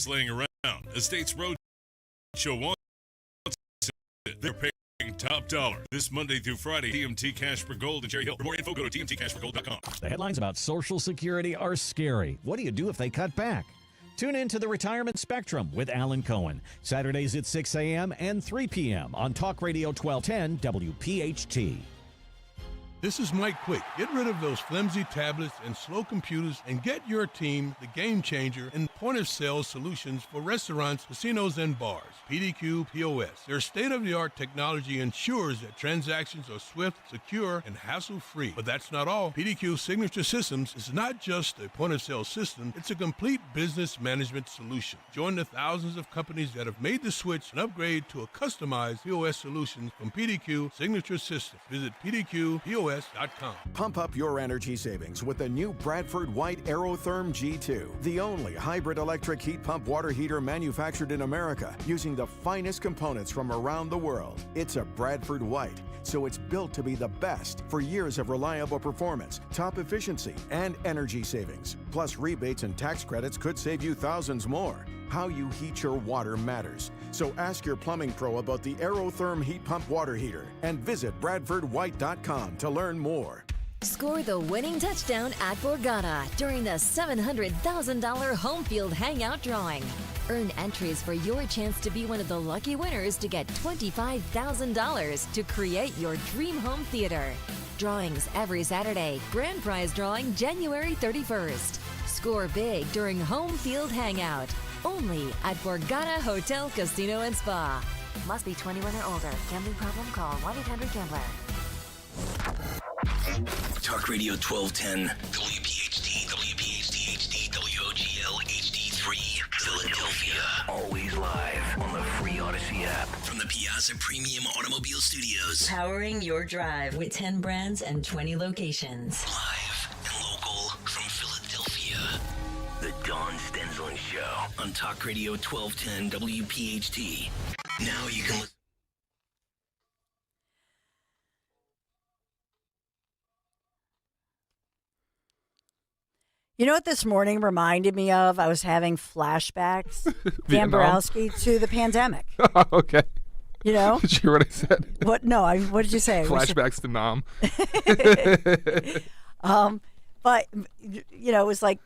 laying around. Estates Roadshow wants it. They're paying top dollar this Monday through Friday. TMT Cash for Gold in Cherry Hill. For more info, go to tmtcashforgold.com. The headlines about Social Security are scary. What do you do if they cut back? Tune in to the Retirement Spectrum with Alan Cohen. Saturdays at 6 a.m. and 3 p.m. on Talk Radio 1210 WPHT. This is Mike Quick. Get rid of those flimsy tablets and slow computers and get your team the game changer in point-of-sale solutions for restaurants, casinos, and bars. PDQ POS. Their state-of-the-art technology ensures that transactions are swift, secure, and hassle-free. But that's not all. PDQ Signature Systems is not just a point-of-sale system, it's a complete business management solution. Join the thousands of companies that have made the switch and upgrade to a customized POS solution from PDQ Signature Systems. Visit PDQPOS.com. Pump up your energy savings with the new Bradford White Aerotherm G2, the only hybrid electric heat pump water heater manufactured in America using the finest components from around the world. It's a Bradford White, so it's built to be the best for years of reliable performance, top efficiency, and energy savings. Plus, rebates and tax credits could save you thousands more. How you heat your water matters. So ask your plumbing pro about the Aerotherm heat pump water heater and visit BradfordWhite.com to learn more. Score the winning touchdown at Borgata during the $700,000 home field hangout drawing. Earn entries for your chance to be one of the lucky winners to get $25,000 to create your dream home theater. Drawings every Saturday. Grand prize drawing January 31st. Score big during home field hangout. Only at Borgata Hotel, Casino, and Spa. Must be 21 or older. Gambling problem? Call 1-800-GAMBLER. Talk Radio 1210, WPHT, WPHT HD, WOGL HD3, Philadelphia. Always live on the free Odyssey app. From the Piazza Premium Automobile Studios. Powering your drive with 10 brands and 20 locations. Live and local from Philadelphia. The Dawn Stensland Show on Talk Radio 1210 WPHT. Now you can listen. You know what this morning reminded me of? I was having flashbacks, Dan Borowski, to the pandemic. Okay. You know? Did you hear what I said? What? No, what did you say? Flashbacks to Nam. But, you know, it was like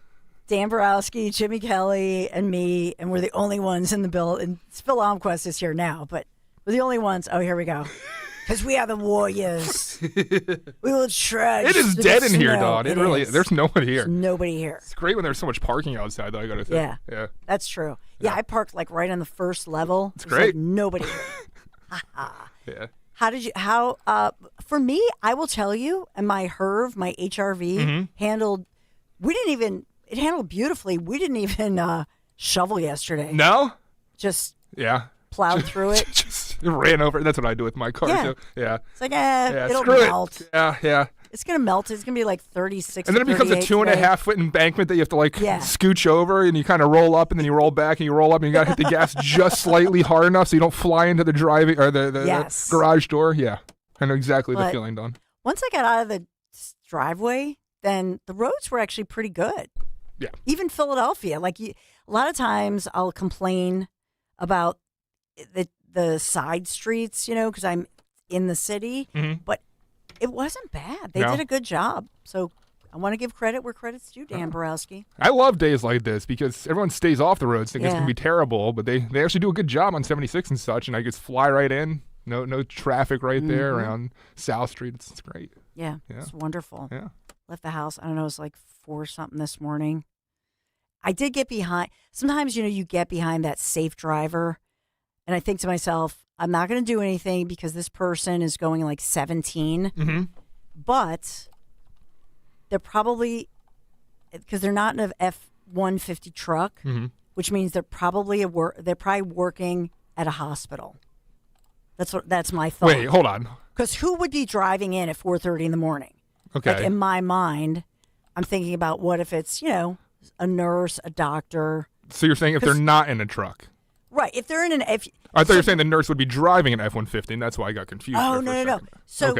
Dan Borowski, Jimmy Kelly, and me, and we're the only ones in the bill. And Phil Almquist is here now, but we're the only ones. Oh, here we go. Because we are the warriors. We will trudge. It is dead in here, Dawn. It really is. There's no one here. There's nobody here. It's great when there's so much parking outside, though, I got to say. Yeah. That's true. Yeah, I parked like right on the first level. It's great. Like nobody here. Yeah. For me, I will tell you, and my HRV, my HRV, handled beautifully. We didn't even shovel yesterday. No? Just plowed through it. Just ran over. That's what I do with my car, too. Yeah. It's like, it'll melt. Yeah. It's going to melt. It's going to be like 36 and then it becomes a 2.5 foot embankment that you have to scooch over, and you kind of roll up, and then you roll back, and you roll up, and you got to hit the gas just slightly hard enough so you don't fly into the driving or the garage door. Yeah. I know exactly the feeling, Dawn. Once I got out of the driveway, then the roads were actually pretty good. Yeah. Even Philadelphia. Like a lot of times I'll complain about the side streets, you know, because I'm in the city, but it wasn't bad. They did a good job. So I want to give credit where credit's due, Dan Borowski. I love days like this because everyone stays off the roads. Think it's going to be terrible, but they actually do a good job on 76 and such, and I just fly right in. No traffic right there around South Street. It's great. Yeah, it's wonderful. Yeah. Left the house, I don't know, it was like 4-something this morning. I did get behind. Sometimes, you know, you get behind that safe driver, and I think to myself, I'm not going to do anything because this person is going like 17. But they're probably, because they're not in an F-150 truck, which means they're probably working at a hospital. That's my thought. Wait, hold on. Because who would be driving in at 4:30 in the morning? Okay. Like in my mind, I'm thinking about what if it's, you know, a nurse, a doctor. So you're saying if they're not in a truck? Right. If they're in an F. I thought you were saying the nurse would be driving an F-150, and that's why I got confused. Oh, no. So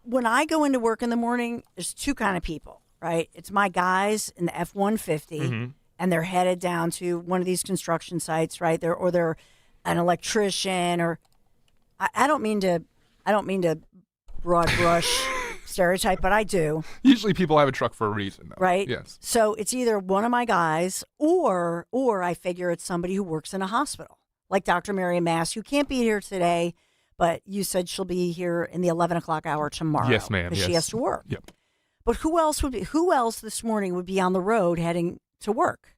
when I go into work in the morning, there's two kind of people, right? It's my guys in the F-150, and they're headed down to one of these construction sites, right? They're an electrician, or I don't mean to broad brush stereotype, but I do. Usually people have a truck for a reason, though. Right? Yes. So it's either one of my guys or I figure it's somebody who works in a hospital, like Dr. Mary Mass, who can't be here today, but you said she'll be here in the 11 o'clock hour tomorrow. Yes, ma'am. Because Yes. she has to work. Yep. But who else this morning would be on the road heading to work?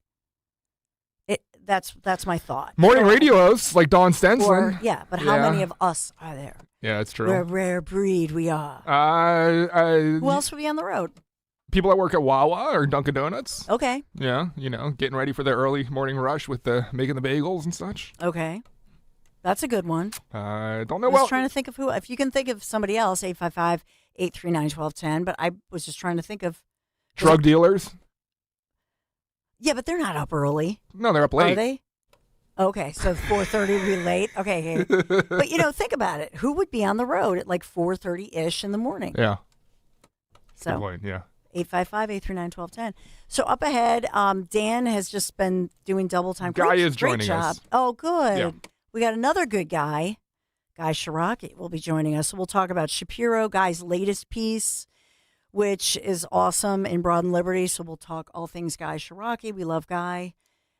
That's my thought. Morning radio hosts like Dawn Stenson. But how many of us are there? Yeah, that's true. We're a rare breed, we are. Who else would be on the road? People that work at Wawa or Dunkin' Donuts. Okay. Yeah, getting ready for their early morning rush with making the bagels and such. Okay. That's a good one. Don't know. I was trying to think of who. If you can think of somebody else, 855-839-1210. But I was just trying to think of drug dealers. Yeah, but they're not up early. No, they're up late. Are they? Okay, so 4:30 would be late. Okay, but think about it. Who would be on the road at like 4:30-ish in the morning? Yeah. So good point. Yeah. 855-839-1210. So up ahead, Dan has just been doing double time. Guy is great joining job. us. Oh, good. Yeah. We got another good guy. Guy Shiraki will be joining us. So we'll talk about Shapiro, Guy's latest piece, which is awesome in Broad and Liberty. So we'll talk all things Guy Shiraki. We love Guy.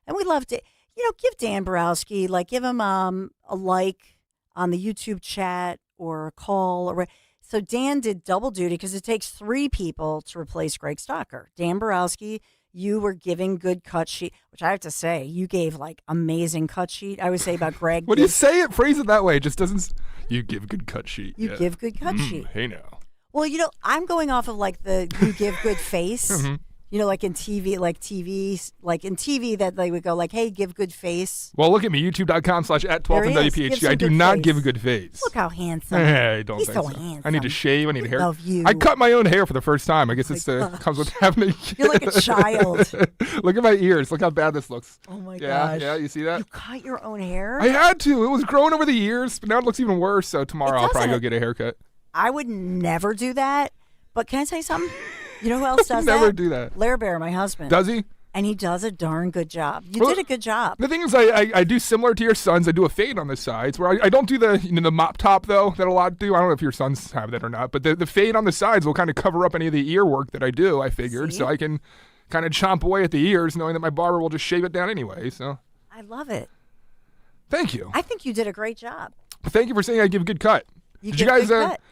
And we love to, give Dan Borowski, give him a like on the YouTube chat or a call. So Dan did double duty because it takes 3 people to replace Greg Stocker. Dan Borowski, you were giving good cut sheet, which I have to say, you gave amazing cut sheet. I would say about Greg. When you say it, phrase it that way. It just doesn't. You give good cut sheet. You give good cut sheet. Hey now. Well, I'm going off of the you give good face. Mm-hmm. Like in TV, in TV that they would go hey, give good face. Well, look at me, youtube.com/@1210WPHT. I do not give a good face. Look how handsome. Hey, don't He's think so so. handsome. I need to shave. I need a hair. Love you. I cut my own hair for the first time. I guess it's comes with having a You're like a child. Look at my ears. Look how bad this looks. Oh my gosh. gosh. Yeah, you see that? You cut your own hair? I had to. It was growing over the years, but now it looks even worse. So tomorrow I'll probably go get a haircut. I would never do that. But can I tell you something? You know who else does Never that? do that. Lair Bear, my husband. Does he? And he does a darn good job. You did a good job. The thing is, I do similar to your sons. I do a fade on the sides, where I don't do the the mop top though that a lot do. I don't know if your sons have that or not, but the fade on the sides will kind of cover up any of the ear work that I do. I figured, so I can kind of chomp away at the ears, knowing that my barber will just shave it down anyway. So I love it. Thank you. I think you did a great job. Thank you for saying I give a good cut. Did you guys?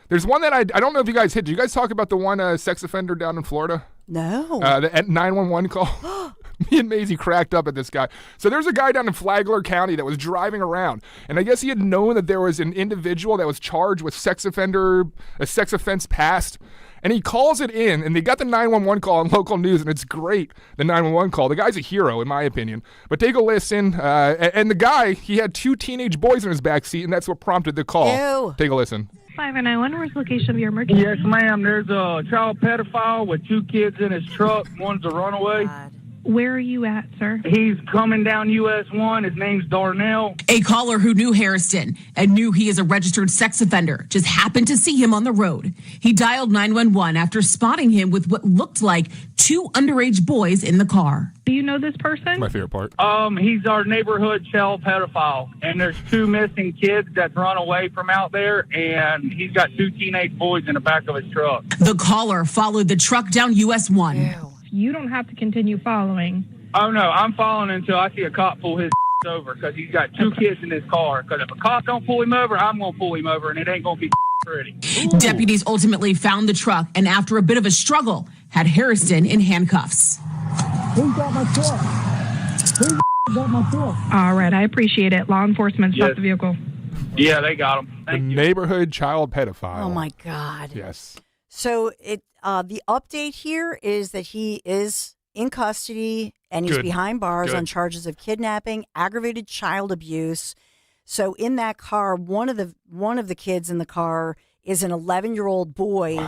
There's one that I don't know if you guys hit. Did you guys talk about the one sex offender down in Florida? No. The 911 call. Me and Maisie cracked up at this guy. So there's a guy down in Flagler County that was driving around, and I guess he had known that there was an individual that was charged with a sex offense past, and he calls it in, and they got the 911 call on local news, and it's great, the 911 call. The guy's a hero, in my opinion. But take a listen, and the guy, he had 2 teenage boys in his backseat, and that's what prompted the call. Ew. Take a listen. 591, where's the location of your emergency? Yes, ma'am. There's a child pedophile with 2 kids in his truck. One's a runaway. God. Where are you at, sir? He's coming down US 1. His name's Darnell. A caller who knew Harrison and knew he is a registered sex offender just happened to see him on the road. He dialed 911 after spotting him with what looked like 2 underage boys in the car. Do you know this person? My favorite part. He's our neighborhood child pedophile, and there's 2 missing kids that run away from out there, and he's got 2 teenage boys in the back of his truck. The caller followed the truck down US 1. Ew. You don't have to continue following. Oh, no, I'm following until I see a cop pull his over, because he's got 2 kids in his car. Because if a cop don't pull him over, I'm going to pull him over, and it ain't going to be pretty. Ooh. Deputies ultimately found the truck and after a bit of a struggle, had Harrison in handcuffs. Who got my truck? Who got my truck? All right, I appreciate it. Law enforcement stopped Yes. the vehicle. Yeah, they got him. The neighborhood child pedophile. Oh my God. Yes. So the update here is that he is in custody and he's behind bars on charges of kidnapping, aggravated child abuse. So in that car, one of the kids in the car is an 11-year-old boy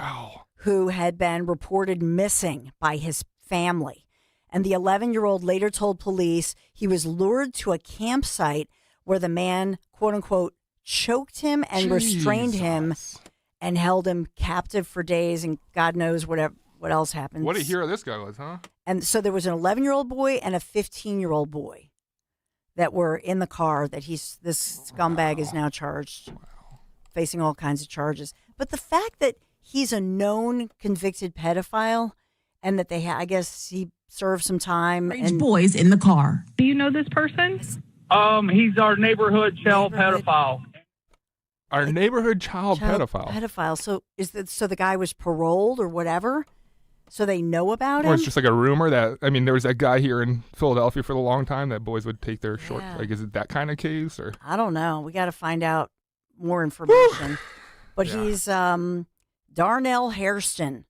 who had been reported missing by his family. And the 11-year-old later told police he was lured to a campsite where the man, quote unquote, choked him and restrained him and held him captive for days, and God knows what what else happened. What a hero this guy was, huh? And so there was an 11-year-old boy and a 15-year-old boy that were in the car that this scumbag is now charged, facing all kinds of charges. But the fact that he's a known convicted pedophile and that I guess he served some time. And boys in the car. Do you know this person? He's our neighborhood child pedophile. Our neighborhood child pedophile. Pedophile. So the guy was paroled or whatever? So they know about him? Or it's just like a rumor that, there was that guy here in Philadelphia for a long time that boys would take their short, is it that kind of case? Or I don't know. We got to find out more information. But he's Darnell Hairston.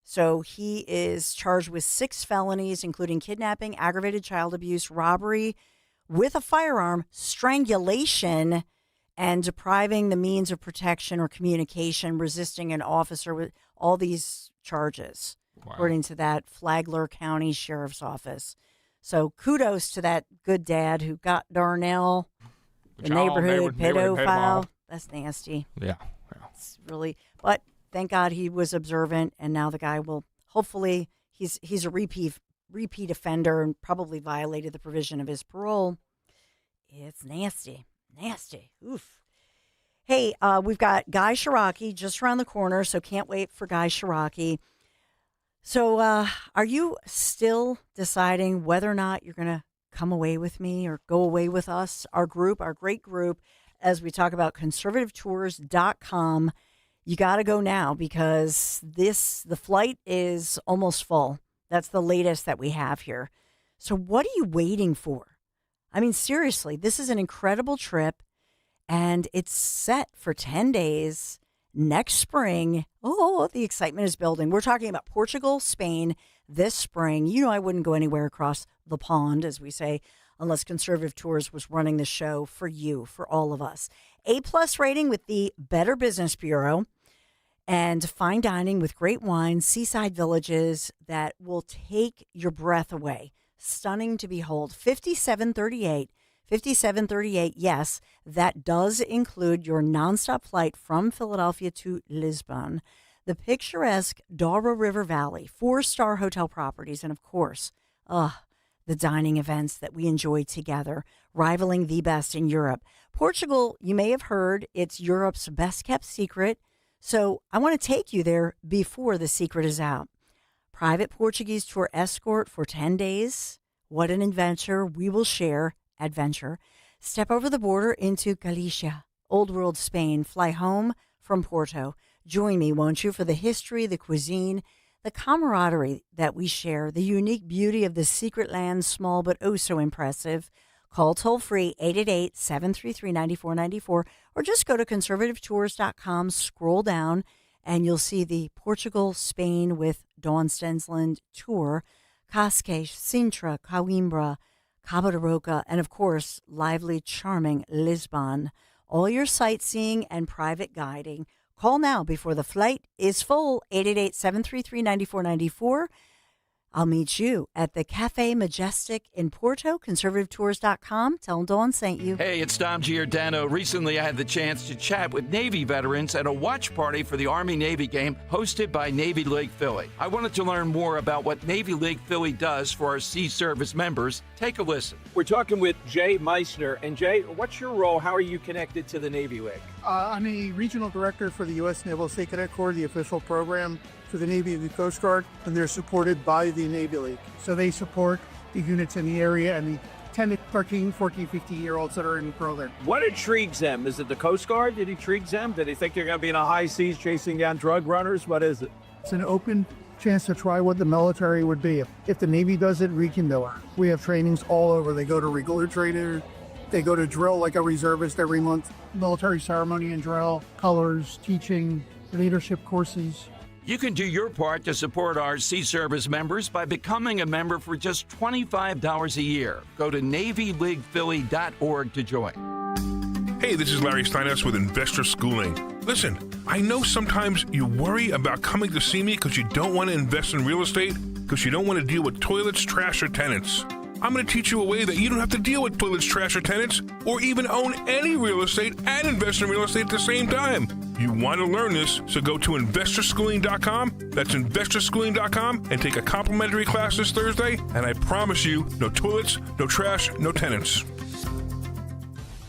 So he is charged with 6 felonies, including kidnapping, aggravated child abuse, robbery with a firearm, strangulation, and depriving the means of protection or communication, resisting an officer, with all these charges, according to that Flagler County Sheriff's Office. So kudos to that good dad who got Darnell, the neighborhood pedophile. That's nasty. Yeah. It's really, but thank God he was observant, and now the guy will, hopefully, he's a repeat offender and probably violated the provision of his parole. It's nasty. Nasty. Oof. Hey, we've got Guy Shiraki just around the corner, so can't wait for Guy Shiraki. So are you still deciding whether or not you're going to come away with me or go away with us, our great group, as we talk about conservativetours.com? You got to go now because the flight is almost full. That's the latest that we have here. So what are you waiting for? Seriously, this is an incredible trip, and it's set for 10 days next spring. Oh, the excitement is building. We're talking about Portugal, Spain this spring. I wouldn't go anywhere across the pond, as we say, unless Conservative Tours was running the show for you, for all of us. A+ rating with the Better Business Bureau, and fine dining with great wine, seaside villages that will take your breath away. Stunning to behold. 5738, yes, that does include your nonstop flight from Philadelphia to Lisbon. The picturesque Douro River Valley, 4-star hotel properties, and of course, the dining events that we enjoy together, rivaling the best in Europe. Portugal, you may have heard, it's Europe's best-kept secret, so I want to take you there before the secret is out. Private Portuguese tour escort for 10 days. What an adventure. We will share adventure. Step over the border into Galicia, Old World Spain. Fly home from Porto. Join me, won't you, for the history, the cuisine, the camaraderie that we share, the unique beauty of the secret land, small but oh so impressive. Call toll-free 888-733-9494 or just go to conservativetours.com, scroll down, and you'll see the Portugal, Spain with Dawn Stensland tour, Cascais, Sintra, Coimbra, Cabo de Roca, and of course, lively, charming Lisbon. All your sightseeing and private guiding. Call now before the flight is full, 888-733-9494. I'll meet you at the Cafe Majestic in Porto, conservativetours.com. Tell them Dawn sent you. Hey, it's Tom Giordano. Recently, I had the chance to chat with Navy veterans at a watch party for the Army-Navy game hosted by Navy League Philly. I wanted to learn more about what Navy League Philly does for our Sea Service members. Take a listen. We're talking with Jay Meissner. And Jay, what's your role? How are you connected to the Navy League? I'm a regional director for the U.S. Naval State Cadet Corps, the official program for the Navy and the Coast Guard, and they're supported by the Navy League. So they support the units in the area and the 10 to 13, 14, 15-year-olds that are in the program. What intrigues them? Is it the Coast Guard that intrigues them? Do they think they're going to be in the high seas chasing down drug runners? What is it? It's an open chance to try what the military would be. If the Navy does it, we can do it. We have trainings all over. They go to regular trainers. They go to drill like a reservist every month. Military ceremony and drill, colors, teaching, leadership courses. You can do your part to support our Sea Service members by becoming a member for just $25 a year. Go to NavyLeaguePhilly.org to join. Hey, this is Larry Steinhaus with Investor Schooling. Listen, I know sometimes you worry about coming to see me because you don't want to invest in real estate, because you don't want to deal with toilets, trash, or tenants. I'm going to teach you a way that you don't have to deal with toilets, trash, or tenants, or even own any real estate and invest in real estate at the same time. You want to learn this, so go to investorschooling.com. That's investorschooling.com and take a complimentary class this Thursday. And I promise you, no toilets, no trash, no tenants.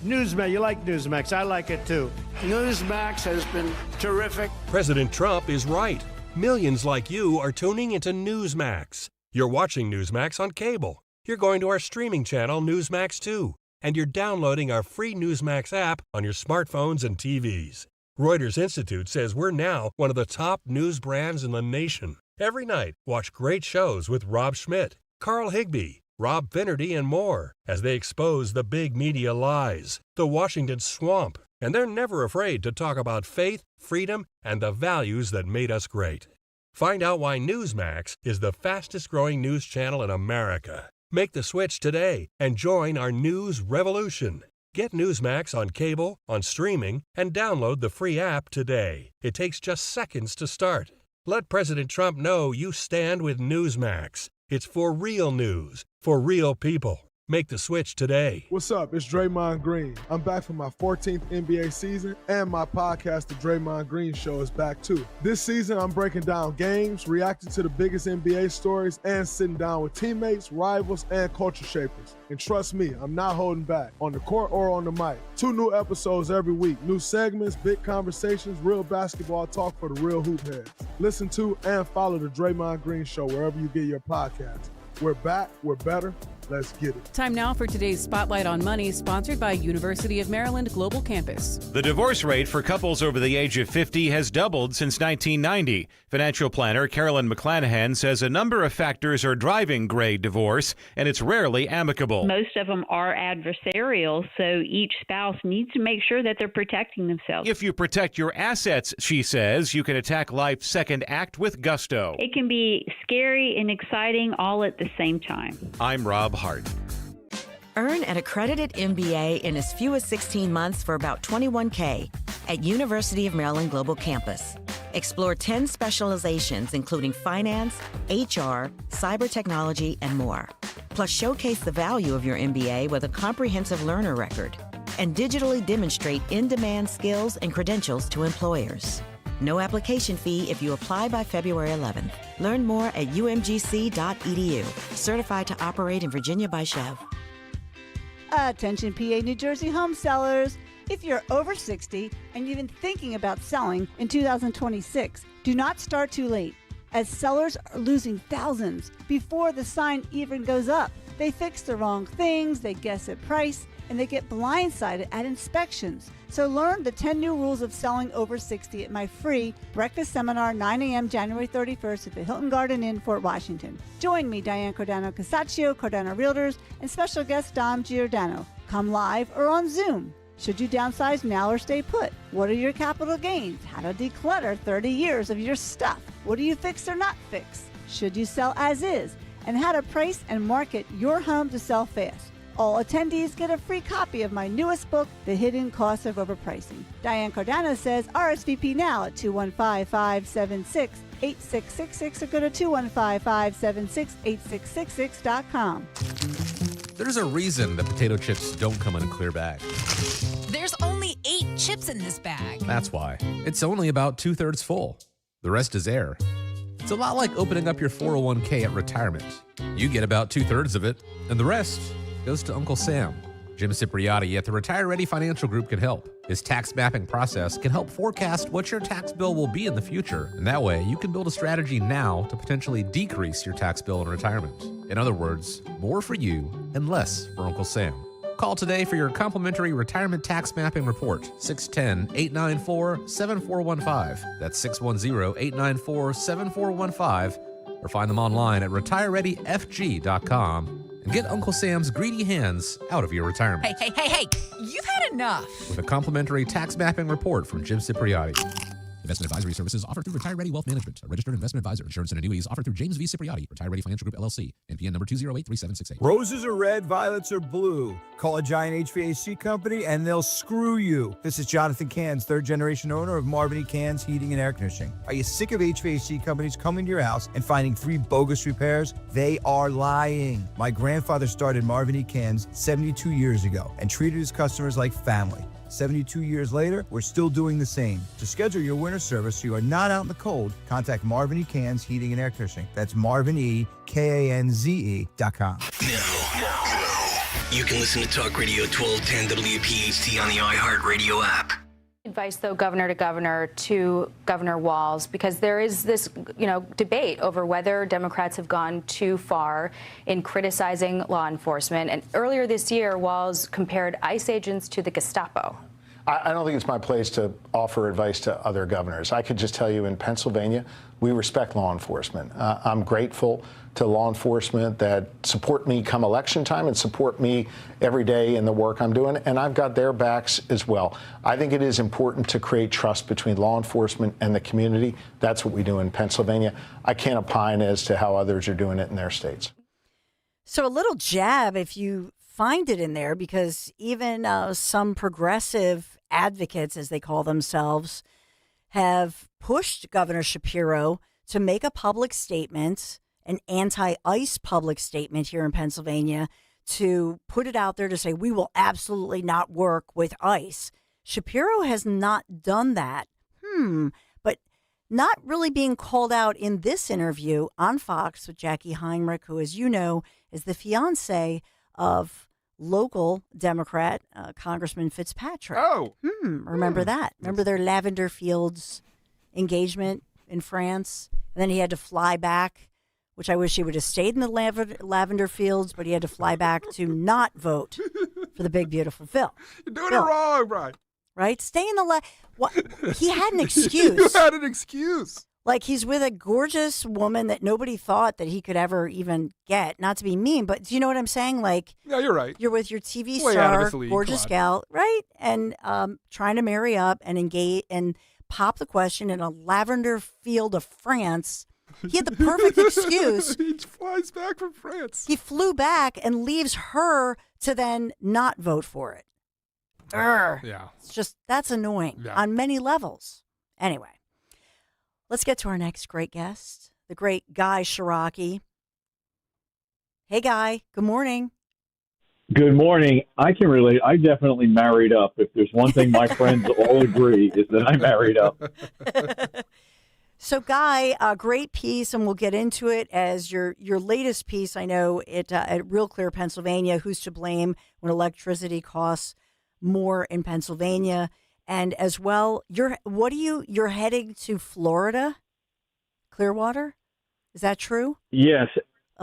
Newsmax, you like Newsmax. I like it too. Newsmax has been terrific. President Trump is right. Millions like you are tuning into Newsmax. You're watching Newsmax on cable. You're going to our streaming channel, Newsmax 2. And you're downloading our free Newsmax app on your smartphones and TVs. Reuters Institute says we're now one of the top news brands in the nation. Every night, watch great shows with Rob Schmidt, Carl Higbie, Rob Finnerty, and more as they expose the big media lies, the Washington swamp, and they're never afraid to talk about faith, freedom, and the values that made us great. Find out why Newsmax is the fastest-growing news channel in America. Make the switch today and join our news revolution. Get Newsmax on cable, on streaming, and download the free app today. It takes just seconds to start. Let President Trump know you stand with Newsmax. It's for real news, for real people. Make the switch today. What's up? It's Draymond Green. I'm back for my 14th NBA season, and my podcast, The Draymond Green Show, is back too. This season, I'm breaking down games, reacting to the biggest NBA stories, and sitting down with teammates, rivals, and culture shapers. And trust me, I'm not holding back, on the court or on the mic. 2 new episodes every week. New segments, big conversations, real basketball talk for the real hoop heads. Listen to and follow The Draymond Green Show wherever you get your podcasts. We're back, we're better, let's get it. Time now for today's Spotlight on Money, sponsored by University of Maryland Global Campus. The divorce rate for couples over the age of 50 has doubled since 1990. Financial planner Carolyn McClanahan says a number of factors are driving gray divorce, and it's rarely amicable. Most of them are adversarial, so each spouse needs to make sure that they're protecting themselves. If you protect your assets, she says, you can attack life's second act with gusto. It can be scary and exciting all at the same time. I'm Rob Hart. Earn an accredited MBA in as few as 16 months for about $21K at University of Maryland Global Campus. Explore 10 specializations, including finance, HR, cyber technology, and more. Plus, showcase the value of your MBA with a comprehensive learner record and digitally demonstrate in-demand skills and credentials to employers. No application fee if you apply by February 11th. Learn more at umgc.edu. Certified to operate in Virginia by Chev. Attention PA New Jersey home sellers. If you're over 60 and you've been thinking about selling in 2026, do not start too late, as sellers are losing thousands before the sign even goes up. They fix the wrong things, they guess at price, and they get blindsided at inspections. So learn the 10 new rules of selling over 60 at my free breakfast seminar, 9 a.m. January 31st at the Hilton Garden Inn, Fort Washington. Join me, Diane Cordano-Casaccio, Cordano Realtors, and special guest Dom Giordano. Come live or on Zoom. Should you downsize now or stay put? What are your capital gains? How to declutter 30 years of your stuff? What do you fix or not fix? Should you sell as is? And how to price and market your home to sell fast. All attendees get a free copy of my newest book, The Hidden Cost of Overpricing. Diane Cordano says RSVP now at 215-576-8666 or go to 215-576-8666.com. There's a reason that potato chips don't come in a clear bag. There's only 8 chips in this bag. That's why. It's only about 2/3 full. The rest is air. It's a lot like opening up your 401k at retirement. You get about 2/3 of it, and the rest goes to Uncle Sam. Jim Cipriotti at the Retire Ready Financial Group can help. His tax mapping process can help forecast what your tax bill will be in the future, and that way you can build a strategy now to potentially decrease your tax bill in retirement. In other words, more for you and less for Uncle Sam. Call today for your complimentary retirement tax mapping report, 610-894-7415. That's 610-894-7415, or find them online at retirereadyfg.com. And get Uncle Sam's greedy hands out of your retirement. Hey, you've had enough. With a complimentary tax mapping report from Jim Cipriotti. Investment advisory services offered through Retire Ready Wealth Management, a registered investment advisor. Insurance and annuities offered through James V. Cipriotti, Retire Ready Financial Group, LLC. NPN number 2083768. Roses are red, violets are blue. Call a giant HVAC company and they'll screw you. This is Jonathan Cans, third generation owner of Marvin E. Cans Heating and Air Conditioning. Are you sick of HVAC companies coming to your house and finding 3 bogus repairs? They are lying. My grandfather started Marvin E. Cans 72 years ago and treated his customers like family. 72 years later, we're still doing the same. To schedule your winter service so you are not out in the cold, contact Marvin E. Cans Heating and Air Conditioning. That's MarvinEKANZE.com. You can listen to Talk Radio 1210 WPHT on the iHeartRadio app. Advice, though, governor to governor, to Governor Walz, because there is this, debate over whether Democrats have gone too far in criticizing law enforcement. And earlier this year, Walz compared ICE agents to the Gestapo. I don't think it's my place to offer advice to other governors. I could just tell you in Pennsylvania, we respect law enforcement. I'm grateful to law enforcement that support me come election time and support me every day in the work I'm doing, and I've got their backs as well. I think it is important to create trust between law enforcement and the community. That's what we do in Pennsylvania. I can't opine as to how others are doing it in their states. So a little jab, if you find it in there, because even some progressive advocates, as they call themselves, have pushed Governor Shapiro to make a public statement, an anti-ICE public statement here in Pennsylvania, to put it out there to say, we will absolutely not work with ICE. Shapiro has not done that. But not really being called out in this interview on Fox with Jackie Heinrich, who, as you know, is the fiance of local Democrat Congressman Fitzpatrick. Oh. Remember that? Remember their lavender fields engagement in France? And then he had to fly back, which I wish he would have stayed in the lavender fields, but he had to fly back to not vote for the big, beautiful bill. You're doing it wrong, Brian. Right? Stay in the he had an excuse. You had an excuse. Like, he's with a gorgeous woman that nobody thought that he could ever even get. Not to be mean, but do you know what I'm saying? Like, yeah, you're right. You're with your TV Way out of star, his league. gorgeous gal, right? And trying to marry up and engage and pop the question in a lavender field of France. He had the perfect excuse. He flies back from France. He flew back and leaves her to then not vote for it. Yeah. It's just, that's annoying on many levels. Anyway. Let's get to our next great guest, the great Guy Shiraki. Hey, Guy. Good morning. Good morning. I can relate. I definitely married up. If there's one thing my friends all agree is that I married up. So, Guy, a great piece, and we'll get into it as your latest piece. I know at Real Clear, Pennsylvania. Who's to blame when electricity costs more in Pennsylvania? And as well, you're heading to Florida, Clearwater? Is that true? Yes.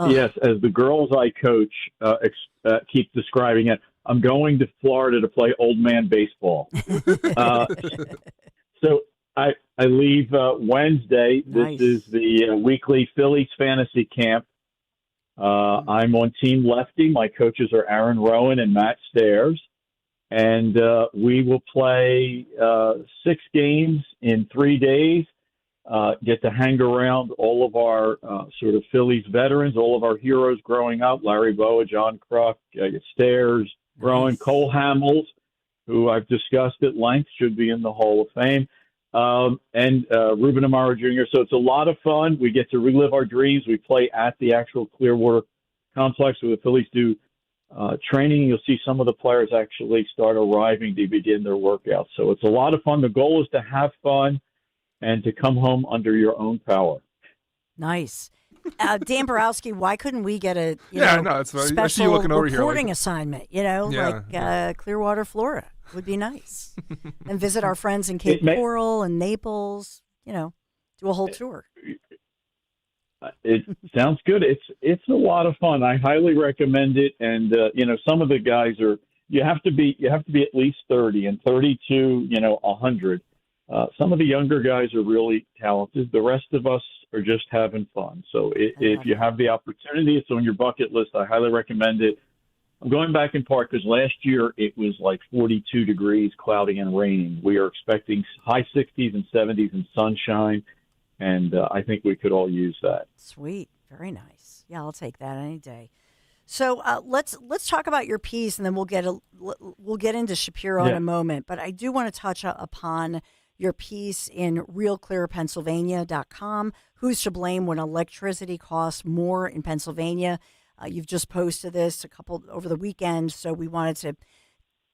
Yes. As the girls I coach keep describing it, I'm going to Florida to play old man baseball. So I leave Wednesday. Nice. This is the weekly Phillies fantasy camp. I'm on Team Lefty. My coaches are Aaron Rowan and Matt Stairs. And we will play 6 games in 3 days, get to hang around all of our sort of Phillies veterans, all of our heroes growing up, Larry Boa, John Kruk, Stairs, Rowan, Cole Hamels, who I've discussed at length, should be in the Hall of Fame, and Ruben Amaro Jr. So it's a lot of fun. We get to relive our dreams. We play at the actual Clearwater complex where the Phillies do training. You'll see some of the players actually start arriving to begin their workouts. So it's a lot of fun. The goal is to have fun and to come home under your own power. Nice. Dan Borowski, why couldn't we get a I see you looking over here reporting assignment, like Clearwater, Florida would be nice. And visit our friends in Cape Coral and Naples, do a whole tour. It sounds good. It's a lot of fun. I highly recommend it. And some of the guys you have to be at least 30 and 32, 100. Some of the younger guys are really talented. The rest of us are just having fun. So if you have the opportunity, it's on your bucket list. I highly recommend it. I'm going back in part because last year it was like 42 degrees, cloudy and raining. We are expecting high 60s and 70s and sunshine. And I think we could all use that. Sweet. Very nice. Yeah, I'll take that any day. So let's talk about your piece, and then we'll get into Shapiro in a moment. But I do want to touch upon your piece in realclearpennsylvania.com. Who's to blame when electricity costs more in Pennsylvania? You've just posted this over the weekend, so we wanted to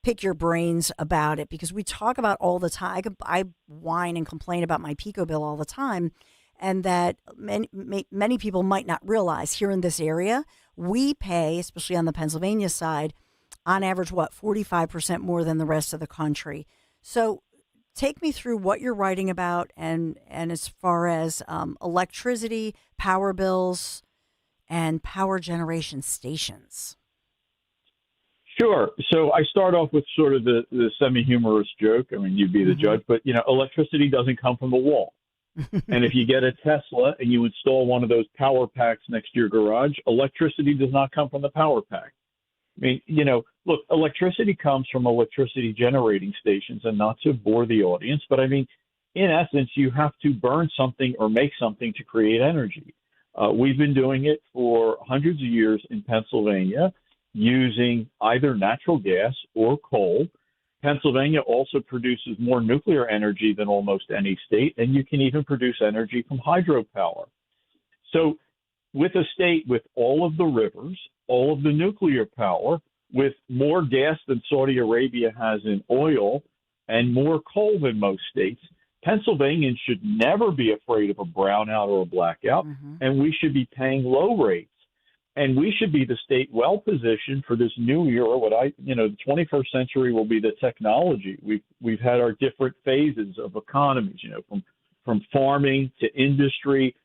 pick your brains about it because we talk about all the time. I whine and complain about my Pico bill all the time, and that many people might not realize here in this area, we pay, especially on the Pennsylvania side, on average, 45% more than the rest of the country. So take me through what you're writing about and as far as electricity, power bills, and power generation stations. Sure. So I start off with sort of the semi-humorous joke. I mean, you'd be the judge, but, electricity doesn't come from the wall. And if you get a Tesla and you install one of those power packs next to your garage, electricity does not come from the power pack. I mean, look, electricity comes from electricity generating stations, and not to bore the audience, but I mean, in essence, you have to burn something or make something to create energy. We've been doing it for hundreds of years in Pennsylvania, using either natural gas or coal. Pennsylvania also produces more nuclear energy than almost any state, and you can even produce energy from hydropower. So with a state with all of the rivers, all of the nuclear power, with more gas than Saudi Arabia has in oil, and more coal than most states, Pennsylvanians should never be afraid of a brownout or a blackout, and we should be paying low rates. And we should be the state well positioned for this new era. The 21st century will be the technology. We've had our different phases of economies, from farming to industry,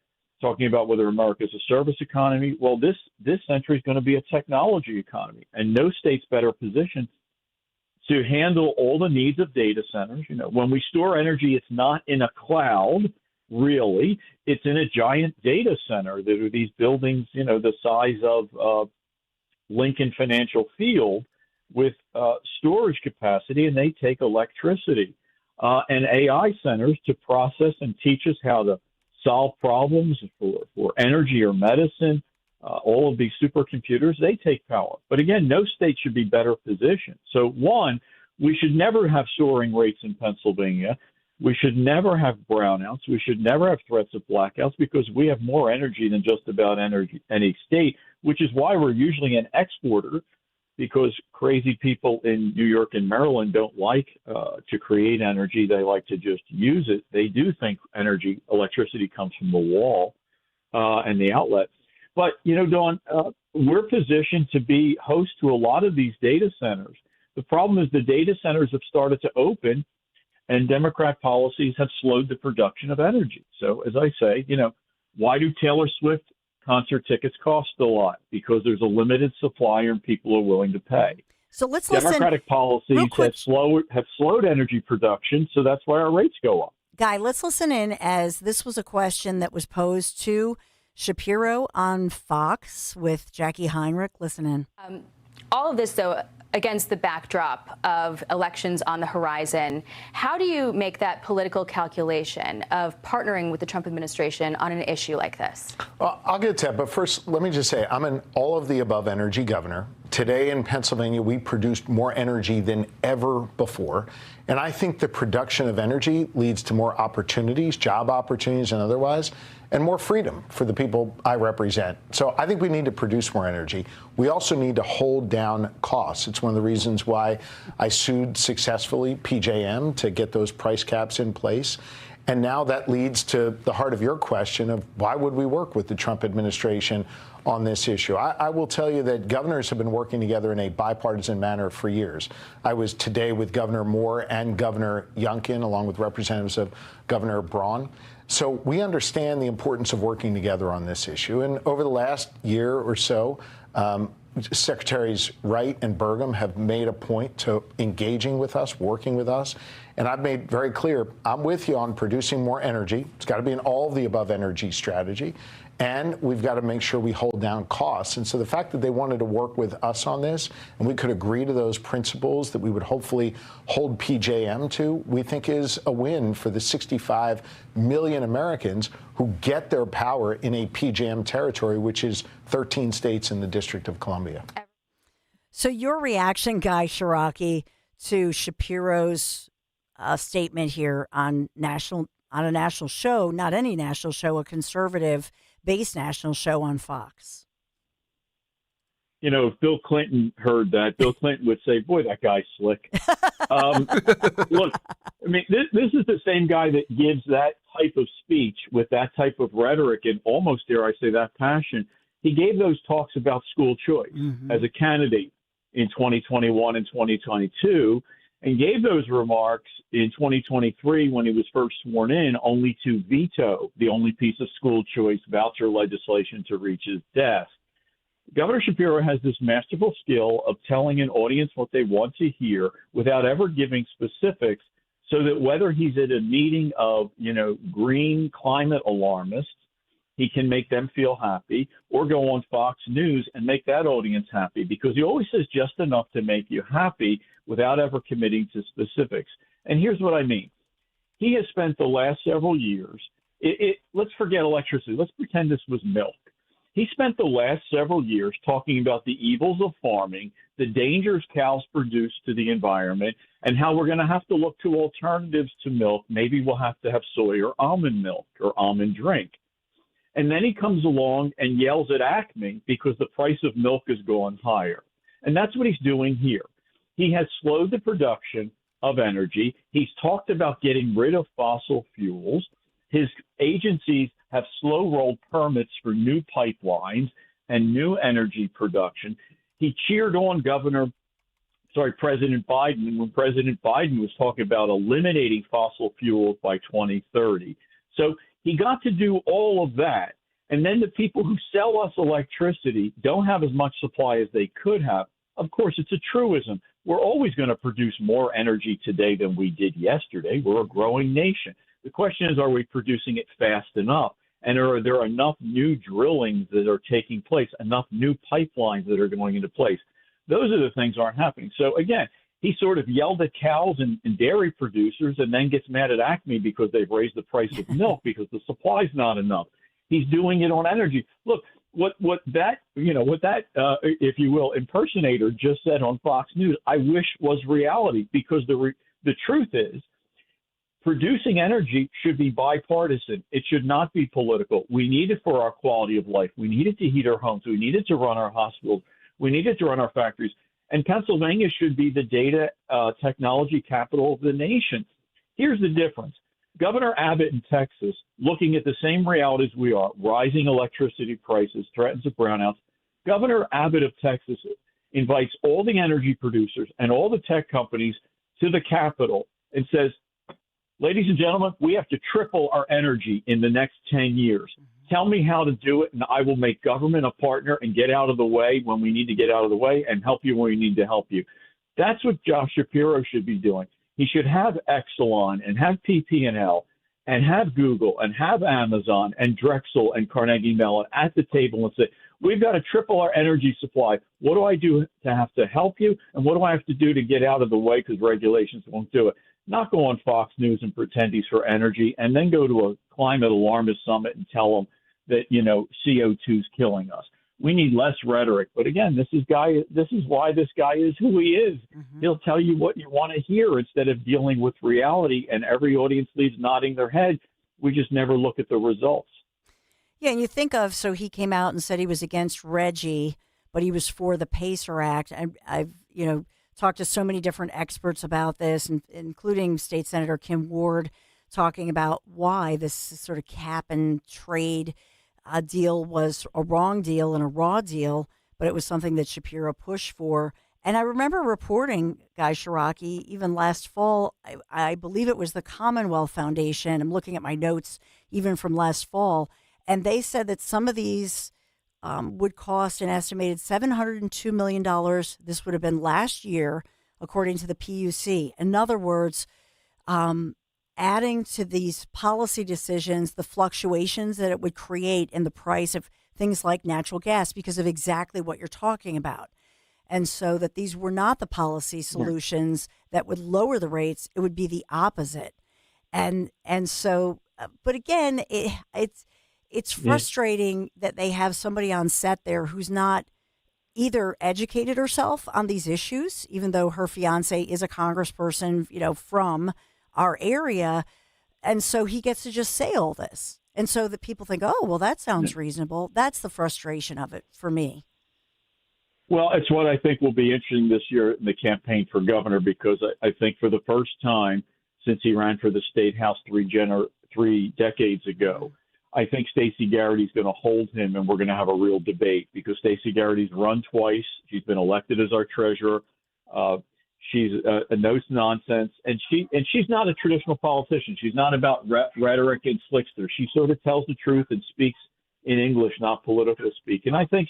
talking about whether America's a service economy. Well, this century is going to be a technology economy, and no state's better positioned to handle all the needs of data centers. When we store energy, it's not in a cloud. Really, it's in a giant data center. There are these buildings, the size of Lincoln Financial Field with storage capacity, and they take electricity. And AI centers to process and teach us how to solve problems for energy or medicine. All of these supercomputers, they take power. But again, no state should be better positioned. So one, we should never have soaring rates in Pennsylvania. We should never have brownouts. We should never have threats of blackouts because we have more energy than just about any state, which is why we're usually an exporter, because crazy people in New York and Maryland don't like to create energy. They like to just use it. They do think electricity comes from the wall and the outlet. But, Dawn, we're positioned to be host to a lot of these data centers. The problem is the data centers have started to open, and Democrat policies have slowed the production of energy. So, as I say, why do Taylor Swift concert tickets cost a lot? Because there's a limited supply and people are willing to pay. So let's Democratic policies have slowed energy production, so that's why our rates go up. Guy, let's listen in, as this was a question that was posed to Shapiro on Fox with Jackie Heinrich. Listen in. All of this, though, against the backdrop of elections on the horizon, how do you make that political calculation of partnering with the Trump administration on an issue like this? Well, I'll get to that, but first, let me just say, I'm an all-of-the-above energy governor. Today in Pennsylvania, we produced more energy than ever before. And I think the production of energy leads to more opportunities, job opportunities and otherwise, and more freedom for the people I represent. So I think we need to produce more energy. We also need to hold down costs. It's one of the reasons why I sued successfully PJM to get those price caps in place. And now that leads to the heart of your question of why would we work with the Trump administration on this issue? I will tell you that governors have been working together in a bipartisan manner for years. I was today with Governor Moore and Governor Youngkin, along with representatives of Governor Braun. So we understand the importance of working together on this issue. And over the last year or so, Secretaries Wright and Burgum have made a point to engaging with us, working with us. And I've made very clear, I'm with you on producing more energy. It's got to be an all-of-the-above energy strategy. And we've got to make sure we hold down costs. And so the fact that they wanted to work with us on this, and we could agree to those principles that we would hopefully hold PJM to, we think is a win for the 65 million Americans who get their power in a PJM territory, which is 13 states in the District of Columbia. So your reaction, Guy Shiraki, to Shapiro's statement here on a national show, not any national show, a conservative-based national show on Fox? if Bill Clinton heard that, Bill Clinton would say, boy, that guy's slick. Look, I mean, this is the same guy that gives that type of speech with that type of rhetoric and almost, dare I say, that passion. He gave those talks about school choice as a candidate in 2021 and 2022, and gave those remarks in 2023 when he was first sworn in, only to veto the only piece of school choice voucher legislation to reach his desk. Governor Shapiro has this masterful skill of telling an audience what they want to hear without ever giving specifics, so that whether he's at a meeting of, green climate alarmists, he can make them feel happy, or go on Fox News and make that audience happy, because he always says just enough to make you happy without ever committing to specifics. And here's what I mean. He has spent the last several years, let's forget electricity. Let's pretend this was milk. He spent the last several years talking about the evils of farming, the dangers cows produce to the environment, and how we're going to have to look to alternatives to milk. Maybe we'll have to have soy or almond milk or almond drink. And then he comes along and yells at Acme because the price of milk has gone higher. And that's what he's doing here. He has slowed the production of energy. He's talked about getting rid of fossil fuels. His agencies have slow-rolled permits for new pipelines and new energy production. He cheered on President Biden when President Biden was talking about eliminating fossil fuels by 2030. So he got to do all of that. And then the people who sell us electricity don't have as much supply as they could have. Of course, it's a truism. We're always going to produce more energy today than we did yesterday. We're a growing nation. The question is, are we producing it fast enough? And are there enough new drillings that are taking place, enough new pipelines that are going into place? Those are the things that aren't happening. So, again, he sort of yelled at cows and dairy producers and then gets mad at Acme because they've raised the price of milk because the supply's not enough. He's doing it on energy. Look, what that if you will, impersonator just said on Fox News, I wish was reality, because the truth is, producing energy should be bipartisan. It should not be political. We need it for our quality of life. We need it to heat our homes. We need it to run our hospitals. We need it to run our factories. And Pennsylvania should be the data technology capital of the nation. Here's the difference. Governor Abbott in Texas, looking at the same realities we are, rising electricity prices, threats of brownouts. Governor Abbott of Texas invites all the energy producers and all the tech companies to the Capitol and says, ladies and gentlemen, we have to triple our energy in the next 10 years. Tell me how to do it, and I will make government a partner and get out of the way when we need to get out of the way and help you when we need to help you. That's what Josh Shapiro should be doing. He should have Exelon and have PP&L and have Google and have Amazon and Drexel and Carnegie Mellon at the table and say, we've got to triple our energy supply. What do I do to have to help you? And what do I have to do to get out of the way because regulations won't do it? Not go on Fox News and pretend he's for energy and then go to a climate alarmist summit and tell them that, CO2 is killing us. We need less rhetoric. But again, this is why this guy is who he is. He'll tell you what you want to hear instead of dealing with reality, and every audience leaves nodding their head. We just never look at the results. Yeah, and you think of, so he came out and said he was against Reggie, but he was for the PACER Act. I've talked to so many different experts about this, including State Senator Kim Ward, talking about why this sort of cap and trade deal was a wrong deal and a raw deal, but it was something that Shapiro pushed for. And I remember reporting, Guy Shiraki, even last fall, I believe it was the Commonwealth Foundation. I'm looking at my notes even from last fall, and they said that some of these would cost an estimated $702 million. This would have been last year, according to the PUC. In other words, adding to these policy decisions the fluctuations that it would create in the price of things like natural gas because of exactly what you're talking about. And so that these were not the policy solutions that would lower the rates, it would be the opposite. And so, but again, it's frustrating that they have somebody on set there who's not either educated herself on these issues, even though her fiance is a congressperson, from our area. And so he gets to just say all this. And so that people think, oh, well, that sounds reasonable. That's the frustration of it for me. Well, it's what I think will be interesting this year in the campaign for governor, because I think for the first time since he ran for the state house 3 decades ago, I think Stacey Garrity's going to hold him, and we're going to have a real debate, because Stacey Garrity's run twice. She's been elected as our treasurer. She's a no nonsense, and she's not a traditional politician. She's not about rhetoric and slickster. She sort of tells the truth and speaks in English, not political speak. And I think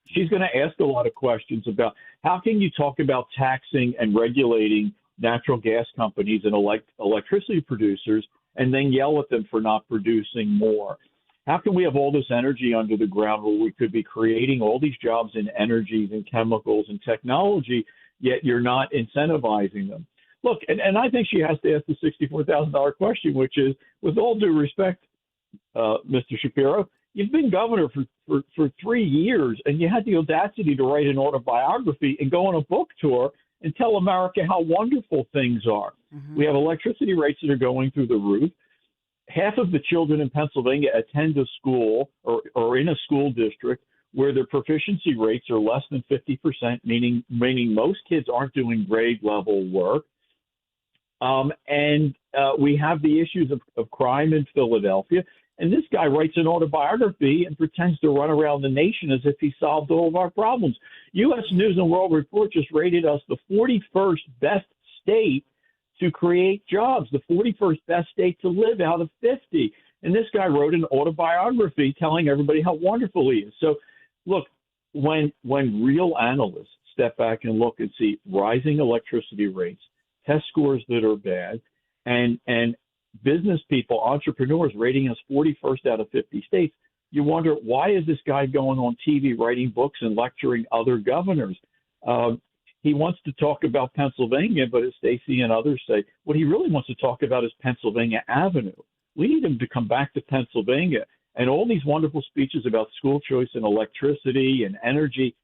she's going to ask a lot of questions about how can you talk about taxing and regulating natural gas companies and electricity producers and then yell at them for not producing more? How can we have all this energy under the ground where we could be creating all these jobs in energies and chemicals and technology, yet you're not incentivizing them? Look, and I think she has to ask the $64,000 question, which is, with all due respect, Mr. Shapiro, you've been governor for 3 years, and you had the audacity to write an autobiography and go on a book tour and tell America how wonderful things are. Mm-hmm. We have electricity rates that are going through the roof. Half of the children in Pennsylvania attend a school or in a school district where their proficiency rates are less than 50%, meaning most kids aren't doing grade level work. And we have the issues of crime in Philadelphia. And this guy writes an autobiography and pretends to run around the nation as if he solved all of our problems. U.S. News and World Report just rated us the 41st best state to create jobs, the 41st best state to live out of 50. And this guy wrote an autobiography telling everybody how wonderful he is. So, look, when real analysts step back and look and see rising electricity rates, test scores that are bad, and business people, entrepreneurs rating us 41st out of 50 states, you wonder, why is this guy going on TV writing books and lecturing other governors? He wants to talk about Pennsylvania, but as Stacey and others say, what he really wants to talk about is Pennsylvania Avenue. We need him to come back to Pennsylvania. And all these wonderful speeches about school choice and electricity and energy,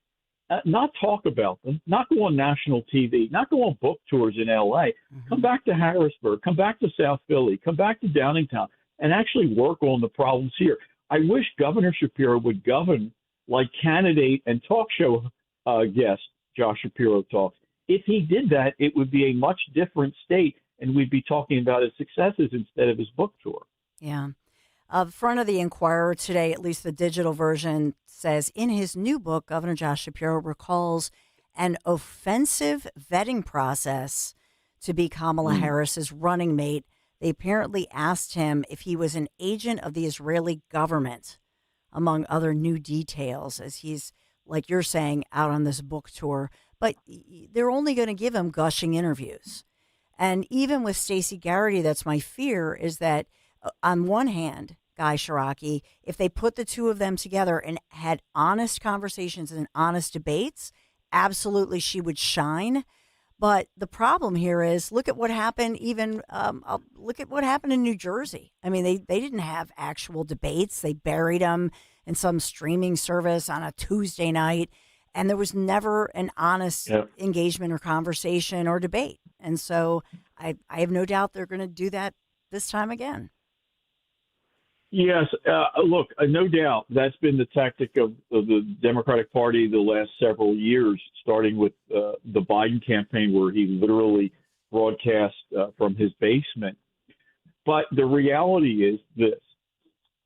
not talk about them, not go on national TV, not go on book tours in L.A. Mm-hmm. Come back to Harrisburg, come back to South Philly, come back to Downingtown, and actually work on the problems here. I wish Governor Shapiro would govern like candidate and talk show guest Josh Shapiro talks. If he did that, it would be a much different state, and we'd be talking about his successes instead of his book tour. Yeah. The front of the Inquirer today, at least the digital version, says in his new book, Governor Josh Shapiro recalls an offensive vetting process to be Kamala Harris's running mate. They apparently asked him if he was an agent of the Israeli government, among other new details, as he's, like you're saying, out on this book tour. But they're only going to give him gushing interviews. And even with Stacey Garrity, that's my fear, is that on one hand, Guy Shiraki, if they put the two of them together and had honest conversations and honest debates, absolutely she would shine. But the problem here is, look at what happened. Look at what happened in New Jersey. I mean, they didn't have actual debates. They buried them in some streaming service on a Tuesday night, and there was never an honest engagement or conversation or debate. And so I have no doubt they're going to do that this time again. Yes, look, no doubt that's been the tactic of the Democratic Party the last several years, starting with the Biden campaign, where he literally broadcast from his basement. But the reality is this.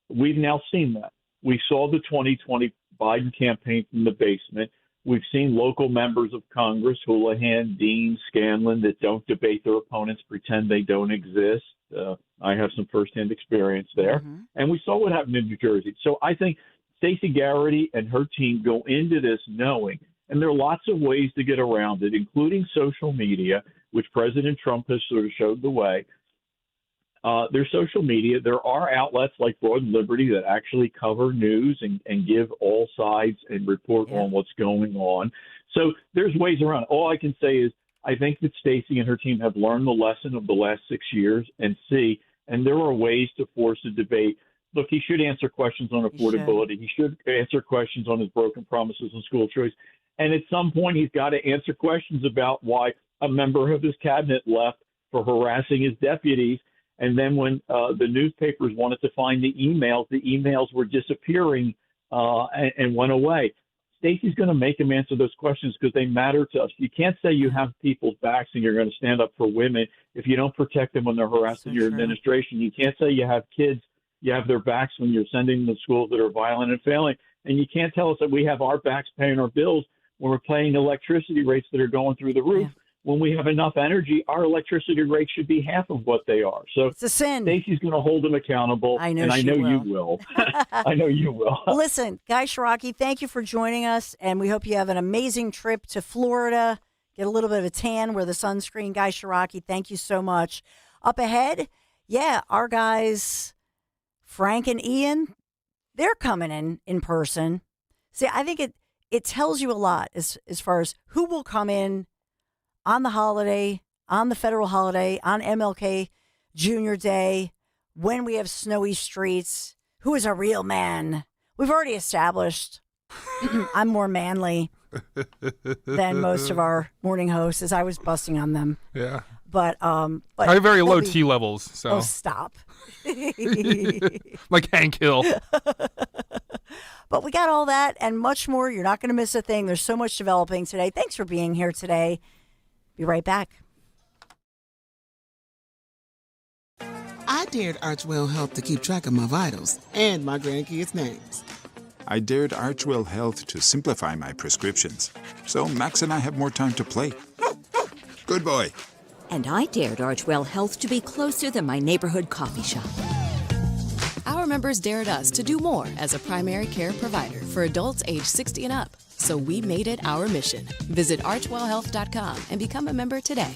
We've now seen that. We saw the 2020 Biden campaign from the basement. We've seen local members of Congress, Houlihan, Dean, Scanlon, that don't debate their opponents, pretend they don't exist. I have some firsthand experience there. Mm-hmm. And we saw what happened in New Jersey. So I think Stacey Garrity and her team go into this knowing, and there are lots of ways to get around it, including social media, which President Trump has sort of showed the way. There's social media. There are outlets like Broad and Liberty that actually cover news and give all sides and report on what's going on. So there's ways around it. All I can say is I think that Stacey and her team have learned the lesson of the last 6 years and there are ways to force a debate. Look, he should answer questions on affordability. He should answer questions on his broken promises on school choice. And at some point, he's got to answer questions about why a member of his cabinet left for harassing his deputies. And then when the newspapers wanted to find the emails were disappearing and went away. Stacey's going to make them answer those questions because they matter to us. You can't say you have people's backs and you're going to stand up for women if you don't protect them when they're harassing your administration. You can't say you have kids, you have their backs when you're sending them to schools that are violent and failing. And you can't tell us that we have our backs paying our bills when we're paying electricity rates that are going through the roof. Yeah. When we have enough energy, our electricity rates should be half of what they are. So it's a sin. Stacey's going to hold them accountable. I know, and I know you will. I know you will. Listen, Guy Shiraki, thank you for joining us, and we hope you have an amazing trip to Florida. Get a little bit of a tan, wear the sunscreen. Guy Shiraki, thank you so much. Up ahead, our guys, Frank and Ian, they're coming in person. See, I think it tells you a lot as far as who will come in on the holiday, on the federal holiday, on MLK Jr. Day, when we have snowy streets, who is a real man. We've already established I'm more manly than most of our morning hosts, as I was busting on them. Yeah. But I have very low T levels, so. Oh, stop. Like Hank Hill. But we got all that and much more. You're not going to miss a thing. There's so much developing today. Thanks for being here today. Be right back. I dared Archwell Health to keep track of my vitals and my grandkids' names. I dared Archwell Health to simplify my prescriptions, so Max and I have more time to play. Good boy. And I dared Archwell Health to be closer than my neighborhood coffee shop. Our members dared us to do more as a primary care provider for adults age 60 and up. So we made it our mission. Visit archwellhealth.com and become a member today.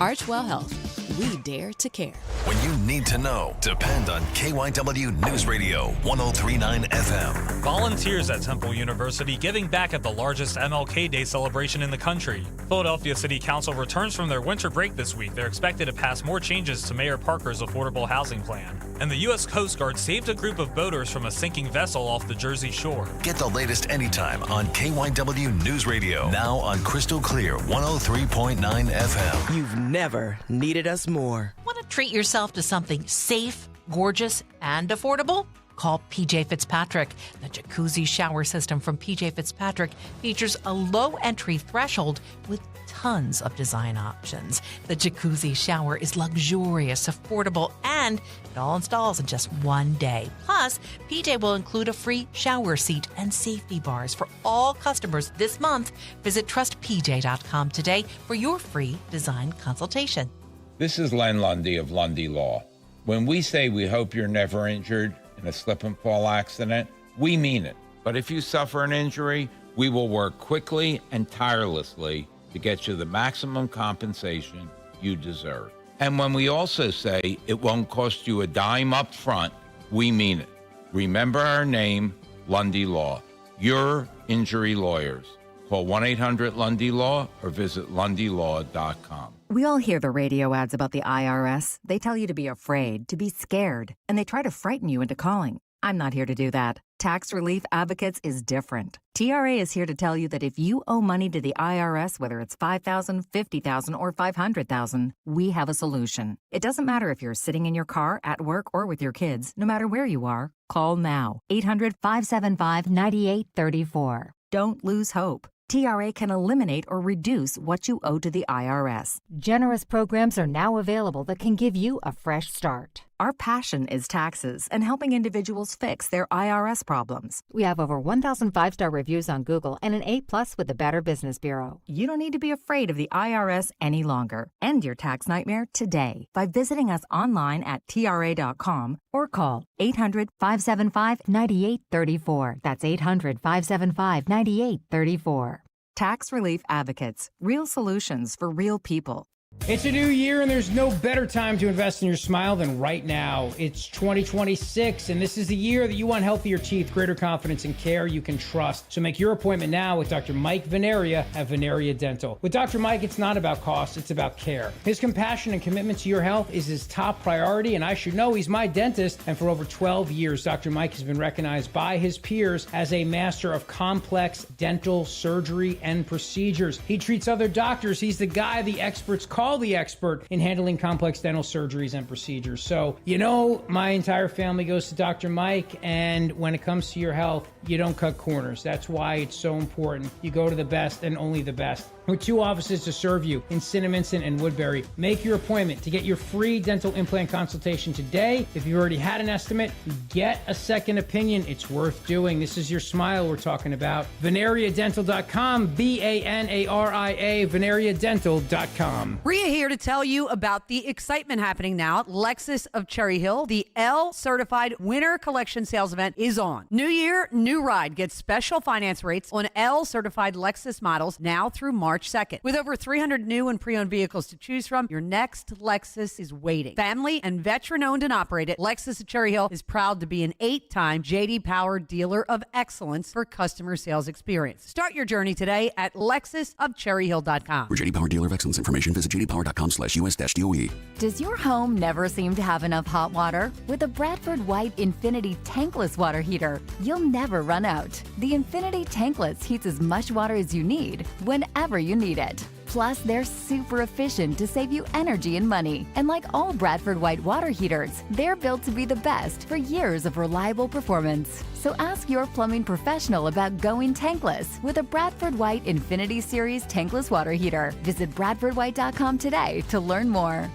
Archwell Health. We dare to care. When you need to know, depend on KYW News Radio 1039 FM. Volunteers at Temple University giving back at the largest MLK Day celebration in the country. Philadelphia City Council returns from their winter break this week. They're expected to pass more changes to Mayor Parker's affordable housing plan. And the U.S. Coast Guard saved a group of boaters from a sinking vessel off the Jersey Shore. Get the latest anytime on KYW News Radio. Now on Crystal Clear 103.9 FM. You've never needed us more. Want to treat yourself to something safe, gorgeous, and affordable? Call PJ Fitzpatrick. The jacuzzi shower system from PJ Fitzpatrick features a low entry threshold with tons of design options. The jacuzzi shower is luxurious, affordable, and it all installs in just one day. Plus, PJ will include a free shower seat and safety bars for all customers this month. Visit trustpj.com today for your free design consultation. This is Len Lundy of Lundy Law. When we say we hope you're never injured in a slip and fall accident, we mean it. But if you suffer an injury, we will work quickly and tirelessly to get you the maximum compensation you deserve. And when we also say it won't cost you a dime up front, we mean it. Remember our name, Lundy Law. Your injury lawyers. Call 1-800-LUNDY-LAW or visit lundylaw.com. We all hear the radio ads about the IRS. They tell you to be afraid, to be scared, and they try to frighten you into calling. I'm not here to do that. Tax Relief Advocates is different. TRA is here to tell you that if you owe money to the IRS, whether it's $5,000, $50,000, or $500,000, we have a solution. It doesn't matter if you're sitting in your car, at work, or with your kids. No matter where you are, call now. 800-575-9834. Don't lose hope. TRA can eliminate or reduce what you owe to the IRS. Generous programs are now available that can give you a fresh start. Our passion is taxes and helping individuals fix their IRS problems. We have over 1,000 5-star reviews on Google and an A+ with the Better Business Bureau. You don't need to be afraid of the IRS any longer. End your tax nightmare today by visiting us online at TRA.com or call 800-575-9834. That's 800-575-9834. Tax Relief Advocates. Real solutions for real people. It's a new year, and there's no better time to invest in your smile than right now. It's 2026, and this is the year that you want healthier teeth, greater confidence, and care you can trust. So make your appointment now with Dr. Mike Veneria at Veneria Dental. With Dr. Mike, it's not about cost, it's about care. His compassion and commitment to your health is his top priority, and I should know he's my dentist. And for over 12 years, Dr. Mike has been recognized by his peers as a master of complex dental surgery and procedures. He treats other doctors. He's the guy the experts call all the expert in handling complex dental surgeries and procedures. So, my entire family goes to Dr. Mike, and when it comes to your health, you don't cut corners. That's why it's so important. You go to the best and only the best. With 2 offices to serve you in Cinnaminson and Woodbury, make your appointment to get your free dental implant consultation today. If you already had an estimate, get a second opinion. It's worth doing. This is your smile we're talking about. VeneriaDental.com, BANARIA, VeneriaDental.com. Rhea here to tell you about the excitement happening now at Lexus of Cherry Hill. The L-certified Winter Collection Sales Event is on. New year, new ride. Get special finance rates on L-certified Lexus models now through March 2nd. With over 300 new and pre-owned vehicles to choose from, your next Lexus is waiting. Family and veteran-owned and operated, Lexus of Cherry Hill is proud to be an 8-time J.D. Power Dealer of Excellence for customer sales experience. Start your journey today at LexusofCherryHill.com. For J.D. Power Dealer of Excellence information, visit jdpower.com/US-DOE. Does your home never seem to have enough hot water? With a Bradford White Infinity Tankless Water Heater, you'll never run out. The Infinity Tankless heats as much water as you need, whenever you need it. Plus, they're super efficient to save you energy and money. And like all Bradford White water heaters, they're built to be the best for years of reliable performance. So ask your plumbing professional about going tankless with a Bradford White Infinity Series Tankless Water Heater. Visit BradfordWhite.com today to learn more.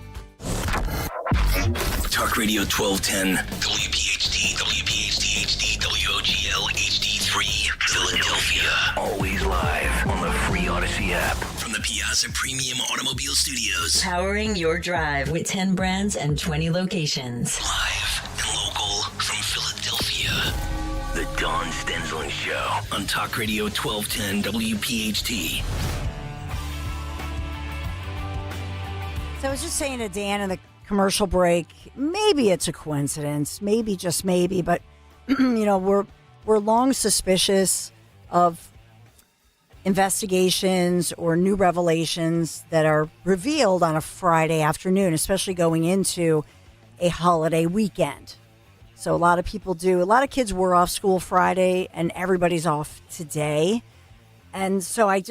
Talk Radio 1210, WPHT, WPHT HD, WOGL HD3, Philadelphia. Always live on the free Odyssey app. From the Piazza Premium Automobile Studios. Powering your drive with 10 brands and 20 locations. Live and local from Philadelphia. The Dawn Stensland Show on Talk Radio 1210 WPHT. So I was just saying to Dan in the commercial break, maybe it's a coincidence, maybe just maybe, but we're long suspicious of investigations or new revelations that are revealed on a Friday afternoon, especially going into a holiday weekend. So a lot of kids were off school Friday and everybody's off today. And so I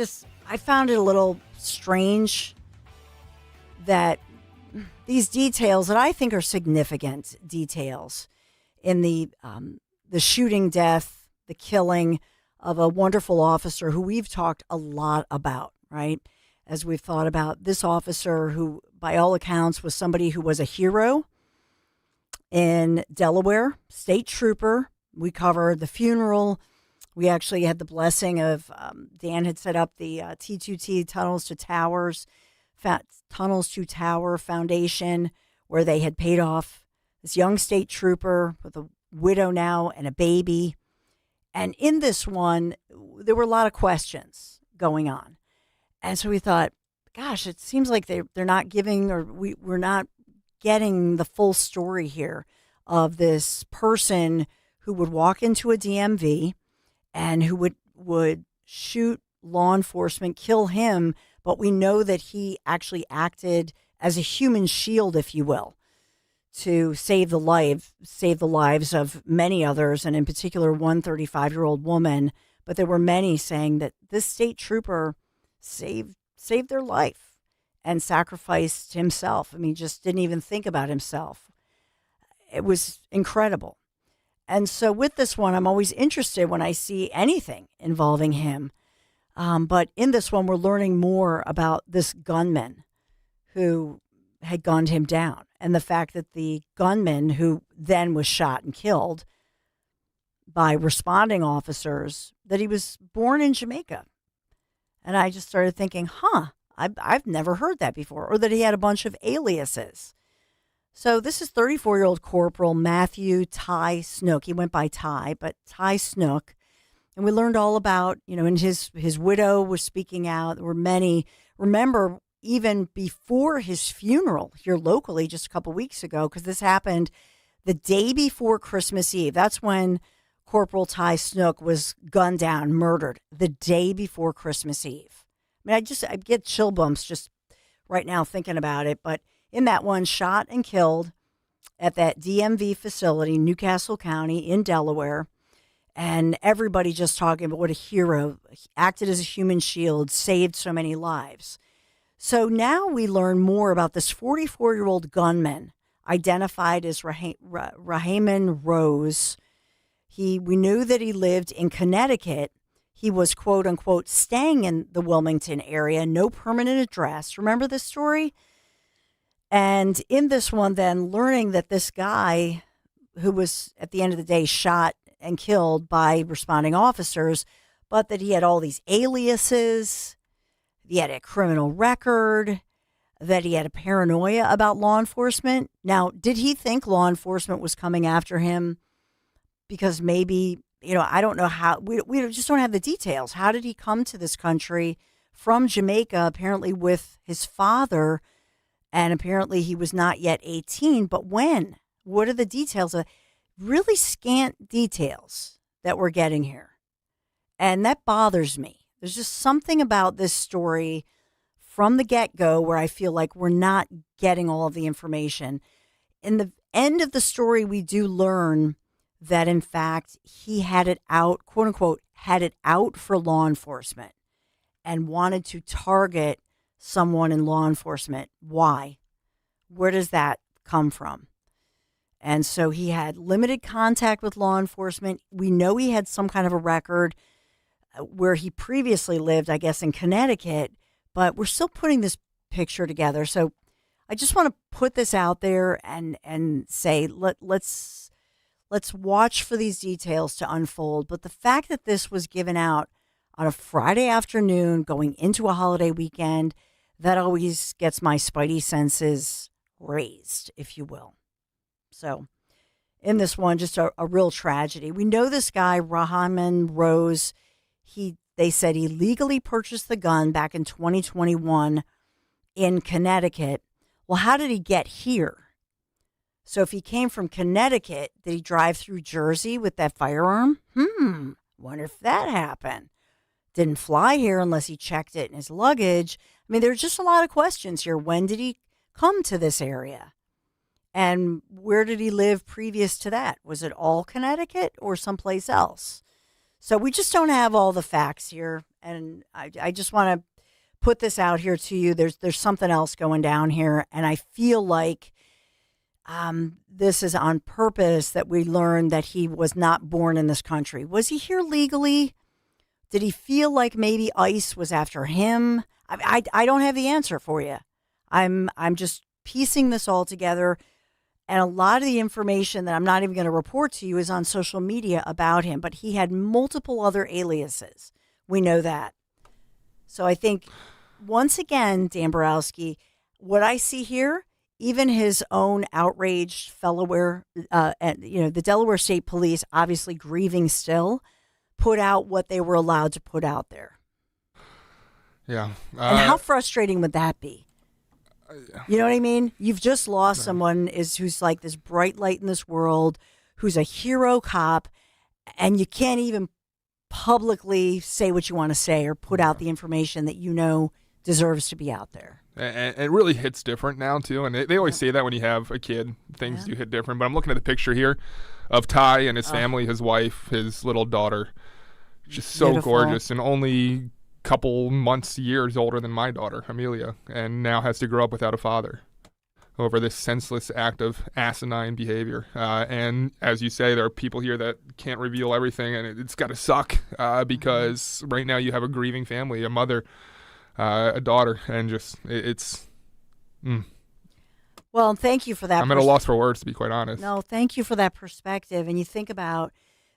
found it a little strange that these details that I think are significant details in the shooting death, the killing of a wonderful officer who we've talked a lot about, right? As we've thought about this officer who, by all accounts, was somebody who was a hero in Delaware, state trooper. We covered the funeral. We actually had the blessing of, Dan had set up the T2T Tunnels to Towers, Tunnels to Tower Foundation, where they had paid off this young state trooper with a widow now and a baby. And in this one, there were a lot of questions going on. And so we thought, gosh, it seems like they're not giving, or we're not getting the full story here of this person who would walk into a DMV and who would shoot law enforcement, kill him. But we know that he actually acted as a human shield, if you will, to save the lives of many others, and in particular, one 35-year-old woman. But there were many saying that this state trooper saved their life and sacrificed himself. I mean, just didn't even think about himself. It was incredible. And so with this one, I'm always interested when I see anything involving him. But in this one, we're learning more about this gunman who had gunned him down, and the fact that the gunman, who then was shot and killed by responding officers, that he was born in Jamaica. And I just started thinking, I've never heard that before, or that he had a bunch of aliases. So this is 34-year-old Corporal Matthew Ty Snook. He went by Ty, but Ty Snook. And we learned all about, and his widow was speaking out. There were many. Remember, even before his funeral here locally just a couple weeks ago, because this happened the day before Christmas Eve. That's when Corporal Ty Snook was gunned down, murdered, the day before Christmas Eve. I mean, I get chill bumps just right now thinking about it. But in that one, shot and killed at that DMV facility, Newcastle County in Delaware. And everybody just talking about what a hero, acted as a human shield, saved so many lives. So now we learn more about this 44-year-old gunman identified as Raheem Rose. We knew that he lived in Connecticut. He was, quote unquote, staying in the Wilmington area, no permanent address. Remember this story? And in this one, then, learning that this guy who was, at the end of the day, shot and killed by responding officers, but that he had all these aliases, he had a criminal record, that he had a paranoia about law enforcement. Now, did he think law enforcement was coming after him because maybe, I don't know how, we just don't have the details. How did he come to this country from Jamaica, apparently with his father, and apparently he was not yet 18, but when? What are the details? Really scant details that we're getting here. And that bothers me. There's just something about this story from the get-go where I feel like we're not getting all of the information. In the end of the story, we do learn that, in fact, he had it out, quote unquote, had it out for law enforcement and wanted to target someone in law enforcement. Why? Where does that come from? And so he had limited contact with law enforcement. We know he had some kind of a record where he previously lived, I guess, in Connecticut, but we're still putting this picture together. So I just want to put this out there and say, let's watch for these details to unfold. But the fact that this was given out on a Friday afternoon going into a holiday weekend, that always gets my spidey senses raised, if you will. So in this one, just a real tragedy. We know this guy, Raheem Rose, they said he legally purchased the gun back in 2021 in Connecticut. Well, how did he get here? So if he came from Connecticut, did he drive through Jersey with that firearm? Wonder if that happened. Didn't fly here unless he checked it in his luggage. I mean, there's just a lot of questions here. When did he come to this area? And where did he live previous to that? Was it all Connecticut or someplace else? So we just don't have all the facts here. And I just want to put this out here to you. There's something else going down here. And I feel like this is on purpose, that we learned that he was not born in this country. Was he here legally? Did he feel like maybe ICE was after him? I don't have the answer for you. I'm just piecing this all together. And a lot of the information that I'm not even going to report to you is on social media about him. But he had multiple other aliases. We know that. So I think, once again, Dan Borowski, what I see here, even his own outraged the Delaware State Police, obviously grieving still, put out what they were allowed to put out there. Yeah. And how frustrating would that be? You know what I mean? You've just lost someone who's like this bright light in this world, who's a hero cop, and you can't even publicly say what you want to say or put out the information that you know deserves to be out there. And it really hits different now, too. And they always say that when you have a kid, things do hit different. But I'm looking at the picture here of Ty and his family, his wife, his little daughter. Just so Beautiful. gorgeous, and only couple months, years older than my daughter, Amelia, and now has to grow up without a father over this senseless act of asinine behavior. And as you say, there are people here that can't reveal everything, and it's got to suck because right now you have a grieving family, a mother, a daughter, and just it's. Well, thank you for that. I'm at a loss for words, to be quite honest. No, thank you for that perspective. And you think about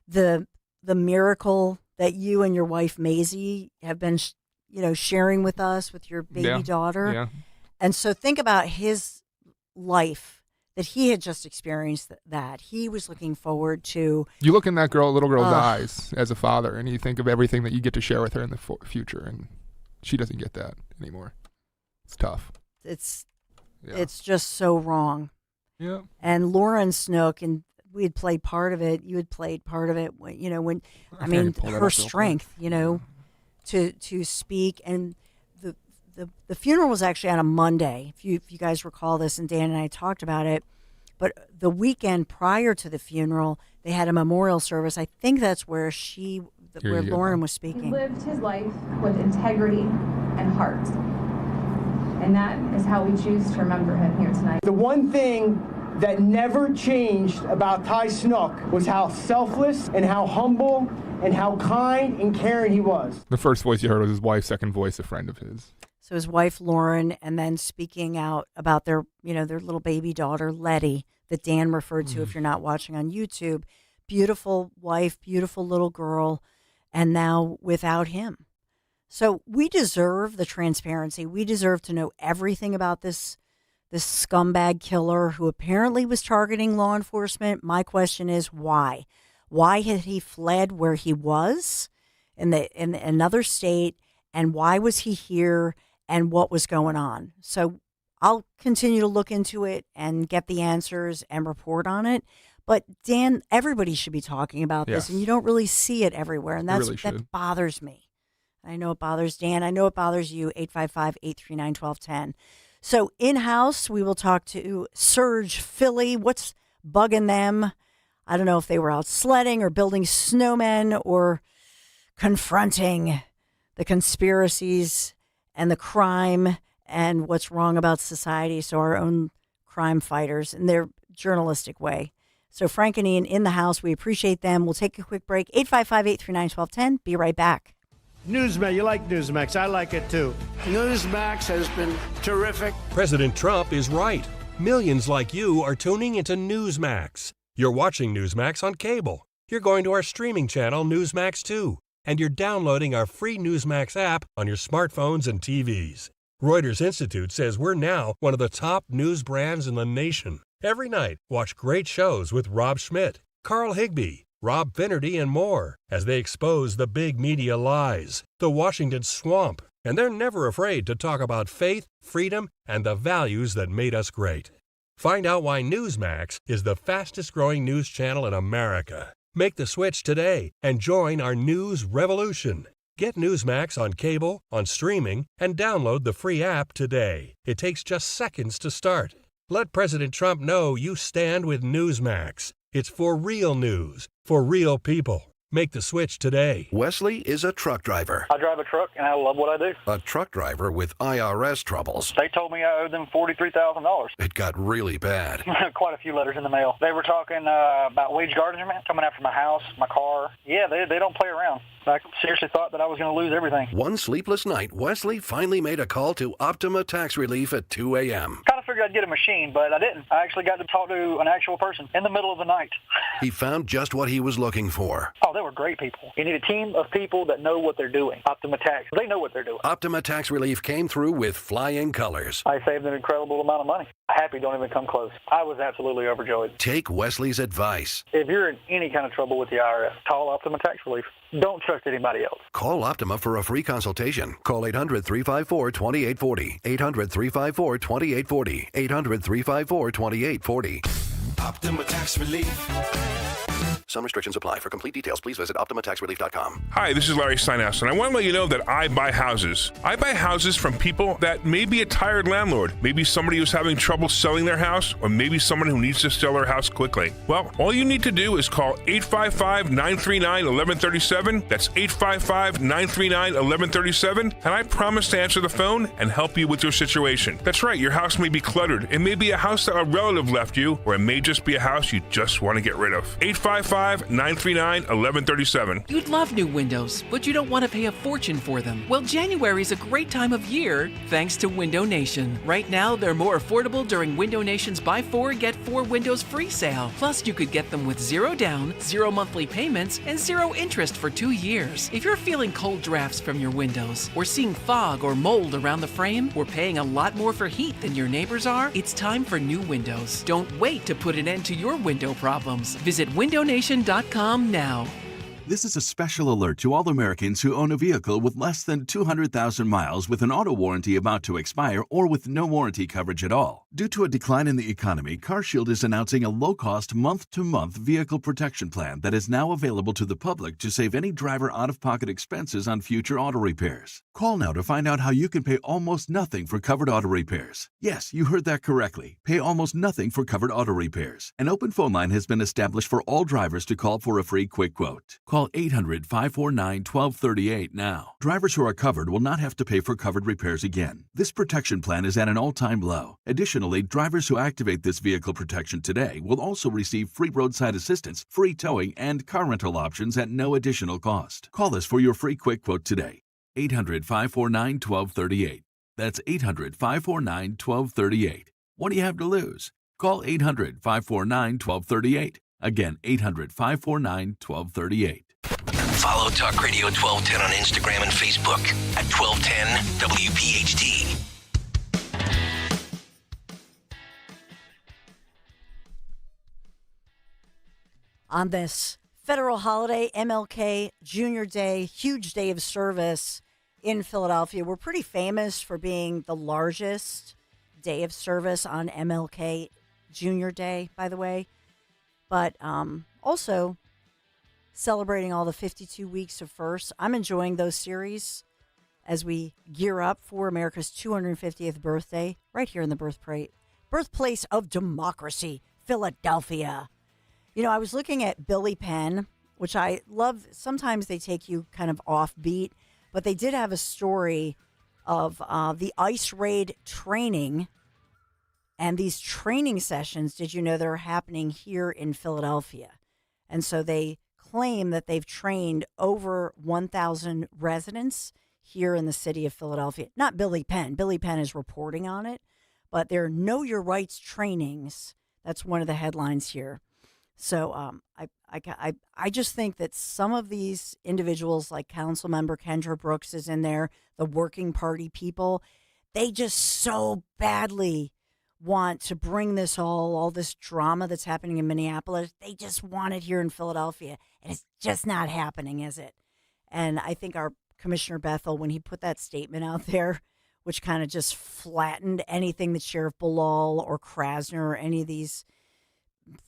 the miracle that you and your wife Maisie have been, sharing with us, with your baby daughter. Yeah. And so think about his life, that he had just experienced, that he was looking forward to. You look in that little girl's eyes as a father, and you think of everything that you get to share with her in the future, and she doesn't get that anymore. It's tough. It's just so wrong. Yeah. And Lauren Snook, and we had played part of it. You had played part of it. Her strength, to speak. And the funeral was actually on a Monday. If you guys recall this, and Dan and I talked about it. But the weekend prior to the funeral, they had a memorial service. I think that's where Lauren was speaking. He lived his life with integrity and heart. and that is how we choose to remember him here tonight. The one thing that never changed about Ty Snook was how selfless and how humble and how kind and caring he was. The first voice you heard was his wife, second voice, a friend of his. So his wife, Lauren, and then speaking out about their little baby daughter, Letty, that Dan referred to if you're not watching on YouTube. Beautiful wife, beautiful little girl, and now without him. So we deserve the transparency. We deserve to know everything about this scumbag killer who apparently was targeting law enforcement. My question is why? Why had he fled where he was in another state, and why was he here, and what was going on? So I'll continue to look into it and get the answers and report on it. But Dan, everybody should be talking about this, and you don't really see it everywhere, and that bothers me. I know it bothers Dan. I know it bothers you. 855-839-1210. So in-house, we will talk to Surge Philly. What's bugging them? I don't know if they were out sledding or building snowmen or confronting the conspiracies and the crime and what's wrong about society. So our own crime fighters in their journalistic way. So Frank and Ian in the house. We appreciate them. We'll take a quick break. 855-839-1210. Be right back. Newsmax, you like Newsmax. I like it too. Newsmax has been terrific. President Trump is right. Millions like you are tuning into Newsmax. You're watching Newsmax on cable. You're going to our streaming channel, Newsmax 2. And you're downloading our free Newsmax app on your smartphones and TVs. Reuters Institute says we're now one of the top news brands in the nation. Every night, watch great shows with Rob Schmidt, Carl Higbie, Rob Finnerty, and more as they expose the big media lies, the Washington swamp, and they're never afraid to talk about faith, freedom, and the values that made us great. Find out why Newsmax is the fastest-growing news channel in America. Make the switch today and join our news revolution. Get Newsmax on cable, on streaming, and download the free app today. It takes just seconds to start. Let President Trump know you stand with Newsmax. It's for real news, for real people. Make the switch today. Wesley is a truck driver. I drive a truck, and I love what I do. A truck driver with IRS troubles. They told me I owed them $43,000. It got really bad. Quite a few letters in the mail. They were talking about wage garnishment, coming after my house, my car. Yeah, they don't play around. I seriously thought that I was going to lose everything. One sleepless night, Wesley finally made a call to Optima Tax Relief at 2 a.m. Kind of figured I'd get a machine, but I didn't. I actually got to talk to an actual person in the middle of the night. He found just what he was looking for. Oh, they were great people. You need a team of people that know what they're doing. Optima Tax, they know what they're doing. Optima Tax Relief came through with flying colors. I saved an incredible amount of money. Happy don't even come close. I was absolutely overjoyed. Take Wesley's advice. If you're in any kind of trouble with the IRS, call Optima Tax Relief. Don't trust anybody else. Call Optima for a free consultation. Call 800-354-2840. 800-354-2840. 800-354-2840. Optima Tax Relief. Some restrictions apply. For complete details, please visit OptimaTaxRelief.com. Hi, this is Larry Steinhaus, and I want to let you know that I buy houses. I buy houses from people that may be a tired landlord, maybe somebody who's having trouble selling their house, or maybe someone who needs to sell their house quickly. Well, all you need to do is call 855-939-1137. That's 855-939-1137, and I promise to answer the phone and help you with your situation. That's right, your house may be cluttered. It may be a house that a relative left you, or it may just be a house you just want to get rid of. 855-939-1137. You'd love new windows, but you don't want to pay a fortune for them. Well, January is a great time of year thanks to Window Nation. Right now, they're more affordable during Window Nation's Buy 4, Get 4 Windows free sale. Plus, you could get them with 0 down, 0 monthly payments, and 0 interest for 2 years. If you're feeling cold drafts from your windows, or seeing fog or mold around the frame, or paying a lot more for heat than your neighbors are, it's time for new windows. Don't wait to put an end to your window problems. Visit windownation.com now. This is a special alert to all Americans who own a vehicle with less than 200,000 miles with an auto warranty about to expire or with no warranty coverage at all. Due to a decline in the economy, CarShield is announcing a low-cost month-to-month vehicle protection plan that is now available to the public to save any driver out-of-pocket expenses on future auto repairs. Call now to find out how you can pay almost nothing for covered auto repairs. Yes, you heard that correctly. Pay almost nothing for covered auto repairs. An open phone line has been established for all drivers to call for a free quick quote. Call Call 800-549-1238 now. Drivers who are covered will not have to pay for covered repairs again. This protection plan is at an all-time low. Additionally, drivers who activate this vehicle protection today will also receive free roadside assistance, free towing, and car rental options at no additional cost. Call us for your free quick quote today. 800-549-1238. That's 800-549-1238. What do you have to lose? Call 800-549-1238. Again, 800-549-1238. Follow Talk Radio 1210 on Instagram and Facebook at 1210 WPHT. On this federal holiday, MLK Junior Day, huge day of service in Philadelphia. We're pretty famous for being the largest day of service on MLK Junior Day, by the way. But also celebrating all the 52 weeks of firsts. I'm enjoying those series as we gear up for America's 250th birthday right here in the birthplace of democracy, Philadelphia. You know, I was looking at Billy Penn, which I love. Sometimes they take you kind of offbeat, but they did have a story of the ice raid training. And these training sessions, did you know they're happening here in Philadelphia? And so they claim that they've trained over 1,000 residents here in the city of Philadelphia. Not Billy Penn. Billy Penn is reporting on it, but they're Know Your Rights trainings. That's one of the headlines here. So I just think that some of these individuals, like Councilmember Kendra Brooks is in there, the working party people, they just so badly want to bring this all this drama that's happening in Minneapolis. They just want it here in Philadelphia, and it's just not happening, is it? And I think our Commissioner Bethel, when he put that statement out there, which kind of just flattened anything that Sheriff Bilal or Krasner or any of these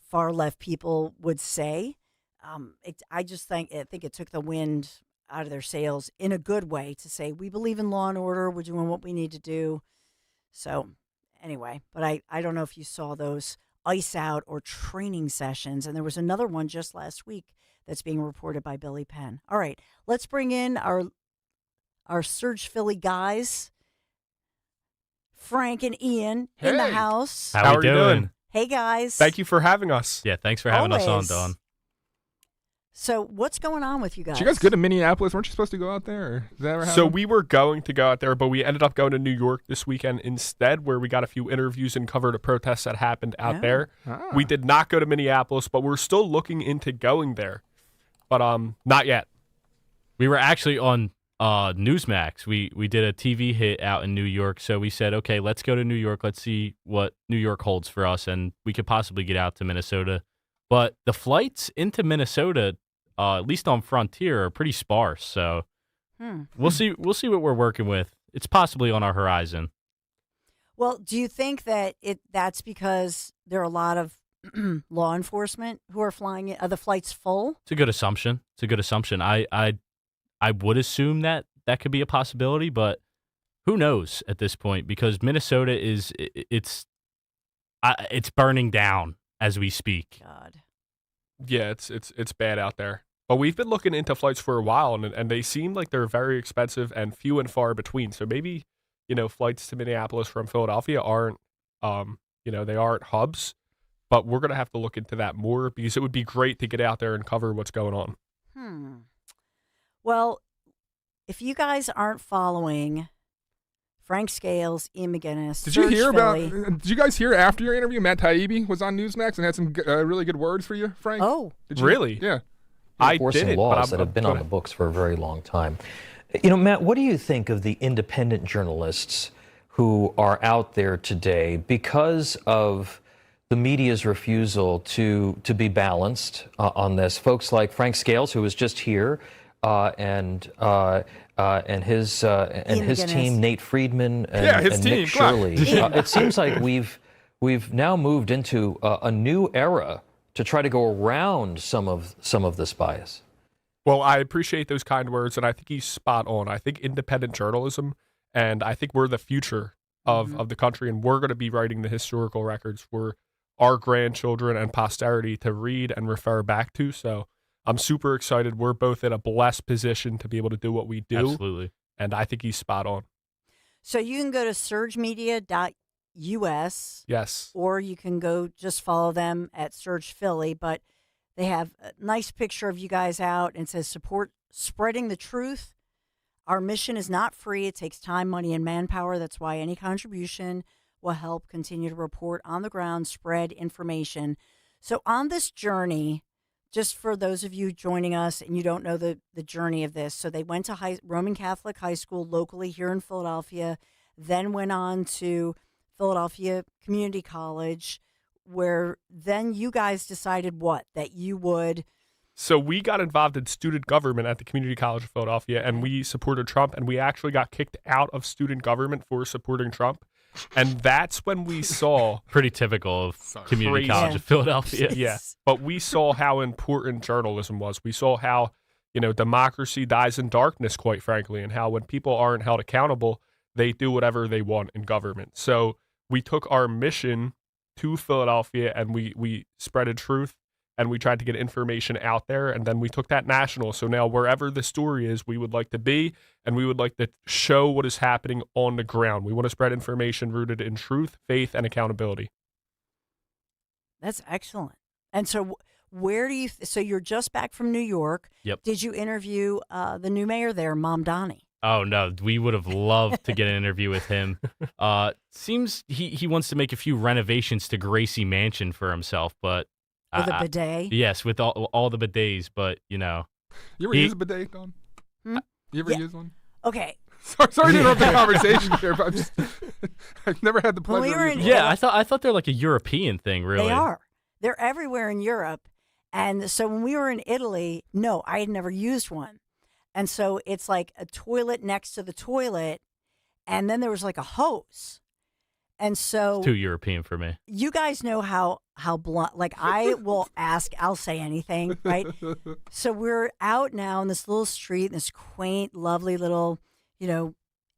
far left people would say, I think it took the wind out of their sails in a good way to say, we believe in law and order, we're doing what we need to do. So anyway, but I don't know if you saw those ice out or training sessions. And there was another one just last week that's being reported by Billy Penn. All right, let's bring in our Surge Philly guys, Frank and Ian in the house. How are you doing? Hey, guys. Thank you for having us. Yeah, thanks for having us on, Dawn. So what's going on with you guys? Did you guys go to Minneapolis? Weren't you supposed to go out there? Or did that ever happen? So we were going to go out there, but we ended up going to New York this weekend instead, where we got a few interviews and covered a protest that happened out there. Ah. We did not go to Minneapolis, but we're still looking into going there. But not yet. We were actually on Newsmax. We did a TV hit out in New York, so we said, okay, let's go to New York. Let's see what New York holds for us, and we could possibly get out to Minnesota. But the flights into Minnesota, at least on Frontier, are pretty sparse. So we'll see. We'll see what we're working with. It's possibly on our horizon. Well, do you think that that's because there are a lot of law enforcement who are flying? Are the flights full? It's a good assumption. I would assume that could be a possibility, but who knows at this point? Because Minnesota it's burning down as we speak. God. Yeah, it's bad out there. But we've been looking into flights for a while, and they seem like they're very expensive and few and far between. So maybe, flights to Minneapolis from Philadelphia aren't, they aren't hubs. But we're going to have to look into that more because it would be great to get out there and cover what's going on. Well, if you guys aren't following Frank Scales, Ian McGinnis, Did you guys hear after your interview, Matt Taibbi was on Newsmax and had some really good words for you, Frank? Oh. Did you? Really? Yeah. Enforcing laws that have been on the books for a very long time. Matt, what do you think of the independent journalists who are out there today because of the media's refusal to be balanced on this? Folks like Frank Scales, who was just here, and his team, Nate Friedman and Nick Shirley. It seems like we've now moved into a new era to try to go around some of this bias. Well, I appreciate those kind words, and I think he's spot on. I think independent journalism, and I think we're the future of the country, and we're going to be writing the historical records for our grandchildren and posterity to read and refer back to. So I'm super excited. We're both in a blessed position to be able to do what we do. Absolutely. And I think he's spot on. So you can go to surgemedia.us. Yes. Or you can go just follow them at Surge Philly. But they have a nice picture of you guys out and it says support spreading the truth. Our mission is not free. It takes time, money, and manpower. That's why any contribution will help continue to report on the ground, spread information. So on this journey, just for those of you joining us and you don't know the journey of this, so they went to Roman Catholic High School locally here in Philadelphia, then went on to Philadelphia Community College, where then you guys decided what? That you would... So we got involved in student government at the Community College of Philadelphia, and we supported Trump, and we actually got kicked out of student government for supporting Trump. And that's when we saw... Pretty typical of Community College of Philadelphia. Yeah, but we saw how important journalism was. We saw how, democracy dies in darkness, quite frankly, and how when people aren't held accountable, they do whatever they want in government. So we took our mission to Philadelphia, and we spreaded truth. And we tried to get information out there, and then we took that national. So now wherever the story is, we would like to be, and we would like to show what is happening on the ground. We want to spread information rooted in truth, faith, and accountability. That's excellent. And so where do you so you're just back from New York. Yep. Did you interview the new mayor there, Mamdani? Oh, no, we would have loved to get an interview with him. Seems he wants to make a few renovations to Gracie Mansion for himself, but... With a bidet? Yes, with all the bidets, but, You ever use a bidet, Dawn? You ever use one? Okay. Sorry to interrupt the conversation here, but I've never had the pleasure of using I thought they're like a European thing, really. They are. They're everywhere in Europe. And so when we were in Italy, no, I had never used one. And so it's like a toilet next to the toilet, and then there was like a hose. And so... It's too European for me. You guys know how blunt, like I will ask, I'll say anything, right? So we're out now in this little street, in this quaint, lovely little,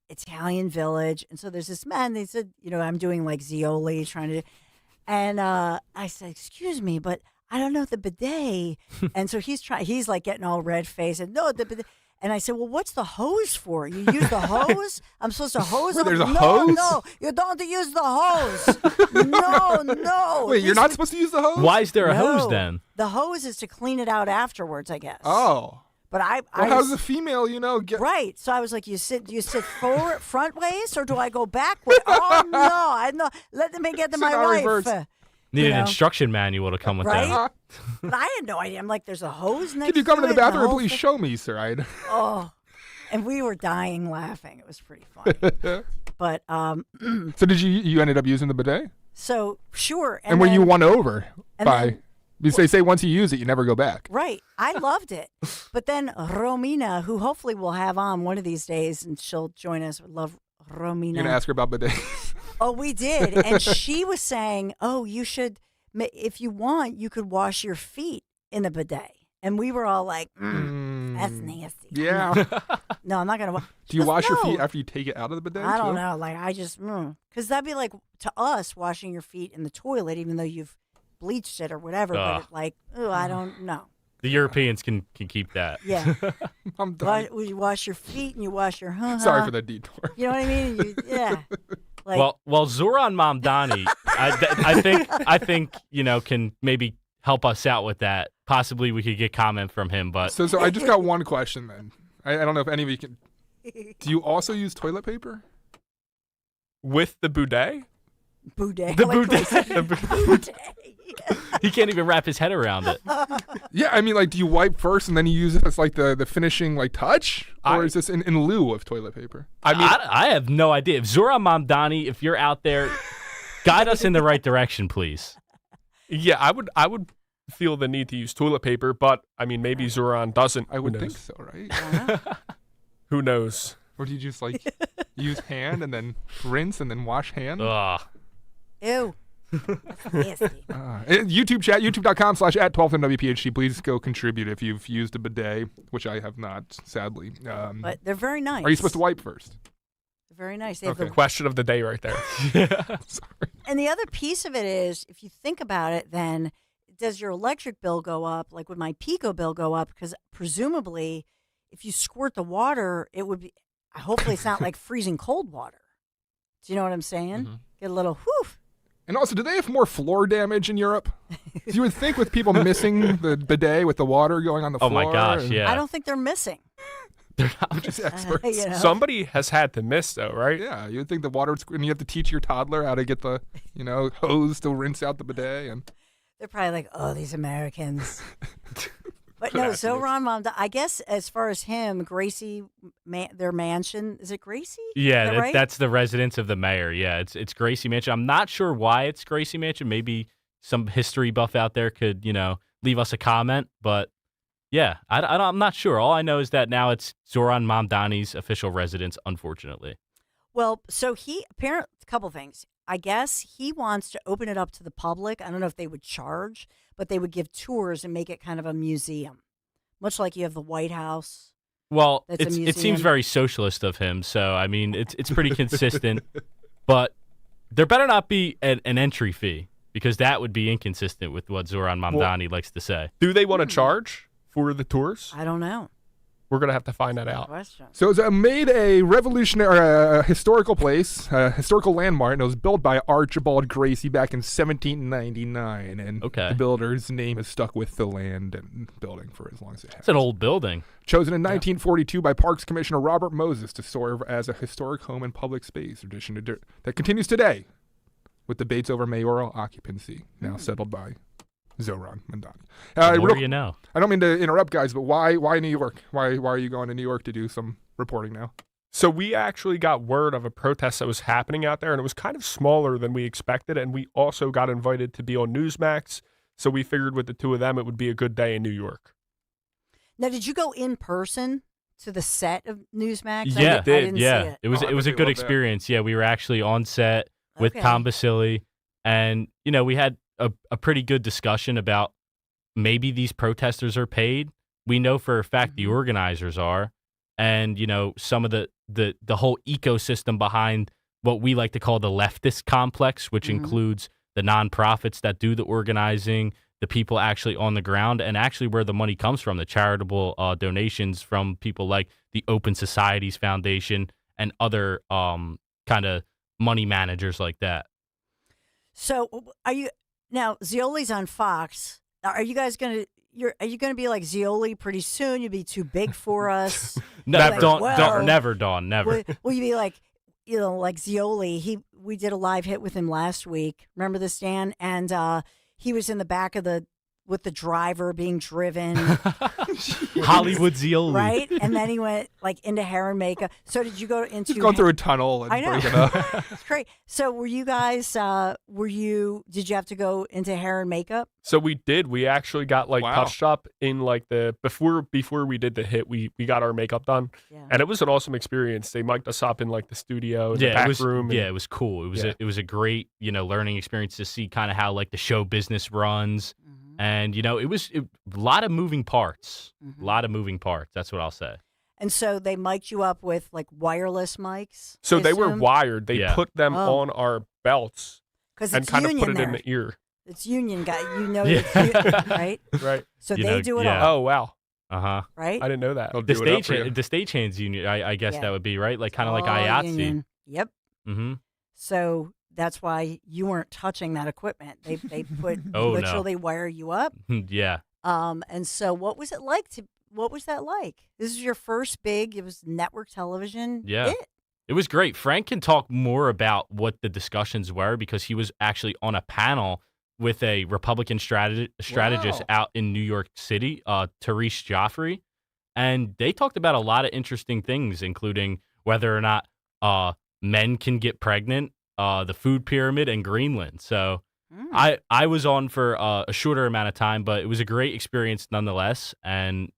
Italian village. And so there's this man, they said, I'm doing like Zioli, trying to, and I said, excuse me, but I don't know the bidet. And so he's like getting all red faced and no, the bidet. And I said, well, what's the hose for? You use the hose? I'm supposed to hose them? There's a hose? No, you don't use the hose. No. Wait, you're not supposed to use the hose? Why is there a hose then? The hose is to clean it out afterwards, I guess. Oh. But how's the female, get... Right. So I was like, do you sit forward, front ways, or do I go backward? Oh, no. I know. Let me get to my wife. Need an instruction manual to come with that. But I had no idea. I'm like, there's a hose next to it. Could you come into the bathroom and please show me, sir? And we were dying laughing. It was pretty funny. But so did you ended up using the bidet? So sure. And were you won over by? They say once you use it, you never go back. Right. I loved it. But then Romina, who hopefully we'll have on one of these days, and she'll join us. Love Romina. You're gonna ask her about bidets. Oh, we did. And she was saying, oh, you should, if you want, you could wash your feet in the bidet. And we were all like, that's nasty. Yeah. No, I'm not going to. Do you wash your feet after you take it out of the bidet? I don't know. Like, I just, because that'd be like, to us, washing your feet in the toilet, even though you've bleached it or whatever. But I don't know. The Europeans can keep that. Yeah. I'm done. You wash your feet and you wash your Sorry for the detour. You know what I mean? Yeah. Like, well, Zoran Mamdani, I think can maybe help us out with that. Possibly we could get comment from him, but so I just got one question then. I don't know if any of you can. Do you also use toilet paper with the bidet? Bidet. The bidet. He can't even wrap his head around it. Yeah, I mean, do you wipe first and then you use it as the finishing touch, or is this in lieu of toilet paper? I mean, I have no idea. If Zoran Mamdani, if you're out there, guide us in the right direction, please. Yeah, I would feel the need to use toilet paper, but I mean, maybe Zoran doesn't. I would think so, right? Who knows? Or do you just use hand and then rinse and then wash hand? Ugh. Ew. That's nasty. YouTube chat, youtube.com/@12WPHT. Please go contribute if you've used a bidet, which I have not, sadly. But they're very nice. Are you supposed to wipe first? They're very nice. They have the question of the day right there. Sorry. And the other piece of it is, if you think about it, then does your electric bill go up? Like, would my Pico bill go up? Because presumably, if you squirt the water, it would be. Hopefully, it's not like freezing cold water. Do you know what I'm saying? Mm-hmm. Get a little whew. And also, do they have more floor damage in Europe? You would think with people missing the bidet with the water going on the floor. Oh my gosh, yeah. I don't think they're missing. They're not just experts. You know? Somebody has had to miss, though, right? Yeah, you would think the water, and you have to teach your toddler how to get the, hose to rinse out the bidet. And They're probably like, oh, these Americans. But no, Zoran Mamdani, I guess as far as him, Gracie, their mansion, is it Gracie? Yeah, right? that's the residence of the mayor. Yeah, it's Gracie Mansion. I'm not sure why it's Gracie Mansion. Maybe some history buff out there could, leave us a comment. But yeah, I'm not sure. All I know is that now it's Zoran Mamdani's official residence, unfortunately. Well, so apparently, a couple things. I guess he wants to open it up to the public. I don't know if they would charge, but they would give tours and make it kind of a museum, much like you have the White House. Well, That's a it seems museum. very socialist of him. So, I mean, it's pretty consistent. But there better not be an entry fee, because that would be inconsistent with what Zoran Mamdani likes to say. Do they want to charge for the tours? I don't know. We're going to have to find that out. so it was made a revolutionary, historical place, historical landmark, and it was built by Archibald Gracie back in 1799. And the builder's name has stuck with the land and building for as long as it has. It's an old building. Chosen in 1942 by Parks Commissioner Robert Moses to serve as a historic home and public space, tradition that continues today with debates over mayoral occupancy, now settled by Zoran Mamdani. The more you know. I don't mean to interrupt, guys, but why New York? Why are you going to New York to do some reporting now? So we actually got word of a protest that was happening out there, and it was kind of smaller than we expected, and we also got invited to be on Newsmax, so we figured with the two of them it would be a good day in New York. Now, did you go in person to the set of Newsmax? Yeah, I didn't see it. It was a good experience. Yeah, we were actually on set with Tom Basile, and we had a pretty good discussion about maybe these protesters are paid. We know for a fact the organizers are, and some of the whole ecosystem behind what we like to call the leftist complex, which includes the nonprofits that do the organizing, the people actually on the ground, and actually where the money comes from, the charitable donations from people like the Open Societies Foundation and other kind of money managers like that. So now Zioli's on Fox. Are you guys gonna be like Zioli pretty soon? You'll be too big for us. Never, Dawn. Will you be like, like Zioli? We did a live hit with him last week. Remember this, Dan? And he was in the back of with the driver being driven. Hollywood Zioli. Right? And then he went like into hair and makeup. So did you go into... He's going through a tunnel and breaking up. It's great. So were you guys, did you have to go into hair and makeup? So we did. We actually got touched up in before we did the hit, we got our makeup done. Yeah. And it was an awesome experience. They mic'd us up in the studio, the back room. It was cool. It was a great, learning experience to see kind of how the show business runs. And, it was a lot of moving parts. A lot of moving parts. That's what I'll say. And so they mic'd you up with wireless mics? So they were wired. They put them on our belts and kind of put it in the ear. It's union guy. It's right? Right. So they do it all. Oh, wow. Uh-huh. Right? I didn't know that. The stagehands union, I guess that would be, right? Kind of like IATSE. Union. Yep. Mm-hmm. So that's why you weren't touching that equipment. They put literally wire you up. Yeah. And so what was it like what was that like? This is your first it was network television. Yeah. It was great. Frank can talk more about what the discussions were because he was actually on a panel with a Republican strategist out in New York City, Therese Joffrey. And they talked about a lot of interesting things, including whether or not men can get pregnant, the food pyramid, and Greenland. So I was on for a shorter amount of time, but it was a great experience nonetheless. And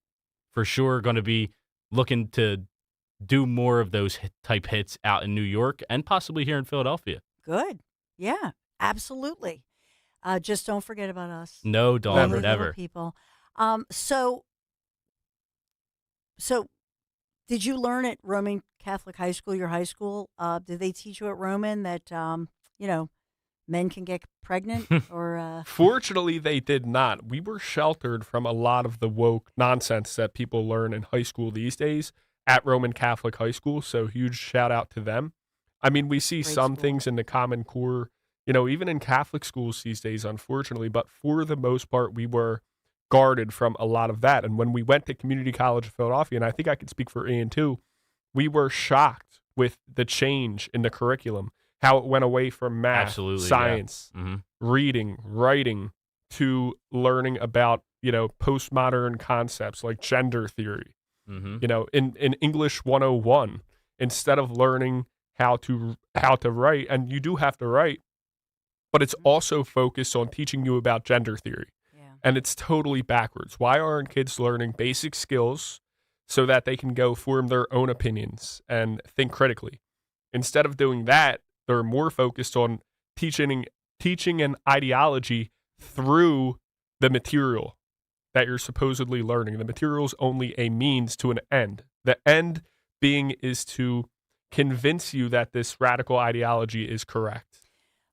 for sure going to be looking to do more of those type hits out in New York and possibly here in Philadelphia. Good. Yeah, absolutely. Just don't forget about us. No, Dawn, never. People. So did you learn at Roman Catholic High School, your high school? Did they teach you at Roman that, men can get pregnant or Fortunately, they did not. We were sheltered from a lot of the woke nonsense that people learn in high school these days at Roman Catholic High School, so huge shout out to them. I mean, we see some things in the Common Core, even in Catholic schools these days, unfortunately, but for the most part, we were guarded from a lot of that. And when we went to Community College of Philadelphia, and I think I could speak for Ian too, we were shocked with the change in the curriculum, how it went away from math, science, reading, writing, to learning about, postmodern concepts like gender theory. In English 101, instead of learning how to write, and you do have to write, but it's also focused on teaching you about gender theory. And it's totally backwards. Why aren't kids learning basic skills so that they can go form their own opinions and think critically? Instead of doing that, they're more focused on teaching an ideology through the material that you're supposedly learning. The material is only a means to an end. The end being is to convince you that this radical ideology is correct.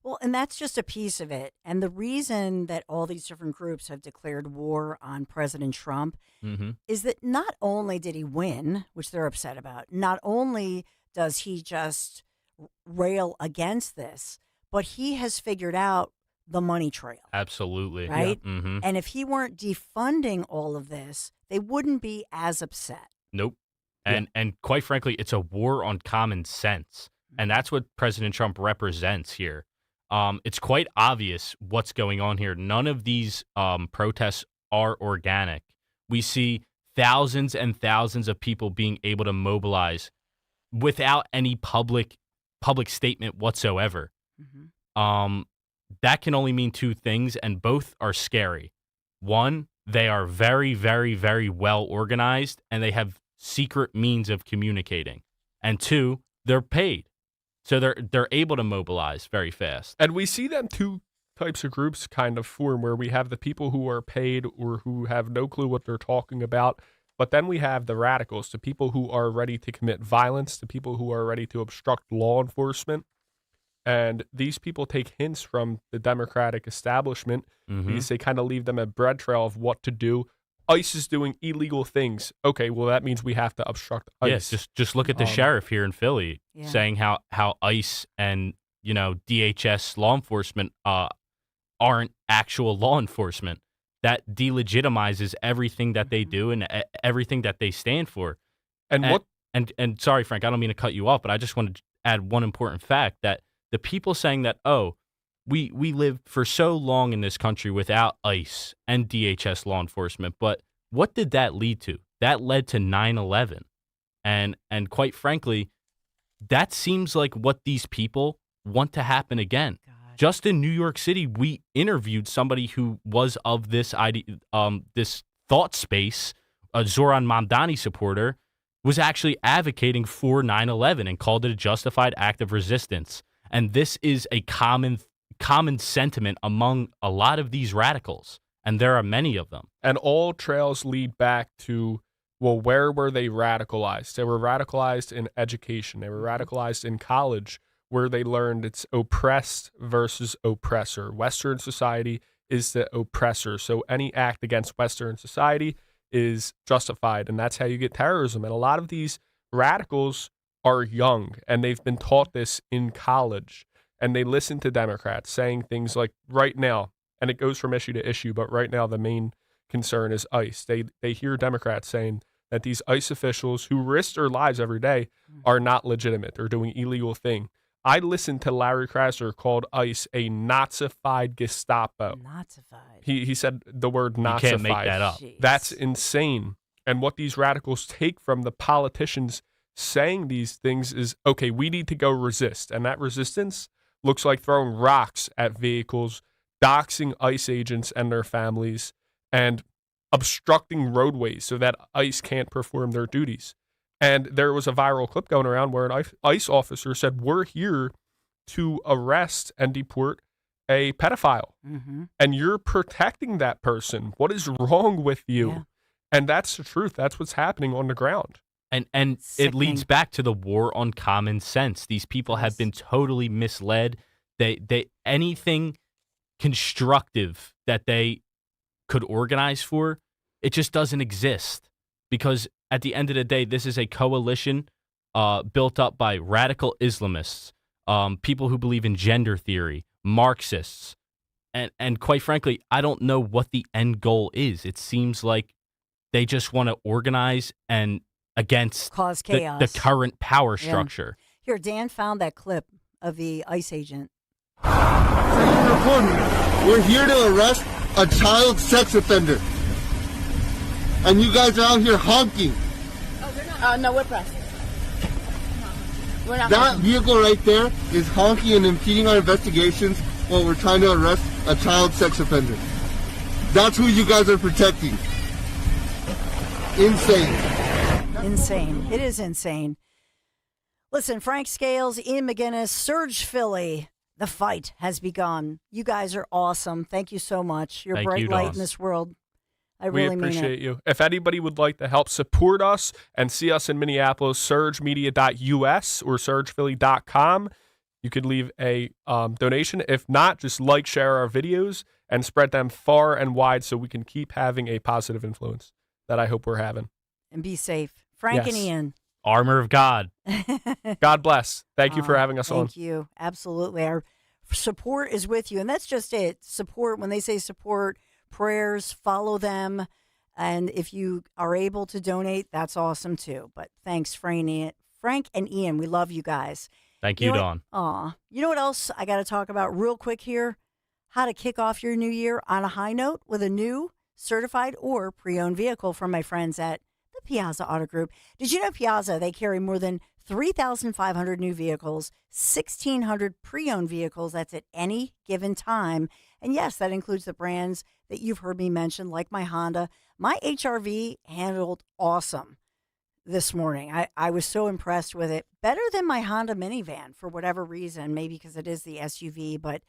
Well, and that's just a piece of it. And the reason that all these different groups have declared war on President Trump is that not only did he win, which they're upset about, not only does he just rail against this, but he has figured out the money trail. Absolutely. Right? Yeah. Mm-hmm. And if he weren't defunding all of this, they wouldn't be as upset. Nope. And quite frankly, it's a war on common sense. And that's what President Trump represents here. It's quite obvious what's going on here. None of these protests are organic. We see thousands and thousands of people being able to mobilize without any public statement whatsoever. That can only mean two things, and both are scary. One, they are very, very, very well organized, and they have secret means of communicating. And two, they're paid. So they're able to mobilize very fast. And we see them two types of groups kind of form, where we have the people who are paid or who have no clue what they're talking about. But then we have the radicals, the people who are ready to commit violence, the people who are ready to obstruct law enforcement. And these people take hints from the Democratic establishment because they kind of leave them a bread trail of what to do. ICE is doing illegal things. Okay, well, that means we have to obstruct ICE. Yes, just look at the sheriff here in Philly saying how ICE and, DHS law enforcement aren't actual law enforcement. That delegitimizes everything that they do and everything that they stand for. And sorry, Frank, I don't mean to cut you off, but I just wanted to add one important fact that the people saying that, we lived for so long in this country without ICE and DHS law enforcement, but what did that lead to? That led to 9/11. And quite frankly, that seems like what these people want to happen again. Just in New York City, we interviewed somebody who was of this this thought space, a Zoran Mamdani supporter, was actually advocating for 9/11 and called it a justified act of resistance. And this is a common sentiment among a lot of these radicals, and there are many of them. And all trails lead back to, well, where were they radicalized? They were radicalized in education. They were radicalized in college, where they learned it's oppressed versus oppressor. Western society is the oppressor, so any act against Western society is justified, and that's how you get terrorism. And a lot of these radicals are young, and they've been taught this in college, and they listen to Democrats saying things like, right now, and it goes from issue to issue, but right now the main concern is ICE. They hear Democrats saying that these ICE officials who risk their lives every day are not legitimate. They're doing illegal thing. I listened to Larry Krasner called ICE a Nazified Gestapo. Nazified. He said the word Nazified. You can't make that up. Jeez. That's insane. And what these radicals take from the politicians saying these things is, okay, we need to go resist. And that resistance looks like throwing rocks at vehicles, doxing ICE agents and their families, and obstructing roadways so that ICE can't perform their duties. And there was a viral clip going around where an ICE officer said, we're here to arrest and deport a pedophile. And you're protecting that person. What is wrong with you? Yeah. And that's the truth. That's what's happening on the ground. And it leads back to the war on common sense. These people have been totally misled. They anything constructive that they could organize for, it just doesn't exist. Because at the end of the day, this is a coalition built up by radical Islamists, people who believe in gender theory, Marxists, and quite frankly, I don't know what the end goal is. It seems like they just want to organize and against cause chaos, the current power structure. Here, Dan found that clip of the ICE agent. We're here to arrest a child sex offender. And you guys are out here honking. Oh, they're not. No, we're pressing. We're not. That vehicle right there is honking and impeding our investigations while we're trying to arrest a child sex offender. That's who you guys are protecting. Insane. Insane. It is insane. Listen, Frank Scales, Ian McGinnis, Serge Philly. The fight has begun. You guys are awesome. Thank you so much. You're a bright light in this world. I really mean it. We appreciate you. If anybody would like to help support us and see us in Minneapolis, surgemedia.us or surgephilly.com. You could leave a donation. If not, just like, share our videos, and spread them far and wide so we can keep having a positive influence that I hope we're having. And be safe. Frank and Ian. Armor of God. God bless. Thank you for having us on. Thank you. Absolutely. Our support is with you. And that's just it. Support, when they say support, prayers, follow them. And if you are able to donate, that's awesome too. But thanks, Frank and Ian. We love you guys. Thank you, Dawn. Aw. You know what else I got to talk about real quick here? How to kick off your new year on a high note with a new certified or pre-owned vehicle from my friends at the Piazza Auto Group. Did you know Piazza, they carry more than 3,500 new vehicles, 1,600 pre-owned vehicles. That's at any given time. And yes, that includes the brands that you've heard me mention, like my Honda. My HR-V handled awesome this morning. I was so impressed with it. Better than my Honda minivan for whatever reason, maybe because it is the SUV, but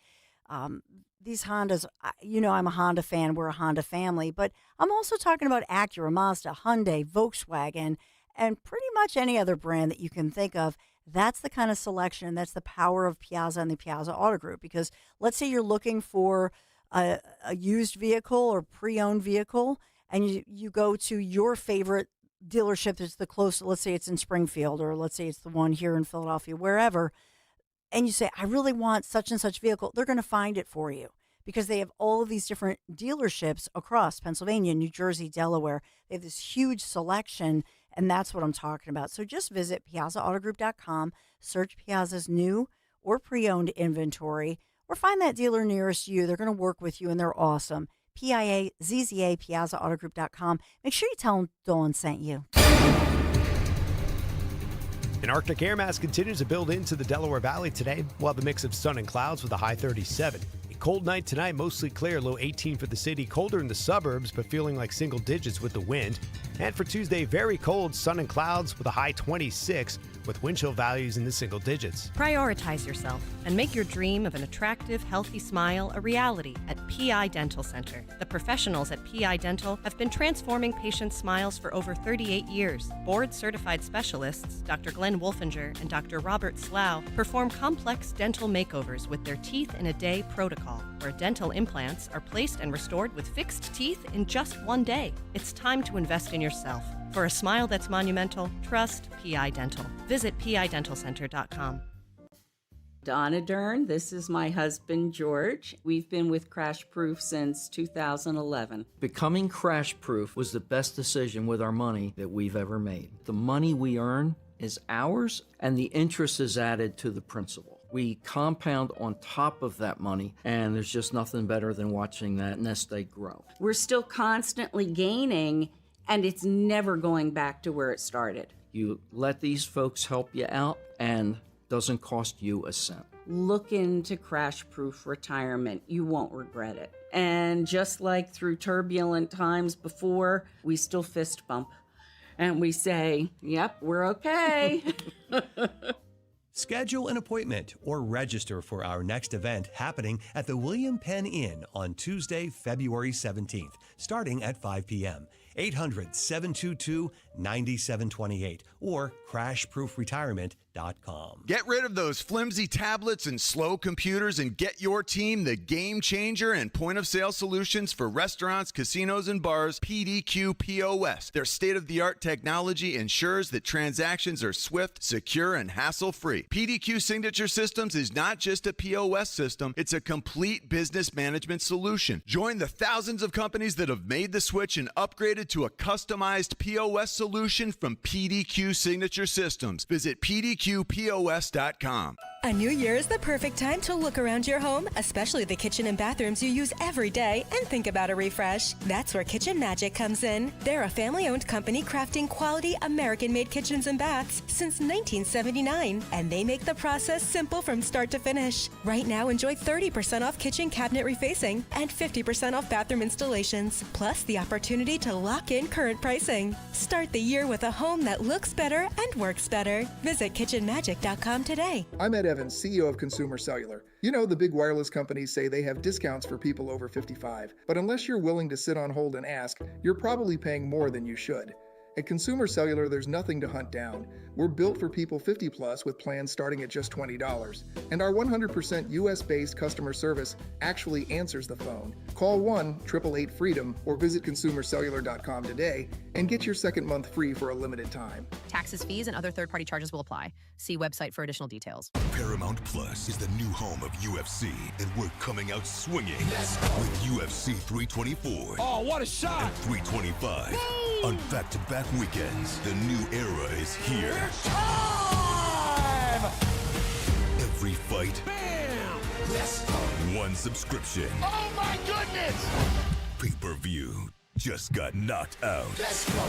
these Hondas, I'm a Honda fan. We're a Honda family, but I'm also talking about Acura, Mazda, Hyundai, Volkswagen, and pretty much any other brand that you can think of. That's the kind of selection, and that's the power of Piazza and the Piazza Auto Group. Because let's say you're looking for a used vehicle or pre-owned vehicle, and you go to your favorite dealership that's the closest. Let's say it's in Springfield, or let's say it's the one here in Philadelphia, wherever. And you say, I really want such and such vehicle. They're going to find it for you because they have all of these different dealerships across Pennsylvania, New Jersey, Delaware. They have this huge selection, and that's what I'm talking about. So just visit PiazzaAutoGroup.com, search Piazza's new or pre-owned inventory, or find that dealer nearest you. They're going to work with you, and they're awesome. PIAZZA, PiazzaAutoGroup.com. Make sure you tell them Dawn sent you. An Arctic air mass continues to build into the Delaware Valley today. We'll have a mix of sun and clouds with a high 37. A cold night tonight, mostly clear, low 18 for the city. Colder in the suburbs, but feeling like single digits with the wind. And for Tuesday, very cold, sun and clouds with a high 26, with wind chill values in the single digits. Prioritize yourself and make your dream of an attractive, healthy smile a reality at PI Dental Center. The professionals at PI Dental have been transforming patients' smiles for over 38 years. Board-certified specialists, Dr. Glenn Wolfinger and Dr. Robert Slough, perform complex dental makeovers with their Teeth in a Day protocol, where dental implants are placed and restored with fixed teeth in just one day. It's time to invest in yourself. For a smile that's monumental, trust PI Dental. Visit pidentalcenter.com. Donna Dern, this is my husband, George. We've been with Crash Proof since 2011. Becoming Crash Proof was the best decision with our money that we've ever made. The money we earn is ours, and the interest is added to the principal. We compound on top of that money, and there's just nothing better than watching that nest egg grow. We're still constantly gaining, and it's never going back to where it started. You let these folks help you out, and doesn't cost you a cent. Look into Crash Proof Retirement. You won't regret it. And just like through turbulent times before, we still fist bump. And we say, yep, we're okay. Schedule an appointment or register for our next event happening at the William Penn Inn on Tuesday, February 17th, starting at 5 p.m. 800-722-9728 or crashproofretirement.com. Get rid of those flimsy tablets and slow computers and get your team the game changer and point-of-sale solutions for restaurants, casinos, and bars, PDQ POS. Their state-of-the-art technology ensures that transactions are swift, secure, and hassle-free. PDQ Signature Systems is not just a POS system, it's a complete business management solution. Join the thousands of companies that have made the switch and upgraded to a customized POS solution from PDQ Signature Systems. Visit pdqpos.com. A new year is the perfect time to look around your home, especially the kitchen and bathrooms you use every day, and think about a refresh. That's where Kitchen Magic comes in. They're a family-owned company crafting quality American-made kitchens and baths since 1979, and they make the process simple from start to finish. Right now, enjoy 30% off kitchen cabinet refacing and 50% off bathroom installations, plus the opportunity to lock in current pricing. Start the year with a home that looks better and works better. Visit kitchenmagic.com today. I'm Ed Evans, CEO of Consumer Cellular. You know, the big wireless companies say they have discounts for people over 55, but unless you're willing to sit on hold and ask, you're probably paying more than you should. At Consumer Cellular, there's nothing to hunt down. We're built for people 50 plus with plans starting at just $20. And our 100% US-based customer service actually answers the phone. Call 1-888-FREEDOM or visit consumercellular.com today and get your second month free for a limited time. Taxes, fees, and other third-party charges will apply. See website for additional details. Paramount Plus is the new home of UFC, and we're coming out swinging with UFC 324. Oh, what a shot! And 325. On back-to-back weekends, the new era is here. It's time! Every fight. Bam! Let's go! One subscription. Oh my goodness! Pay-per-view just got knocked out. Let's go!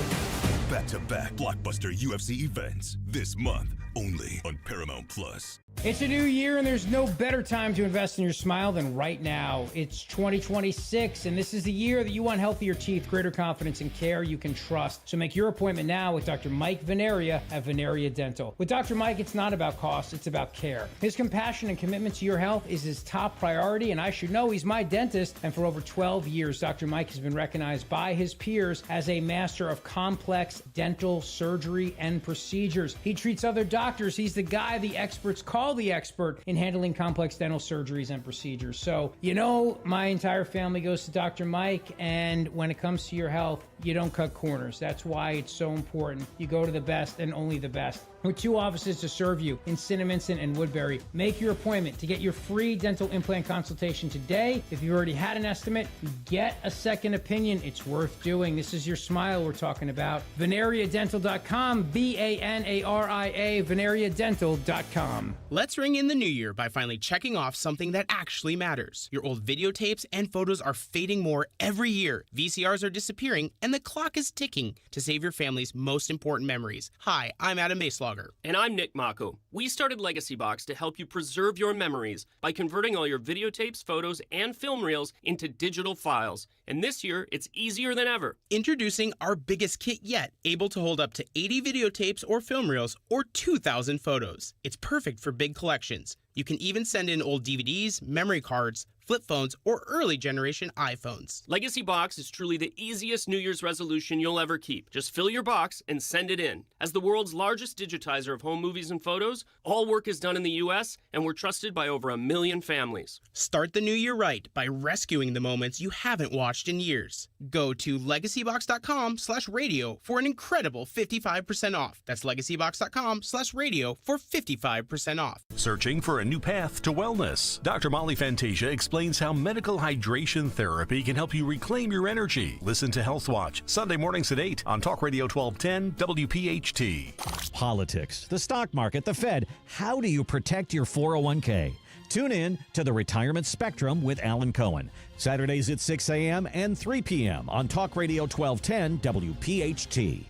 Back-to-back blockbuster UFC events this month, only on Paramount Plus. It's a new year, and there's no better time to invest in your smile than right now. It's 2026, and this is the year that you want healthier teeth, greater confidence, and care you can trust. So make your appointment now with Dr. Mike Veneria at Veneria Dental. With Dr. Mike, it's not about cost, it's about care. His compassion and commitment to your health is his top priority, and I should know he's my dentist. And for over 12 years, Dr. Mike has been recognized by his peers as a master of complex dental surgery and procedures. He treats other doctors. He's the guy the experts call the expert in handling complex dental surgeries and procedures. So, you know, my entire family goes to Dr. Mike, and when it comes to your health, you don't cut corners. That's why it's so important. You go to the best and only the best. With 2 offices to serve you in Cinnaminson and Woodbury. Make your appointment to get your free dental implant consultation today. If you already had an estimate, get a second opinion. It's worth doing. This is your smile we're talking about. VeneriaDental.com, VANARIA, VeneriaDental.com. Let's ring in the new year by finally checking off something that actually matters. Your old videotapes and photos are fading more every year. VCRs are disappearing, and the clock is ticking to save your family's most important memories. Hi, I'm Adam Maslogger. And I'm Nick Mako. We started Legacy Box to help you preserve your memories by converting all your videotapes, photos, and film reels into digital files. And this year, it's easier than ever. Introducing our biggest kit yet, able to hold up to 80 videotapes or film reels or 2,000 photos. It's perfect for big collections. You can even send in old DVDs, memory cards, flip phones, or early generation iPhones. Legacy Box is truly the easiest New Year's resolution you'll ever keep. Just fill your box and send it in. As the world's largest digitizer of home movies and photos, all work is done in the U.S., and we're trusted by over 1 million families. Start the new year right by rescuing the moments you haven't watched in years. Go to legacybox.com/radio for an incredible 55% off. That's legacybox.com/radio for 55% off. Searching for a new path to wellness? Dr. Molly Fantasia explains how medical hydration therapy can help you reclaim your energy. Listen to Health Watch, Sunday mornings at 8 on Talk Radio 1210 WPHT. Politics, the stock market, the Fed. How do you protect your 401k? Tune in to the Retirement Spectrum with Alan Cohen. Saturdays at 6 a.m. and 3 p.m. on Talk Radio 1210 WPHT.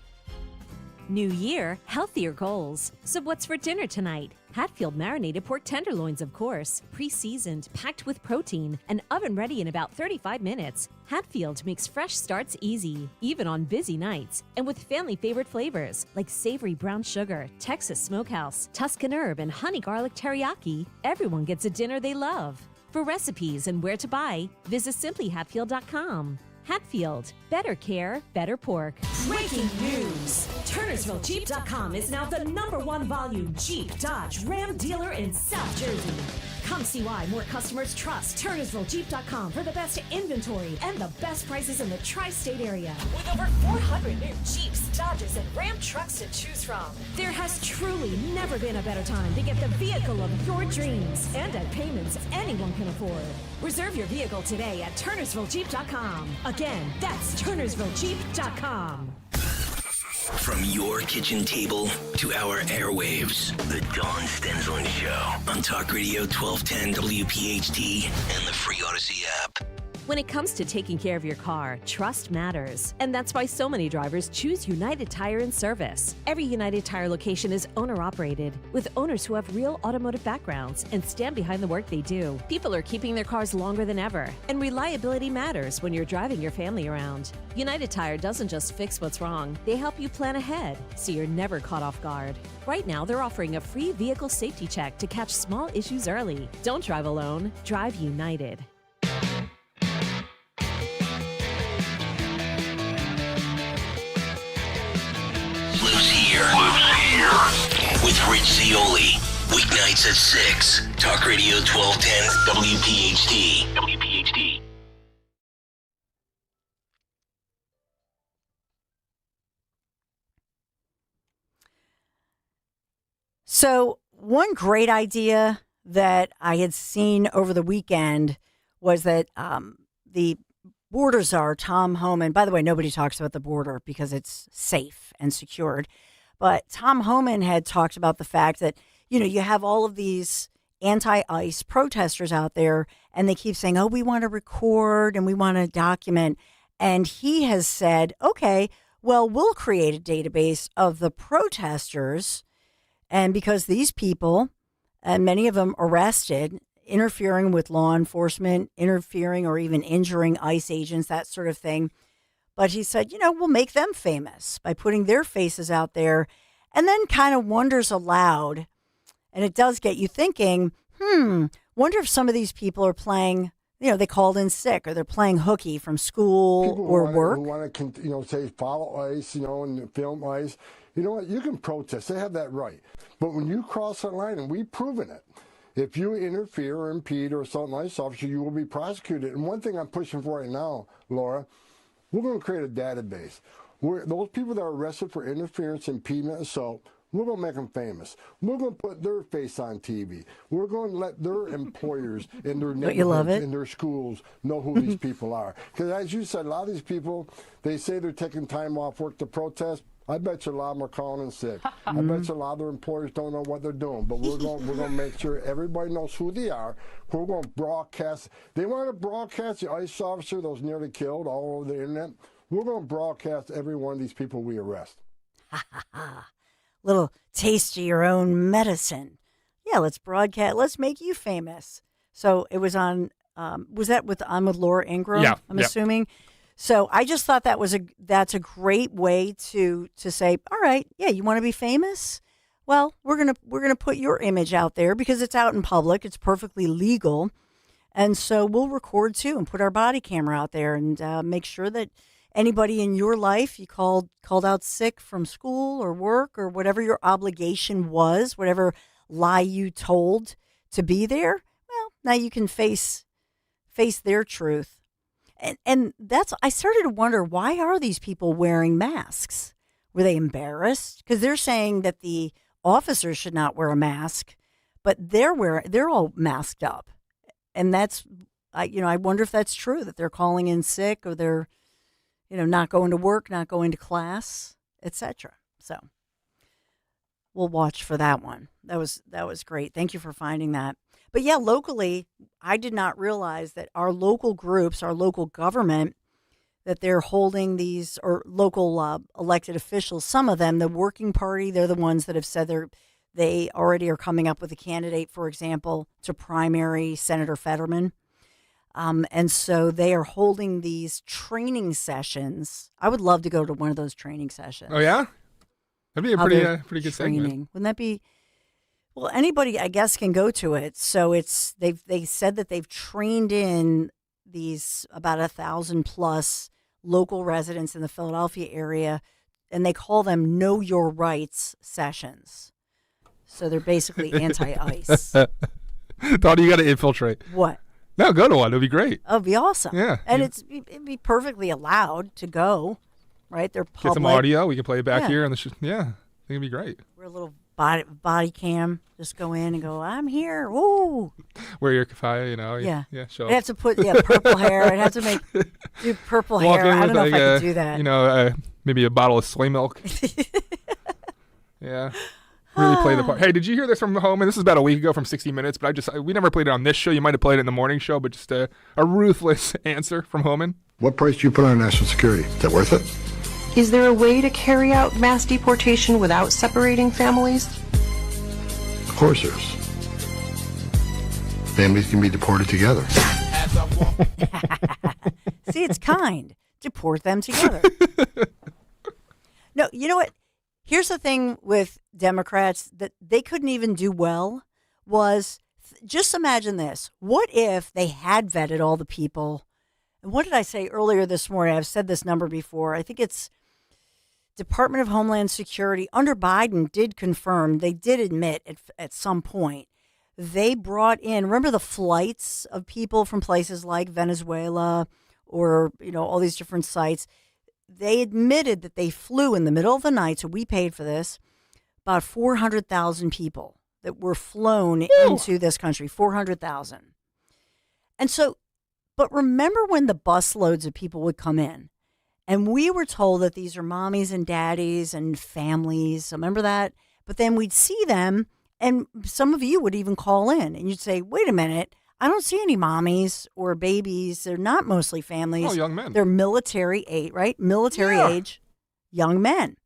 New year, healthier goals. So what's for dinner tonight? Hatfield marinated pork tenderloins, of course. Pre-seasoned, packed with protein, and oven-ready in about 35 minutes. Hatfield makes fresh starts easy, even on busy nights. And with family-favorite flavors like savory brown sugar, Texas smokehouse, Tuscan herb, and honey garlic teriyaki, everyone gets a dinner they love. For recipes and where to buy, visit simplyhatfield.com. Hatfield, better care, better pork. Breaking news! TurnersvilleJeep.com is now the #1 volume Jeep, Dodge, Ram dealer in South Jersey. Come see why more customers trust TurnersvilleJeep.com for the best inventory and the best prices in the tri-state area. With over 400 new Jeeps, Dodges, and Ram trucks to choose from, there has truly never been a better time to get the vehicle of your dreams and at payments anyone can afford. Reserve your vehicle today at TurnersvilleJeep.com. Again, that's TurnersvilleJeep.com. From your kitchen table to our airwaves, the Dawn Stensland Show on Talk Radio 1210 WPHT and the free Odyssey app. When it comes to taking care of your car, trust matters. And that's why so many drivers choose United Tire and Service. Every United Tire location is owner-operated, with owners who have real automotive backgrounds and stand behind the work they do. People are keeping their cars longer than ever, and reliability matters when you're driving your family around. United Tire doesn't just fix what's wrong, they help you plan ahead, so you're never caught off guard. Right now, they're offering a free vehicle safety check to catch small issues early. Don't drive alone, drive United. With Rich Zioli. Weeknights at 6. Talk Radio 1210 WPHT. WPHT. So one great idea that I had seen over the weekend was that the border czar, Tom Homan, by the way, nobody talks about the border because it's safe and secured. But Tom Homan had talked about the fact that, you have all of these anti-ICE protesters out there, and they keep saying, oh, we want to record and we want to document. And he has said, okay, well, we'll create a database of the protesters. And because these people, and many of them arrested, interfering with law enforcement, interfering or even injuring ICE agents, that sort of thing. But he said, we'll make them famous by putting their faces out there, and then kind of wonders aloud. And it does get you thinking, wonder if some of these people are playing, they called in sick, or they're playing hooky from school people or work. People want to, say follow ICE, and film ICE. You know what? You can protest. They have that right. But when you cross that line, and we've proven it, if you interfere or impede or assault an ICE officer, you will be prosecuted. And one thing I'm pushing for right now, Laura, we're going to create a database where those people that are arrested for interference, impediment, assault, we're going to make them famous. We're going to put their face on TV. We're going to let their employers in their neighborhoods, in their schools, know who these people are. Because as you said, a lot of these people, they say they're taking time off work to protest. I bet you a lot of them are calling in sick. I bet you a lot of their employers don't know what they're doing. But we're going to make sure everybody knows who they are. We're going to broadcast. They want to broadcast the ICE officer that was nearly killed all over the internet. We're going to broadcast every one of these people we arrest. Little taste of your own medicine. Yeah, let's broadcast. Let's make you famous. So it was on. Was that with Laura Ingraham? Yeah, I'm assuming. So I just thought that's a great way to say, all right, yeah, you want to be famous? Well, we're gonna put your image out there because it's out in public. It's perfectly legal, and so we'll record too and put our body camera out there and make sure that anybody in your life you called out sick from school or work or whatever your obligation was, whatever lie you told to be there. Well, now you can face their truth. And I started to wonder, why are these people wearing masks? Were they embarrassed? Because they're saying that the officers should not wear a mask, but they're all masked up. And I wonder if that's true, that they're calling in sick or they're, not going to work, not going to class, etc. So we'll watch for that one. That was great. Thank you for finding that. But yeah, locally, I did not realize that our local groups, our local government, that they're holding these, or local elected officials, some of them, the Working Party, they're the ones that have said they already are coming up with a candidate, for example, to primary Senator Fetterman. And so they are holding these training sessions. I would love to go to one of those training sessions. Oh, yeah? That'd be a pretty good segment. Wouldn't that be? Well, anybody, I guess, can go to it. So they said that they've trained in these about 1,000 plus local residents in the Philadelphia area, and they call them Know Your Rights sessions. So they're basically anti-ICE. Donnie, you got to infiltrate. What? No, go to one. It'll be great. Oh, it'd be awesome. Yeah. And it'd be perfectly allowed to go, right? They're public. Get some audio. We can play it back Yeah. here on the yeah. I think it'd be great. We're a little body cam. Just go in and go, I'm here. Woo. Wear your kafaya, you know. Yeah. Yeah, show I'd have to put purple hair. I'd have to do purple Walk hair. in I with don't know if like I could do that. You know, maybe a bottle of soy milk. Yeah. Really play the part. Hey, did you hear this from home? And this is about a week ago from 60 Minutes, but we never played it on this show. You might have played it in the morning show, but just a ruthless answer from Homan. What price do you put on national security? Is that worth it? Is there a way to carry out mass deportation without separating families? Of course there is. Families can be deported together. See, it's kind. Deport them together. No, you know what? Here's the thing with Democrats that they couldn't even do well was just imagine this. What if they had vetted all the people? And what did I say earlier this morning? I've said this number before. I think it's Department of Homeland Security under Biden did confirm, they did admit at some point, they brought in, remember the flights of people from places like Venezuela or, all these different sites. They admitted that they flew in the middle of the night, so we paid for this, about 400,000 people that were flown into this country, 400,000. And so, but remember when the busloads of people would come in, and we were told that these are mommies and daddies and families. Remember that? But then we'd see them, and some of you would even call in, and you'd say, wait a minute, I don't see any mommies or babies. They're not mostly families. Oh, young men. They're military age, right? Military age young men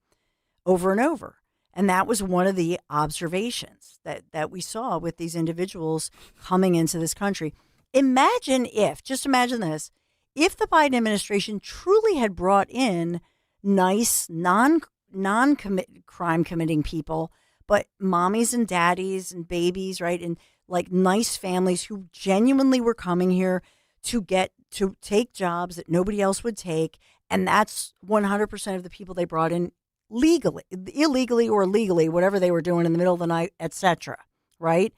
over and over. And that was one of the observations that we saw with these individuals coming into this country. Just imagine this, if the Biden administration truly had brought in nice, non-crime committing people, but mommies and daddies and babies, right? And like nice families who genuinely were coming here to take jobs that nobody else would take. And that's 100% of the people they brought in illegally or legally, whatever they were doing in the middle of the night, etc. Right?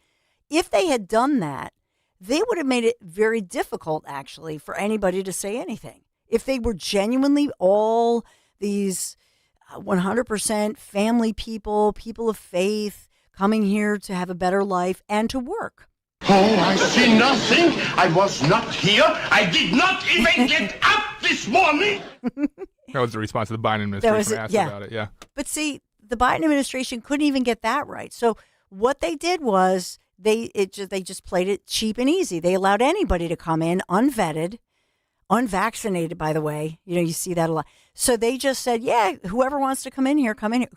If they had done that, they would have made it very difficult, actually, for anybody to say anything. If they were genuinely all these 100% family people of faith, coming here to have a better life and to work. Oh, I see nothing. I was not here. I did not even get up this morning. That was the response of the Biden administration asked about it, yeah. But see, the Biden administration couldn't even get that right. So what they did was they just played it cheap and easy. They allowed anybody to come in unvetted, unvaccinated, by the way. You see that a lot. So they just said, yeah, whoever wants to come in here, come in here.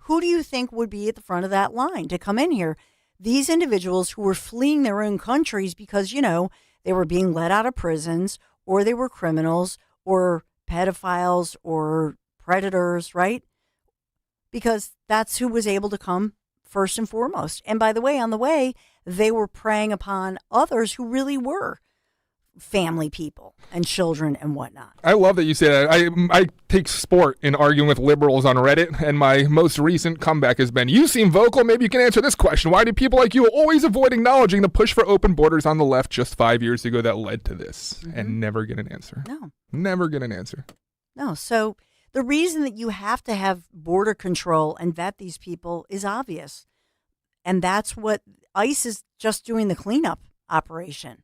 Who do you think would be at the front of that line to come in here? These individuals who were fleeing their own countries because, they were being let out of prisons or they were criminals or pedophiles or predators, right? Because that's who was able to come first and foremost. And by the way, on the way, they were preying upon others who really were family people and children and whatnot. I love that you say that. I take sport in arguing with liberals on Reddit, and my most recent comeback has been, you seem vocal, maybe you can answer this question. Why do people like you always avoid acknowledging the push for open borders on the left just 5 years ago that led to this? And never get an answer. No. Never get an answer. No. So the reason that you have to have border control and vet these people is obvious. And that's what ICE is just doing, the cleanup operation.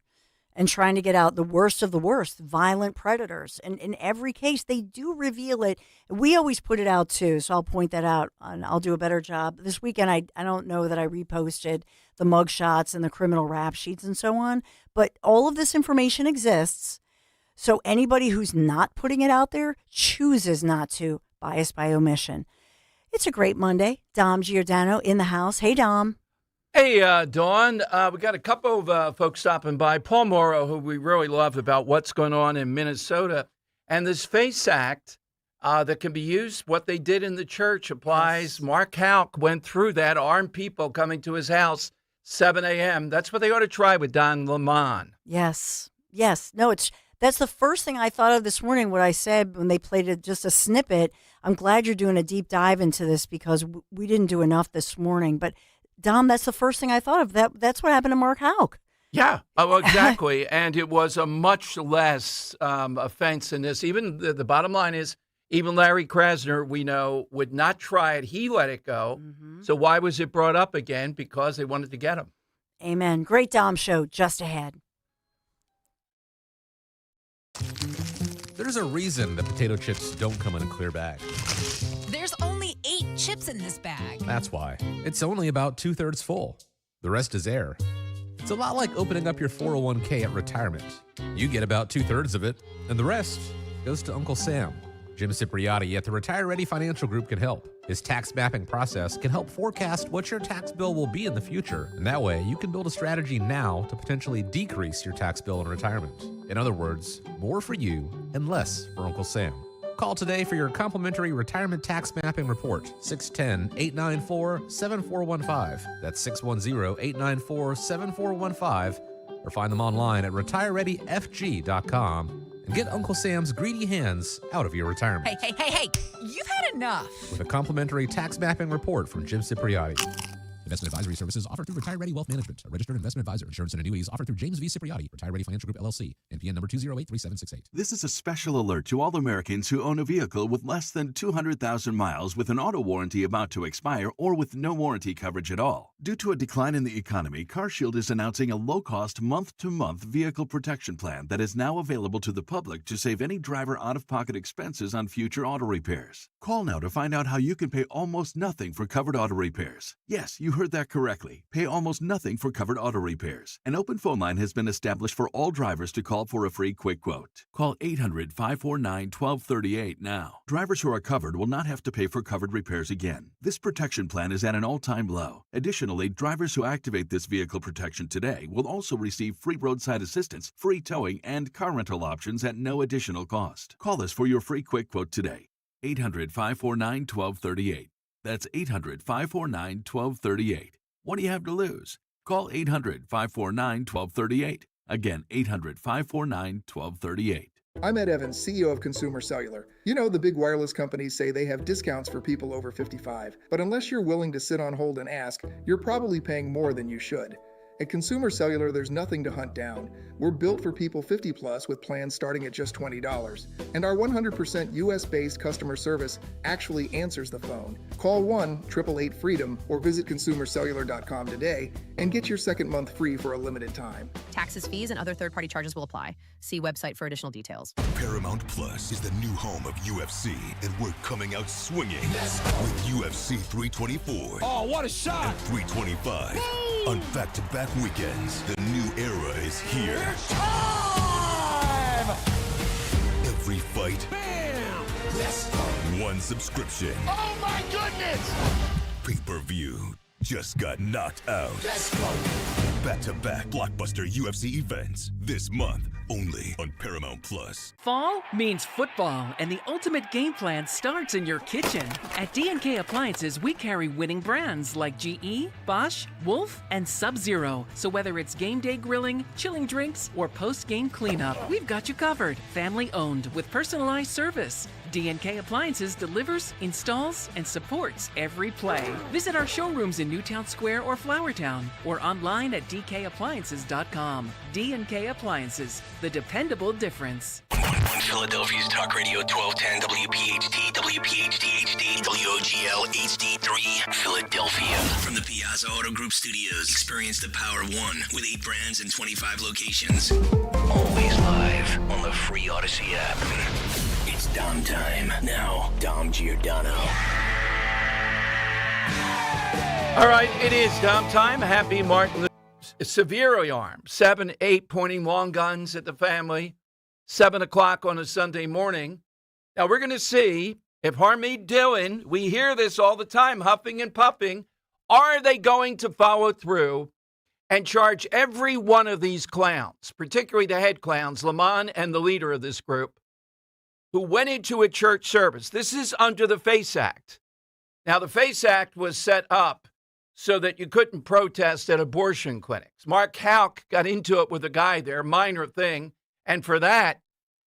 And trying to get out the worst of the worst, violent predators. And in every case, they do reveal it. We always put it out, too, so I'll point that out, and I'll do a better job. This weekend, I don't know that I reposted the mugshots and the criminal rap sheets and so on, but all of this information exists. So anybody who's not putting it out there chooses not to, bias by omission. It's a great Monday. Dom Giordano in the house. Hey, Dom. Hey, Dawn, we got a couple of folks stopping by. Paul Morrow, who we really love, about what's going on in Minnesota. And this FACE Act that can be used, what they did in the church applies. Yes. Mark Houck went through that, armed people coming to his house, 7 a.m. That's what they ought to try with Don Lemon. Yes. No, That's the first thing I thought of this morning, what I said when they played just a snippet. I'm glad you're doing a deep dive into this because we didn't do enough this morning. But, Dom, that's the first thing I thought of. That's what happened to Mark Houck. Yeah, exactly. And it was a much less offense in this. Even the bottom line is, even Larry Krasner, we know, would not try it. He let it go. Mm-hmm. So why was it brought up again? Because they wanted to get him. Amen. Great Dom show just ahead. There's a reason that potato chips don't come in a clear bag. There's only 8 chips in this bag. That's why. It's only about 2/3 full. The rest is air. It's a lot like opening up your 401k at retirement. You get about 2/3 of it, and the rest goes to Uncle Sam. Jim Cipriotti at the Retire Ready Financial Group can help. His tax mapping process can help forecast what your tax bill will be in the future, and that way you can build a strategy now to potentially decrease your tax bill in retirement. In other words, more for you and less for Uncle Sam. Call today for your complimentary retirement tax mapping report, 610-894-7415. That's 610-894-7415, or find them online at retirereadyfg.com. And get Uncle Sam's greedy hands out of your retirement. Hey, you've had enough. With a complimentary tax mapping report from Jim Cipriotti. Investment advisory services offered through Retire Ready Wealth Management, a registered investment advisor. Insurance and annuities offered through James V. Cipriotti, Retire Ready Financial Group, LLC. NPN number 2083768. This is a special alert to all Americans who own a vehicle with less than 200,000 miles with an auto warranty about to expire or with no warranty coverage at all. Due to a decline in the economy, CarShield is announcing a low-cost month-to-month vehicle protection plan that is now available to the public to save any driver out-of-pocket expenses on future auto repairs. Call now to find out how you can pay almost nothing for covered auto repairs. Yes, you heard that correctly. Pay almost nothing for covered auto repairs. An open phone line has been established for all drivers to call for a free quick quote. Call 800-549-1238 now. Drivers who are covered will not have to pay for covered repairs again. This protection plan is at an all-time low. Additionally, drivers who activate this vehicle protection today will also receive free roadside assistance, free towing, and car rental options at no additional cost. Call us for your free quick quote today. 800-549-1238. That's 800-549-1238. What do you have to lose? Call 800-549-1238. Again, 800-549-1238. I'm Ed Evans, CEO of Consumer Cellular. You know, the big wireless companies say they have discounts for people over 55, but unless you're willing to sit on hold and ask, you're probably paying more than you should. At Consumer Cellular, there's nothing to hunt down. We're built for people 50 plus with plans starting at just $20. And our 100% US-based customer service actually answers the phone. Call 1-888-FREEDOM or visit consumercellular.com today and get your second month free for a limited time. Taxes, fees, and other third-party charges will apply. See website for additional details. Paramount Plus is the new home of UFC, and we're coming out swinging with UFC 324. Oh, what a shot! And 325. On back-to-back weekends, the new era is here. It's time! Every fight. Bam! Let's go! One subscription. Oh my goodness! Pay-per-view just got knocked out. Let's go! Back-to-back blockbuster UFC events this month, only on Paramount Plus. Fall means football, and the ultimate game plan starts in your kitchen. At D&K Appliances, we carry winning brands like GE, Bosch, Wolf, and Sub-Zero. So whether it's game day grilling, chilling drinks, or post-game cleanup, we've got you covered. Family owned with personalized service. D&K Appliances delivers, installs, and supports every play. Visit our showrooms in Newtown Square or Flowertown, or online at dkappliances.com. D&K Appliances, the dependable difference. On Philadelphia's Talk Radio 1210 WPHT, WPHT HD, WOGL HD3, Philadelphia. From the Piazza Auto Group Studios, experience the power of one with 8 brands and 25 locations. Always live on the free Odyssey app. It's Dom time. Now, Dom Giordano. All right, it is Dom time. Happy Martin Luther. Severely armed. 7, 8 pointing long guns at the family. 7 o'clock on a Sunday morning. Now, we're going to see if Harmeet Dillon, we hear this all the time, huffing and puffing, are they going to follow through and charge every one of these clowns, particularly the head clowns, Lamont and the leader of this group, who went into a church service. This is under the FACE Act. Now, the FACE Act was set up so that you couldn't protest at abortion clinics. Mark Houck got into it with a guy there, minor thing, and for that,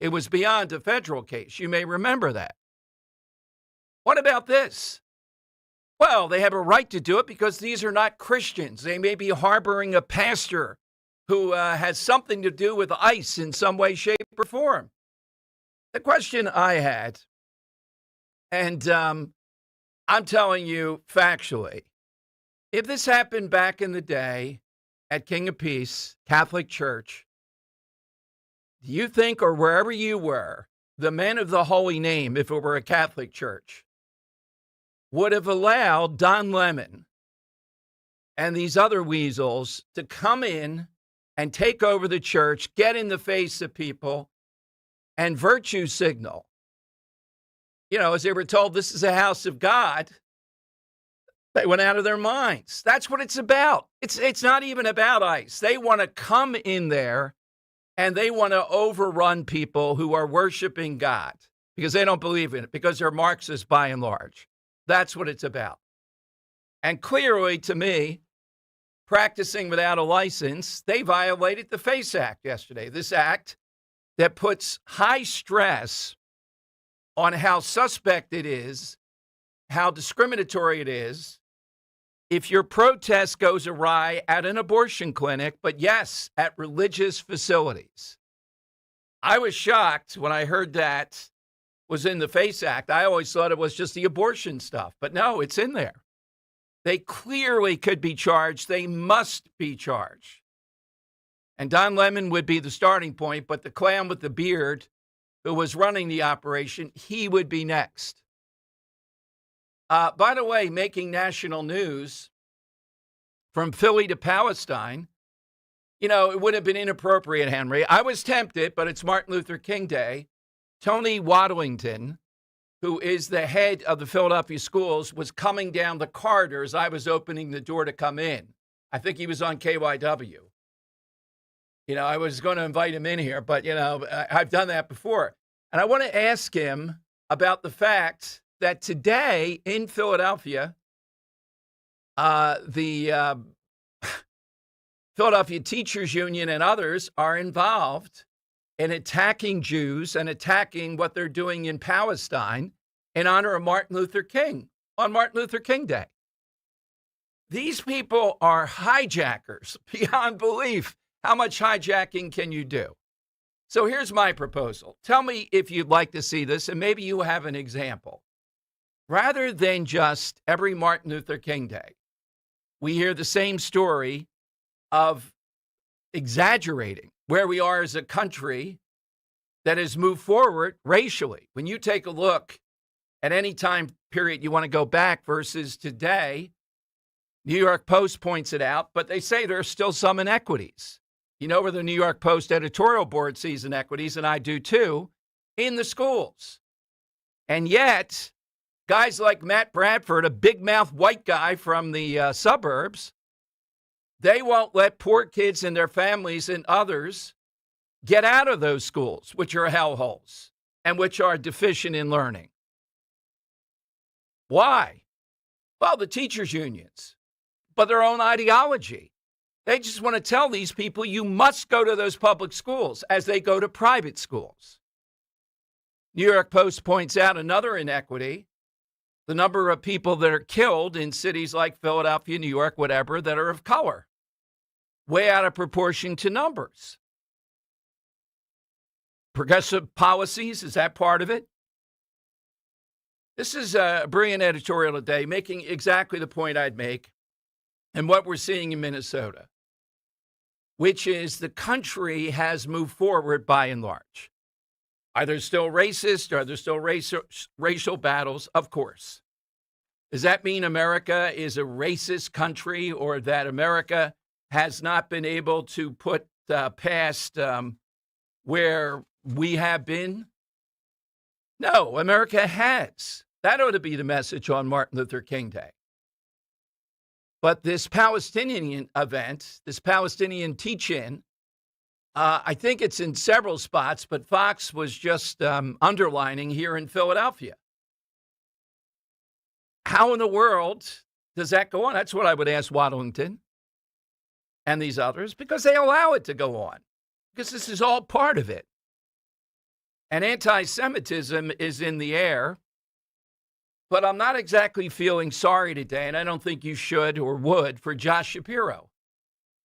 It was beyond a federal case. You may remember that. What about this? Well, they have a right to do it because these are not Christians. They may be harboring a pastor who has something to do with ICE in some way, shape, or form. The question I had, and I'm telling you factually, if this happened back in the day at King of Peace Catholic Church, do you think, or wherever you were, the men of the holy name, if it were a Catholic church, would have allowed Don Lemon and these other weasels to come in and take over the church, get in the face of people, and virtue signal? You know, as they were told, this is a house of God, they went out of their minds. That's what it's about. It's not even about ICE. They want to come in there and they want to overrun people who are worshiping God because they don't believe in it, because they're Marxists by and large. That's what it's about. And clearly, to me, practicing without a license, they violated the FACE Act yesterday. This act that puts high stress on how suspect it is, how discriminatory it is, if your protest goes awry at an abortion clinic, but yes, at religious facilities. I was shocked when I heard that was in the FACE Act. I always thought it was just the abortion stuff, but no, it's in there. They clearly could be charged. They must be charged. And Don Lemon would be the starting point, but the clown with the beard who was running the operation, he would be next. By the way, making national news from Philly to Palestine, you know, it would have been inappropriate, Henry. I was tempted, but it's Martin Luther King Day. Tony Waddington, who is the head of the Philadelphia schools, was coming down the corridor as I was opening the door to come in. I think he was on KYW. You know, I was going to invite him in here, but, you know, I've done that before. And I want to ask him about the fact that today in Philadelphia, the Philadelphia Teachers Union and others are involved in attacking Jews and attacking what they're doing in Palestine in honor of Martin Luther King on Martin Luther King Day. These people are hijackers beyond belief. How much hijacking can you do? So here's my proposal. Tell me if you'd like to see this, and maybe you have an example. Rather than just every Martin Luther King Day, we hear the same story of exaggerating where we are as a country that has moved forward racially. When you take a look at any time period you want to go back versus today, New York Post points it out, but they say there are still some inequities. You know where the New York Post editorial board sees inequities, and I do too, in the schools. And yet, guys like Matt Bradford, a big mouth white guy from the suburbs, they won't let poor kids and their families and others get out of those schools, which are hellholes and which are deficient in learning. Why? Well, the teachers' unions, but their own ideology. They just want to tell these people you must go to those public schools as they go to private schools. New York Post points out another inequity, the number of people that are killed in cities like Philadelphia, New York, whatever, that are of color, way out of proportion to numbers. Progressive policies, is that part of it? This is a brilliant editorial today, making exactly the point I'd make and what we're seeing in Minnesota, which is the country has moved forward by and large. Are there still racist? Are there still racial battles? Of course. Does that mean America is a racist country, or that America has not been able to put past where we have been? No, America has. That ought to be the message on Martin Luther King Day. But this Palestinian event, this Palestinian teach-in, I think it's in several spots, but Fox was just underlining here in Philadelphia. How in the world does that go on? That's what I would ask Waddington and these others, because they allow it to go on, because this is all part of it. And anti-Semitism is in the air. But I'm not exactly feeling sorry today, and I don't think you should or would, for Josh Shapiro.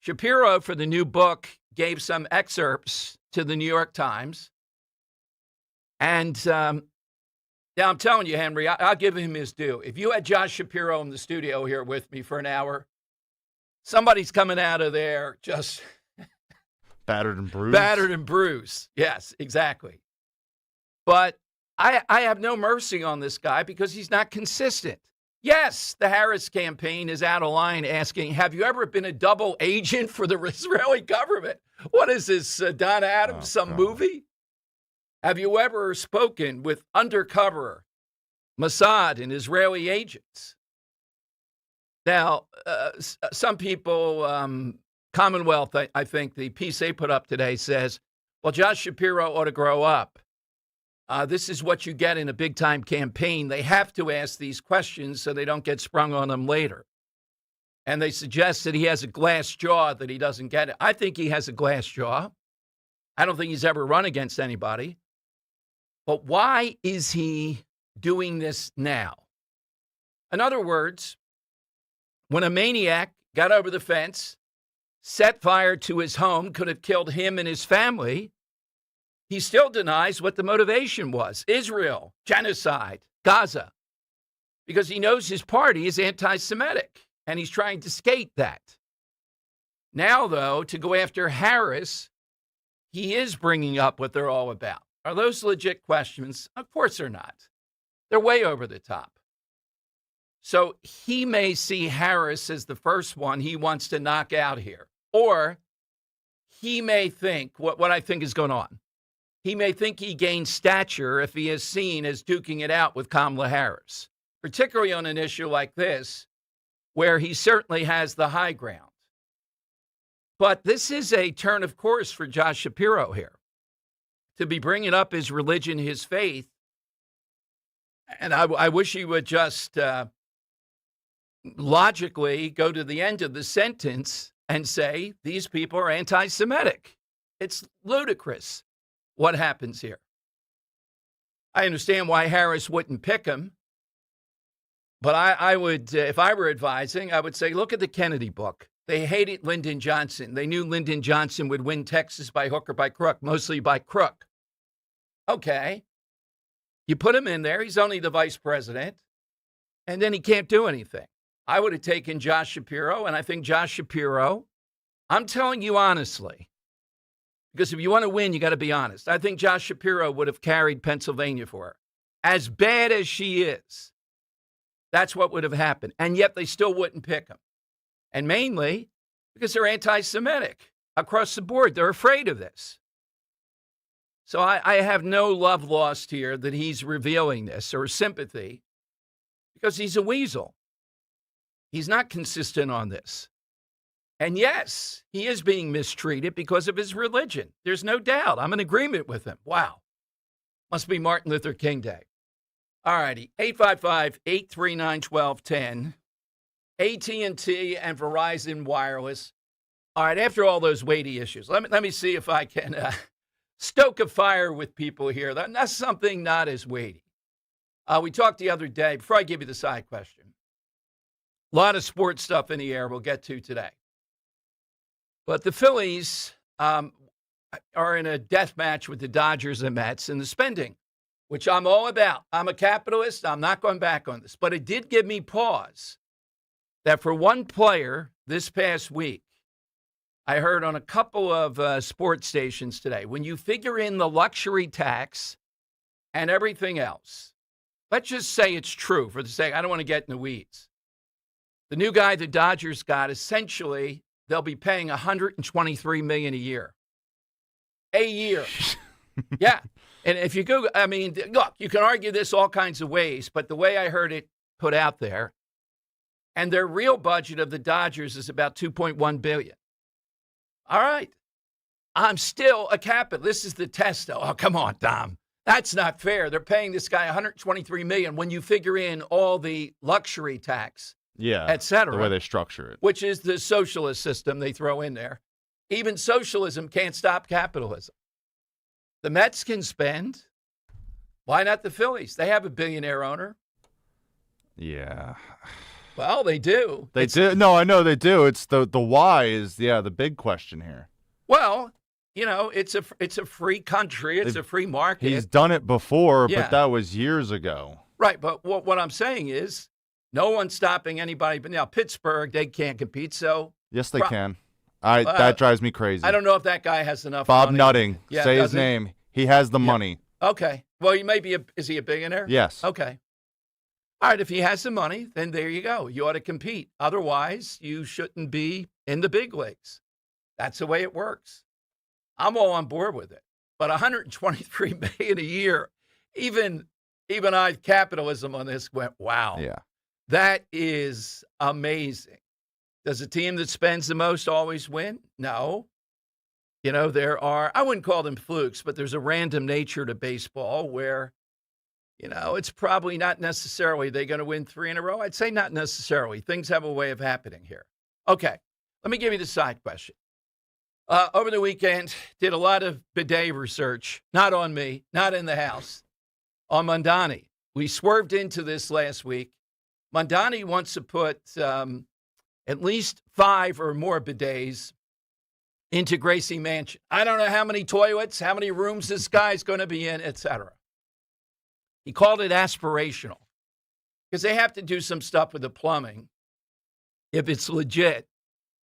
Shapiro, for the new book, gave some excerpts to the New York Times. And yeah, I'm telling you, Henry, I'll give him his due. If you had Josh Shapiro in the studio here with me for an hour, somebody's coming out of there just battered and bruised. Battered and bruised. Yes, exactly. But I have no mercy on this guy because he's not consistent. Yes, the Harris campaign is out of line asking, have you ever been a double agent for the Israeli government? What is this, Don Adams, movie? Have you ever spoken with undercover Mossad and Israeli agents? Now, some people, Commonwealth, I think the piece they put up today says, well, Josh Shapiro ought to grow up. This is what you get in a big-time campaign. They have to ask these questions so they don't get sprung on them later. And they suggest that he has a glass jaw, that he doesn't get it. I think he has a glass jaw. I don't think he's ever run against anybody. But why is he doing this now? In other words, when a maniac got over the fence, set fire to his home, could have killed him and his family, he still denies what the motivation was. Israel, genocide, Gaza. Because he knows his party is anti-Semitic, and he's trying to skate that. Now, though, to go after Harris, he is bringing up what they're all about. Are those legit questions? Of course they're not. They're way over the top. So he may see Harris as the first one he wants to knock out here. Or he may think, what I think is going on, he may think he gains stature if he is seen as duking it out with Kamala Harris, particularly on an issue like this, where he certainly has the high ground. But this is a turn of course for Josh Shapiro here, to be bringing up his religion, his faith. And I wish he would just logically go to the end of the sentence and say, these people are anti-Semitic. It's ludicrous what happens here. I understand why Harris wouldn't pick him. But I would, if I were advising, I would say, look at the Kennedy book. They hated Lyndon Johnson. They knew Lyndon Johnson would win Texas by hook or by crook, mostly by crook. Okay. You put him in there. He's only the vice president. And then he can't do anything. I would have taken Josh Shapiro, and I think Josh Shapiro, I'm telling you honestly, because if you want to win, you got to be honest. I think Josh Shapiro would have carried Pennsylvania for her. As bad as she is, that's what would have happened. And yet they still wouldn't pick him. And mainly because they're anti-Semitic across the board. They're afraid of this. So I have no love lost here that he's revealing this or sympathy because he's a weasel. He's not consistent on this. And yes, he is being mistreated because of his religion. There's no doubt. I'm in agreement with him. Wow. Must be Martin Luther King Day. All righty. 855-839-1210. AT&T and Verizon Wireless. All right, after all those weighty issues, let me see if I can stoke a fire with people here. That's something not as weighty. We talked the other day, before I give you the side question, a lot of sports stuff in the air we'll get to today. But the Phillies are in a death match with the Dodgers and Mets in the spending, which I'm all about. I'm a capitalist. I'm not going back on this. But it did give me pause that for one player this past week, I heard on a couple of sports stations today, when you figure in the luxury tax and everything else, let's just say it's true for the sake, I don't want to get in the weeds. The new guy the Dodgers got, essentially, they'll be paying $123 million a year. A year. Yeah. And if you go, I mean, look, you can argue this all kinds of ways, but the way I heard it put out there, and their real budget of the Dodgers is about $2.1 billion. All right. I'm still a capitalist. This is the test, though. Oh, come on, Dom. That's not fair. They're paying this guy $123 million when you figure in all the luxury tax, et cetera. The way they structure it. Which is the socialist system they throw in there. Even socialism can't stop capitalism. The Mets can spend. Why not the Phillies? They have a billionaire owner. Yeah. Well, they do. They do. No, I know they do. It's the why is the big question here. Well, it's a free country. It's a free market. He's done it before, Yeah. but that was years ago. Right, but what I'm saying is no one's stopping anybody. But now Pittsburgh, they can't compete. So Yes, they can. That drives me crazy. I don't know if that guy has enough Bob money. Nutting. Yeah, Say his does he? name. He has the money. Okay. Well, he may be is he a billionaire? Yes. Okay. All right, if he has the money, then there you go. You ought to compete. Otherwise, you shouldn't be in the big leagues. That's the way it works. I'm all on board with it. But $123 million a year, even I, capitalism on this went, wow. Yeah. That is amazing. Does a team that spends the most always win? No. There are, I wouldn't call them flukes, but there's a random nature to baseball where, it's probably not necessarily they're going to win 3 in a row. I'd say not necessarily. Things have a way of happening here. Okay, let me give you the side question. Over the weekend, did a lot of bidet research, not on me, not in the house, on Mondani. We swerved into this last week. Mondani wants to put at least 5 or more bidets into Gracie Mansion. I don't know how many toilets, how many rooms this guy's going to be in, etc. He called it aspirational because they have to do some stuff with the plumbing if it's legit,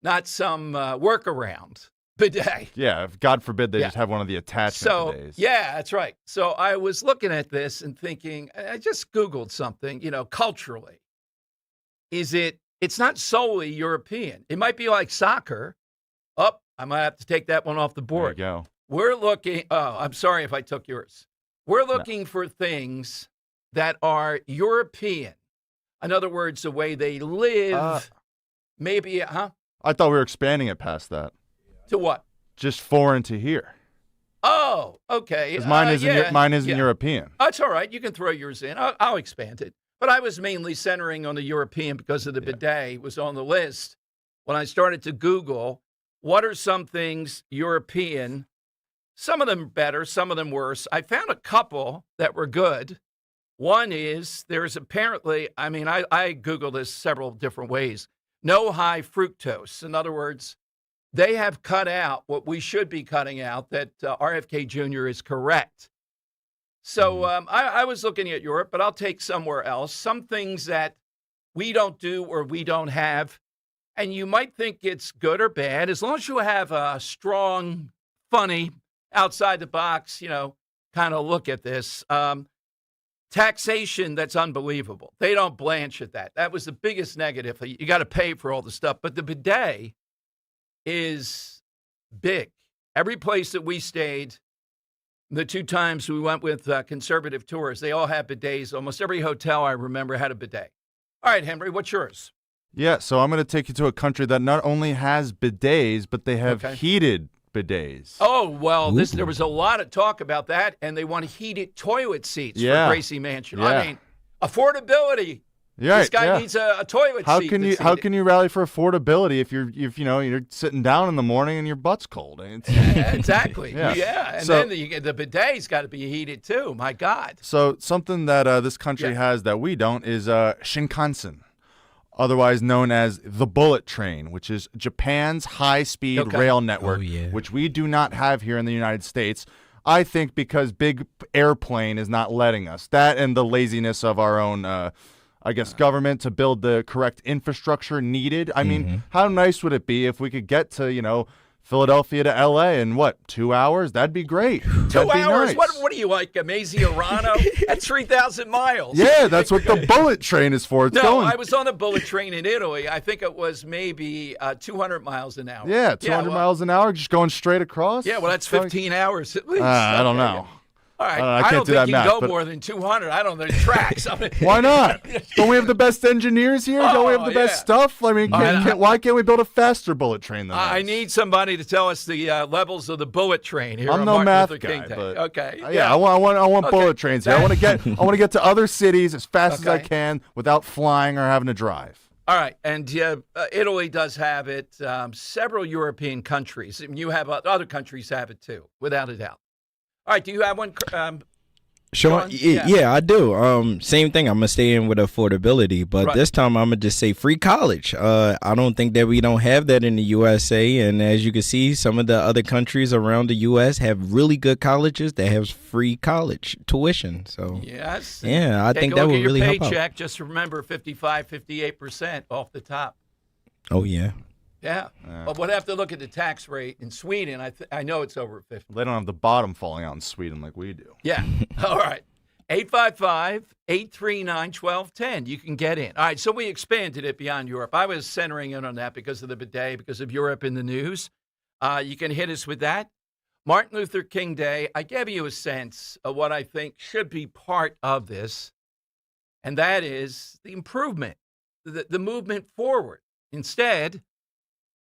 not some workaround bidet. Yeah, if God forbid they just have one of the attachment bidets. Yeah, that's right. So I was looking at this and thinking, I just Googled something, culturally. It's not solely European. It might be like soccer. I might have to take that one off the board. There you go. We're looking, I'm sorry if I took yours. We're looking for things that are European. In other words, the way they live, maybe, I thought we were expanding it past that. To what? Just foreign to here. Oh, okay. Because mine isn't European. That's all right. You can throw yours in. I'll expand it. But I was mainly centering on the European because of the bidet was on the list. When I started to Google, what are some things European? Some of them better, some of them worse. I found a couple that were good. One is there's apparently, I Googled this several different ways, no high fructose. In other words, they have cut out what we should be cutting out, that RFK Jr. is correct. So I was looking at Europe, but I'll take somewhere else. Some things that we don't do or we don't have, and you might think it's good or bad, as long as you have a strong, funny, outside the box, kind of look at this. Taxation that's unbelievable. They don't blanch at that. That was the biggest negative. You got to pay for all the stuff. But the bidet is big. Every place that we stayed, the 2 times we went with conservative tours, they all had bidets. Almost every hotel I remember had a bidet. All right, Henry, what's yours? Yeah, so I'm going to take you to a country that not only has bidets, but they have heated bidets. Oh, well, there was a lot of talk about that, and they want heated toilet seats for Gracie Mansion. Yeah. I mean, affordability. Yeah, this guy needs a toilet seat. How can you rally for affordability if you're sitting down in the morning and your butt's cold? Exactly. Yeah. And then the bidet's got to be heated too. My God. So something that this country has that we don't is Shinkansen, otherwise known as the bullet train, which is Japan's high-speed rail network, which we do not have here in the United States. I think because big airplane is not letting us. That and the laziness of our own government to build the correct infrastructure needed. I mean, how nice would it be if we could get to, Philadelphia to L.A. in, 2 hours? That'd be great. 2 hours? Nice. What are you, like, Maisie Arano? That's 3,000 miles. Yeah, that's what the bullet train is for. I was on a bullet train in Italy. I think it was maybe 200 miles an hour. Yeah, 200 miles an hour, just going straight across? Yeah, well, that's 15 hours at least. I don't know. All right, I don't think you math, can go more than 200. I don't know the tracks. Why not? Don't we have the best engineers here? Don't we have the best stuff? I mean, why can't we build a faster bullet train than I need somebody to tell us the levels of the bullet train here. I'm on no Martin math Luther guy, King Day. but Okay. I want bullet trains here. I want to get to other cities as fast as I can without flying or having to drive. All right, and Italy does have it. Several European countries. You have other countries have it too, without a doubt. All right, do you have one? Sean, yeah, I do. Same thing. I'm gonna stay in with affordability, but this time I'm gonna just say free college. I don't think that we don't have that in the USA, and as you can see, some of the other countries around the US have really good colleges that have free college tuition. So yes, yeah, I think that would really help out. Paycheck, just remember 58% off the top. Oh yeah. Yeah, but we'll have to look at the tax rate in Sweden. I know it's over 50. They don't have the bottom falling out in Sweden like we do. Yeah. All right. 855-839-1210. You can get in. All right, so we expanded it beyond Europe. I was centering in on that because of the bidet, because of Europe in the news. You can hit us with that. Martin Luther King Day, I gave you a sense of what I think should be part of this, and that is the improvement, the movement forward. Instead,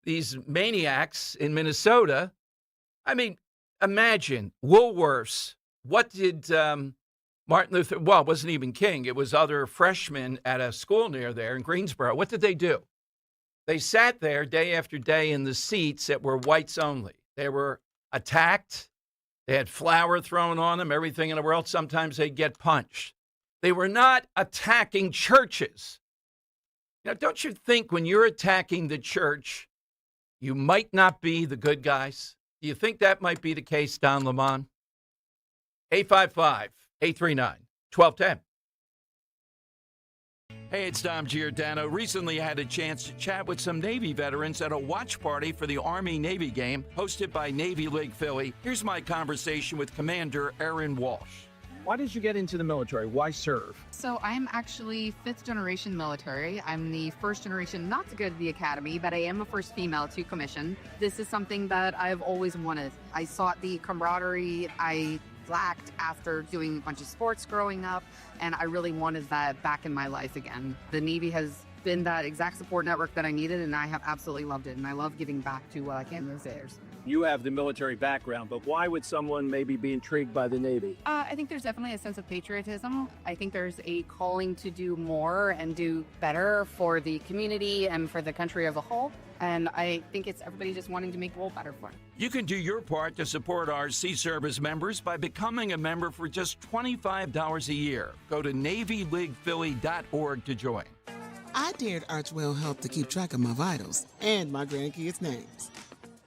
these maniacs in Minnesota, I mean, imagine Woolworths. What did Martin Luther, well, it wasn't even King. It was other freshmen at a school near there in Greensboro. What did they do? They sat there day after day in the seats that were whites only. They were attacked. They had flour thrown on them, everything in the world. Sometimes they'd get punched. They were not attacking churches. Now, don't you think when you're attacking the church, you might not be the good guys? Do you think that might be the case, Don Lemon? 855-839-1210. Hey, it's Dom Giordano. Recently I had a chance to chat with some Navy veterans at a watch party for the Army-Navy game hosted by Navy League Philly. Here's my conversation with Commander Aaron Walsh. Why did you get into the military? Why serve? So I'm actually 5th generation military. I'm the 1st generation not to go to the academy, but I am the first female to commission. This is something that I've always wanted. I sought the camaraderie I lacked after doing a bunch of sports growing up, and I really wanted that back in my life again. The Navy has been that exact support network that I needed, and I have absolutely loved it, and I love giving back to what I can in those days. You have the military background, but why would someone maybe be intrigued by the Navy? I think there's definitely a sense of patriotism. I think there's a calling to do more and do better for the community and for the country as a whole. And I think it's everybody just wanting to make the world better for it. You can do your part to support our Sea Service members by becoming a member for just $25 a year. Go to NavyLeaguePhilly.org to join. I dared Archwell Health to keep track of my vitals and my grandkids' names.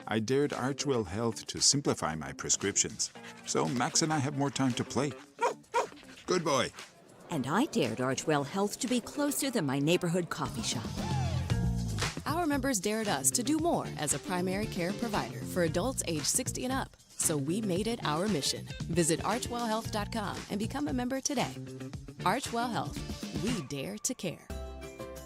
I dared Archwell Health to simplify my prescriptions, so Max and I have more time to play. Good boy. And I dared Archwell Health to be closer than my neighborhood coffee shop. Our members dared us to do more as a primary care provider for adults age 60 and up. So we made it our mission. Visit archwellhealth.com and become a member today. Archwell Health. We dare to care.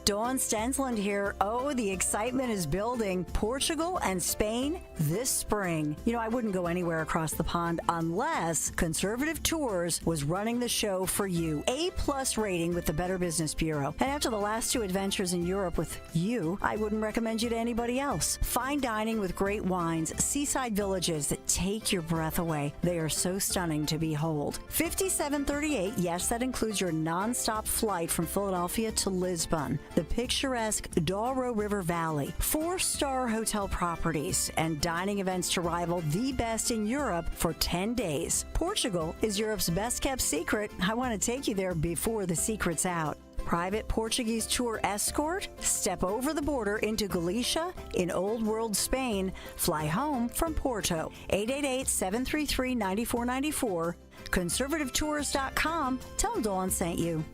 Dawn Stensland here. Oh, the excitement is building. Portugal and Spain this spring. You know, I wouldn't go anywhere across the pond unless Conservative Tours was running the show for you. A+ rating with the Better Business Bureau. And after the last 2 adventures in Europe with you, I wouldn't recommend you to anybody else. Fine dining with great wines, seaside villages that take your breath away. They are so stunning to behold. 5738, yes, that includes your nonstop flight from Philadelphia to Lisbon. The picturesque Douro River Valley, 4-star hotel properties, and dining events to rival the best in Europe for 10 days. Portugal is Europe's best-kept secret. I want to take you there before the secret's out. Private Portuguese tour escort, step over the border into Galicia in Old World Spain, fly home from Porto. 888-733-9494, conservativetours.com. Tell them Dawn sent you.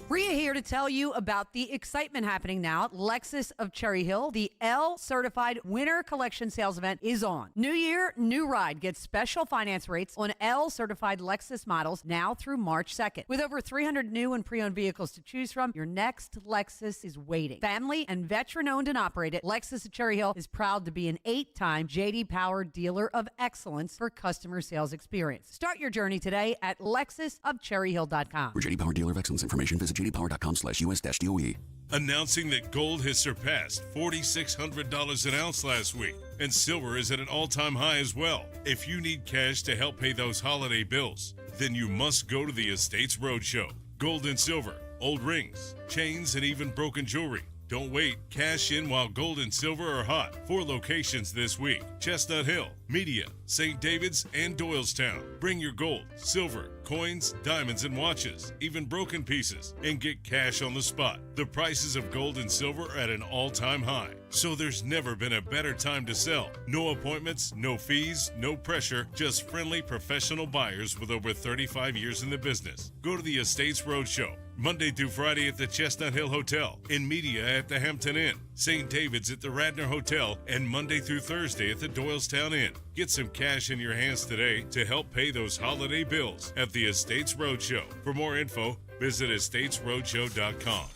Rhea here to tell you about the excitement happening now at Lexus of Cherry Hill. The L-certified Winter Collection Sales event is on. New year, new ride. Get special finance rates on L-certified Lexus models now through March 2nd. With over 300 new and pre-owned vehicles to choose from, your next Lexus is waiting. Family and veteran-owned and operated, Lexus of Cherry Hill is proud to be an 8-time J.D. Power Dealer of Excellence for customer sales experience. Start your journey today at lexusofcherryhill.com. For J.D. Power Dealer of Excellence information, visit jdpower.com/US-DOE. Announcing that gold has surpassed $4,600 an ounce last week, and silver is at an all-time high as well. If you need cash to help pay those holiday bills, then you must go to the Estates Roadshow. Gold and silver, old rings, chains, and even broken jewelry. Don't wait. Cash in while gold and silver are hot. 4 locations this week: Chestnut Hill, Media, St. David's, and Doylestown. Bring your gold, silver, coins, diamonds, and watches, even broken pieces, and get cash on the spot. The prices of gold and silver are at an all-time high, so there's never been a better time to sell. No appointments, no fees, no pressure, just friendly professional buyers with over 35 years in the business. Go to the Estates Roadshow, Monday through Friday at the Chestnut Hill Hotel, in Media at the Hampton Inn, St. David's at the Radnor Hotel, and Monday through Thursday at the Doylestown Inn. Get some cash in your hands today to help pay those holiday bills at the Estates Roadshow. For more info, visit estatesroadshow.com.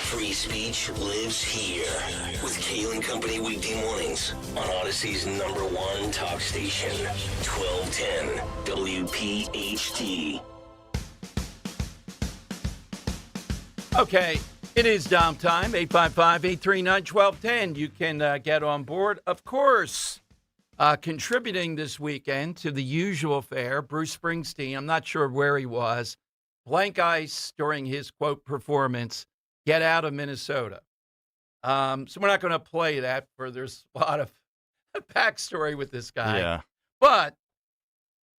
Free speech lives here with Kale and Company weekday mornings on Odyssey's #1 talk station, 1210 WPHT. Okay, it is Dom time, 855-839-1210. You can get on board. Of course, contributing this weekend to the usual fare, Bruce Springsteen. I'm not sure where he was. Blank ice during his, quote, performance. Get out of Minnesota. So we're not going to play that, for there's a lot of backstory with this guy. Yeah. But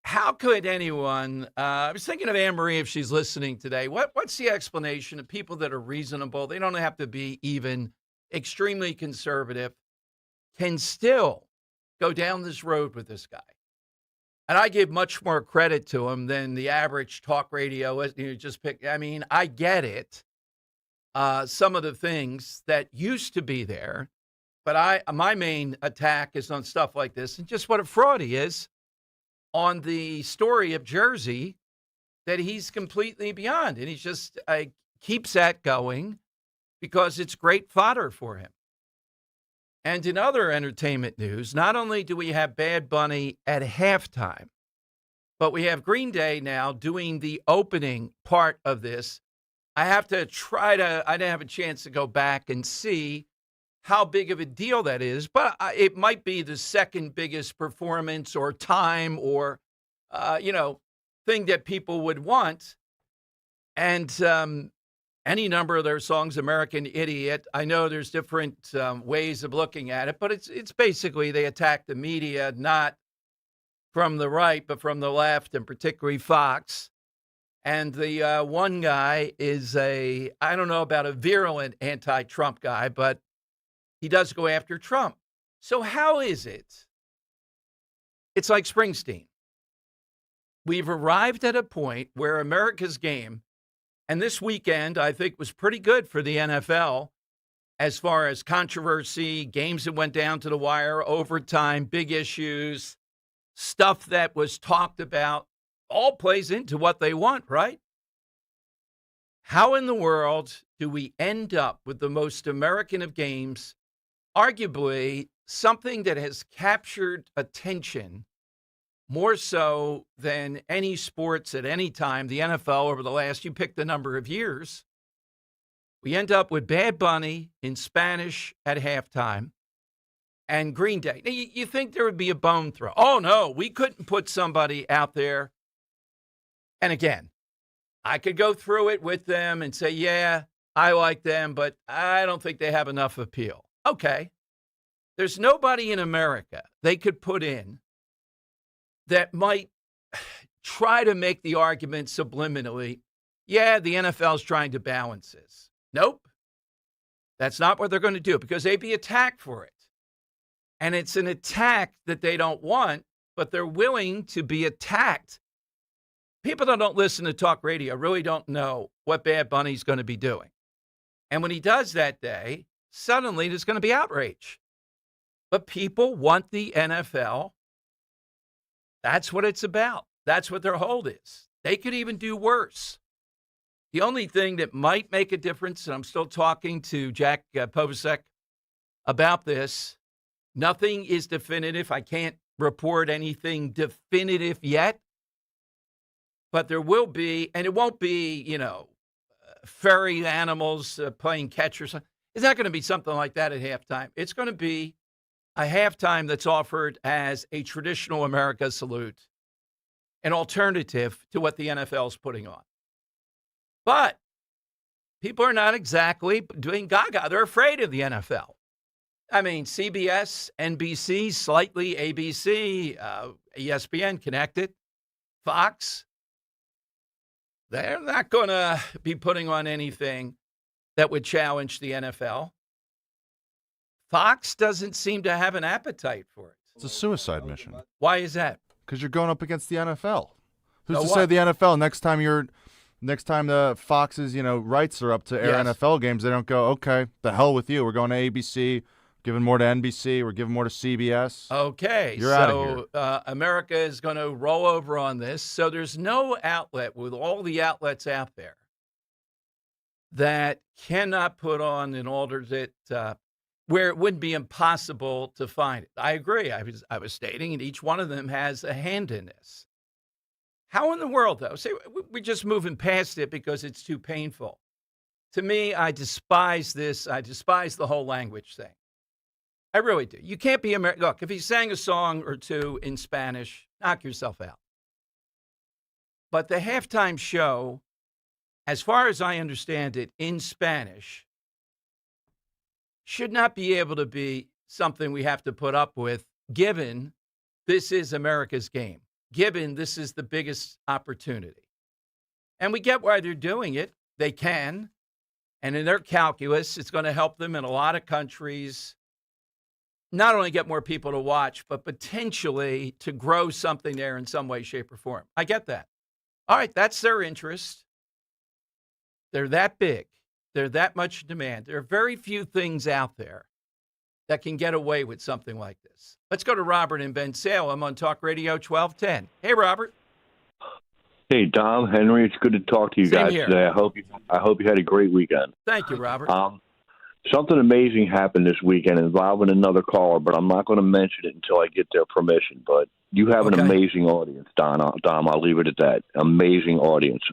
how could anyone, I was thinking of Anne-Marie if she's listening today. What's the explanation of people that are reasonable? They don't have to be even extremely conservative, can still go down this road with this guy. And I give much more credit to him than the average talk radio. Just pick. I mean, I get it. Some of the things that used to be there, but my main attack is on stuff like this and just what a fraud he is on the story of Jersey that he's completely beyond. And he just keeps that going because it's great fodder for him. And in other entertainment news, not only do we have Bad Bunny at halftime, but we have Green Day now doing the opening part of this. I didn't have a chance to go back and see how big of a deal that is, but it might be the second biggest performance or time or, thing that people would want. And any number of their songs, American Idiot, I know there's different ways of looking at it, but it's basically they attack the media, not from the right, but from the left, and particularly Fox. And the one guy is I don't know about a virulent anti-Trump guy, but he does go after Trump. So how is it? It's like Springsteen. We've arrived at a point where America's game, and this weekend I think was pretty good for the NFL as far as controversy, games that went down to the wire, overtime, big issues, stuff that was talked about, all plays into what they want, right? How in the world do we end up with the most American of games, arguably something that has captured attention more so than any sports at any time, the NFL over the last, you pick the number of years? We end up with Bad Bunny in Spanish at halftime and Green Day. Now, you think there would be a bone throw. Oh, no, we couldn't put somebody out there. And again, I could go through it with them and say, yeah, I like them, but I don't think they have enough appeal. Okay. There's nobody in America they could put in that might try to make the argument subliminally, yeah, the NFL's trying to balance this. Nope. That's not what they're going to do because they'd be attacked for it. And it's an attack that they don't want, but they're willing to be attacked. People that don't listen to talk radio really don't know what Bad Bunny's going to be doing. And when he does that day, suddenly there's going to be outrage. But people want the NFL. That's what it's about. That's what their hold is. They could even do worse. The only thing that might make a difference, and I'm still talking to Jack Povacek about this, nothing is definitive. I can't report anything definitive yet. But there will be, and it won't be, furry animals playing catch or something. It's not going to be something like that at halftime. It's going to be a halftime that's offered as a traditional America salute, an alternative to what the NFL is putting on. But people are not exactly doing gaga. They're afraid of the NFL. I mean, CBS, NBC, slightly ABC, ESPN connected, Fox. They're not going to be putting on anything that would challenge the NFL. Fox doesn't seem to have an appetite for it. It's a suicide mission. Why is that? Because you're going up against the NFL. Who's So to what? say the NFL next time the Fox's rights are up to air Yes. NFL games, they don't go, okay, the hell with you. We're going to ABC, giving more to NBC, we're giving more to CBS. Okay, You're out of here. America is going to roll over on this. So there's no outlet with all the outlets out there that cannot put on an alternate where it would be impossible to find it. I agree. I was stating, and each one of them has a hand in this. How in the world, though? See, we're just moving past it because it's too painful. To me, I despise this. I despise the whole language thing. I really do. You can't be American. Look, if he sang a song or two in Spanish, knock yourself out. But the halftime show, as far as I understand it, in Spanish, should not be able to be something we have to put up with, given this is America's game, given this is the biggest opportunity. And we get why they're doing it. They can. And in their calculus, it's going to help them in a lot of countries not only get more people to watch, but potentially to grow something there in some way, shape, or form. I get that. All right, that's their interest. They're that big. They're that much demand. There are very few things out there that can get away with something like this. Let's go to Robert in Ben Salem on Talk Radio 1210. Hey, Robert. Hey, Dom, Henry, it's good to talk to you Same guys here. today. I hope you had a great weekend. Thank you, Robert. Something amazing happened this weekend involving another caller, but I'm not going to mention it until I get their permission. But you have an amazing audience, Dom. I'll leave it at that. Amazing audience.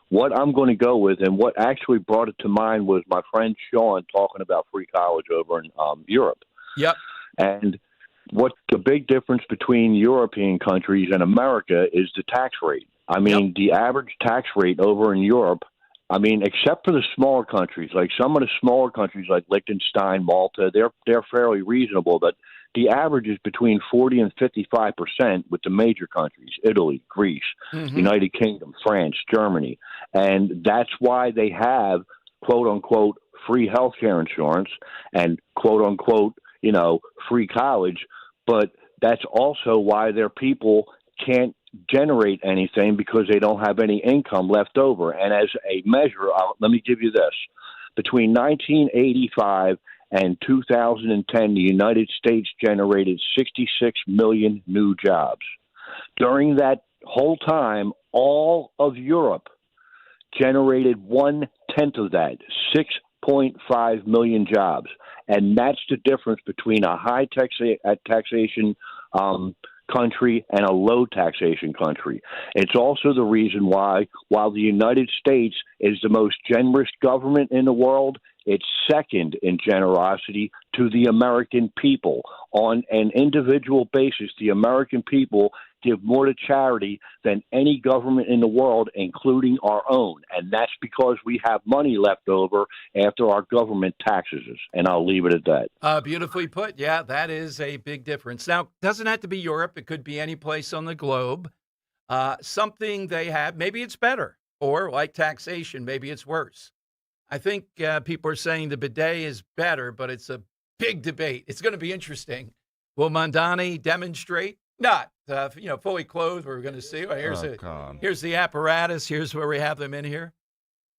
What I'm going to go with, and what actually brought it to mind, was my friend Sean talking about free college over in Europe. Yep. And what the big difference between European countries and America is the tax rate. I mean, the average tax rate over in Europe, except for the smaller countries, like some of the smaller countries like Liechtenstein, Malta, they're fairly reasonable, but the average is between 40 and 55% with the major countries, Italy, Greece, United Kingdom, France, Germany. And that's why they have, quote unquote, free health care insurance and quote unquote, free college. But that's also why their people can't generate anything, because they don't have any income left over. And as a measure, let me give you this. Between 1985 and 2010, the United States generated 66 million new jobs. During that whole time, all of Europe generated 1/10 of that, 6.5 million jobs. And that's the difference between a high taxation country and a low taxation country. It's also the reason why, while the United States is the most generous government in the world, it's second in generosity to the American people. On an individual basis, the American people give more to charity than any government in the world, including our own. And that's because we have money left over after our government taxes us. And I'll leave it at that. Beautifully put. Yeah, that is a big difference. Now, it doesn't have to be Europe. It could be any place on the globe. Something they have, maybe it's better. Or like taxation, maybe it's worse. I think people are saying the bidet is better, but it's a big debate. It's going to be interesting. Will Mondani demonstrate? Not, fully clothed. We're going to see. Well, here's the apparatus. Here's where we have them in here.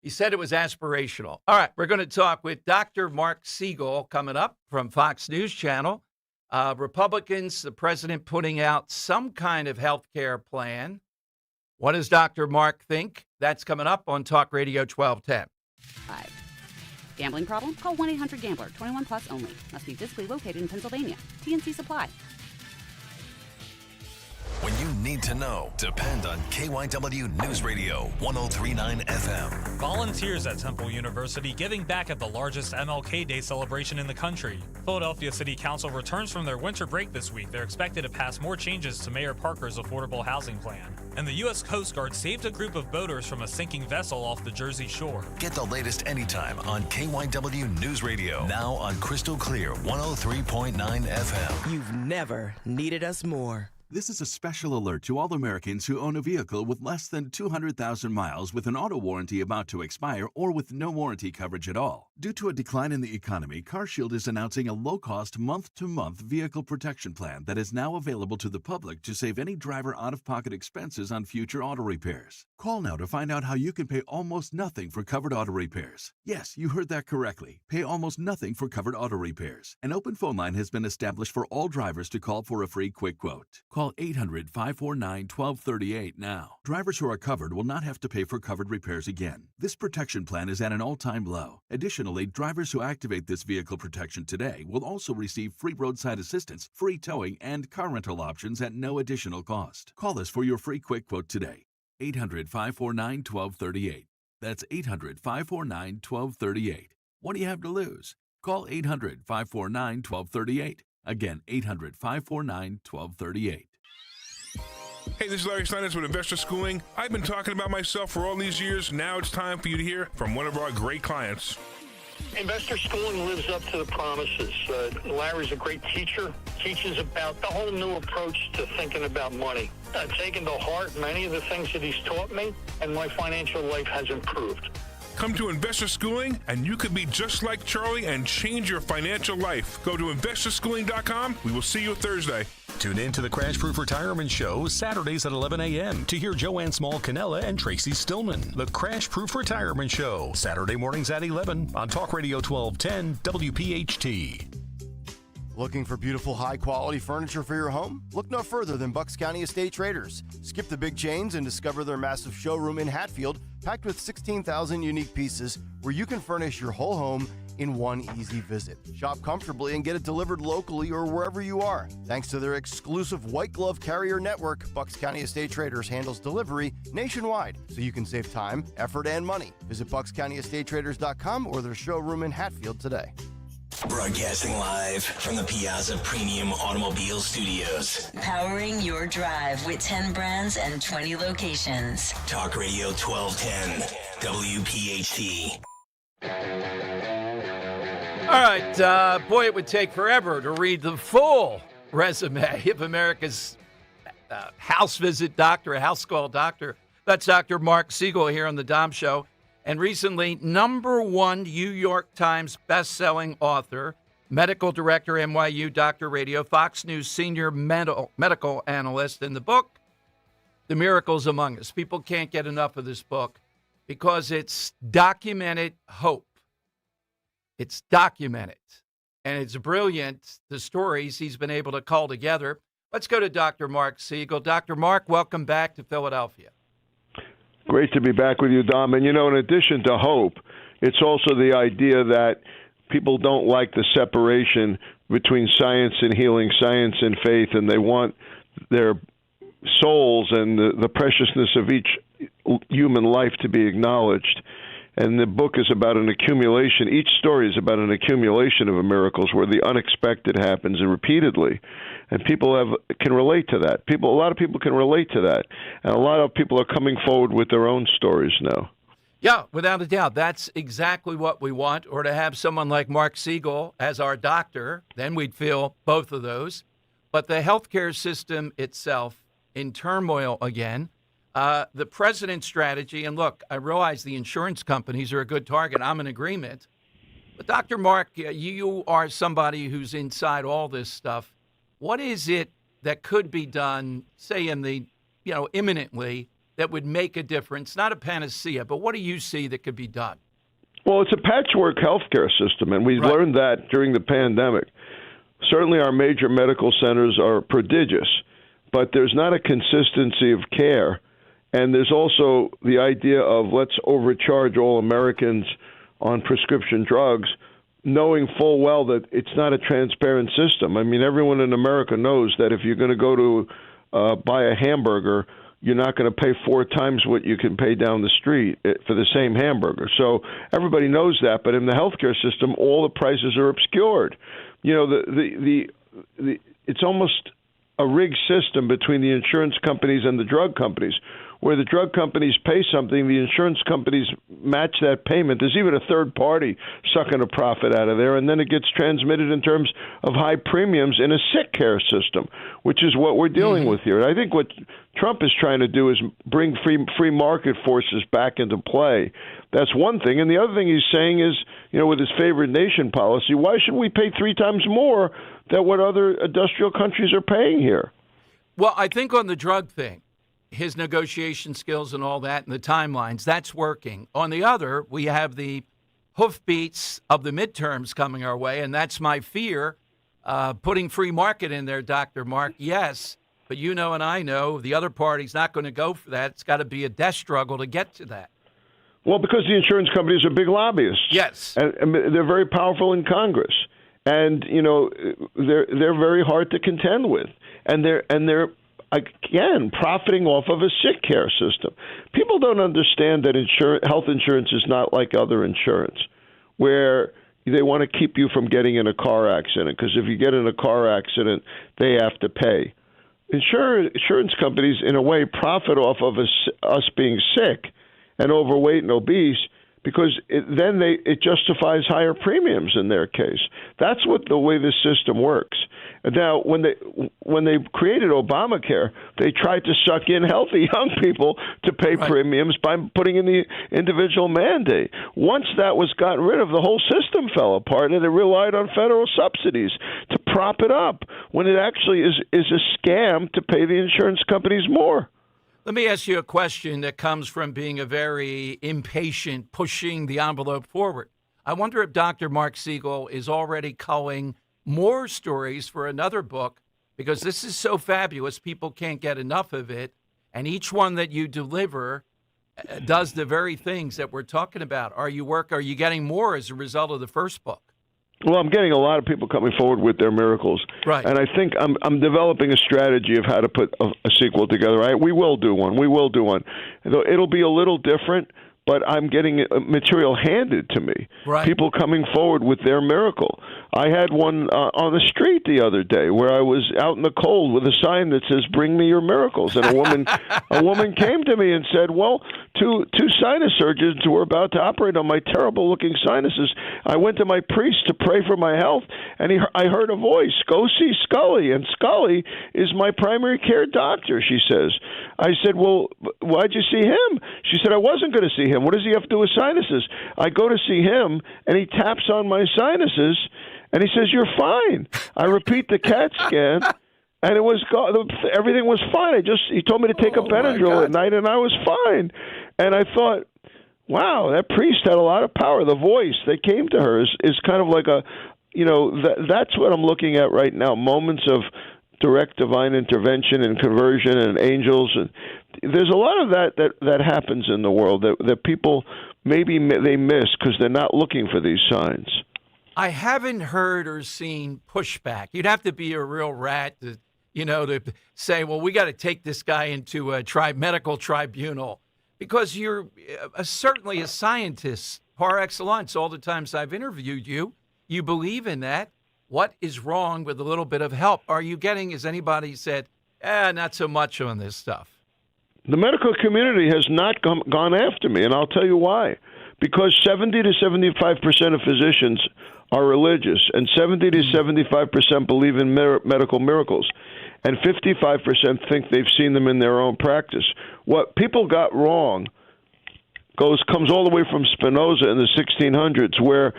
He said it was aspirational. All right, we're going to talk with Dr. Mark Siegel coming up from Fox News Channel. Republicans, the president putting out some kind of health care plan. What does Dr. Mark think? That's coming up on Talk Radio 1210. Gambling problem? Call 1-800-GAMBLER. 21 plus only. Must be physically located in Pennsylvania. TNC Supply. When you need to know, depend on KYW News Radio 103.9 FM. Volunteers at Temple University giving back at the largest MLK Day celebration in the country. Philadelphia City Council returns from their winter break this week. They're expected to pass more changes to Mayor Parker's affordable housing plan. And the U.S. Coast Guard saved a group of boaters from a sinking vessel off the Jersey Shore. Get the latest anytime on KYW News Radio. Now on Crystal Clear 103.9 FM. You've never needed us more. This is a special alert to all Americans who own a vehicle with less than 200,000 miles with an auto warranty about to expire or with no warranty coverage at all. Due to a decline in the economy, CarShield is announcing a low-cost month-to-month vehicle protection plan that is now available to the public to save any driver out-of-pocket expenses on future auto repairs. Call now to find out how you can pay almost nothing for covered auto repairs. Yes, you heard that correctly. Pay almost nothing for covered auto repairs. An open phone line has been established for all drivers to call for a free quick quote. Call 800-549-1238 now. Drivers who are covered will not have to pay for covered repairs again. This protection plan is at an all-time low. Additionally, drivers who activate this vehicle protection today will also receive free roadside assistance, free towing, and car rental options at no additional cost. Call us for your free quick quote today. 800-549-1238. That's 800-549-1238. What do you have to lose? Call 800-549-1238. Again, 800-549-1238. Hey, this is Larry Steinitz with Investor Schooling. I've been talking about myself for all these years. Now it's time for you to hear from one of our great clients. Investor Schooling lives up to the promises. Larry's a great teacher, teaches about the whole new approach to thinking about money. I've taken to heart many of the things that he's taught me, and my financial life has improved. Come to Investor Schooling, and you could be just like Charlie and change your financial life. Go to investorschooling.com. We will see you Thursday. Tune in to the Crash Proof Retirement Show Saturdays at 11 a.m. to hear Joanne Small-Canella and Tracy Stillman. The Crash Proof Retirement Show, Saturday mornings at 11 on Talk Radio 1210 WPHT. Looking for beautiful, high-quality furniture for your home? Look no further than Bucks County Estate Traders. Skip the big chains and discover their massive showroom in Hatfield, packed with 16,000 unique pieces, where you can furnish your whole home in one easy visit. Shop comfortably and get it delivered locally or wherever you are. Thanks to their exclusive white glove carrier network, Bucks County Estate Traders handles delivery nationwide, so you can save time, effort, and money. Visit buckscountyestatetraders.com or their showroom in Hatfield today. Broadcasting live from the Piazza Premium Automobile Studios. Powering your drive with 10 brands and 20 locations. Talk Radio 1210, WPHT. All right, boy, it would take forever to read the full resume of America's house visit doctor, a house call doctor. That's Dr. Mark Siegel here on The Dom Show. And recently, #1 New York Times best-selling author, medical director, NYU Doctor Radio, Fox News senior medical analyst. In the book, The Miracles Among Us. People can't get enough of this book because it's documented hope. It's documented, and it's brilliant, the stories he's been able to cull together. Let's go to Dr. Mark Siegel. Dr. Mark, welcome back to Philadelphia. Great to be back with you, Dom. And, in addition to hope, it's also the idea that people don't like the separation between science and healing, science and faith, and they want their souls and the preciousness of each human life to be acknowledged. And the book is about an accumulation. Each story is about an accumulation of miracles where the unexpected happens repeatedly. And people can relate to that. A lot of people can relate to that. And a lot of people are coming forward with their own stories now. Yeah, without a doubt. That's exactly what we want. Or to have someone like Mark Siegel as our doctor, then we'd feel both of those. But the healthcare system itself in turmoil again. The president's strategy, and look, I realize the insurance companies are a good target. I'm in agreement. But Dr. Mark, you are somebody who's inside all this stuff. What is it that could be done, say in the, imminently, that would make a difference? Not a panacea, but what do you see that could be done? Well, it's a patchwork healthcare system, and we learned that during the pandemic. Certainly our major medical centers are prodigious, but there's not a consistency of care. And there's also the idea of let's overcharge all Americans on prescription drugs, knowing full well that it's not a transparent system. I mean, everyone in America knows that if you're going to go to buy a hamburger, you're not going to pay 4 times what you can pay down the street for the same hamburger. So everybody knows that, but in the healthcare system, all the prices are obscured. It's almost a rigged system between the insurance companies and the drug companies, where the drug companies pay something, the insurance companies match that payment. There's even a third party sucking a profit out of there, and then it gets transmitted in terms of high premiums in a sick care system, which is what we're dealing with here. And I think what Trump is trying to do is bring free market forces back into play. That's one thing. And the other thing he's saying is, with his favored nation policy, why should we pay 3 times more than what other industrial countries are paying here? Well, I think on the drug thing, his negotiation skills and all that and the timelines, that's working. On the other, we have the hoofbeats of the midterms coming our way, and that's my fear. Putting free market in there, Dr. Mark, yes. But you know and I know the other party's not going to go for that. It's got to be a death struggle to get to that. Well, because the insurance companies are big lobbyists. Yes. And they're very powerful in Congress. And, they're very hard to contend with. And they're again, profiting off of a sick care system. People don't understand that health insurance is not like other insurance, where they want to keep you from getting in a car accident, because if you get in a car accident, they have to pay. Insurance companies, in a way, profit off of us being sick and overweight and obese, because it justifies higher premiums in their case. That's the way this system works. And now, when they created Obamacare, they tried to suck in healthy young people to pay premiums by putting in the individual mandate. Once that was gotten rid of, the whole system fell apart, and it relied on federal subsidies to prop it up, when it actually is a scam to pay the insurance companies more. Let me ask you a question that comes from being a very impatient, pushing the envelope forward. I wonder if Dr. Mark Siegel is already culling more stories for another book, because this is so fabulous, people can't get enough of it. And each one that you deliver does the very things that we're talking about. Are you getting more as a result of the first book? Well, I'm getting a lot of people coming forward with their miracles. Right. And I think I'm developing a strategy of how to put a sequel together. We will do one. It'll be a little different, but I'm getting material handed to me. Right. People coming forward with their miracle. I had one on the street the other day where I was out in the cold with a sign that says, "Bring me your miracles." And a woman came to me and said, "Well, two sinus surgeons who were about to operate on my terrible-looking sinuses, I went to my priest to pray for my health, and I heard a voice, 'Go see Scully.' And Scully is my primary care doctor," she says. I said, "Well, why'd you see him?" She said, "I wasn't going to see him. What does he have to do with sinuses?" I go to see him, and he taps on my sinuses, and he says, "You're fine." I repeat the CAT scan, and it was everything was fine. He told me to take a Benadryl at night, and I was fine. And I thought, wow, that priest had a lot of power. The voice that came to her is kind of like that's what I'm looking at right now. Moments of direct divine intervention and conversion and angels, and there's a lot of that happens in the world that people maybe they miss because they're not looking for these signs. I haven't heard or seen pushback. You'd have to be a real rat to say, well, we got to take this guy into a medical tribunal, because you're certainly a scientist par excellence. All the times I've interviewed you, you believe in that. What is wrong with a little bit of help? Are you getting, has anybody said, not so much on this stuff? The medical community has not gone after me, and I'll tell you why. Because 70 to 75% of physicians are religious, and 70 to 75% believe in medical miracles, and 55% think they've seen them in their own practice. What people got wrong comes all the way from Spinoza in the 1600s, where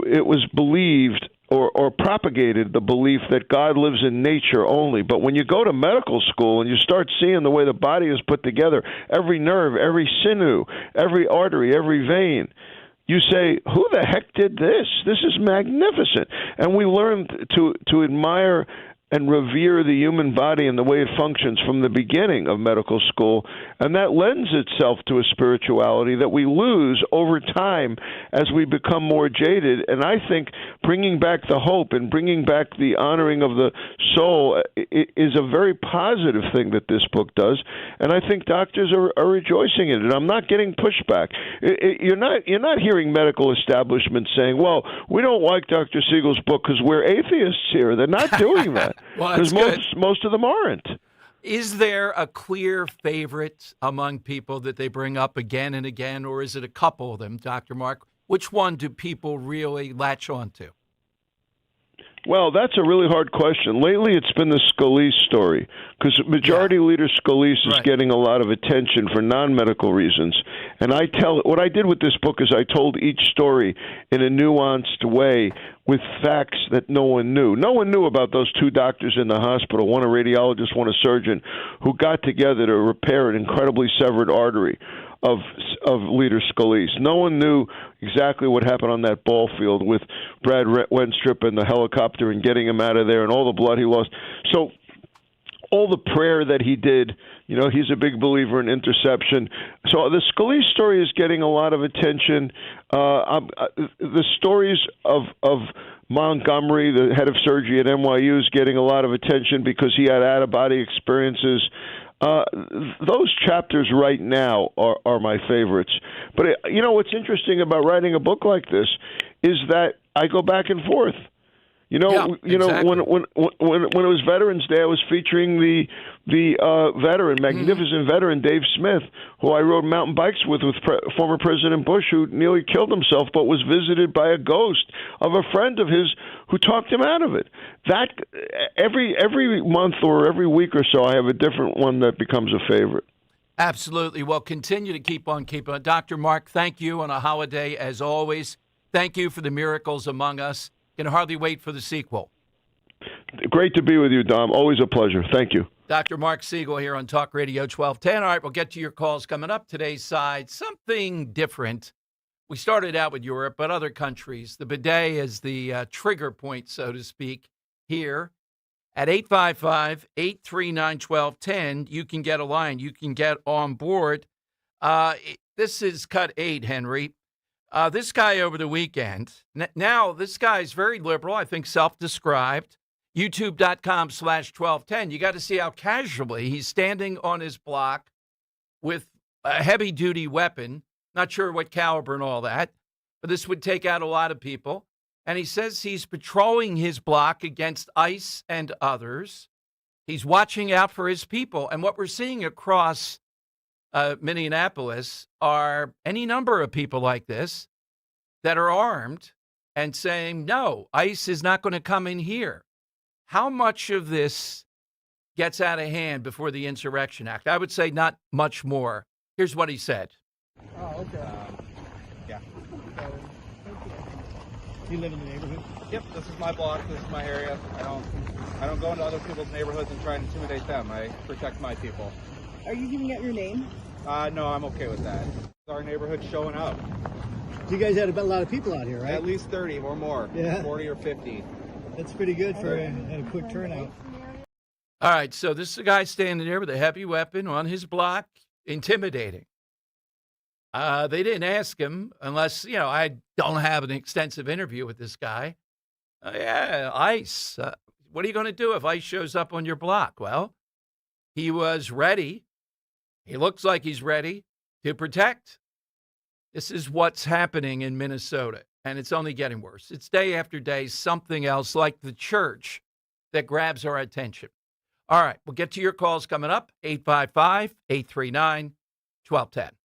it was believed or propagated the belief that God lives in nature only. But when you go to medical school and you start seeing the way the body is put together, every nerve, every sinew, every artery, every vein, you say, who the heck did this? This is magnificent. And we learn to admire and revere the human body and the way it functions from the beginning of medical school. And that lends itself to a spirituality that we lose over time as we become more jaded. And I think bringing back the hope and bringing back the honoring of the soul is a very positive thing that this book does. And I think doctors are rejoicing in it. I'm not getting pushback. You're not hearing medical establishments saying, well, we don't like Dr. Siegel's book because we're atheists here. They're not doing that. Well, because most of them aren't. Is there a clear favorite among people that they bring up again and again, or is it a couple of them, Dr. Mark? Which one do people really latch on to? Well, that's a really hard question. Lately, it's been the Scalise story, because Majority Leader Scalise is getting a lot of attention for non-medical reasons. And what I did with this book is I told each story in a nuanced way with facts that no one knew. No one knew about those two doctors in the hospital, one a radiologist, one a surgeon, who got together to repair an incredibly severed artery of Leader Scalise. No one knew exactly what happened on that ball field with Brad Wenstrup and the helicopter and getting him out of there and all the blood he lost. So all the prayer that he did, he's a big believer in interception. So the Scalise story is getting a lot of attention. The stories of Montgomery, the head of surgery at NYU, is getting a lot of attention because he had out-of-body experiences. Those chapters right now are my favorites. But what's interesting about writing a book like this is that I go back and forth. Exactly. When it was Veterans Day, I was featuring the veteran, magnificent veteran Dave Smith, who I rode mountain bikes with former President Bush, who nearly killed himself, but was visited by a ghost of a friend of his who talked him out of it. That every month or every week or so, I have a different one that becomes a favorite. Absolutely. Well, continue to keep on keeping on. Dr. Mark, thank you on a holiday as always. Thank you for the miracles among us. Can hardly wait for the sequel. Great to be with you, Dom. Always a pleasure. Thank you. Dr. Mark Siegel here on Talk Radio 1210. All right, we'll get to your calls coming up. Today's side, something different. We started out with Europe, but other countries. The bidet is the trigger point, so to speak, here. At 855-839-1210, you can get a line. You can get on board. This is cut 8, Henry. This guy over the weekend, now this guy's very liberal, I think self-described, youtube.com/1210. You got to see how casually he's standing on his block with a heavy-duty weapon, not sure what caliber and all that, but this would take out a lot of people. And he says he's patrolling his block against ICE and others. He's watching out for his people. And what we're seeing across Minneapolis are any number of people like this that are armed and saying, no, ICE is not going to come in here. How much of this gets out of hand before the Insurrection Act? I would say not much more. Here's what he said. Oh, okay. Yeah. Do you live in the neighborhood? Yep, this is my block, this is my area. I don't go into other people's neighborhoods and try and intimidate them. I protect my people. Are you giving out your name? No, I'm okay with that. Our neighborhood's showing up. You guys had a lot of people out here, right? At least 30 or more. Yeah. 40 or 50. That's pretty good for a quick turnout. All right, so this is a guy standing there with a heavy weapon on his block, intimidating. They didn't ask him unless, I don't have an extensive interview with this guy. Yeah, ICE. What are you going to do if ICE shows up on your block? Well, he was ready. He looks like he's ready to protect. This is what's happening in Minnesota, and it's only getting worse. It's day after day, something else like the church that grabs our attention. All right, we'll get to your calls coming up, 855-839-1210.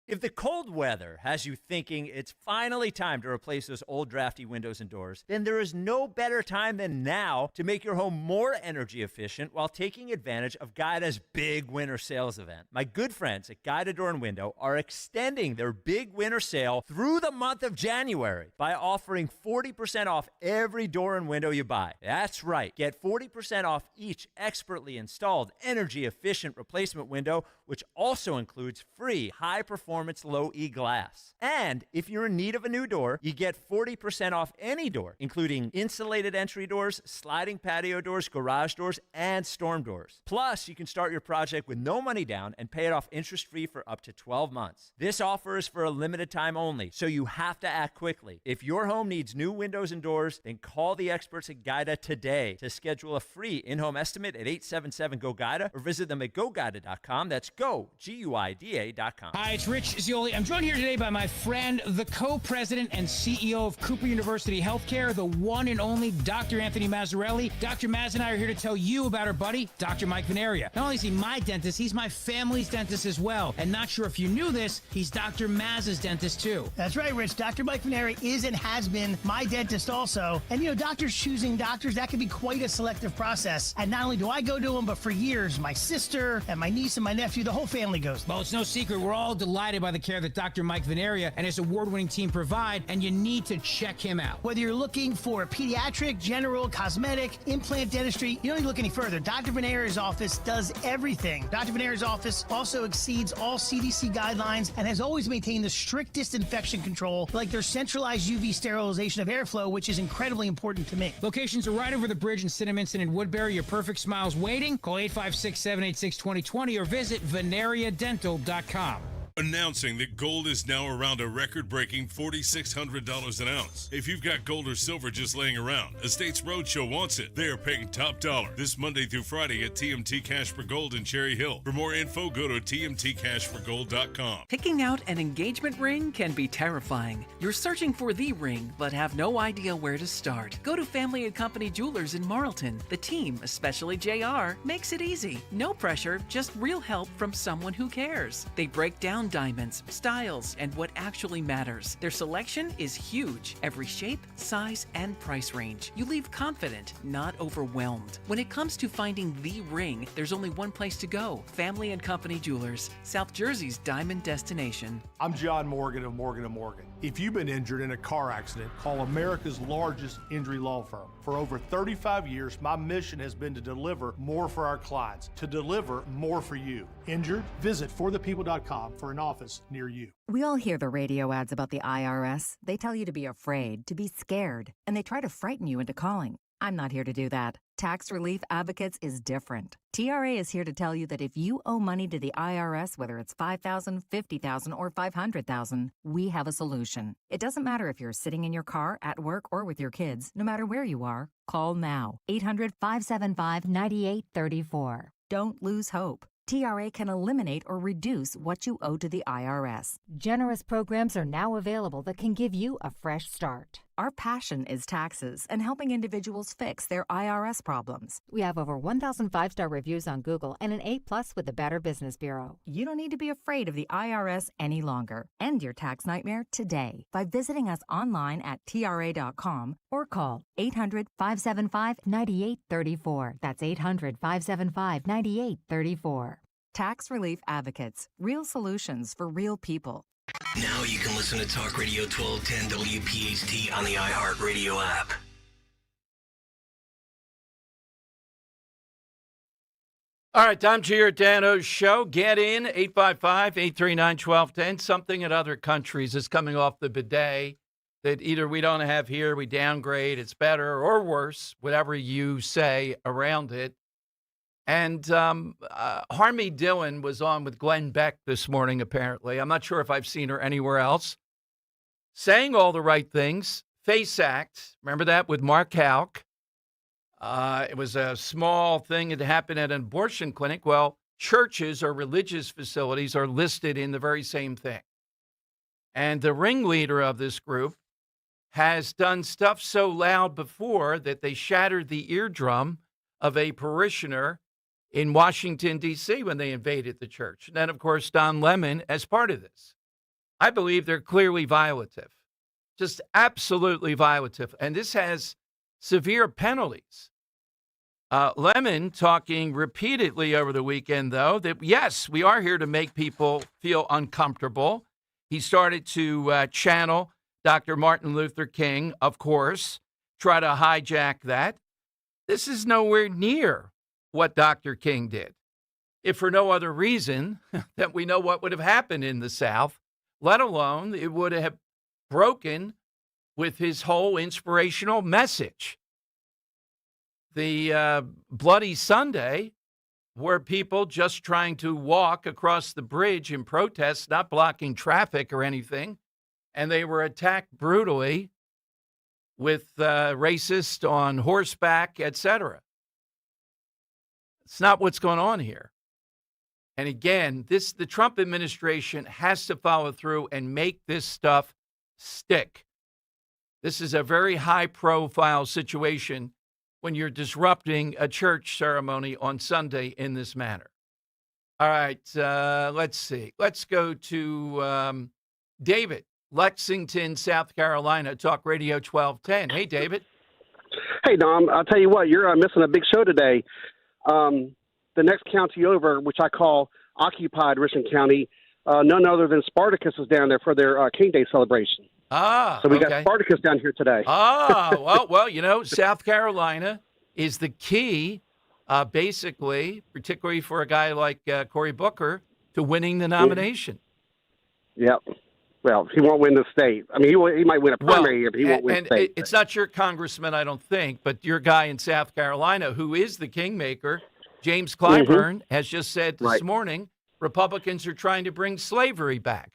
If the cold weather has you thinking it's finally time to replace those old drafty windows and doors, then there is no better time than now to make your home more energy efficient while taking advantage of Guida's big winter sales event. My good friends at Guida Door and Window are extending their big winter sale through the month of January by offering 40% off every door and window you buy. That's right. Get 40% off each expertly installed energy efficient replacement window, which also includes free high-performance low-E glass. And if you're in need of a new door, you get 40% off any door, including insulated entry doors, sliding patio doors, garage doors, and storm doors. Plus, you can start your project with no money down and pay it off interest-free for up to 12 months. This offer is for a limited time only, so you have to act quickly. If your home needs new windows and doors, then call the experts at Guida today to schedule a free in-home estimate at 877-GO-GUIDA or visit them at GoGuida.com. That's go, GUIDA.com. Hi, it's Rich Rich Zioli. I'm joined here today by my friend, the co-president and CEO of Cooper University Healthcare, the one and only Dr. Anthony Mazzarelli. Dr. Maz and I are here to tell you about our buddy, Dr. Mike Veneria. Not only is he my dentist, he's my family's dentist as well. And not sure if you knew this, he's Dr. Maz's dentist too. That's right, Rich. Dr. Mike Veneria is and has been my dentist also. And, doctors choosing doctors, that can be quite a selective process. And not only do I go to him, but for years, my sister and my niece and my nephew, the whole family goes. Well, it's no secret. We're all delighted by the care that Dr. Mike Veneria and his award-winning team provide, and you need to check him out. Whether you're looking for pediatric, general, cosmetic, implant dentistry, you don't need to look any further. Dr. Veneria's office does everything. Dr. Veneria's office also exceeds all CDC guidelines and has always maintained the strictest infection control, like their centralized UV sterilization of airflow, which is incredibly important to me. Locations are right over the bridge in Cinnaminson and Woodbury. Your perfect smile's waiting. Call 856-786-2020 or visit veneriadental.com. Announcing that gold is now around a record-breaking $4,600 an ounce. If you've got gold or silver just laying around, Estates Roadshow wants it. They are paying top dollar this Monday through Friday at TMT Cash for Gold in Cherry Hill. For more info, go to tmtcashforgold.com. Picking out an engagement ring can be terrifying. You're searching for the ring, but have no idea where to start. Go to Family & Company Jewelers in Marlton. The team, especially JR, makes it easy. No pressure, just real help from someone who cares. They break down diamonds, styles, and what actually matters. Their selection is huge. Every shape, size, and price range. You leave confident, not overwhelmed. When it comes to finding the ring, there's only one place to go. Family & Company Jewelers, South Jersey's diamond destination. I'm John Morgan of Morgan & Morgan. If you've been injured in a car accident, call America's largest injury law firm. For over 35 years, my mission has been to deliver more for our clients, to deliver more for you. Injured? Visit forthepeople.com for an office near you. We all hear the radio ads about the IRS. They tell you to be afraid, to be scared, and they try to frighten you into calling. I'm not here to do that. Tax Relief Advocates is different. TRA is here to tell you that if you owe money to the IRS, whether it's $5,000, $50,000, or $500,000, we have a solution. It doesn't matter if you're sitting in your car, at work, or with your kids. No matter where you are, call now. 800-575-9834. Don't lose hope. TRA can eliminate or reduce what you owe to the IRS. Generous programs are now available that can give you a fresh start. Our passion is taxes and helping individuals fix their IRS problems. We have over 1,000 5-star reviews on Google and an A+ with the Better Business Bureau. You don't need to be afraid of the IRS any longer. End your tax nightmare today by visiting us online at TRA.com or call 800-575-9834. That's 800-575-9834. Tax Relief Advocates. Real solutions for real people. Now you can listen to Talk Radio 1210 WPHT on the iHeartRadio app. All right, Tom Giordano's show. Get in, 855-839-1210. Something in other countries is coming off the bidet that either we don't have here, we downgrade, it's better or worse, whatever you say around it. And Harmie Dillon was on with Glenn Beck this morning, apparently. I'm not sure if I've seen her anywhere else. Saying all the right things. Face Act. Remember that with Mark Houck? It was a small thing that happened at an abortion clinic. Well, churches or religious facilities are listed in the very same thing. And the ringleader of this group has done stuff so loud before that they shattered the eardrum of a parishioner in Washington, D.C. when they invaded the church. And then, of course, Don Lemon as part of this. I believe they're clearly violative, just absolutely violative. And this has severe penalties. Lemon talking repeatedly over the weekend, though, that, yes, we are here to make people feel uncomfortable. He started to channel Dr. Martin Luther King, of course, try to hijack that. This is nowhere near what Dr. King did, if for no other reason that we know what would have happened in the South, let alone it would have broken with his whole inspirational message. The Bloody Sunday were people just trying to walk across the bridge in protest, not blocking traffic or anything, and they were attacked brutally with racists on horseback, etc. It's not what's going on here. And again, the Trump administration has to follow through and make this stuff stick. This is a very high-profile situation when you're disrupting a church ceremony on Sunday in this manner. All right, let's see. Let's go to David, Lexington, South Carolina, Talk Radio 1210. Hey, David. Hey, Dom. I'll tell you what, you're missing a big show today. The next county over, which I call occupied Richland County, none other than Spartacus is down there for their King Day celebration. So we got Spartacus down here today. Well, South Carolina is the key, basically, particularly for a guy like Cory Booker, to winning the nomination. Yep. Well, he won't win the state. I mean, he might win a primary, but he won't win the state. It's not your congressman, I don't think, but your guy in South Carolina, who is the kingmaker, James Clyburn, has just said this morning, Republicans are trying to bring slavery back.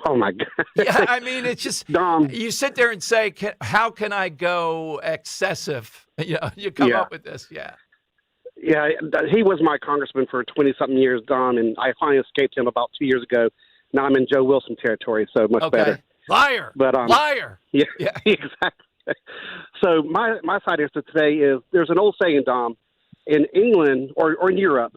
Oh, my God. Yeah, I mean, it's just, you sit there and say, how can I go excessive? You come up with this, Yeah, he was my congressman for 20-something years, Don, and I finally escaped him about 2 years ago. Now I'm in Joe Wilson territory, so much better. Liar. But liar. Yeah, exactly. So my side answer today is there's an old saying, Dom, in England or in Europe,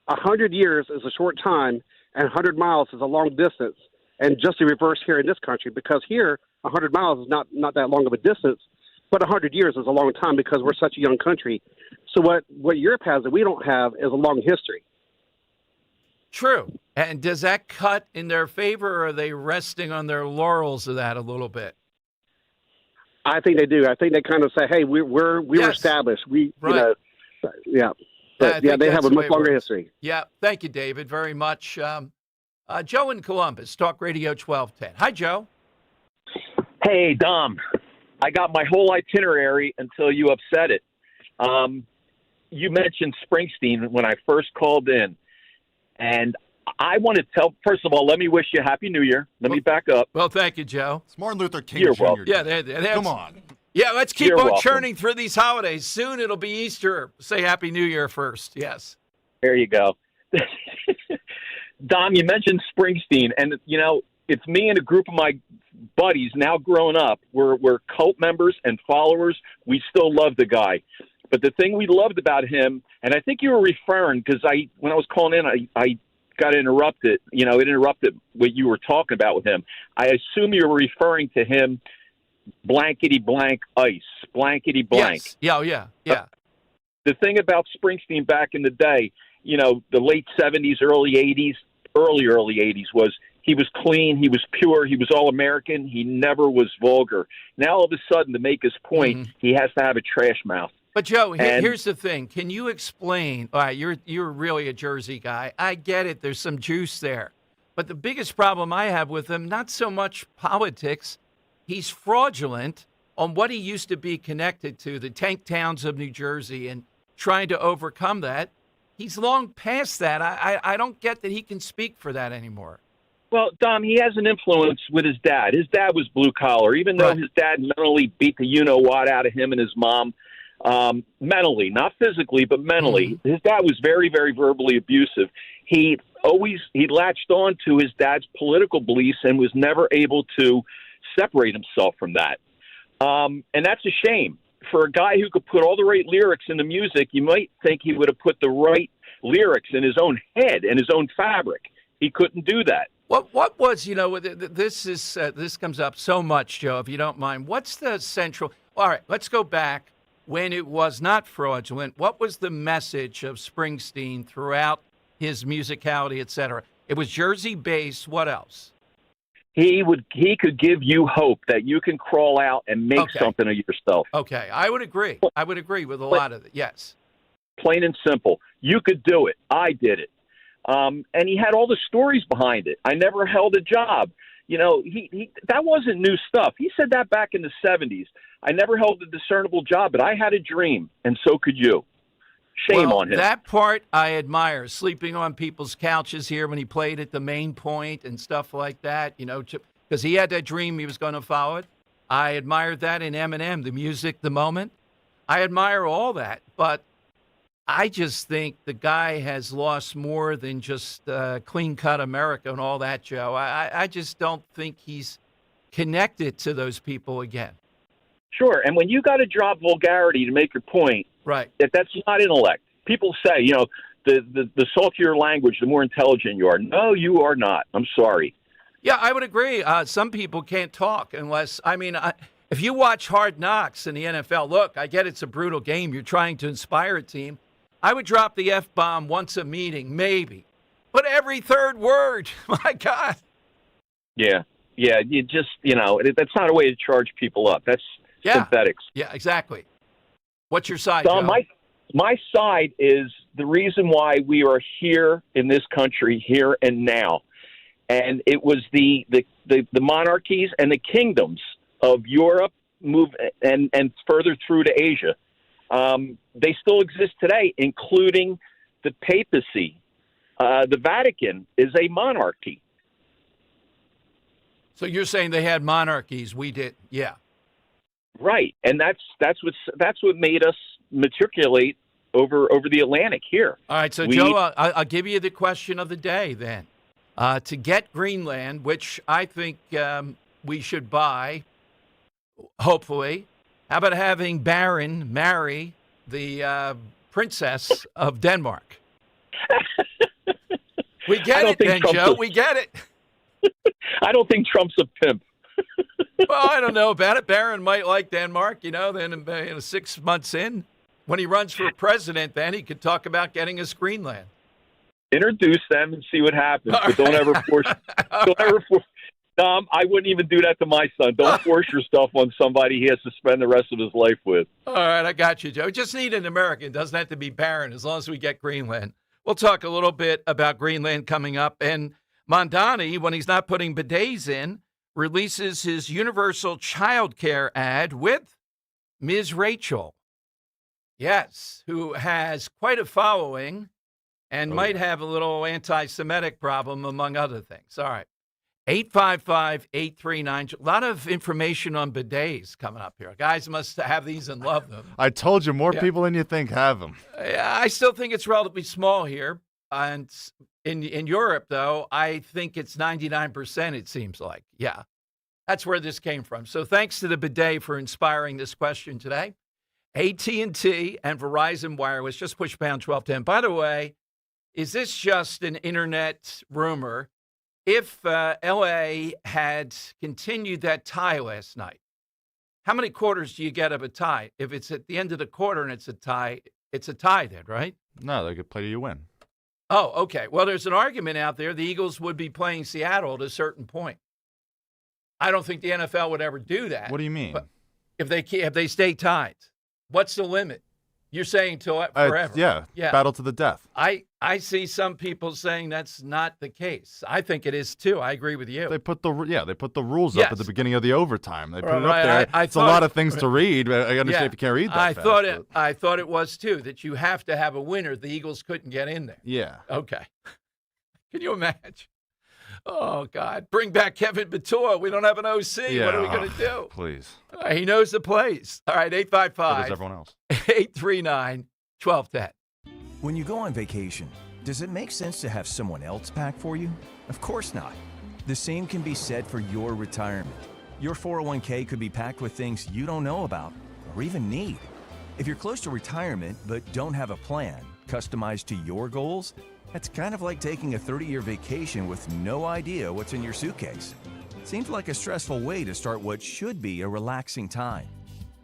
100 years is a short time and 100 miles is a long distance. And just the reverse here in this country, because here 100 miles is not that long of a distance, but 100 years is a long time because we're such a young country. So what Europe has that we don't have is a long history. True. And does that cut in their favor, or are they resting on their laurels of that a little bit? I think they do. I think they kind of say, "Hey, we were established. We, right. Yeah." But yeah, they have a much longer history. Yeah. Thank you, David, very much. Joe in Columbus, Talk Radio 1210. Hi, Joe. Hey, Dom. I got my whole itinerary until you upset it. You mentioned Springsteen when I first called in. And I want to tell, first of all, let me wish you a Happy New Year. Let me back up. Well, thank you, Joe. It's Martin Luther King You're Jr. welcome. Yeah, come on. Yeah, let's keep You're on welcome. churning through these holidays. Soon it'll be Easter. Say Happy New Year first. Yes. There you go. Dom, you mentioned Springsteen, and, it's me and a group of my buddies now grown up. We're cult members and followers. We still love the guy. But the thing we loved about him, and I think you were referring, because when I was calling in, I got interrupted. It interrupted what you were talking about with him. I assume you were referring to him, blankety blank ice, blankety blank. Yes. Yeah. The thing about Springsteen back in the day, the late 70s, early 80s was he was clean, he was pure, he was all American, he never was vulgar. Now all of a sudden, to make his point, he has to have a trash mouth. But Joe, here's the thing. Can you explain? All right, you're really a Jersey guy. I get it. There's some juice there. But the biggest problem I have with him, not so much politics, he's fraudulent on what he used to be connected to, the tank towns of New Jersey, and trying to overcome that. He's long past that. I don't get that he can speak for that anymore. Well, Dom, he has an influence with his dad. His dad was blue collar, even though his dad mentally beat the you-know-what out of him and his mom. Mentally, not physically, but mentally. His dad was very, very verbally abusive. He latched on to his dad's political beliefs and was never able to separate himself from that. And that's a shame. For a guy who could put all the right lyrics in the music, you might think he would have put the right lyrics in his own head and his own fabric. He couldn't do that. What was, this comes up so much, Joe, if you don't mind. What's the central, all right, let's go back. When it was not fraudulent, what was the message of Springsteen throughout his musicality, et cetera? It was Jersey-based. What else? He could give you hope that you can crawl out and make something of yourself. Okay, I would agree. I would agree with a lot of it, yes. Plain and simple. You could do it. I did it. And he had all the stories behind it. I never held a job. That wasn't new stuff. He said that back in the 70s. I never held a discernible job, but I had a dream, and so could you. Shame on him. That part I admire, sleeping on people's couches here when he played at the Main Point and stuff like that, because he had that dream he was going to follow it. I admired that in Eminem, the music, the moment. I admire all that, but I just think the guy has lost more than just clean-cut America and all that, Joe. I just don't think he's connected to those people again. Sure, and when you got to drop vulgarity to make your point, right? That's not intellect. People say, the saltier language, the more intelligent you are. No, you are not. I'm sorry. Yeah, I would agree. Some people can't talk unless, if you watch Hard Knocks in the NFL, look, I get it's a brutal game. You're trying to inspire a team. I would drop the F-bomb once a meeting, maybe. But every third word, my God. Yeah, you just, that's not a way to charge people up. That's synthetics. Yeah, exactly. What's your side, Don, Joe? my side is the reason why we are here in this country, here and now. And it was the monarchies and the kingdoms of Europe and further through to Asia. They still exist today, including the papacy. The Vatican is a monarchy. So you're saying they had monarchies, we did, yeah. Right, and that's what made us matriculate over the Atlantic here. All right, so Joe, I'll give you the question of the day then. To get Greenland, which I think we should buy, hopefully, how about having Baron marry the princess of Denmark? We get it then, Joe. We get it. I don't think Trump's a pimp. Well, I don't know about it. Barron might like Denmark, then 6 months in, when he runs for president, then he could talk about getting us Greenland. Introduce them and see what happens, but don't ever force. Tom, I wouldn't even do that to my son. Don't force your stuff on somebody he has to spend the rest of his life with. All right, I got you, Joe. We just need an American. It doesn't have to be Barron as long as we get Greenland. We'll talk a little bit about Greenland coming up. And Mondani, when he's not putting bidets in, releases his universal child care ad with Ms. Rachel. Yes, who has quite a following and might have a little anti-Semitic problem, among other things. All right. 855-839. A lot of information on bidets coming up here. Guys must have these and love them. I told you, more people than you think have them. I still think it's relatively small here. And in Europe, though, I think it's 99%, it seems like. Yeah, that's where this came from. So thanks to the bidet for inspiring this question today. AT&T and Verizon Wireless, just push pound 1210. By the way, is this just an internet rumor? If L.A. had continued that tie last night, how many quarters do you get of a tie? If it's at the end of the quarter and it's a tie then, right? No, they could play till you win. Oh, okay. Well, there's an argument out there. The Eagles would be playing Seattle at a certain point. I don't think the NFL would ever do that. What do you mean? But if they stay tied, what's the limit? You're saying till forever. Yeah, battle to the death. I see some people saying that's not the case. I think it is too. I agree with you. They put the rules up at the beginning of the overtime. They put it up there. It's a lot of things to read. I understand if you can't read that I thought it was too, that you have to have a winner. The Eagles couldn't get in there. Yeah. Okay. Can you imagine? Oh, God. Bring back Kevin Batua. We don't have an OC. Yeah, what are we going to do? Please. He knows the plays. All right, 855. So does everyone else. 839-1210. When you go on vacation, does it make sense to have someone else pack for you? Of course not. The same can be said for your retirement. Your 401k could be packed with things you don't know about or even need. If you're close to retirement but don't have a plan customized to your goals, that's kind of like taking a 30-year vacation with no idea what's in your suitcase. Seems like a stressful way to start what should be a relaxing time.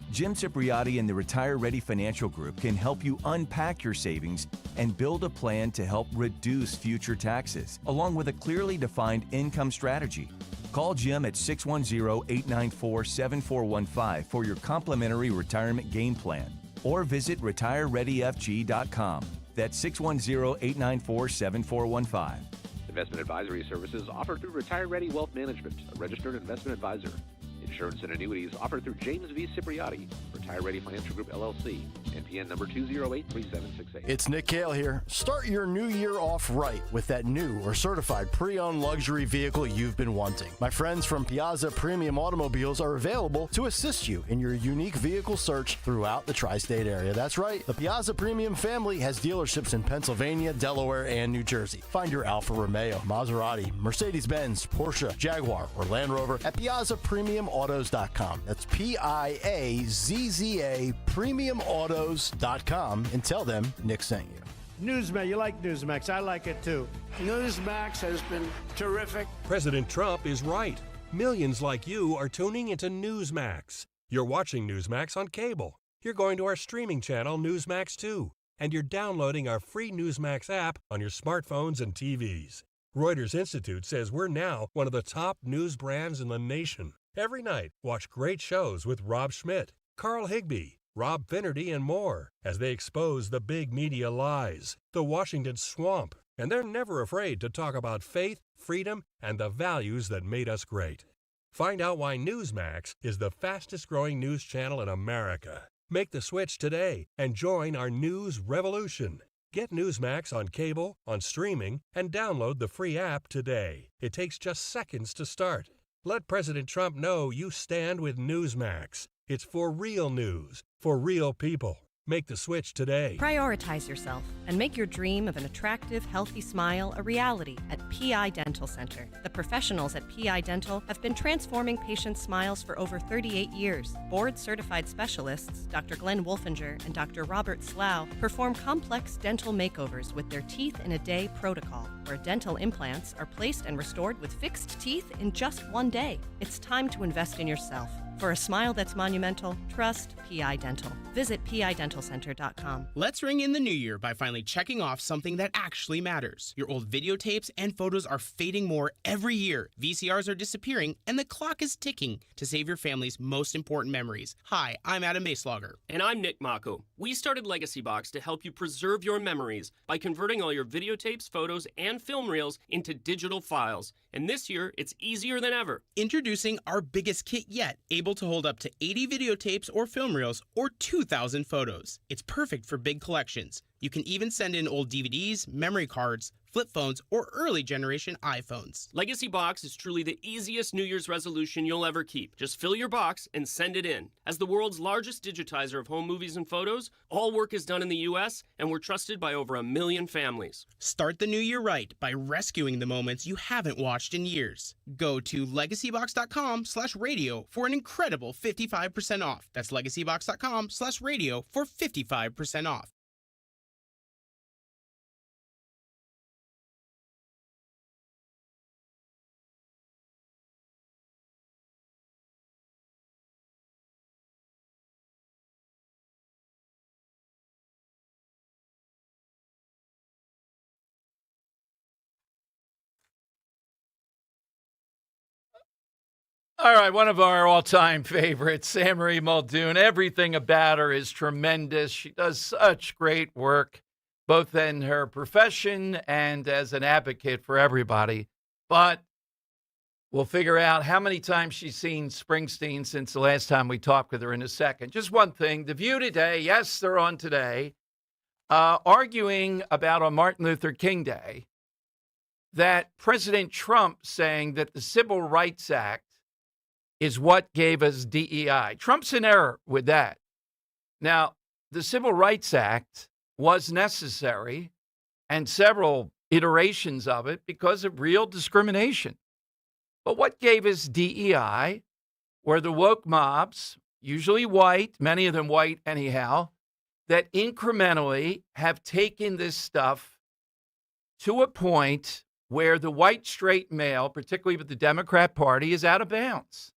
Jim Cipriotti and the Retire Ready Financial Group can help you unpack your savings and build a plan to help reduce future taxes, along with a clearly defined income strategy. Call Jim at 610-894-7415 for your complimentary retirement game plan, or visit retirereadyfg.com. That's 610-894-7415. Investment advisory services offered through Retire Ready Wealth Management, a registered investment advisor. Insurance and annuities offered through James V. Cipriotti. Retire Ready Financial Group, LLC. NPN number 2083768. It's Nick Cale here. Start your new year off right with that new or certified pre-owned luxury vehicle you've been wanting. My friends from Piazza Premium Automobiles are available to assist you in your unique vehicle search throughout the tri-state area. That's right. The Piazza Premium family has dealerships in Pennsylvania, Delaware, and New Jersey. Find your Alfa Romeo, Maserati, Mercedes-Benz, Porsche, Jaguar, or Land Rover at PiazzaPremiumAutos.com. That's Piazza PremiumAutos.com and tell them Nick sent you. Newsmax, you like Newsmax. I like it too. Newsmax has been terrific. President Trump is right. Millions like you are tuning into Newsmax. You're watching Newsmax on cable. You're going to our streaming channel, Newsmax 2. And you're downloading our free Newsmax app on your smartphones and TVs. Reuters Institute says we're now one of the top news brands in the nation. Every night, watch great shows with Rob Schmidt, Carl Higbie, Rob Finnerty, and more as they expose the big media lies, the Washington swamp, and they're never afraid to talk about faith, freedom, and the values that made us great. Find out why Newsmax is the fastest-growing news channel in America. Make the switch today and join our news revolution. Get Newsmax on cable, on streaming, and download the free app today. It takes just seconds to start. Let President Trump know you stand with Newsmax. It's for real news, for real people. Make the switch today. Prioritize yourself and make your dream of an attractive, healthy smile a reality at PI Dental Center. The professionals at PI Dental have been transforming patients' smiles for over 38 years. Board-certified specialists, Dr. Glenn Wolfinger and Dr. Robert Slough, perform complex dental makeovers with their Teeth in a Day protocol, where dental implants are placed and restored with fixed teeth in just one day. It's time to invest in yourself. For a smile that's monumental, trust PI Dental. Visit PIDentalCenter.com. Let's ring in the new year by finally checking off something that actually matters. Your old videotapes and photos are fading more every year. VCRs are disappearing, and the clock is ticking to save your family's most important memories. Hi, I'm Adam Maslauger. And I'm Nick Mako. We started Legacy Box to help you preserve your memories by converting all your videotapes, photos, and film reels into digital files. And this year, it's easier than ever. Introducing our biggest kit yet, able to hold up to 80 videotapes or film reels or 2,000 photos. It's perfect for big collections. You can even send in old DVDs, memory cards, flip phones, or early generation iPhones. Legacy Box is truly the easiest New Year's resolution you'll ever keep. Just fill your box and send it in. As the world's largest digitizer of home movies and photos, all work is done in the U.S., and we're trusted by over 1 million families. Start the new year right by rescuing the moments you haven't watched in years. Go to legacybox.com/radio for an incredible 55% off. That's legacybox.com/radio for 55% off. All right, one of our all-time favorites, Anne-Marie Muldoon. Everything about her is tremendous. She does such great work, both in her profession and as an advocate for everybody. But we'll figure out how many times she's seen Springsteen since the last time we talked with her in a second. Just one thing, The View today, yes, they're on today, arguing about on Martin Luther King Day that President Trump saying that the Civil Rights Act is what gave us DEI. Trump's in error with that. Now, the Civil Rights Act was necessary and several iterations of it because of real discrimination. But what gave us DEI were the woke mobs, usually white, many of them white anyhow, that incrementally have taken this stuff to a point where the white straight male, particularly with the Democrat Party, is out of bounds.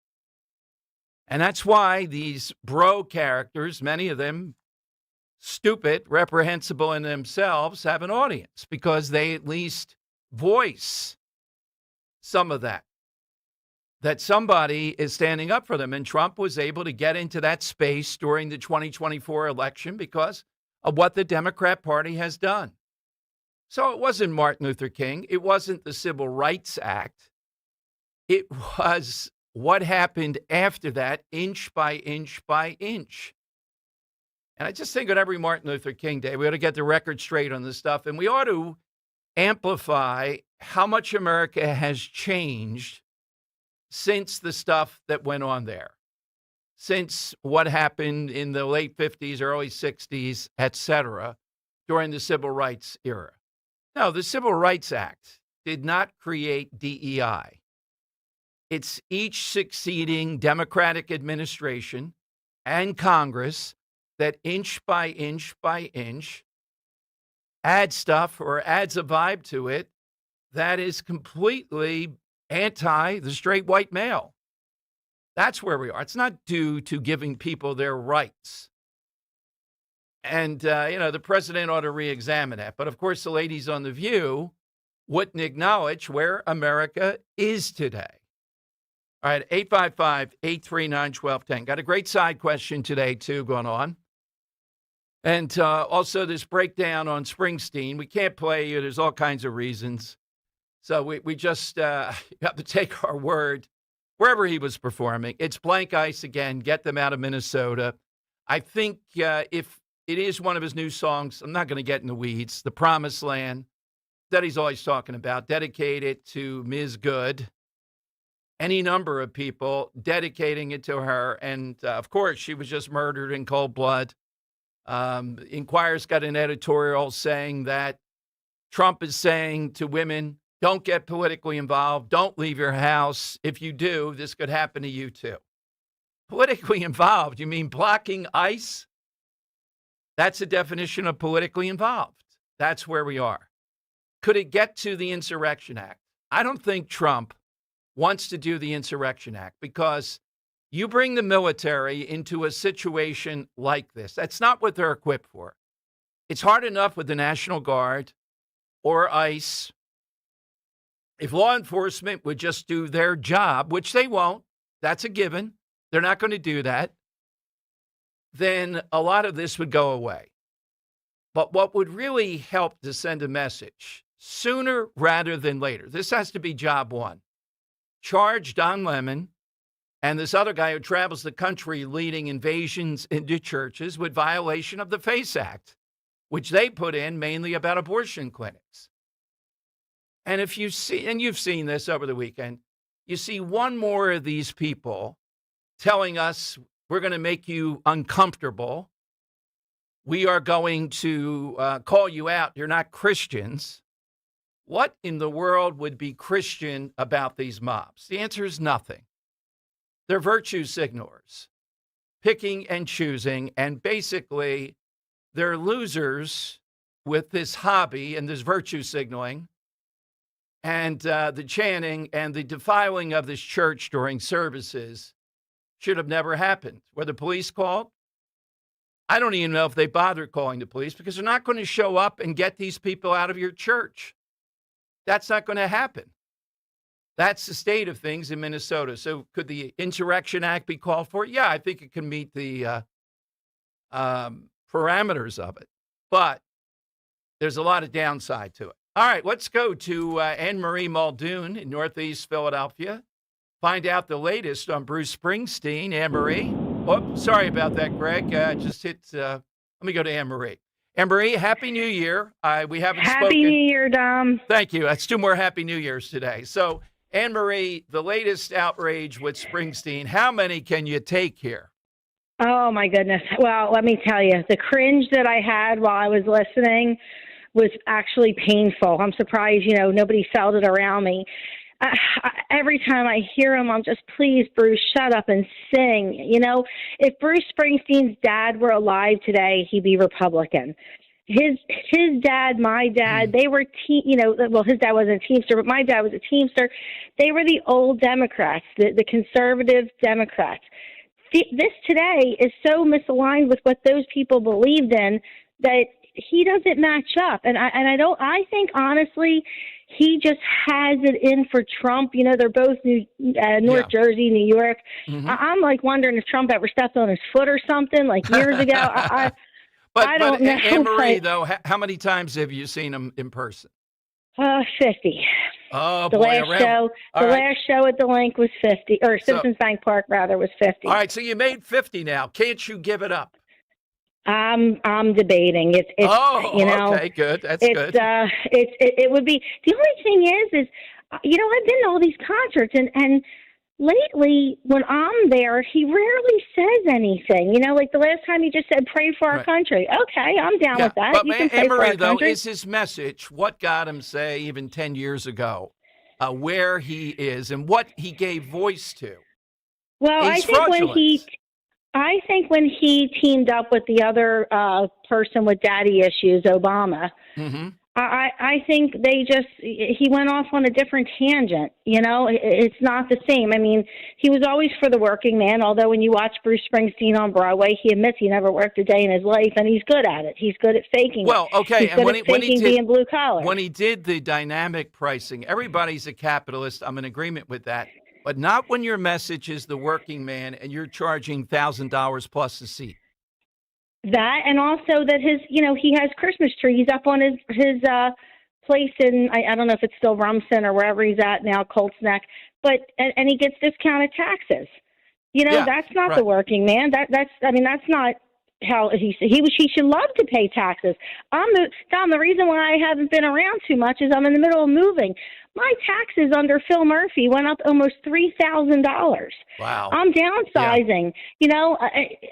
And that's why these bro characters, many of them stupid, reprehensible in themselves, have an audience because they at least voice some of that somebody is standing up for them. And Trump was able to get into that space during the 2024 election because of what the Democrat Party has done. So it wasn't Martin Luther King. It wasn't the Civil Rights Act. It was what happened after that, inch by inch by inch. And I just think on every Martin Luther King Day, we ought to get the record straight on this stuff. And we ought to amplify how much America has changed since the stuff that went on there, since what happened in the late 50s, early 60s, et cetera, during the Civil Rights era. No, the Civil Rights Act did not create DEI. It's each succeeding Democratic administration and Congress that inch by inch by inch adds stuff or adds a vibe to it that is completely anti the straight white male. That's where we are. It's not due to giving people their rights. And, the president ought to re-examine that. But, of course, the ladies on The View wouldn't acknowledge where America is today. All right, 855-839-1210. Got a great side question today, too, going on. And also this breakdown on Springsteen. We can't play you. There's all kinds of reasons. So we just have to take our word wherever he was performing. It's blank ice again. Get them out of Minnesota. I think if it is one of his new songs, I'm not going to get in the weeds, The Promised Land, that he's always talking about, dedicated to Ms. Good. Any number of people dedicating it to her. And, of course, she was just murdered in cold blood. Inquirer's got an editorial saying that Trump is saying to women, don't get politically involved. Don't leave your house. If you do, this could happen to you, too. Politically involved? You mean blocking ICE? That's a definition of politically involved. That's where we are. Could it get to the Insurrection Act? I don't think Trump wants to do the Insurrection Act because you bring the military into a situation like this. That's not what they're equipped for. It's hard enough with the National Guard or ICE. If law enforcement would just do their job, which they won't, that's a given. They're not going to do that. Then a lot of this would go away. But what would really help to send a message sooner rather than later, this has to be job one. Charge Don Lemon and this other guy who travels the country leading invasions into churches with violation of the FACE Act, which they put in mainly about abortion clinics. And if you see, and you've seen this over the weekend, you see one more of these people telling us we're going to make you uncomfortable. We are going to call you out. You're not Christians. What in the world would be Christian about these mobs? The answer is nothing. They're virtue signalers, picking and choosing, and basically they're losers with this hobby and this virtue signaling and the chanting and the defiling of this church during services should have never happened. Were the police called? I don't even know if they bothered calling the police because they're not going to show up and get these people out of your church. That's not going to happen. That's the state of things in Minnesota. So could the Insurrection Act be called for? Yeah, I think it can meet the parameters of it. But there's a lot of downside to it. All right, let's go to Anne-Marie Muldoon in Northeast Philadelphia. Find out the latest on Bruce Springsteen. Anne-Marie. Oh, sorry about that, Greg. Just hit. Let me go to Anne-Marie. Anne-Marie, Happy New Year. We haven't spoken. Happy New Year, Dom. Thank you. That's 2 more Happy New Years today. So, Anne-Marie, the latest outrage with Springsteen, how many can you take here? Oh, my goodness. Well, let me tell you, the cringe that I had while I was listening was actually painful. I'm surprised, nobody felt it around me. Every time I hear him, I'm just, please, Bruce, shut up and sing. If Bruce Springsteen's dad were alive today, he'd be Republican. His dad, my dad, they were, well, his dad wasn't a Teamster, but my dad was a Teamster. They were the old Democrats, the conservative Democrats. This today is so misaligned with what those people believed in that he doesn't match up. And I think, honestly, he just has it in for Trump. They're both North Jersey, New York. Mm-hmm. I'm like wondering if Trump ever stepped on his foot or something like years ago. I don't know. Anne-Marie, though, how many times have you seen him in person? 50. Oh, the boy. Last show at the Link was 50, or Citizens Bank Park, rather, was 50. All right, so you made 50 now. Can't you give it up? I'm debating. It's okay, good. That's good. It would be. The only thing is I've been to all these concerts and lately when I'm there, he rarely says anything. Like the last time he just said, "Pray for our country." Okay, I'm down with that. But you can pray for our though, country. is his message what got him say even 10 years ago where he is and what he gave voice to? Well, I think when he teamed up with the other person with daddy issues, Obama, mm-hmm. I think he went off on a different tangent. It's not the same. I mean, he was always for the working man, although when you watch Bruce Springsteen on Broadway, he admits he never worked a day in his life, and he's good at it. He's good at faking it. Well, okay, He's good at faking being blue collar. When he did the dynamic pricing, everybody's a capitalist. I'm in agreement with that. But not when your message is the working man and you're charging $1,000 plus a seat. That, and also that he has Christmas trees up on his place in, I don't know if it's still Rumson or wherever he's at now, Colts Neck, but and he gets discounted taxes. That's not the working man. That's not how he should love to pay taxes. Tom, the reason why I haven't been around too much is I'm in the middle of moving. My taxes under Phil Murphy went up almost $3,000. Wow. I'm downsizing. Yeah.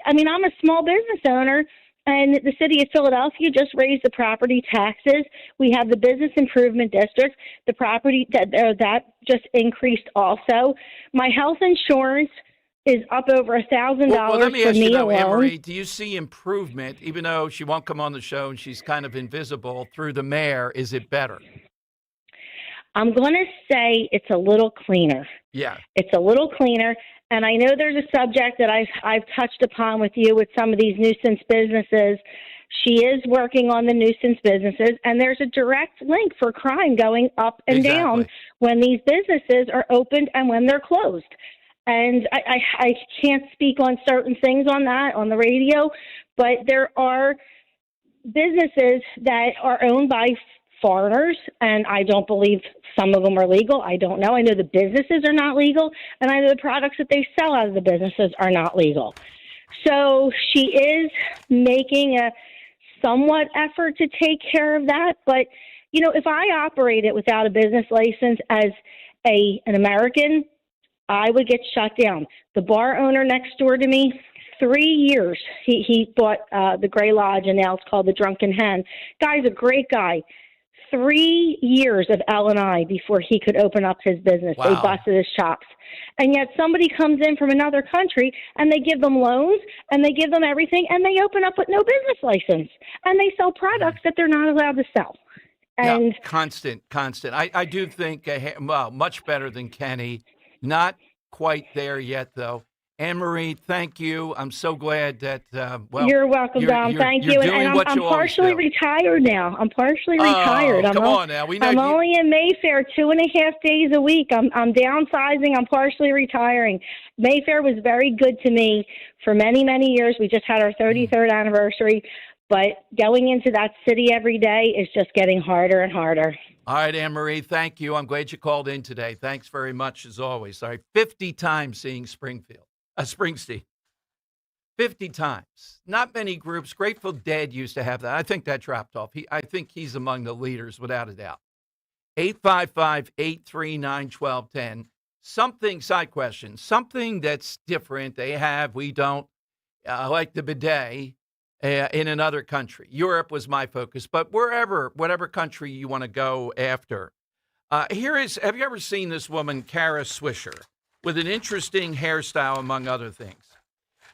I'm a small business owner, and the city of Philadelphia just raised the property taxes. We have the business improvement district. The property that just increased also. My health insurance is up over $1,000 well, let me for ask me you though, alone. Anne-Marie, do you see improvement, even though she won't come on the show and she's kind of invisible, through the mayor? Is it better? I'm going to say it's a little cleaner. Yeah. It's a little cleaner. And I know there's a subject that I've touched upon with you with some of these nuisance businesses. She is working on the nuisance businesses, and there's a direct link for crime going up and down when these businesses are opened and when they're closed. And I can't speak on certain things on that on the radio, but there are businesses that are owned by foreigners, and I don't believe some of them are legal. I don't know. I know the businesses are not legal, and I know the products that they sell out of the businesses are not legal. So she is making a somewhat effort to take care of that. But, if I operated without a business license as an American, I would get shut down. The bar owner next door to me, 3 years, he bought the Gray Lodge, and now it's called the Drunken Hen. Guy's a great guy. 3 years of L&I before he could open up his business. Wow. They busted his chops. And yet somebody comes in from another country and they give them loans and they give them everything and they open up with no business license and they sell products that they're not allowed to sell. And constant. I do think, much better than Kenny. Not quite there yet, though. Anne-Marie, thank you. I'm so glad that, you're welcome, Dom. Thank you. And I'm partially retired now. I'm partially retired. Come on now. We know I'm only in Mayfair 2.5 days a week. I'm downsizing. I'm partially retiring. Mayfair was very good to me for many, many years. We just had our 33rd anniversary. But going into that city every day is just getting harder and harder. All right, Anne-Marie, thank you. I'm glad you called in today. Thanks very much, as always. All right, 50 times seeing Springsteen. 50 times. Not many groups. Grateful Dead used to have that. I think that dropped off. I think he's among the leaders, without a doubt. 855-839-1210. Side question, something that's different. They have, we don't, like the bidet in another country. Europe was my focus, but whatever country you want to go after. Have you ever seen this woman, Kara Swisher, with an interesting hairstyle, among other things?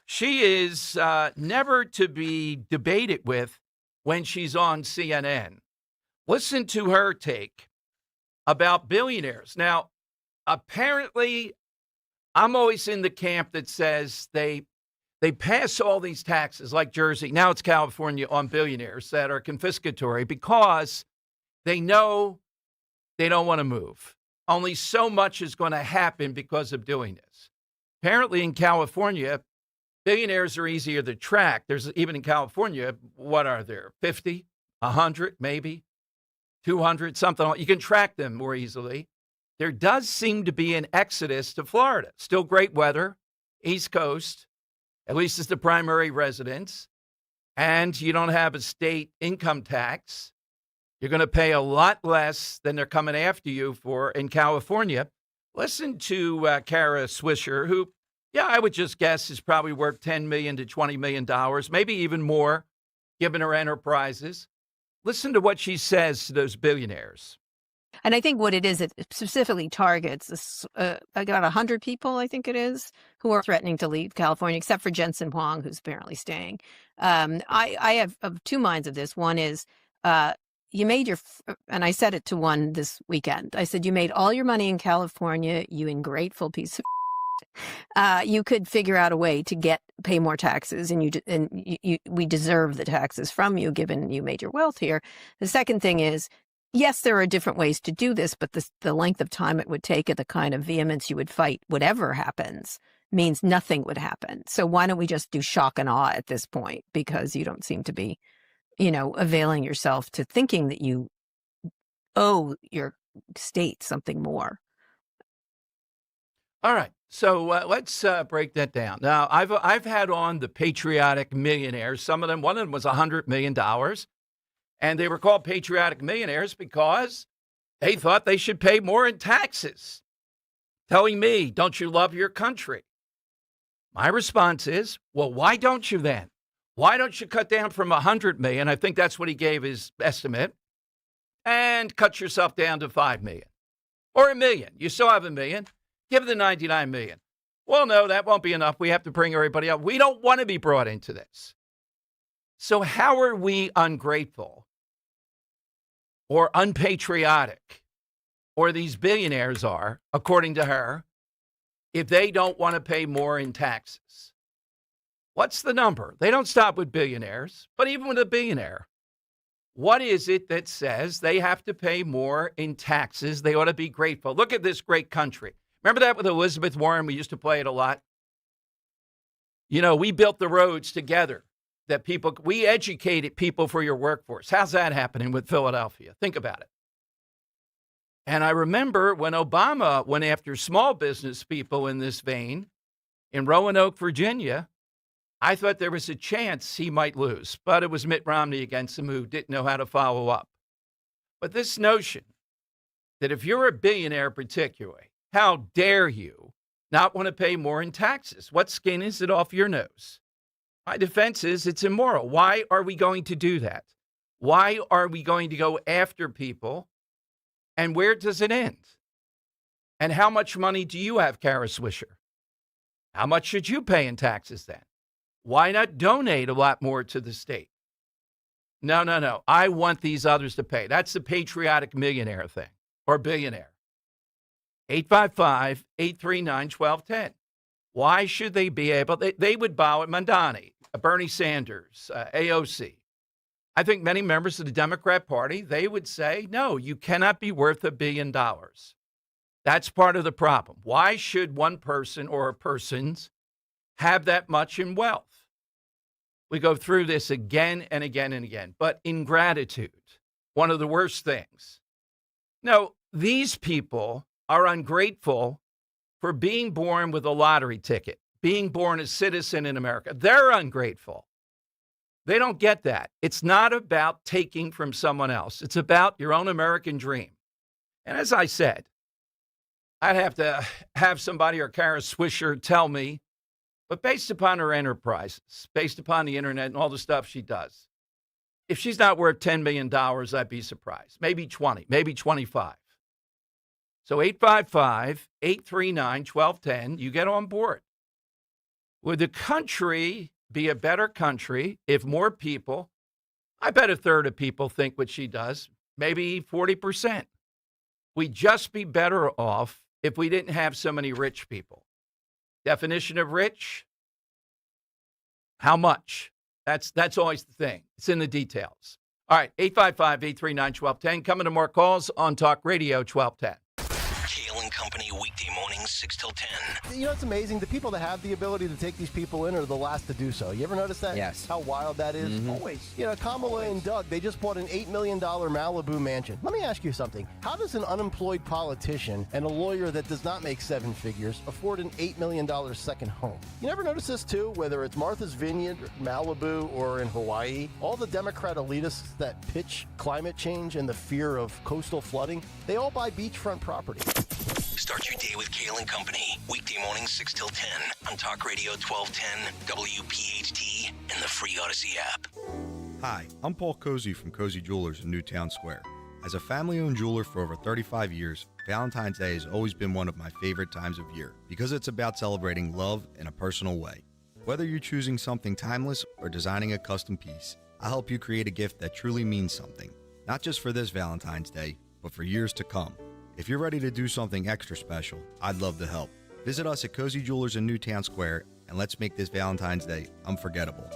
She is never to be debated with when she's on CNN. Listen to her take about billionaires. Now, apparently, I'm always in the camp that says they pass all these taxes like Jersey. Now it's California on billionaires that are confiscatory because they know they don't want to move. Only so much is going to happen because of doing this. Apparently in California, billionaires are easier to track. There's even in California, what are there? 50, 100, maybe 200, something. You can track them more easily. There does seem to be an exodus to Florida. Still great weather, East Coast, at least it's the primary residence. and you don't have a state income tax, you're going to pay a lot less than they're coming after you for in California. Listen to Kara Swisher, who, I would just guess is probably worth $10 million to $20 million, maybe even more, given her enterprises. Listen to what she says to those billionaires. And I think what it is, it specifically targets about 100 people, I think it is, who are threatening to leave California, except for Jensen Huang, who's apparently staying. I have of two minds of this. One is you made and I said it to one this weekend. I said, you made all your money in California, you ingrateful piece of you could figure out a way to pay more taxes, and we deserve the taxes from you, given you made your wealth here. The second thing is, yes, there are different ways to do this, but the length of time it would take and the kind of vehemence you would fight whatever happens means nothing would happen. So why don't we just do shock and awe at this point? Because you don't seem to be, availing yourself to thinking that you owe your state something more. All right. So let's break that down. Now, I've had on the patriotic millionaires. One of them was $100 million. And they were called patriotic millionaires because they thought they should pay more in taxes. Telling me, don't you love your country? My response is, well, why don't you then? Why don't you cut down from $100 million? I think that's what he gave his estimate. And cut yourself down to $5 million. Or $1 million. You still have $1 million. Give the $99 million. Well, no, that won't be enough. We have to bring everybody up. We don't want to be brought into this. So how are we ungrateful or unpatriotic, or these billionaires are, according to her, if they don't want to pay more in taxes? What's the number? They don't stop with billionaires, but even with a billionaire, what is it that says they have to pay more in taxes? They ought to be grateful. Look at this great country. Remember that with Elizabeth Warren? We used to play it a lot. We built the roads together. We educated people for your workforce. How's that happening with Philadelphia? Think about it. And I remember when Obama went after small business people in this vein in Roanoke, Virginia, I thought there was a chance he might lose, but it was Mitt Romney against him who didn't know how to follow up. But this notion that if you're a billionaire particularly, how dare you not want to pay more in taxes? What skin is it off your nose? My defense is it's immoral. Why are we going to do that? Why are we going to go after people? And where does it end? And how much money do you have, Kara Swisher? How much should you pay in taxes then? Why not donate a lot more to the state? No. I want these others to pay. That's the patriotic millionaire thing, or billionaire. 855-839-1210. Why should they be able? They would bow at Mamdani, Bernie Sanders, AOC. I think many members of the Democrat Party, they would say, no, you cannot be worth $1 billion. That's part of the problem. Why should one person or persons have that much in wealth? We go through this again and again and again. But ingratitude, one of the worst things. No, these people are ungrateful for being born with a lottery ticket, being born a citizen in America. They're ungrateful. They don't get that. It's not about taking from someone else. It's about your own American dream. And as I said, I'd have to have somebody or Kara Swisher tell me, but based upon her enterprises, based upon the internet and all the stuff she does, if she's not worth $10 million, I'd be surprised. Maybe 20, maybe 25. So 855-839-1210, you get on board. Would the country be a better country if more people, I bet a third of people think what she does, maybe 40%. We'd just be better off if we didn't have so many rich people. Definition of rich? How much? That's always the thing. It's in the details. All right, 855-839-1210. Coming to more calls on Talk Radio 1210. Kale and Company weekday mornings 6 till 10. You know, it's amazing. The people that have the ability to take these people in are the last to do so. You ever notice that? Yes. How wild that is? Mm-hmm. Always. You know, Kamala and Doug, they just bought an $8 million Malibu mansion. Let me ask you something. How does an unemployed politician and a lawyer that does not make seven figures afford an $8 million second home? You never notice this too? Whether it's Martha's Vineyard, Malibu, or in Hawaii, all the Democrat elitists that pitch climate change and the fear of coastal flooding, they all buy beachfront property. Start your day with Kale and Company. Weekday mornings 6 till 10 on Talk Radio 1210, WPHT, and the free Odyssey app. Hi, I'm Paul Cozy from Cozy Jewelers in Newtown Square. As a family-owned jeweler for over 35 years, Valentine's Day has always been one of my favorite times of year because it's about celebrating love in a personal way. Whether you're choosing something timeless or designing a custom piece, I'll help you create a gift that truly means something, not just for this Valentine's Day, but for years to come. If you're ready to do something extra special, I'd love to help. Visit us at Cozy Jewelers in Newtown Square, and let's make this Valentine's Day unforgettable.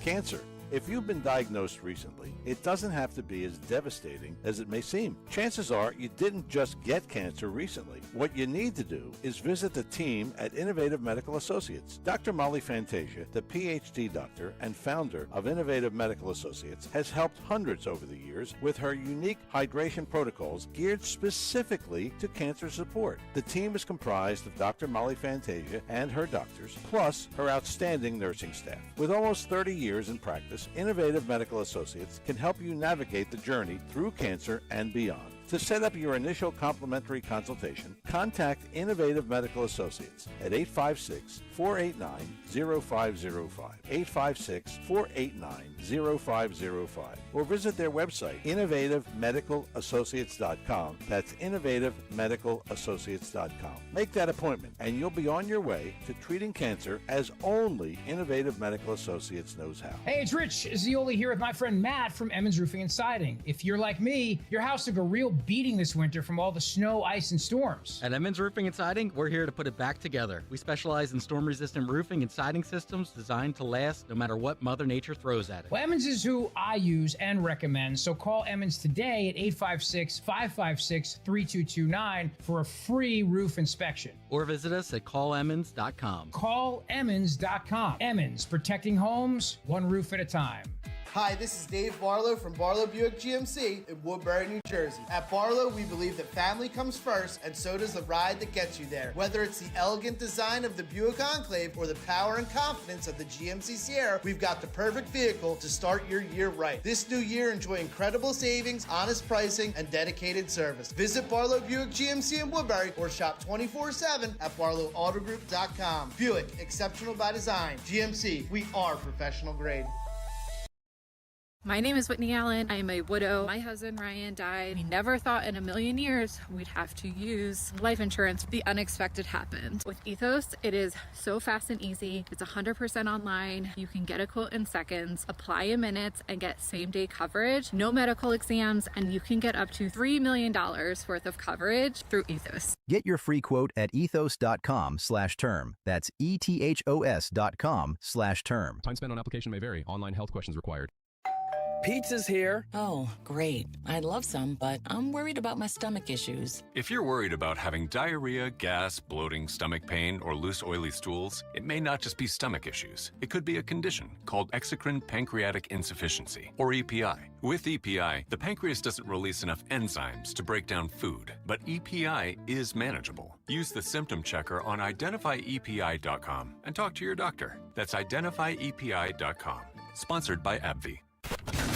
Cancer. If you've been diagnosed recently, it doesn't have to be as devastating as it may seem. Chances are you didn't just get cancer recently. What you need to do is visit the team at Innovative Medical Associates. Dr. Molly Fantasia, the PhD doctor and founder of Innovative Medical Associates, has helped hundreds over the years with her unique hydration protocols geared specifically to cancer support. The team is comprised of Dr. Molly Fantasia and her doctors, plus her outstanding nursing staff. With almost 30 years in practice, Innovative Medical Associates can help you navigate the journey through cancer and beyond. To set up your initial complimentary consultation, contact Innovative Medical Associates at 856-489-0505, 856-489-0505, or visit their website, innovativemedicalassociates.com. That's innovativemedicalassociates.com. Make that appointment, and you'll be on your way to treating cancer as only Innovative Medical Associates knows how. Hey, it's Rich Zioli here with my friend Matt from Emmons Roofing and Siding. If you're like me, your house took a real beating this winter from all the snow, ice, and storms. At Emmons Roofing and Siding, we're here to put it back together. We specialize in storm-resistant roofing and siding systems designed to last no matter what Mother Nature throws at it. Well, Emmons is who I use and recommend, so call Emmons today at 856-556-3229 for a free roof inspection. Or visit us at callemmons.com. Callemmons.com. Emmons, protecting homes, one roof at a time. Hi, this is Dave Barlow from Barlow Buick GMC in Woodbury, New Jersey. At Barlow, we believe that family comes first, and so does the ride that gets you there. Whether it's the elegant design of the Buick Enclave or the power and confidence of the GMC Sierra, we've got the perfect vehicle to start your year right. This new year, enjoy incredible savings, honest pricing, and dedicated service. Visit Barlow Buick GMC in Woodbury or shop 24/7 at barlowautogroup.com. Buick, exceptional by design. GMC, we are professional grade. My name is Whitney Allen. I am a widow. My husband, Ryan, died. We never thought in a million years we'd have to use life insurance. The unexpected happened. With Ethos, it is so fast and easy. It's 100% online. You can get a quote in seconds, apply in minutes, and get same-day coverage. No medical exams, and you can get up to $3 million worth of coverage through Ethos. Get your free quote at ethos.com/term. That's ethos.com/term. Time spent on application may vary. Online health questions required. Pizza's here. Oh, great. I'd love some, but I'm worried about my stomach issues. If you're worried about having diarrhea, gas, bloating, stomach pain, or loose, oily stools, it may not just be stomach issues. It could be a condition called exocrine pancreatic insufficiency, or EPI. With EPI, the pancreas doesn't release enough enzymes to break down food, but EPI is manageable. Use the symptom checker on identifyepi.com and talk to your doctor. That's identifyepi.com. Sponsored by AbbVie.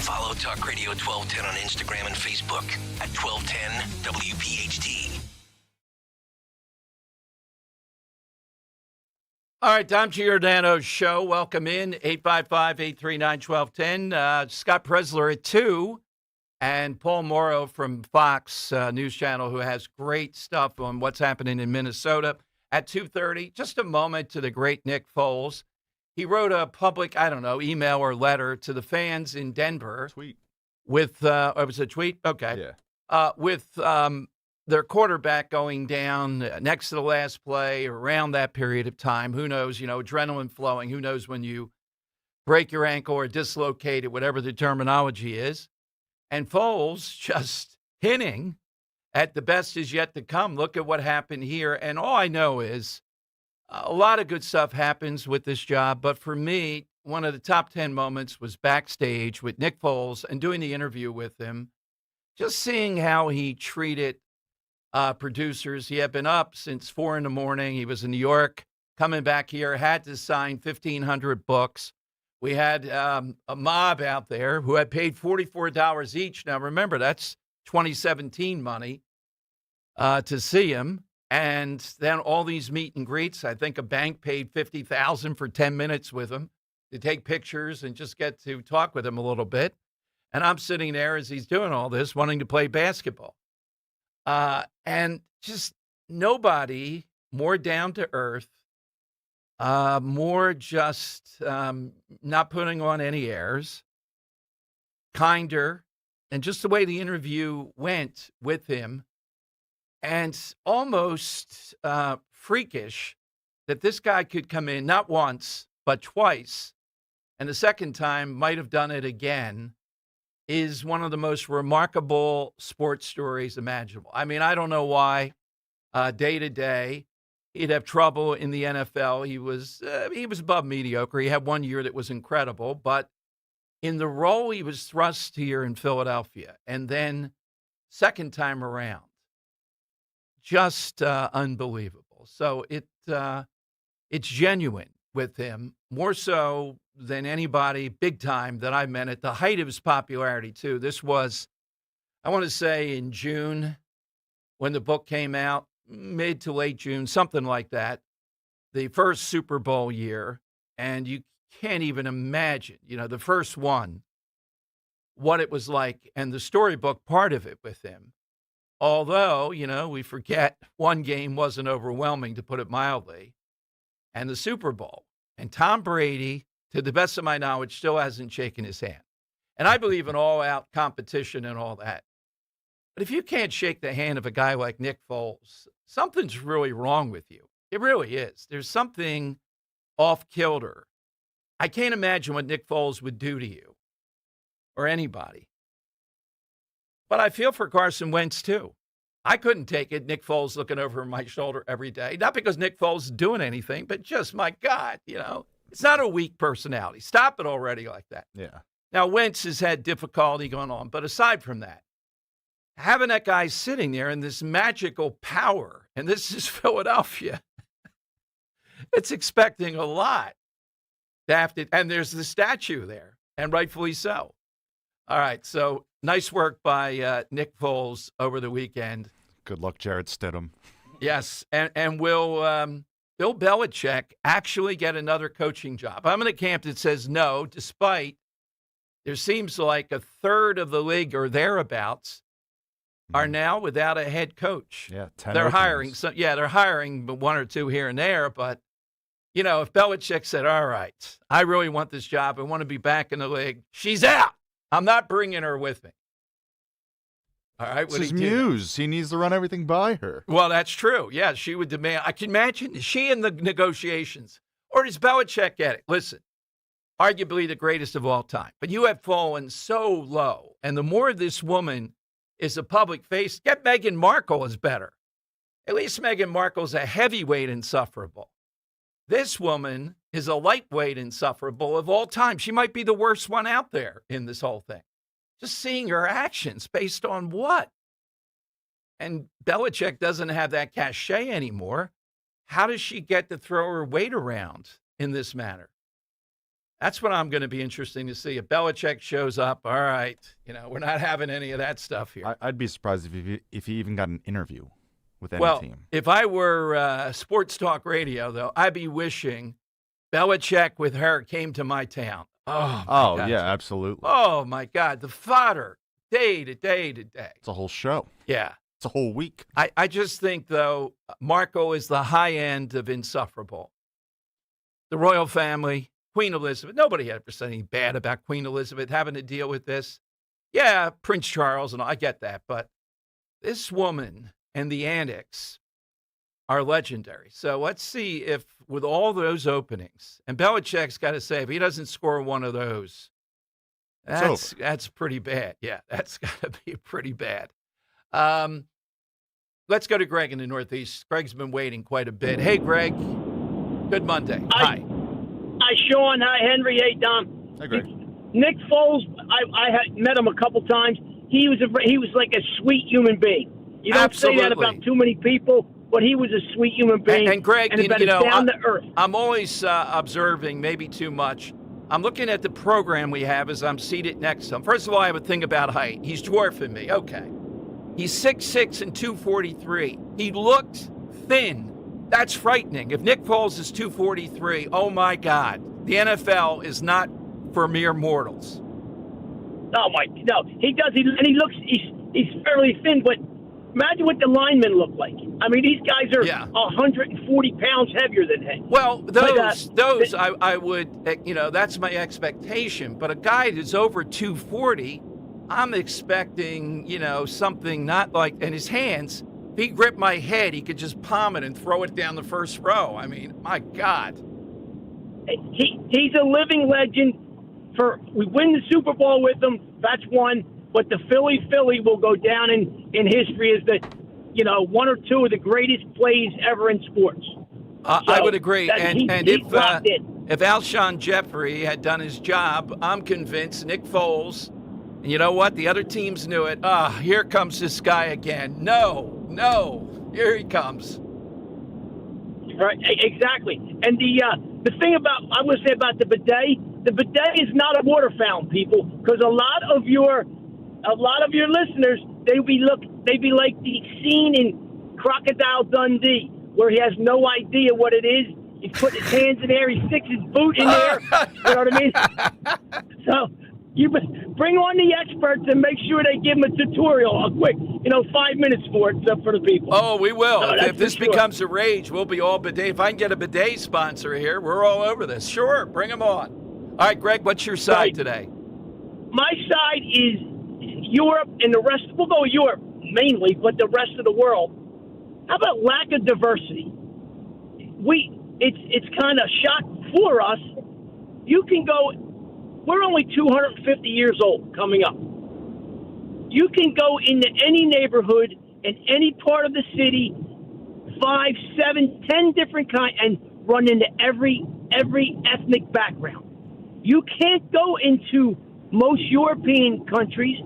Follow Talk Radio 1210 on Instagram and Facebook at 1210 WPHT. All right, Tom Giordano's show. Welcome in, 855-839-1210. Scott Presler at 2, and Paul Morrow from Fox News Channel, who has great stuff on what's happening in Minnesota at 2:30. Just a moment to the great Nick Foles. He wrote a public, email or letter to the fans in Denver. Tweet. With, it was a tweet? Okay. Yeah. With their quarterback going down next to the last play around that period of time. Who knows, adrenaline flowing. Who knows when you break your ankle or dislocate it, whatever the terminology is. And Foles just hinting at the best is yet to come. Look at what happened here. And all I know is a lot of good stuff happens with this job. But for me, one of the top 10 moments was backstage with Nick Foles and doing the interview with him, just seeing how he treated producers. He had been up since 4 a.m. He was in New York, coming back here, had to sign 1,500 books. We had a mob out there who had paid $44 each. Now, remember, that's 2017 money to see him. And then all these meet and greets. I think a bank paid $50,000 for 10 minutes with him to take pictures and just get to talk with him a little bit. And I'm sitting there as he's doing all this, wanting to play basketball. And just nobody more down to earth, more just not putting on any airs, kinder, and just the way the interview went with him, and almost freakish that this guy could come in not once, but twice, and the second time might have done it again, is one of the most remarkable sports stories imaginable. I mean, I don't know why day to day he'd have trouble in the NFL. He was above mediocre. He had 1 year that was incredible, but in the role he was thrust here in Philadelphia, and then second time around, just unbelievable. So it's genuine with him, more so than anybody big time that I met at the height of his popularity, too. This was, I want to say, in June when the book came out, mid to late June, something like that, the first Super Bowl year. And you can't even imagine, the first one, what it was like, and the storybook part of it with him. Although, we forget one game wasn't overwhelming, to put it mildly, and the Super Bowl. And Tom Brady, to the best of my knowledge, still hasn't shaken his hand. And I believe in all-out competition and all that. But if you can't shake the hand of a guy like Nick Foles, something's really wrong with you. It really is. There's something off-kilter. I can't imagine what Nick Foles would do to you or anybody. But I feel for Carson Wentz, too. I couldn't take it, Nick Foles looking over my shoulder every day. Not because Nick Foles is doing anything, but just, my God, it's not a weak personality. Stop it already like that. Yeah. Now, Wentz has had difficulty going on, but aside from that, having that guy sitting there in this magical power, and this is Philadelphia, it's expecting a lot. And there's the statue there, and rightfully so. All right, so nice work by Nick Foles over the weekend. Good luck, Jared Stidham. Yes, and will Bill Belichick actually get another coaching job? I'm in a camp that says no, despite there seems like a third of the league or thereabouts are now without a head coach. Yeah, 10 they're openings. hiring. They're hiring one or two here and there, but if Belichick said, all right, I really want this job, I want to be back in the league, she's out. I'm not bringing her with me. All right. It's his muse. He needs to run everything by her. Well, that's true. Yeah, she would demand. I can imagine, is she in the negotiations? Or does Belichick get it? Listen, arguably the greatest of all time. But you have fallen so low. And the more this woman is a public face, get Meghan Markle is better. At least Meghan Markle's a heavyweight insufferable. This woman is a lightweight insufferable of all time. She might be the worst one out there in this whole thing. Just seeing her actions based on what? And Belichick doesn't have that cachet anymore. How does she get to throw her weight around in this manner? That's what I'm going to be interesting to see. If Belichick shows up, all right, we're not having any of that stuff here. I'd be surprised if he even got an interview with any team. If I were Sports Talk Radio, though, I'd be wishing Belichick with her came to my town. Oh, yeah, absolutely. Oh, my God. The fodder, day to day to day. It's a whole show. Yeah. It's a whole week. I just think, though, Marco is the high end of insufferable. The royal family, Queen Elizabeth, nobody ever said anything bad about Queen Elizabeth having to deal with this. Yeah, Prince Charles, and I get that, but this woman and the annex are legendary. So let's see if, with all those openings, and Belichick's got to say, if he doesn't score one of those, that's pretty bad. Yeah, that's got to be pretty bad. Let's go to Greg in the Northeast. Greg's been waiting quite a bit. Hey, Greg. Good Monday. Hi. Hi, Sean. Hi, Henry. Hey, Dom. Hi, Greg. Nick Foles, I had met him a couple times. He was like a sweet human being. You don't Absolutely. say that about too many people, but he was a sweet human being. And Greg, and down to earth. I'm always observing, maybe too much. I'm looking at the program we have as I'm seated next to him. First of all, I have a thing about height. He's dwarfing me. Okay. He's 6'6" and 243. He looks thin. That's frightening. If Nick Foles is 243, oh my God. The NFL is not for mere mortals. No, he does. He's fairly thin, but imagine what the linemen look like. I mean, these guys are 140 pounds heavier than him. Well, I would, that's my expectation. But a guy who's over 240, I'm expecting, something not like in his hands. If he gripped my head, he could just palm it and throw it down the first row. I mean, my God. He's a living legend. We win the Super Bowl with him. That's one. But the Philly will go down in history as the, one or two of the greatest plays ever in sports. I would agree. And if Alshon Jeffrey had done his job, I'm convinced Nick Foles, and you know what? The other teams knew it. Here comes this guy again. No, here he comes. Right, exactly. And the thing I would say about the bidet is not a water fountain, people, because a lot of your listeners, they'd be like the scene in Crocodile Dundee, where he has no idea what it is. He's putting his hands in there. He sticks his boot in there. You know what I mean? So you bring on the experts and make sure they give them a tutorial, a quick, 5 minutes for the people. Oh, we will. If this becomes a rage, we'll be all bidet. If I can get a bidet sponsor here, we're all over this. Sure, bring them on. All right, Greg, what's your side today? My side is Europe and the rest. We'll go Europe mainly, but the rest of the world. How about lack of diversity? It's kind of shock for us. You can go. We're only 250 years old coming up. You can go into any neighborhood in any part of the city, 5, 7, 10 different kinds, and run into every ethnic background. You can't go into most European countries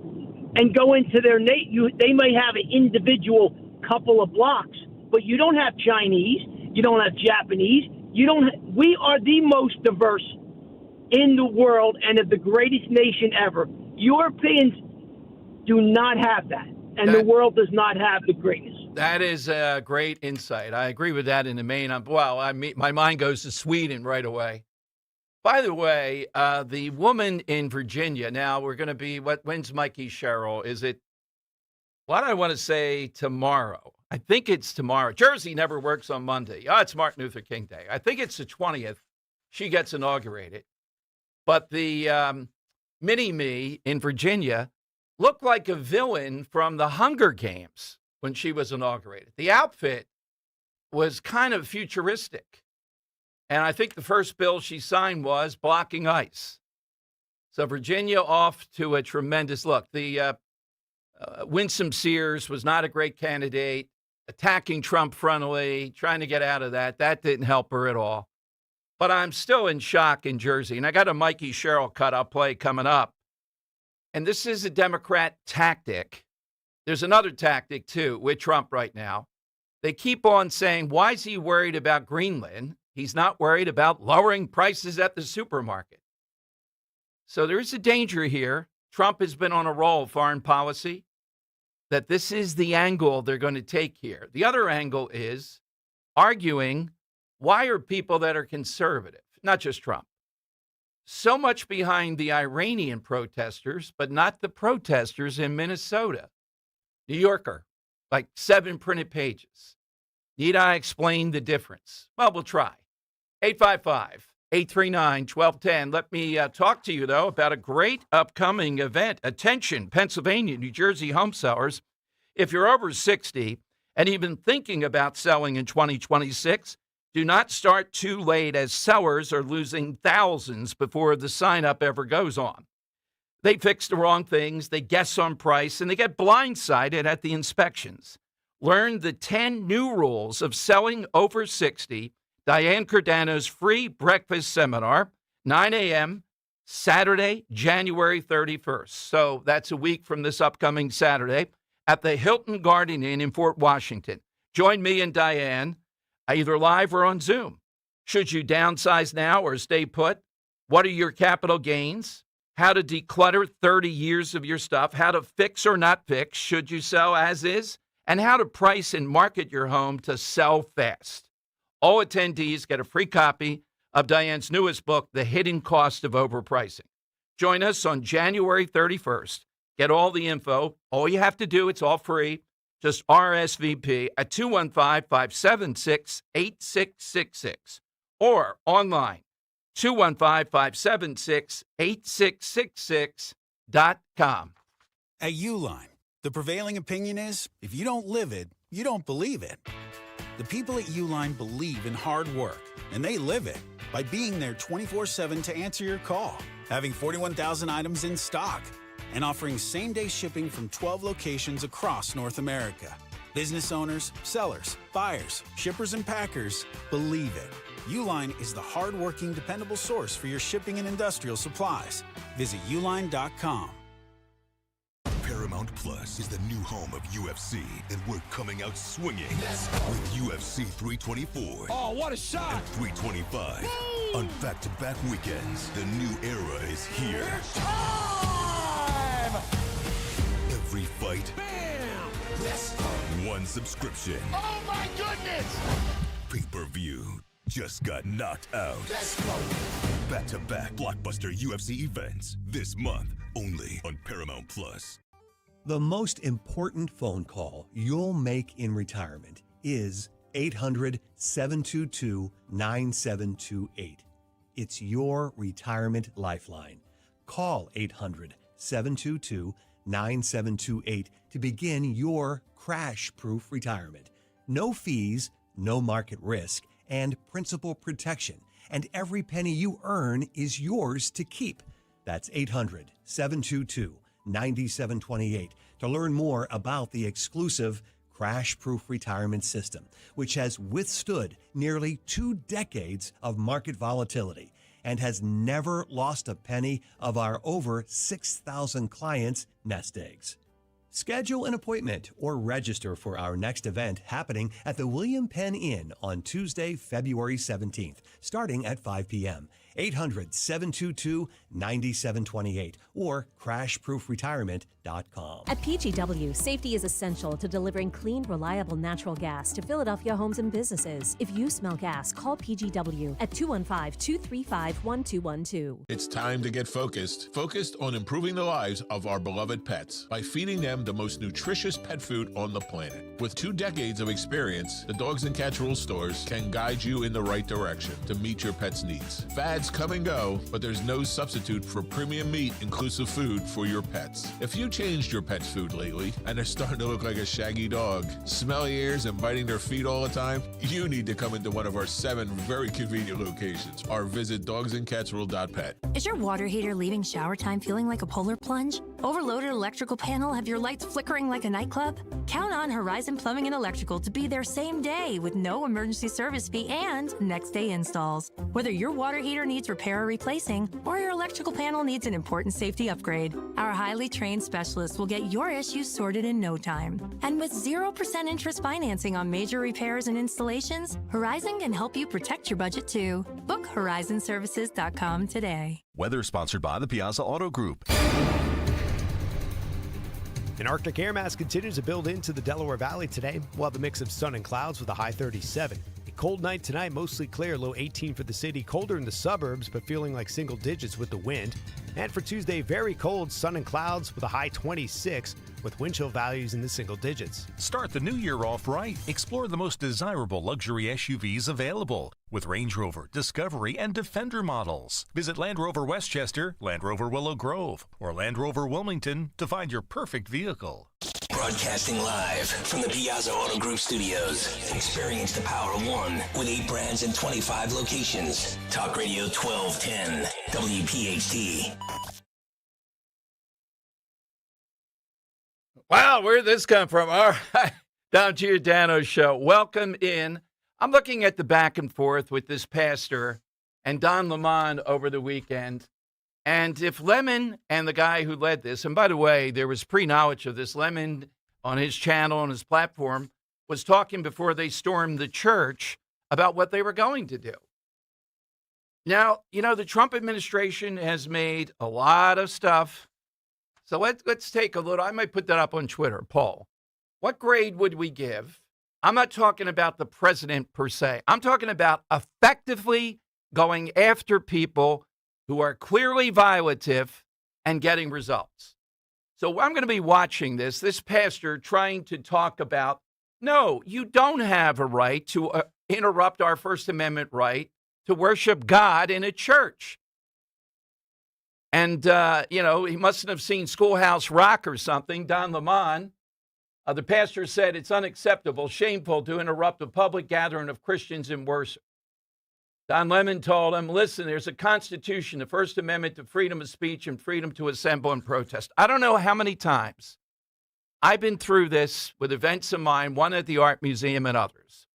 and go into their they may have an individual couple of blocks, but you don't have Chinese, you don't have Japanese, we are the most diverse in the world and of the greatest nation ever. Europeans do not have that, and the world does not have the greatness. That is a great insight. I agree with that in the main. My mind goes to Sweden right away. By the way, the woman in Virginia, now we're going to be, when's Mikey Sherrill? Is it, what I want to say tomorrow? I think it's tomorrow. Jersey never works on Monday. It's Martin Luther King Day. I think it's the 20th. She gets inaugurated. But the mini-me in Virginia looked like a villain from the Hunger Games when she was inaugurated. The outfit was kind of futuristic. And I think the first bill she signed was blocking ICE. So Virginia off to a tremendous look. The Winsome Sears was not a great candidate, attacking Trump frontally, trying to get out of that. That didn't help her at all. But I'm still in shock in Jersey. And I got a Mikey Sherrill cut I'll play coming up. And this is a Democrat tactic. There's another tactic, too, with Trump right now. They keep on saying, why is he worried about Greenland? He's not worried about lowering prices at the supermarket. So there is a danger here. Trump has been on a roll, foreign policy, that this is the angle they're going to take here. The other angle is arguing, why are people that are conservative, not just Trump, so much behind the Iranian protesters, but not the protesters in Minnesota? New Yorker, like 7 printed pages. Need I explain the difference? Well, we'll try. 855-839-1210. Let me talk to you, though, about a great upcoming event. Attention, Pennsylvania, New Jersey home sellers. If you're over 60 and even thinking about selling in 2026, do not start too late, as sellers are losing thousands before the sign-up ever goes on. They fix the wrong things, they guess on price, and they get blindsided at the inspections. Learn the 10 new rules of selling over 60. Diane Giordano's free breakfast seminar, 9 a.m., Saturday, January 31st. So that's a week from this upcoming Saturday at the Hilton Garden Inn in Fort Washington. Join me and Diane, either live or on Zoom. Should you downsize now or stay put? What are your capital gains? How to declutter 30 years of your stuff? How to fix or not fix? Should you sell as is? And how to price and market your home to sell fast. All attendees get a free copy of Diane's newest book, The Hidden Cost of Overpricing. Join us on January 31st. Get all the info. All you have to do, it's all free. Just RSVP at 215-576-8666 or online, 215-576-8666.com. At Uline, the prevailing opinion is, if you don't live it, you don't believe it. The people at Uline believe in hard work, and they live it by being there 24/7 to answer your call, having 41,000 items in stock, and offering same-day shipping from 12 locations across North America. Business owners, sellers, buyers, shippers, and packers believe it. Uline is the hard-working, dependable source for your shipping and industrial supplies. Visit uline.com. Paramount Plus is the new home of UFC, and we're coming out swinging with UFC 324. Oh, what a shot! And 325 on back-to-back weekends. The new era is here. It's time! Every fight, bam! Yes. One subscription. Oh my goodness! Pay-per-view just got knocked out. Let's go! Back-to-back blockbuster UFC events this month, only on Paramount Plus. The most important phone call you'll make in retirement is 800-722-9728. It's your retirement lifeline. Call 800-722-9728 to begin your crash-proof retirement. No fees, no market risk, and principal protection. And every penny you earn is yours to keep. That's 800-722-9728 to learn more about the exclusive crash-proof retirement system, which has withstood nearly 2 decades of market volatility and has never lost a penny of our over 6,000 clients' nest eggs. Schedule an appointment or register for our next event happening at the William Penn Inn on Tuesday, February 17th, starting at 5 p.m. 800-722-9728 or crashproofretirement.com. At PGW, safety is essential to delivering clean, reliable natural gas to Philadelphia homes and businesses. If you smell gas, call PGW at 215-235-1212. It's time to get focused. Focused on improving the lives of our beloved pets by feeding them the most nutritious pet food on the planet. With 2 decades of experience, the Dogs and Cats Rules stores can guide you in the right direction to meet your pet's needs. Fads come and go, but there's no substitute for premium meat inclusive food for your pets. If you changed your pet's food lately and they're starting to look like a shaggy dog, smelly ears and biting their feet all the time, you need to come into one of our 7 very convenient locations or visit dogsandcatsrule.pet. Is your water heater leaving shower time feeling like a polar plunge? Overloaded electrical panel? Have your lights flickering like a nightclub? Count on Horizon Plumbing and Electrical to be there same day with no emergency service fee and next day installs. Whether your water heater needs repair or replacing, or your electrical panel needs an important safety upgrade, our highly trained specialists will get your issues sorted in no time. And with 0% interest financing on major repairs and installations, Horizon can help you protect your budget too. Book horizonservices.com today. Weather sponsored by the Piazza Auto Group. An Arctic air mass continues to build into the Delaware Valley today. We'll have a mix of sun and clouds with a high 37. A cold night tonight, mostly clear, low 18 for the city. Colder in the suburbs, but feeling like single digits with the wind. And for Tuesday, very cold, sun and clouds with a high 26, with wind chill values in the single digits. Start the new year off right. Explore the most desirable luxury SUVs available with Range Rover, Discovery, and Defender models. Visit Land Rover Westchester, Land Rover Willow Grove, or Land Rover Wilmington to find your perfect vehicle. Broadcasting live from the Piazza Auto Group studios. Experience the power of one with 8 brands and 25 locations. Talk Radio 1210, WPHT. Wow, where did this come from? All right. Don Giordano Show. Welcome in. I'm looking at the back and forth with this pastor and Don Lemon over the weekend. And if Lemon and the guy who led this, and by the way, there was pre-knowledge of this, Lemon on his channel, on his platform, was talking before they stormed the church about what they were going to do. Now, the Trump administration has made a lot of stuff. So let's take a little, I might put that up on Twitter, poll. What grade would we give? I'm not talking about the president per se. I'm talking about effectively going after people who are clearly violative and getting results. So I'm going to be watching this pastor trying to talk about, no, you don't have a right to interrupt our First Amendment right to worship God in a church. And, he mustn't have seen Schoolhouse Rock or something. Don Lemon, the pastor said it's unacceptable, shameful to interrupt a public gathering of Christians in worship. Don Lemon told him, listen, there's a Constitution, the First Amendment to freedom of speech and freedom to assemble and protest. I don't know how many times I've been through this with events of mine, one at the Art Museum and others.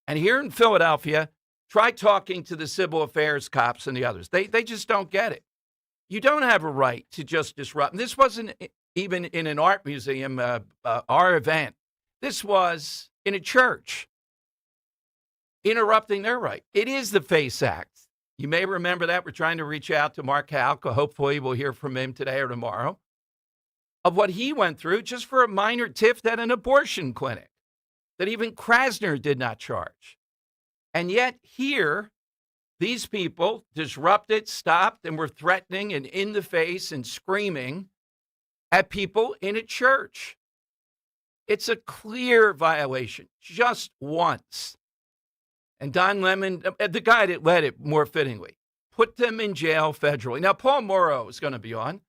And here in Philadelphia, try talking to the civil affairs cops and the others. They just don't get it. You don't have a right to just disrupt. And this wasn't even in an art museum, our event. This was in a church, interrupting their right. It is the FACE Act. You may remember that. We're trying to reach out to Mark Halka. Hopefully we'll hear from him today or tomorrow of what he went through just for a minor tiff at an abortion clinic that even Krasner did not charge. And yet here, these people disrupted, stopped, and were threatening and in the face and screaming at people in a church. It's a clear violation, just once. And Don Lemon, the guy that led it more fittingly, put them in jail federally. Now, Paul Morrow is going to be on,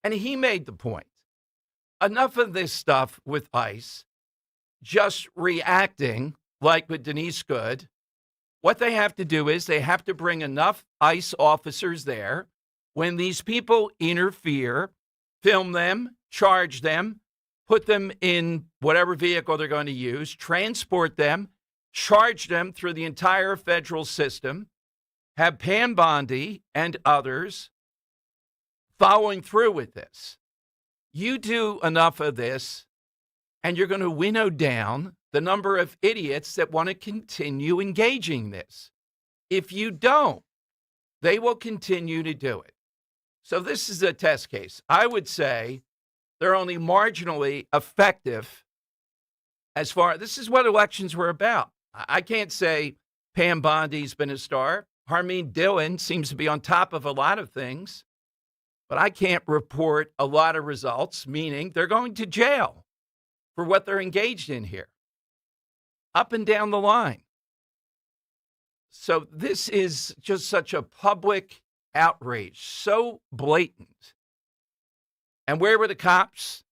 and he made the point. Enough of this stuff with ICE, just reacting like with Denise Good. What they have to do is they have to bring enough ICE officers there. When these people interfere, film them, charge them, put them in whatever vehicle they're going to use, transport them, charge them through the entire federal system, have Pam Bondi and others following through with this. You do enough of this, and you're going to winnow down the number of idiots that want to continue engaging this. If you don't, they will continue to do it. So this is a test case. I would say they're only marginally effective as far, this is what elections were about. I can't say Pam Bondi's been a star. Harmeet Dillon seems to be on top of a lot of things, but I can't report a lot of results, meaning they're going to jail for what they're engaged in here, up and down the line. So this is just such a public outrage, so blatant. And where were the cops?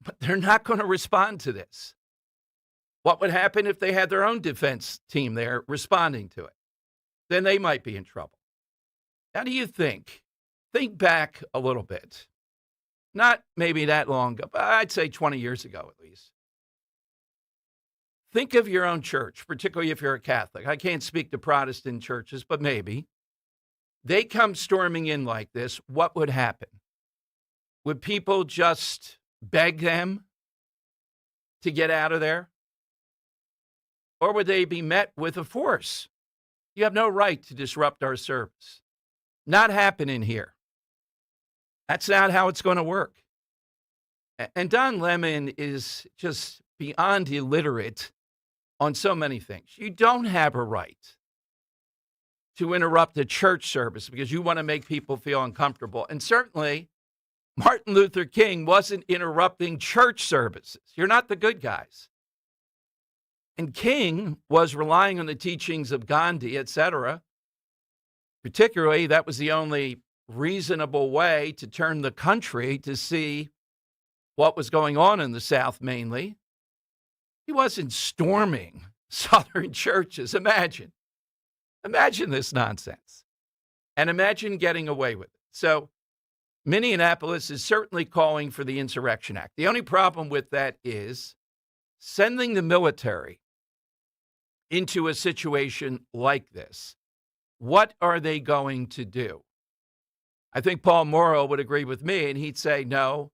But they're not going to respond to this. What would happen if they had their own defense team there responding to it? Then they might be in trouble. How do you think? Think back a little bit. Not maybe that long ago, but I'd say 20 years ago at least. Think of your own church, particularly if you're a Catholic. I can't speak to Protestant churches, but maybe. They come storming in like this, what would happen? Would people just beg them to get out of there? Or would they be met with a force? You have no right to disrupt our service. Not happening here. That's not how it's going to work. And Don Lemon is just beyond illiterate on so many things. You don't have a right to interrupt a church service because you want to make people feel uncomfortable. And certainly, Martin Luther King wasn't interrupting church services. You're not the good guys. And King was relying on the teachings of Gandhi, etc. Particularly, that was the only reasonable way to turn the country to see what was going on in the South mainly. He wasn't storming Southern churches. Imagine this nonsense. And imagine getting away with it. So Minneapolis is certainly calling for the Insurrection Act. The only problem with that is sending the military into a situation like this, what are they going to do? I think Paul Morrow would agree with me, and he'd say, no,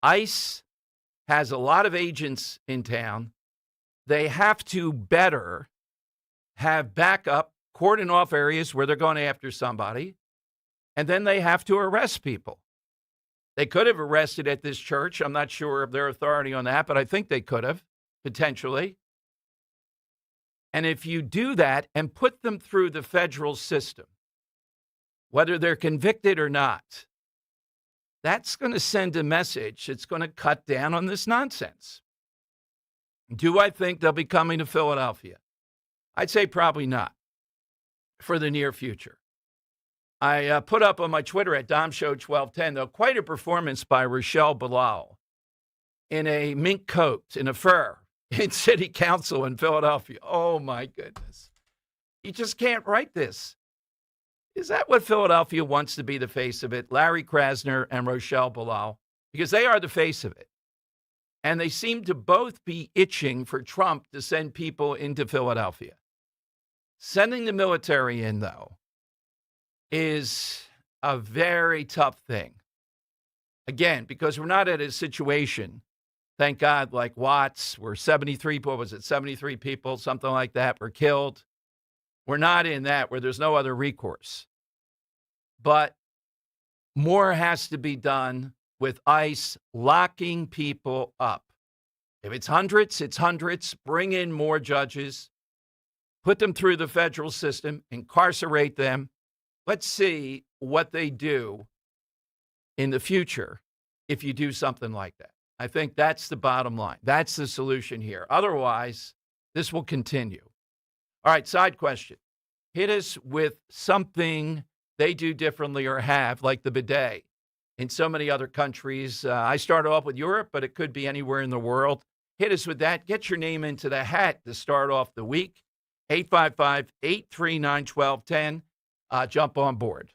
ICE has a lot of agents in town. They have to better have backup, cordon off areas where they're going after somebody, and then they have to arrest people. They could have arrested at this church. I'm not sure of their authority on that, but I think they could have, potentially. And if you do that and put them through the federal system, whether they're convicted or not, that's going to send a message. It's going to cut down on this nonsense. Do I think they'll be coming to Philadelphia? I'd say probably not for the near future. I put up on my Twitter at DomShow1210, though, quite a performance by Rochelle Bilal in a mink coat, in a fur, in city council in Philadelphia. Oh, my goodness. You just can't write this. Is that what Philadelphia wants to be the face of it? Larry Krasner and Rochelle Bilal? Because they are the face of it. And they seem to both be itching for Trump to send people into Philadelphia. Sending the military in, though, is a very tough thing. Again, because we're not at a situation, thank God, like Watts, where 73 people, something like that, were killed. We're not in that where there's no other recourse. But more has to be done with ICE locking people up. If it's hundreds, it's hundreds. Bring in more judges. Put them through the federal system. Incarcerate them. Let's see what they do in the future if you do something like that. I think that's the bottom line. That's the solution here. Otherwise, this will continue. All right, side question. Hit us with something they do differently or have, like the bidet. In so many other countries, I started off with Europe, but it could be anywhere in the world. Hit us with that. Get your name into the hat to start off the week. 855-839-1210. Jump on board.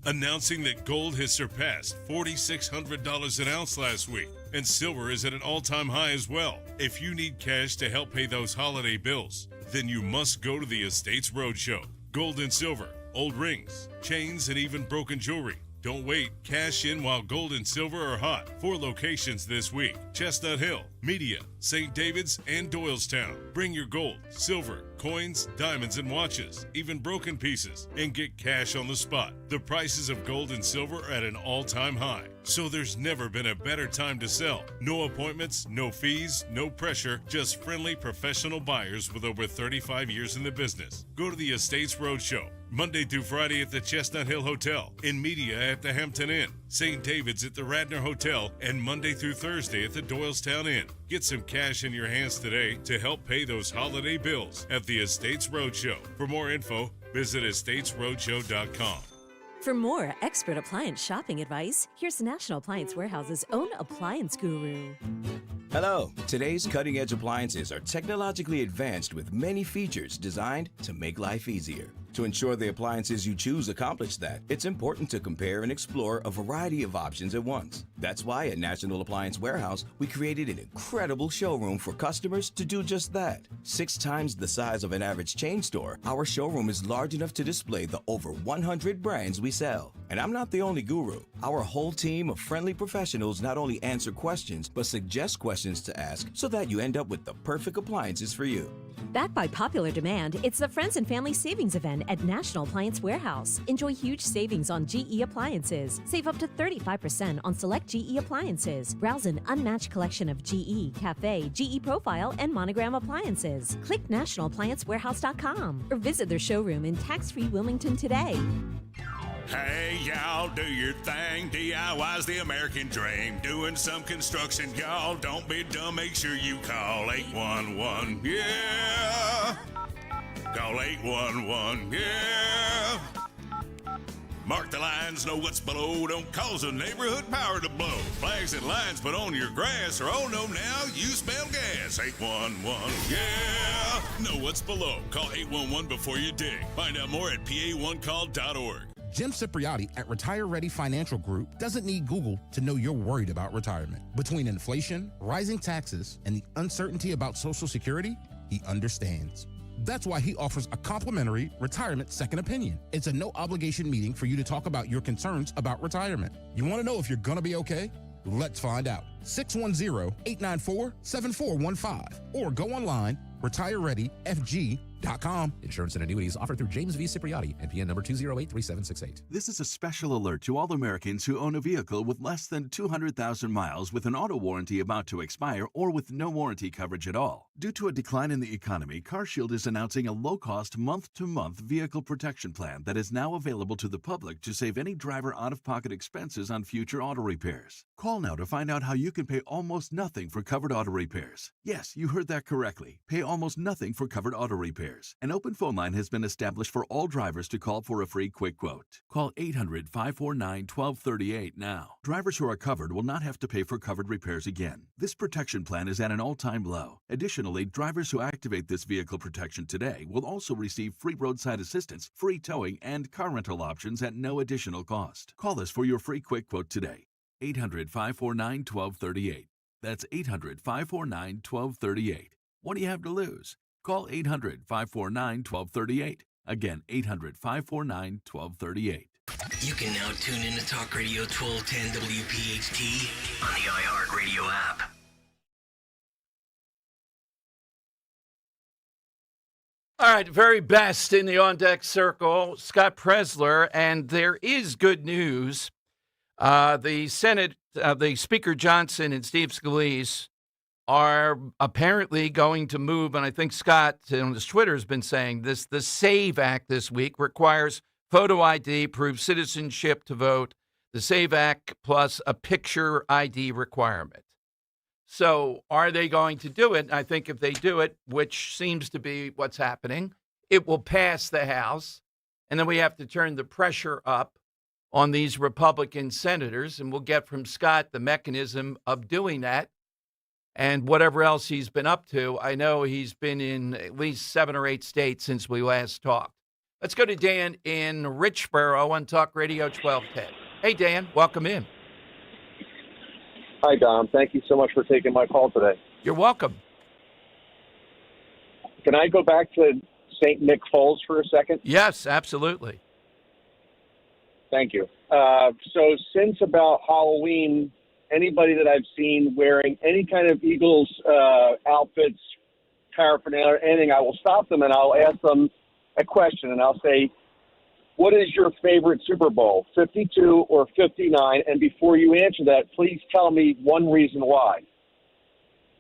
Announcing that gold has surpassed $4,600 an ounce last week, and silver is at an all-time high as well. If you need cash to help pay those holiday bills, then you must go to the Estates Roadshow. Gold and silver, old rings, chains, and even broken jewelry. Don't wait. Cash in while gold and silver are hot. 4 locations this week: Chestnut Hill, Media, St. David's, and Doylestown. Bring your gold, silver, coins, diamonds, and watches, even broken pieces, and get cash on the spot. The prices of gold and silver are at an all-time high, so there's never been a better time to sell. No appointments, no fees, no pressure, just friendly professional buyers with over 35 years in the business. Go to the Estates Roadshow, Monday through Friday at the Chestnut Hill Hotel, in Media at the Hampton Inn, St. David's at the Radnor Hotel, and Monday through Thursday at the Doylestown Inn. Get some cash in your hands today to help pay those holiday bills at the Estates Roadshow. For more info, visit estatesroadshow.com. For more expert appliance shopping advice, here's National Appliance Warehouse's own appliance guru. Hello. Today's cutting-edge appliances are technologically advanced with many features designed to make life easier. To ensure the appliances you choose accomplish that, it's important to compare and explore a variety of options at once. That's why at National Appliance Warehouse, we created an incredible showroom for customers to do just that. 6 times the size of an average chain store, our showroom is large enough to display the over 100 brands we sell. And I'm not the only guru. Our whole team of friendly professionals not only answer questions, but suggest questions to ask so that you end up with the perfect appliances for you. Backed by popular demand, it's the Friends and Family Savings Event at National Appliance Warehouse. Enjoy huge savings on GE appliances. Save up to 35% on select GE appliances. Browse an unmatched collection of GE, Cafe, GE Profile, and Monogram appliances. Click nationalappliancewarehouse.com or visit their showroom in tax-free Wilmington today. Hey, y'all, do your thing. DIY's the American dream. Doing some construction, y'all. Don't be dumb. Make sure you call 811. Yeah. Call 811. Yeah. Mark the lines, know what's below. Don't cause a neighborhood power to blow. Flags and lines put on your grass, or oh no, now you smell gas. 811, yeah. Know what's below. Call 811 before you dig. Find out more at pa1call.org. Jim Cipriotti at Retire Ready Financial Group doesn't need Google to know you're worried about retirement. Between inflation, rising taxes, and the uncertainty about Social Security, he understands. That's why he offers a complimentary retirement second opinion. It's a no-obligation meeting for you to talk about your concerns about retirement. You want to know if you're going to be okay? Let's find out. 610-894-7415 or go online, retirereadyfg.com. Insurance and annuities offered through James V. Cipriotti, NPN number 2083768. This is a special alert to all Americans who own a vehicle with less than 200,000 miles with an auto warranty about to expire or with no warranty coverage at all. Due to a decline in the economy, CarShield is announcing a low-cost month-to-month vehicle protection plan that is now available to the public to save any driver out-of-pocket expenses on future auto repairs. Call now to find out how you can pay almost nothing for covered auto repairs. Yes, you heard that correctly. Pay almost nothing for covered auto repairs. An open phone line has been established for all drivers to call for a free quick quote. Call 800-549-1238 now. Drivers who are covered will not have to pay for covered repairs again. This protection plan is at an all-time low. Additionally, drivers who activate this vehicle protection today will also receive free roadside assistance, free towing, and car rental options at no additional cost. Call us for your free quick quote today. 800-549-1238. That's 800-549-1238. What do you have to lose? Call 800-549-1238. Again, 800-549-1238. You can now tune in to Talk Radio 1210 WPHT on the iHeartRadio app. All right, very best in the on-deck circle, Scott Presler, and there is good news. The Senate, the Speaker Johnson and Steve Scalise are apparently going to move, and I think Scott on his Twitter has been saying this, the SAVE Act this week requires photo ID, prove citizenship to vote, the SAVE Act plus a picture ID requirement. So are they going to do it? I think if they do it, which seems to be what's happening, it will pass the House, and then we have to turn the pressure up on these Republican senators, and we'll get from Scott the mechanism of doing that and whatever else he's been up to. I know he's been in at least 7 or 8 states since we last talked. Let's go to Dan in Richboro on Talk Radio 1210. Hey, Dan, welcome in. Hi, Dom. Thank you so much for taking my call today. You're welcome. Can I go back to St. Nick Falls for a second? Yes, absolutely. Thank you. So since about Halloween, anybody that I've seen wearing any kind of Eagles outfits, paraphernalia, anything, I will stop them and I'll ask them a question, and I'll say, what is your favorite Super Bowl, 52 or 59? And before you answer that, please tell me one reason why.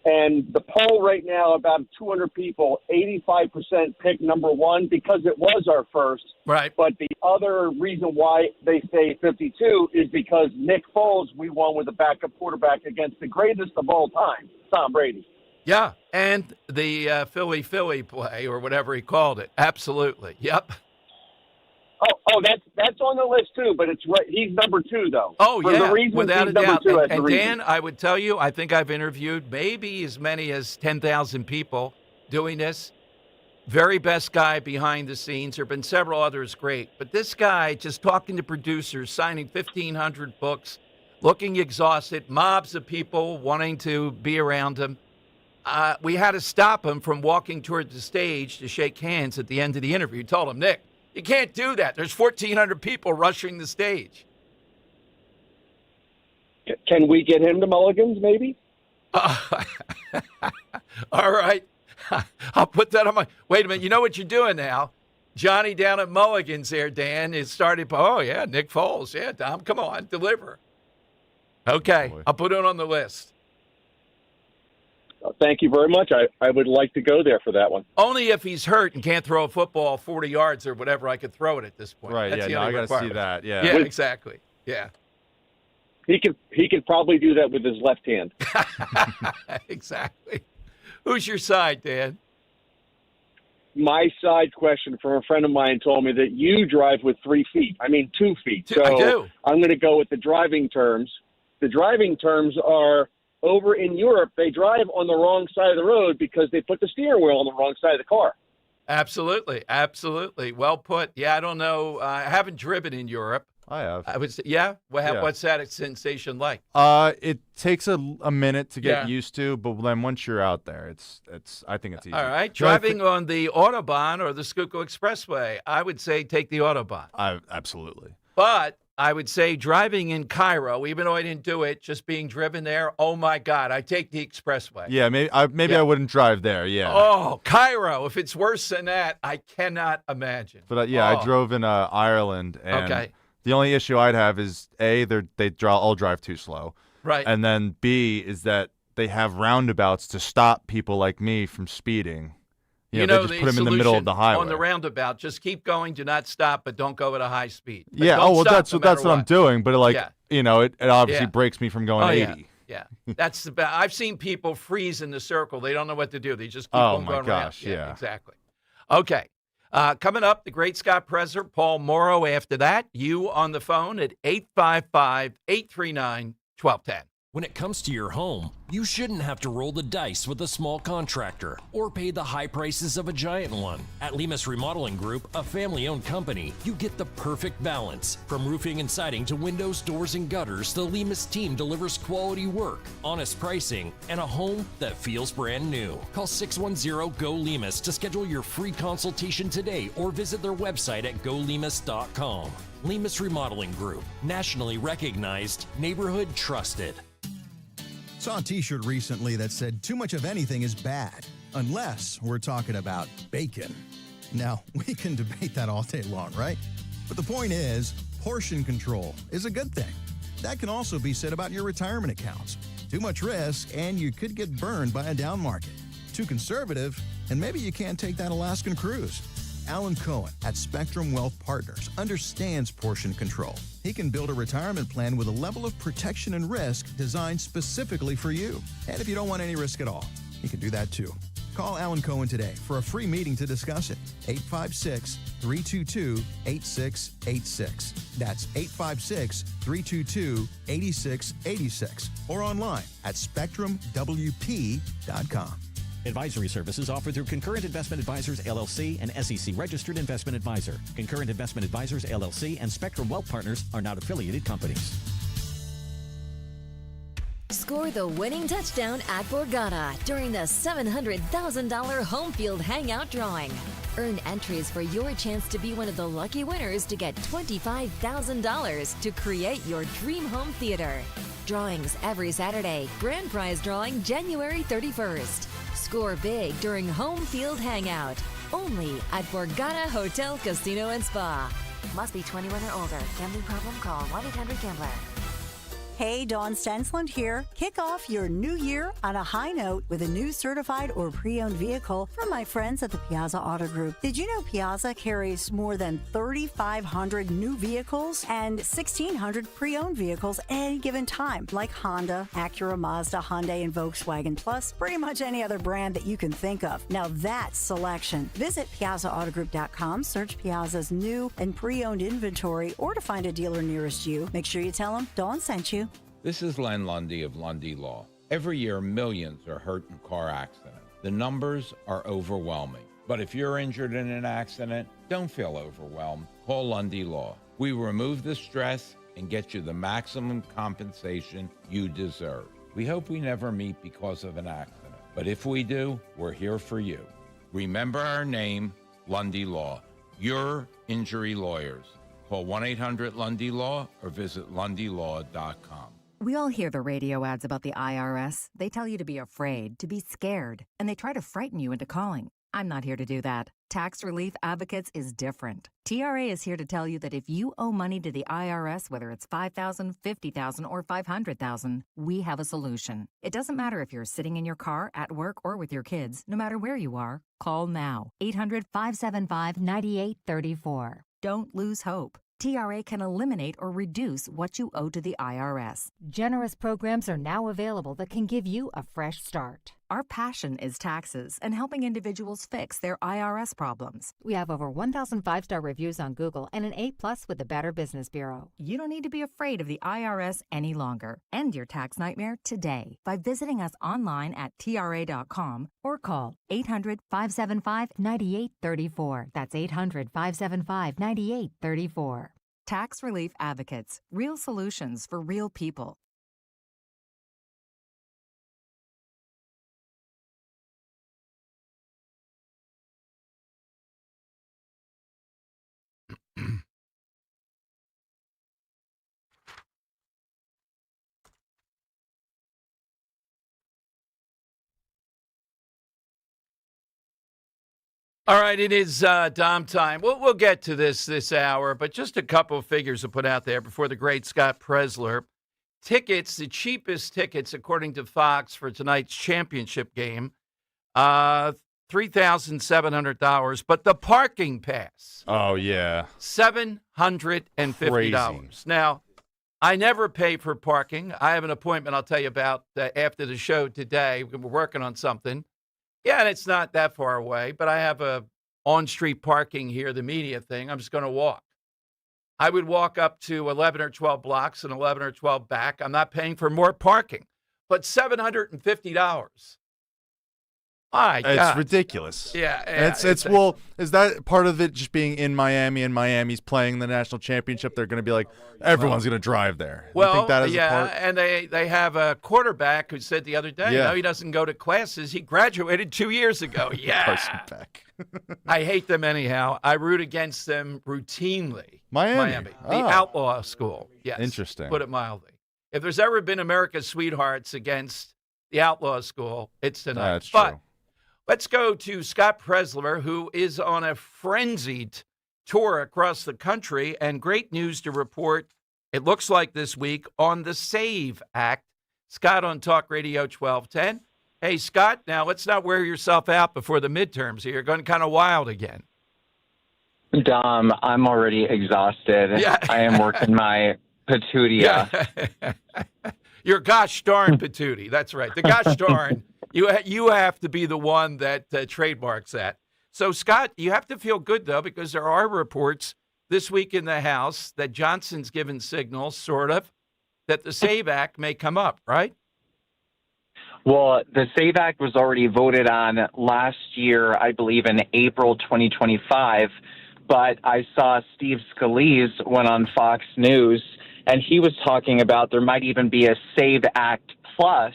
And the poll right now, about 200 people, 85% pick number one because it was our first. Right. But the other reason why they say 52 is because Nick Foles, we won with a backup quarterback against the greatest of all time, Tom Brady. Yeah, and the Philly play or whatever he called it. Absolutely. Yep. Oh, that's on the list too, but it's right. He's number 2 though. Oh, for yeah, the reason without a doubt. And Dan, I would tell you, I think I've interviewed maybe as many as 10,000 people doing this. Very best guy behind the scenes. There have been several others great, but this guy just talking to producers, signing 1,500 books, looking exhausted, mobs of people wanting to be around him. We had to stop him from walking toward the stage to shake hands at the end of the interview. We told him, Nick, you can't do that. There's 1,400 people rushing the stage. Can we get him to Mulligan's, maybe? All right. I'll put that on my... Wait a minute. You know what you're doing now? Johnny down at Mulligan's there, Dan, is starting... Oh, yeah, Nick Foles. Yeah, Dom, come on, deliver. Okay, I'll put it on the list. Thank you very much. I would like to go there for that one. Only if he's hurt and can't throw a football 40 yards or whatever, I could throw it at this point. Right, That's yeah, no, I got to see that. Yeah, yeah, exactly. Yeah. He could probably do that with his left hand. Exactly. Who's your side, Dan? My side question from a friend of mine told me that you drive with 3 feet. I mean, 2 feet. So I do. I'm going to go with the driving terms. The driving terms are over in Europe, they drive on the wrong side of the road because they put the steering wheel on the wrong side of the car. Absolutely. Absolutely. Well put. Yeah, I don't know. I haven't driven in Europe. I have. I would say, yeah? Yeah. What's that sensation like? It takes a minute to get used to, but then once you're out there, it's. I think it's easy. All right. Driving on the Autobahn or the Schuylkill Expressway, I would say take the Autobahn. Absolutely. But I would say driving in Cairo, even though I didn't do it, just being driven there, oh, my God, I take the Expressway. Yeah, maybe I wouldn't drive there, yeah. Oh, Cairo. If it's worse than that, I cannot imagine. But, I drove in Ireland, and the only issue I'd have is, A, they all drive too slow. Right. And then, B, is that they have roundabouts to stop people like me from speeding. They just put them in the middle of the highway. On the roundabout, just keep going, do not stop, but don't go at a high speed. But that's what I'm doing. But it obviously breaks me from going 80. Yeah, that's the best. I've seen people freeze in the circle. They don't know what to do. They just keep on going around. Yeah, exactly. Okay. Coming up, the great Scott Presser, Paul Morrow. After that, you on the phone at 855-839-1210. When it comes to your home, you shouldn't have to roll the dice with a small contractor or pay the high prices of a giant one. At Lemus Remodeling Group, a family-owned company, you get the perfect balance. From roofing and siding to windows, doors, and gutters, the Lemus team delivers quality work, honest pricing, and a home that feels brand new. Call 610-GO-LEMUS to schedule your free consultation today or visit their website at golemus.com. Lemus Remodeling Group, nationally recognized, neighborhood trusted. Saw a t-shirt recently that said too much of anything is bad, unless we're talking about bacon. Now, we can debate that all day long, right? But the point is, portion control is a good thing. That can also be said about your retirement accounts. Too much risk, and you could get burned by a down market. Too conservative, and maybe you can't take that Alaskan cruise. Alan Cohen at Spectrum Wealth Partners understands portion control. He can build a retirement plan with a level of protection and risk designed specifically for you. And if you don't want any risk at all, he can do that too. Call Alan Cohen today for a free meeting to discuss it. 856-322-8686. That's 856-322-8686. Or online at SpectrumWP.com. Advisory services offered through Concurrent Investment Advisors, LLC, and SEC Registered Investment Advisor. Concurrent Investment Advisors, LLC, and Spectrum Wealth Partners are not affiliated companies. Score the winning touchdown at Borgata during the $700,000 home field hangout drawing. Earn entries for your chance to be one of the lucky winners to get $25,000 to create your dream home theater. Drawings every Saturday. Grand prize drawing January 31st. Score big during Home Field Hangout. Only at Borgata Hotel, Casino, and Spa. Must be 21 or older. Gambling problem? Call 1-800-GAMBLER. Hey, Dawn Stensland here. Kick off your new year on a high note with a new certified or pre-owned vehicle from my friends at the Piazza Auto Group. Did you know Piazza carries more than 3,500 new vehicles and 1,600 pre-owned vehicles at any given time, like Honda, Acura, Mazda, Hyundai, and Volkswagen, plus pretty much any other brand that you can think of. Now that's selection. Visit PiazzaAutogroup.com, search Piazza's new and pre-owned inventory, or to find a dealer nearest you. Make sure you tell them Dawn sent you. This is Len Lundy of Lundy Law. Every year, millions are hurt in car accidents. The numbers are overwhelming. But if you're injured in an accident, don't feel overwhelmed. Call Lundy Law. We remove the stress and get you the maximum compensation you deserve. We hope we never meet because of an accident. But if we do, we're here for you. Remember our name, Lundy Law. Your injury lawyers. Call 1-800-LUNDY-LAW or visit LundyLaw.com. We all hear the radio ads about the IRS. They tell you to be afraid, to be scared, and they try to frighten you into calling. I'm not here to do that. Tax Relief Advocates is different. TRA is here to tell you that if you owe money to the IRS, whether it's $5,000, $50,000, or $500,000, we have a solution. It doesn't matter if you're sitting in your car, at work, or with your kids. No matter where you are, call now. 800-575-9834. Don't lose hope. TRA can eliminate or reduce what you owe to the IRS. Generous programs are now available that can give you a fresh start. Our passion is taxes and helping individuals fix their IRS problems. We have over 1,000 five-star reviews on Google and an A+ with the Better Business Bureau. You don't need to be afraid of the IRS any longer. End your tax nightmare today by visiting us online at TRA.com or call 800-575-9834. That's 800-575-9834. Tax Relief Advocates. Real solutions for real people. All right, it is Dom time. We'll get to this hour, but just a couple of figures to put out there before the great Scott Presler. Tickets, the cheapest tickets, according to Fox, for tonight's championship game, $3,700. But the parking pass. Oh, yeah. $750. Crazy. Now, I never pay for parking. I have an appointment I'll tell you about after the show today. We're working on something. Yeah, and it's not that far away, but I have a on-street parking here, the media thing. I'm just going to walk. I would walk up to 11 or 12 blocks and 11 or 12 back. I'm not paying for more parking. But $750. My God. It's ridiculous. Yeah. It's well, is that part of it just being in Miami and Miami's playing the national championship? They're going to be like, everyone's going to drive there. Well, you think that is a part? And they have a quarterback who said the other day, no, he doesn't go to classes. He graduated 2 years ago. Yeah. Carson Beck. I hate them anyhow. I root against them routinely. Miami. The outlaw school. Yes. Interesting. Put it mildly. If there's ever been America's sweethearts against the outlaw school, it's tonight. That's but true. Let's go to Scott Presler, who is on a frenzied tour across the country, and great news to report, it looks like this week, on the SAVE Act. Scott on Talk Radio 1210. Hey, Scott, now let's not wear yourself out before the midterms here. You're going kind of wild again. Dom, I'm already exhausted. Yeah. I am working my patootia. Yeah. Your gosh darn patootie. That's right. The gosh darn. You have to be the one that trademarks that. So, Scott, you have to feel good, though, because there are reports this week in the House that Johnson's given signals, sort of, that the SAVE Act may come up, right? Well, the SAVE Act was already voted on last year, I believe, in April 2025. But I saw Steve Scalise went on Fox News, and he was talking about there might even be a SAVE Act Plus,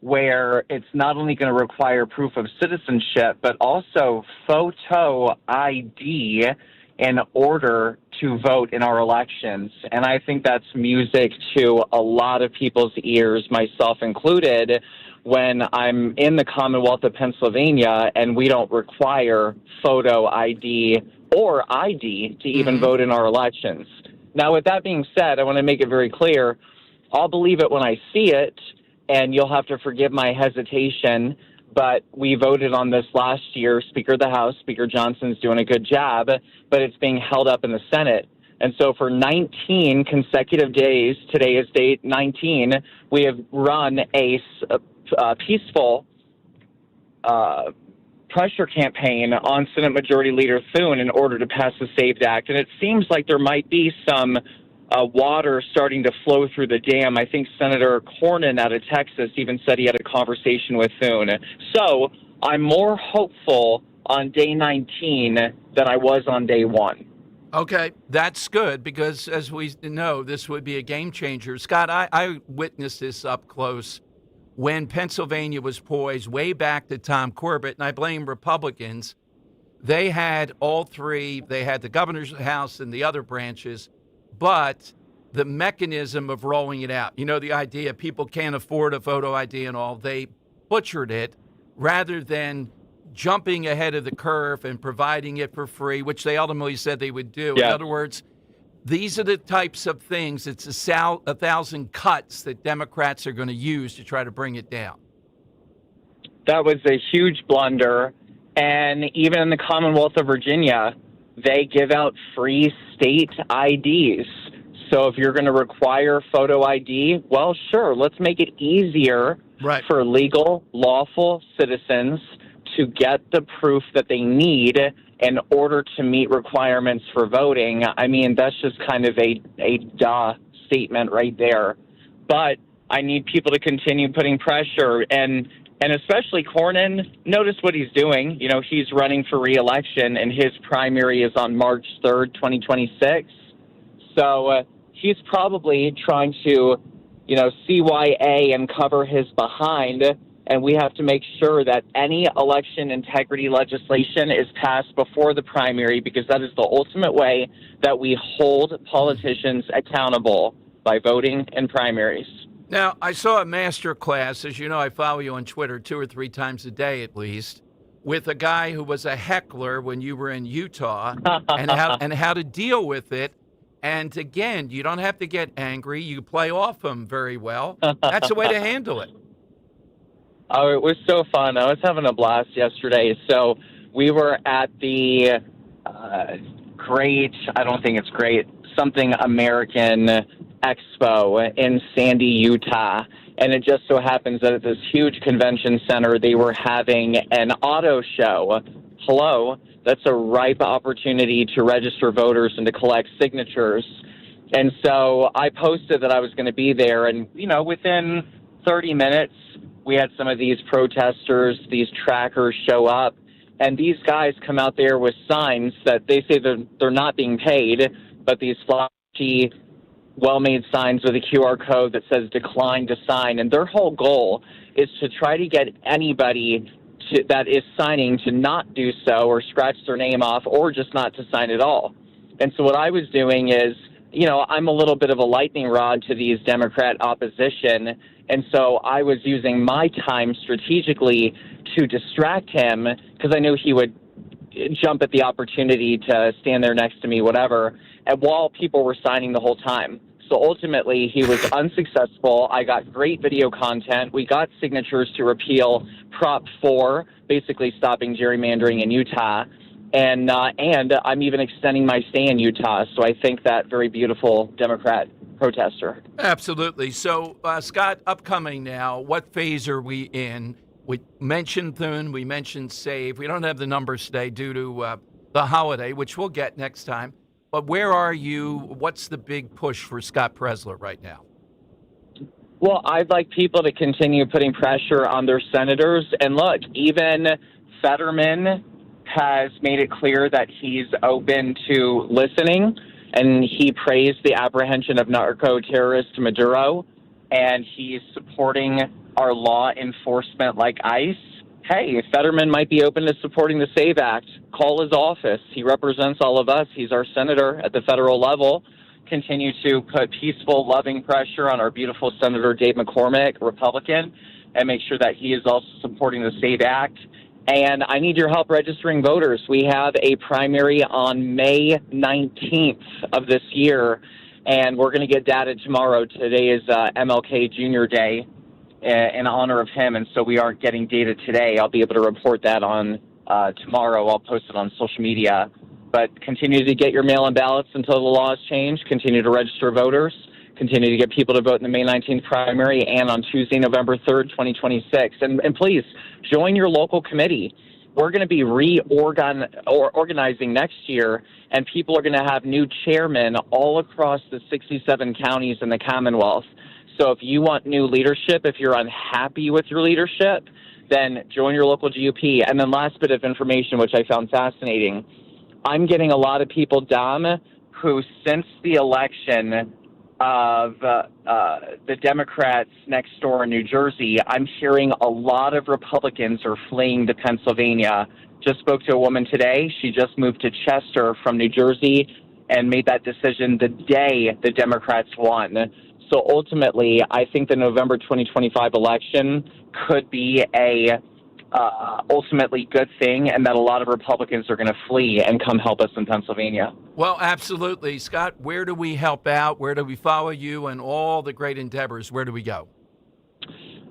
where it's not only going to require proof of citizenship, but also photo ID in order to vote in our elections. And I think that's music to a lot of people's ears, myself included, when I'm in the Commonwealth of Pennsylvania and we don't require photo ID or ID to even vote in our elections. Now, with that being said, I want to make it very clear, I'll believe it when I see it, and you'll have to forgive my hesitation, but we voted on this last year. Speaker of the House, Speaker Johnson's doing a good job, but it's being held up in the Senate. And so for 19 consecutive days, today is date 19, we have run a peaceful pressure campaign on Senate Majority Leader Thune in order to pass the SAVE Act. And it seems like there might be some water starting to flow through the dam. I think Senator Cornyn out of Texas even said he had a conversation with Thune. So I'm more hopeful on day 19 than I was on day 1. Okay, that's good because, as we know, this would be a game changer. Scott, I witnessed this up close when Pennsylvania was poised way back to Tom Corbett, and I blame Republicans. They had all three. They had the governor's house and the other branches, but the mechanism of rolling it out, the idea people can't afford a photo ID and all, they butchered it rather than jumping ahead of the curve and providing it for free, which they ultimately said they would do. Yeah. In other words, these are the types of things, it's a thousand cuts that Democrats are going to use to try to bring it down. That was a huge blunder. And even in the Commonwealth of Virginia, they give out free state IDs. So if you're going to require photo ID, well, sure, let's make it easier for legal, lawful citizens to get the proof that they need in order to meet requirements for voting. I mean, that's just kind of a duh statement right there. But I need people to continue putting pressure, and especially Cornyn. Notice what he's doing. You know, he's running for re-election, and his primary is on March 3rd, 2026. So he's probably trying to, you know, CYA and cover his behind, and we have to make sure that any election integrity legislation is passed before the primary, because that is the ultimate way that we hold politicians accountable, by voting in primaries. Now, I saw a master class, as you know, I follow you on Twitter 2 or 3 times a day at least, with a guy who was a heckler when you were in Utah and how to deal with it. And again, you don't have to get angry. You play off him very well. That's the way to handle it. Oh, it was so fun. I was having a blast yesterday. So we were at the I don't think it's great, something American Expo in Sandy, Utah. And it just so happens that at this huge convention center, they were having an auto show. Hello, that's a ripe opportunity to register voters and to collect signatures. And so I posted that I was going to be there. And, you know, within 30 minutes, we had some of these protesters, these trackers show up. And these guys come out there with signs that they say they're not being paid, but these flashy, well-made signs with a QR code that says decline to sign. And their whole goal is to try to get anybody that is signing to not do so or scratch their name off or just not to sign at all. And so what I was doing is, you know, I'm a little bit of a lightning rod to these Democrat opposition. And so I was using my time strategically to distract him because I knew he would jump at the opportunity to stand there next to me, whatever, and while people were signing the whole time. So ultimately, he was unsuccessful. I got great video content. We got signatures to repeal Prop 4, basically stopping gerrymandering in Utah. And I'm even extending my stay in Utah. So I thank that very beautiful Democrat protester. Absolutely. So, Scott, upcoming now, what phase are we in? We mentioned Thune, we mentioned Save. We don't have the numbers today due to the holiday, which we'll get next time. But where are you? What's the big push for Scott Presler right now? Well, I'd like people to continue putting pressure on their senators. And look, even Fetterman has made it clear that he's open to listening, and he praised the apprehension of narco-terrorist Maduro, and he's supporting our law enforcement like ICE. Hey, Fetterman might be open to supporting the SAVE Act. Call his office. He represents all of us. He's our senator at the federal level. Continue to put peaceful, loving pressure on our beautiful Senator Dave McCormick, Republican, and make sure that he is also supporting the SAVE Act. And I need your help registering voters. We have a primary on May 19th of this year, and we're going to get data tomorrow. Today is MLK Jr. Day in honor of him, and so we aren't getting data today. I'll be able to report that on tomorrow. I'll post it on social media. But continue to get your mail-in ballots until the laws change. Continue to register voters. Continue to get people to vote in the May 19th primary and on Tuesday, November 3rd, 2026. And please, join your local committee. We're going to be organizing next year, and people are going to have new chairmen all across the 67 counties in the Commonwealth. So if you want new leadership, if you're unhappy with your leadership, then join your local GOP. And then last bit of information, which I found fascinating, I'm getting a lot of people, Dom, who since the election of the Democrats next door in New Jersey, I'm hearing a lot of Republicans are fleeing to Pennsylvania. Just spoke to a woman today. She just moved to Chester from New Jersey and made that decision the day the Democrats won. So ultimately, I think the November 2025 election could be a ultimately good thing, and that a lot of Republicans are going to flee and come help us in Pennsylvania. Well, absolutely. Scott, where do we help out? Where do we follow you and all the great endeavors? Where do we go?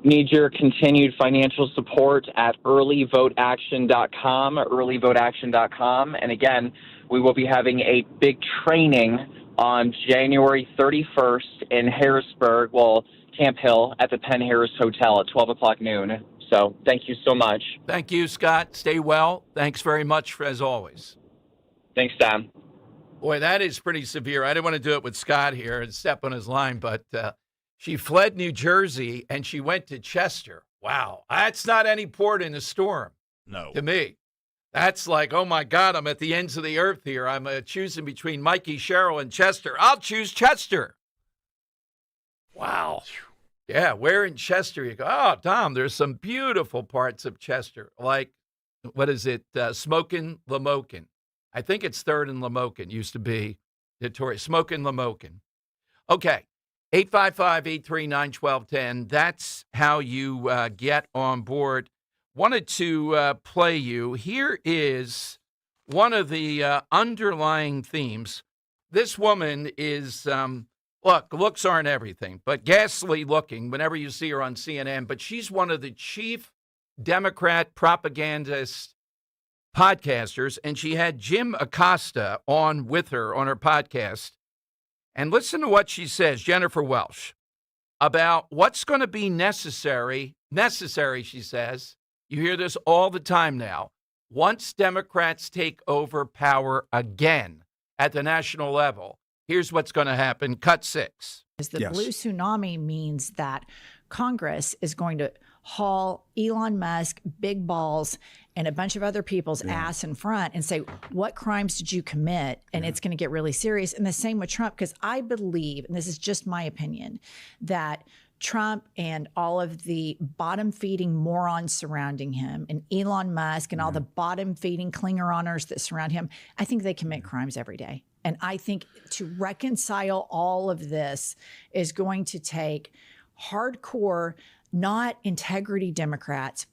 Need your continued financial support at earlyvoteaction.com, earlyvoteaction.com. And again, we will be having a big training on January 31st in Harrisburg, Camp Hill, at the Penn Harris Hotel at 12 o'clock noon. So thank you so much. Thank you, Scott. Stay well. Thanks very much, as always. Thanks, Tom. Boy, that is pretty severe. I didn't want to do it with Scott here and step on his line, but she fled New Jersey and she went to Chester. Wow. That's not any port in a storm. No. To me. That's like, oh, my God, I'm at the ends of the earth here. I'm choosing between Mikey, Cheryl, and Chester. I'll choose Chester. Wow. Yeah, where in Chester? You go, oh, Tom, there's some beautiful parts of Chester. Like, what is it? Smokin' Lamokin. I think it's 3rd and Lamokin. Used to be notorious. Smokin' Lamokin. Okay. 855-839-1210. That's how you get on board. Wanted to play you. Here is one of the underlying themes. This woman is, look, looks aren't everything, but ghastly looking whenever you see her on CNN. But she's one of the chief Democrat propagandist podcasters, and she had Jim Acosta on with her on her podcast. And listen to what she says, Jennifer Welsh, about what's going to be necessary, she says. You hear this all the time now. Once Democrats take over power again at the national level, here's what's going to happen. Cut 6. The blue tsunami means that Congress is going to haul Elon Musk, big balls, and a bunch of other people's ass in front and say, what crimes did you commit? And it's going to get really serious. And the same with Trump, because I believe, and this is just my opinion, that Trump and all of the bottom-feeding morons surrounding him and Elon Musk and all the bottom-feeding Klingoners that surround him, I think they commit crimes every day. And I think to reconcile all of this is going to take hardcore, not integrity Democrats.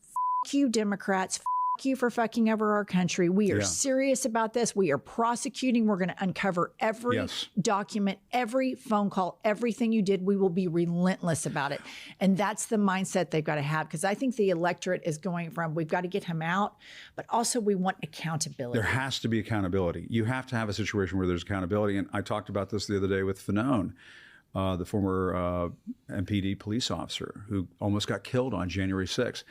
F*** you, Democrats. F*** you for fucking over our country. We are serious about this. We are prosecuting. We're going to uncover every document, every phone call, everything you did. We will be relentless about it. And that's the mindset they've got to have, because I think the electorate is going from, we've got to get him out, but also we want accountability. There has to be accountability. You have to have a situation where there's accountability. And I talked about this the other day with Fanone, the former MPD police officer who almost got killed on January 6th.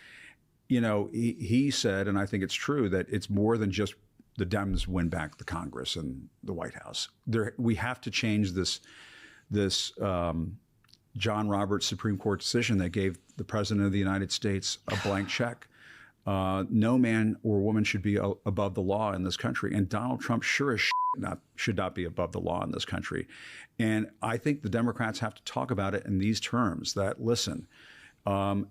You know, he said, and I think it's true, that it's more than just the Dems win back the Congress and the White House. We have to change this John Roberts Supreme Court decision that gave the President of the United States a blank check. No man or woman should be above the law in this country. And Donald Trump sure as should not be above the law in this country. And I think the Democrats have to talk about it in these terms, that, listen,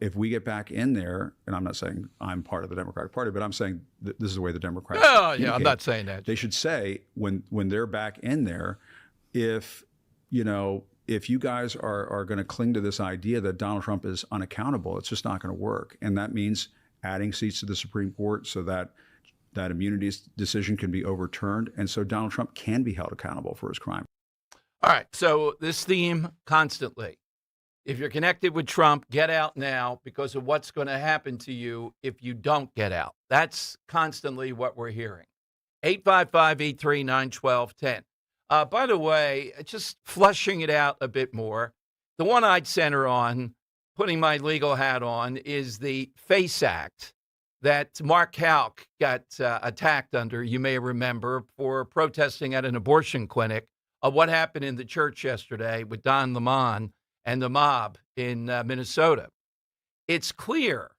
if we get back in there, and I'm not saying I'm part of the Democratic Party, but I'm saying this is the way the Democrats I'm not saying that. They should say when they're back in there, if you guys are going to cling to this idea that Donald Trump is unaccountable, it's just not going to work. And that means adding seats to the Supreme Court so that immunity decision can be overturned, and so Donald Trump can be held accountable for his crime. All right, so this theme constantly. If you're connected with Trump, get out now because of what's going to happen to you if you don't get out. That's constantly what we're hearing. 855-839-1210. By the way, just flushing it out a bit more, the one I'd center on, putting my legal hat on, is the FACE Act that Mark Houck got attacked under, you may remember, for protesting at an abortion clinic of what happened in the church yesterday with Don Lemon and the mob in Minnesota. It's clear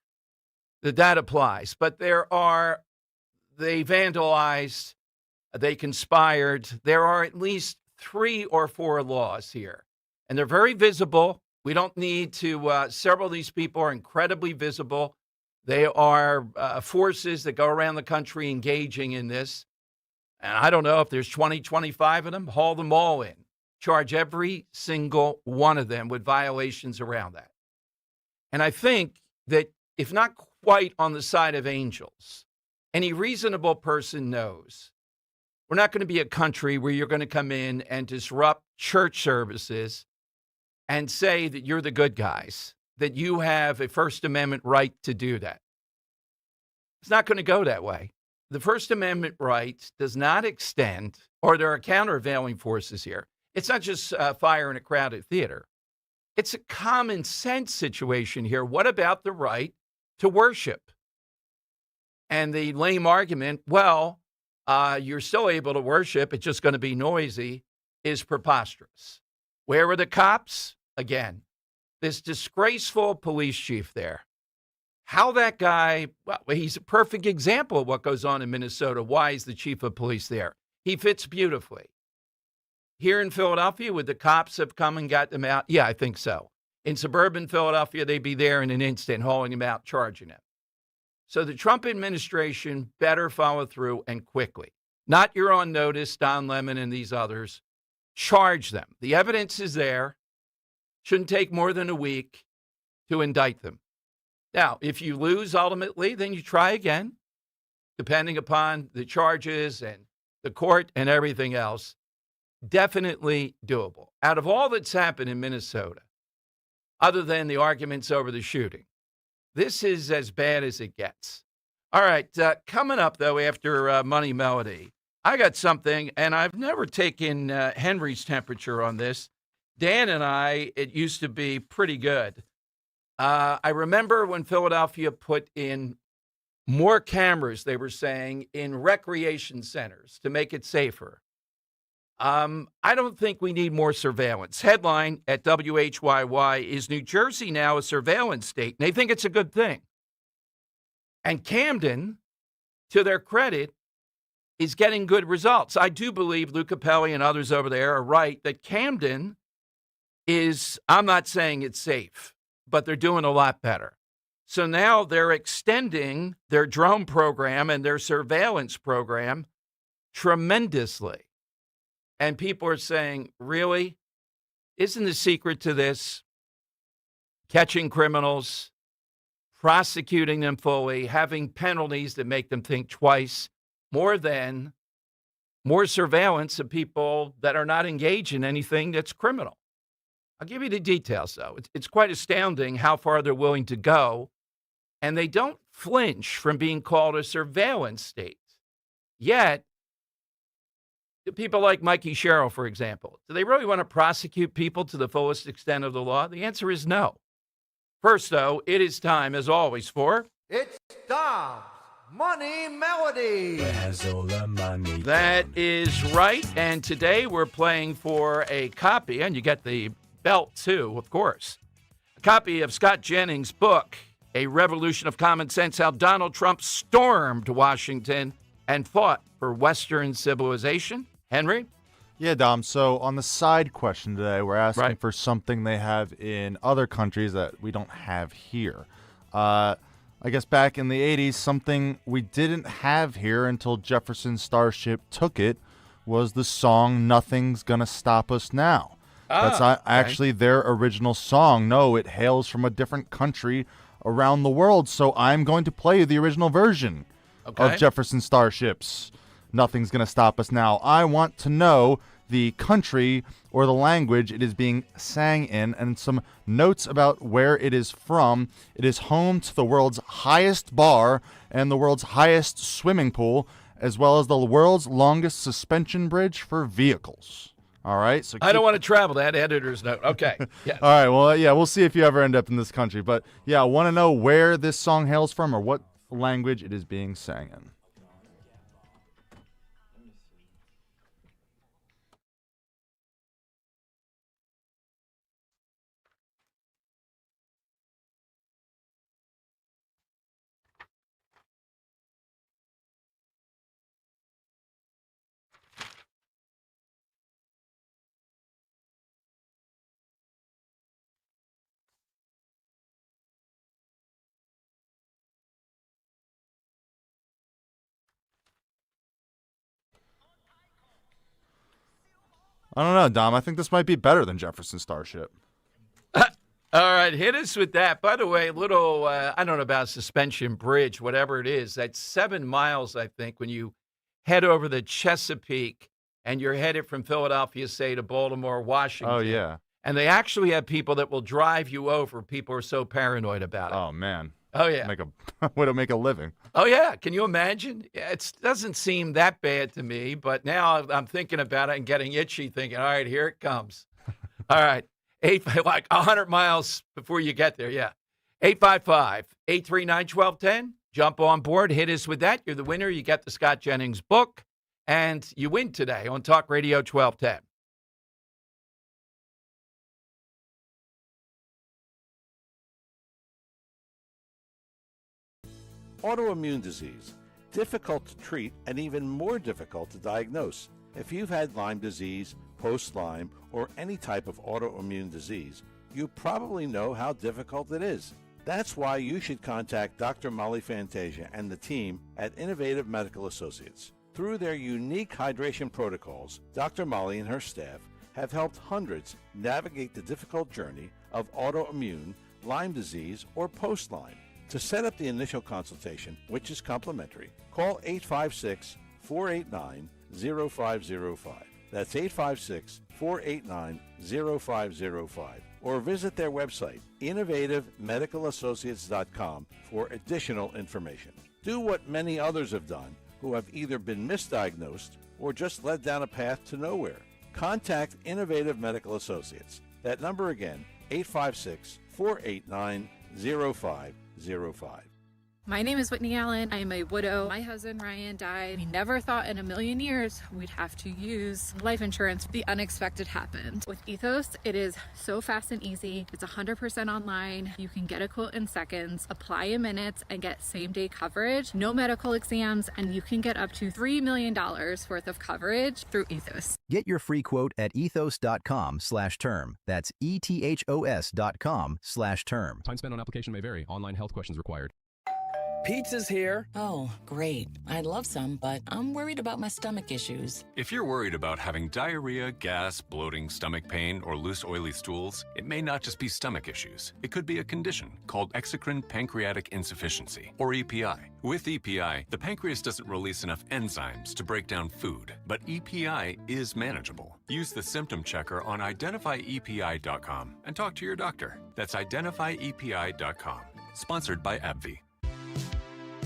that that applies, but they vandalized, they conspired. There are at least 3 or 4 laws here, and they're very visible. We don't need to, several of these people are incredibly visible. They are forces that go around the country engaging in this. And I don't know if there's 20, 25 of them, haul them all in. Charge every single one of them with violations around that. And I think that if not quite on the side of angels, any reasonable person knows we're not going to be a country where you're going to come in and disrupt church services and say that you're the good guys, that you have a First Amendment right to do that. It's not going to go that way. The First Amendment right does not extend, or there are countervailing forces here. It's not just fire in a crowded theater. It's a common sense situation here. What about the right to worship? And the lame argument, well, you're still able to worship, it's just going to be noisy, is preposterous. Where were the cops? Again, this disgraceful police chief there. How that guy, well, he's a perfect example of what goes on in Minnesota. Why is the chief of police there? He fits beautifully. Here in Philadelphia, would the cops have come and got them out? Yeah, I think so. In suburban Philadelphia, they'd be there in an instant, hauling them out, charging them. So the Trump administration better follow through and quickly. Not you're on notice, Don Lemon and these others. Charge them. The evidence is there. Shouldn't take more than a week to indict them. Now, if you lose ultimately, then you try again, depending upon the charges and the court and everything else. Definitely doable. Out of all that's happened in Minnesota, other than the arguments over the shooting, this is as bad as it gets. All right, coming up, though, after Money Melody, I got something, and I've never taken Henry's temperature on this. Dan and I, it used to be pretty good. I remember when Philadelphia put in more cameras, they were saying, in recreation centers to make it safer. I don't think we need more surveillance. Headline at WHYY, is New Jersey now a surveillance state? And they think it's a good thing. And Camden, to their credit, is getting good results. I do believe Lou Capelli and others over there are right that Camden is, I'm not saying it's safe, but they're doing a lot better. So now they're extending their drone program and their surveillance program tremendously. And people are saying, really? Isn't the secret to this catching criminals, prosecuting them fully, having penalties that make them think twice, more surveillance of people that are not engaged in anything that's criminal? I'll give you the details, though. It's quite astounding how far they're willing to go, and they don't flinch from being called a surveillance state. Yet, people like Mikey Sherrill, for example, do they really want to prosecute people to the fullest extent of the law? The answer is no. First, though, it is time, as always, for... It's Dom's Money Melody. That is right, and today we're playing for a copy, and you get the belt, too, of course. A copy of Scott Jennings' book, A Revolution of Common Sense, How Donald Trump Stormed Washington and Fought for Western Civilization. Henry? Yeah, Dom. So on the side question today, we're asking for something they have in other countries that we don't have here. I guess back in the 80s, something we didn't have here until Jefferson Starship took it was the song Nothing's Gonna Stop Us Now. That's actually their original song. No, it hails from a different country around the world, so I'm going to play the original version of Jefferson Starship's Nothing's Gonna Stop Us Now. I want to know the country or the language it is being sang in and some notes about where it is from. It is home to the world's highest bar and the world's highest swimming pool, as well as the world's longest suspension bridge for vehicles. All right. So I don't want to travel. That editor's note. Okay. Yeah. All right. Well, yeah, we'll see if you ever end up in this country. But yeah, I want to know where this song hails from or what language it is being sang in. I don't know, Dom. I think this might be better than Jefferson Starship. All right, hit us with that. By the way, little, I don't know about suspension bridge, whatever it is. That's 7 miles, I think, when you head over the Chesapeake and you're headed from Philadelphia, say, to Baltimore, Washington. Oh, yeah. And they actually have people that will drive you over. People are so paranoid about it. Oh, man. Oh, yeah. Way to make a living. Oh, yeah. Can you imagine? Yeah, it doesn't seem that bad to me, but now I'm thinking about it and getting itchy, thinking, all right, here it comes. All right. Like 100 miles before you get there, yeah. 855-839-1210. Jump on board. Hit us with that. You're the winner. You get the Scott Jennings book, and you win today on Talk Radio 1210. Autoimmune disease, difficult to treat and even more difficult to diagnose. If you've had Lyme disease, post-Lyme, or any type of autoimmune disease, you probably know how difficult it is. That's why you should contact Dr. Molly Fantasia and the team at Innovative Medical Associates. Through their unique hydration protocols, Dr. Molly and her staff have helped hundreds navigate the difficult journey of autoimmune, Lyme disease, or post-Lyme. To set up the initial consultation, which is complimentary, call 856-489-0505. That's 856-489-0505. Or visit their website, innovativemedicalassociates.com, for additional information. Do what many others have done who have either been misdiagnosed or just led down a path to nowhere. Contact Innovative Medical Associates. That number again, 856-489-0505. My name is Whitney Allen. I am a widow. My husband Ryan died. We never thought in a million years we'd have to use life insurance. The unexpected happened. With Ethos, it is so fast and easy. It's 100% online. You can get a quote in seconds, apply in minutes, and get same-day coverage. No medical exams, and you can get up to $3 million worth of coverage through Ethos. Get your free quote at ethos.com/term. That's ethos.com/term. Time spent on application may vary. Online health questions required. Pizza's here. Oh, great. I'd love some, but I'm worried about my stomach issues. If you're worried about having diarrhea, gas, bloating, stomach pain, or loose, oily stools, it may not just be stomach issues. It could be a condition called exocrine pancreatic insufficiency, or EPI. With EPI, the pancreas doesn't release enough enzymes to break down food, but EPI is manageable. Use the symptom checker on identifyepi.com and talk to your doctor. That's identifyepi.com. Sponsored by AbbVie.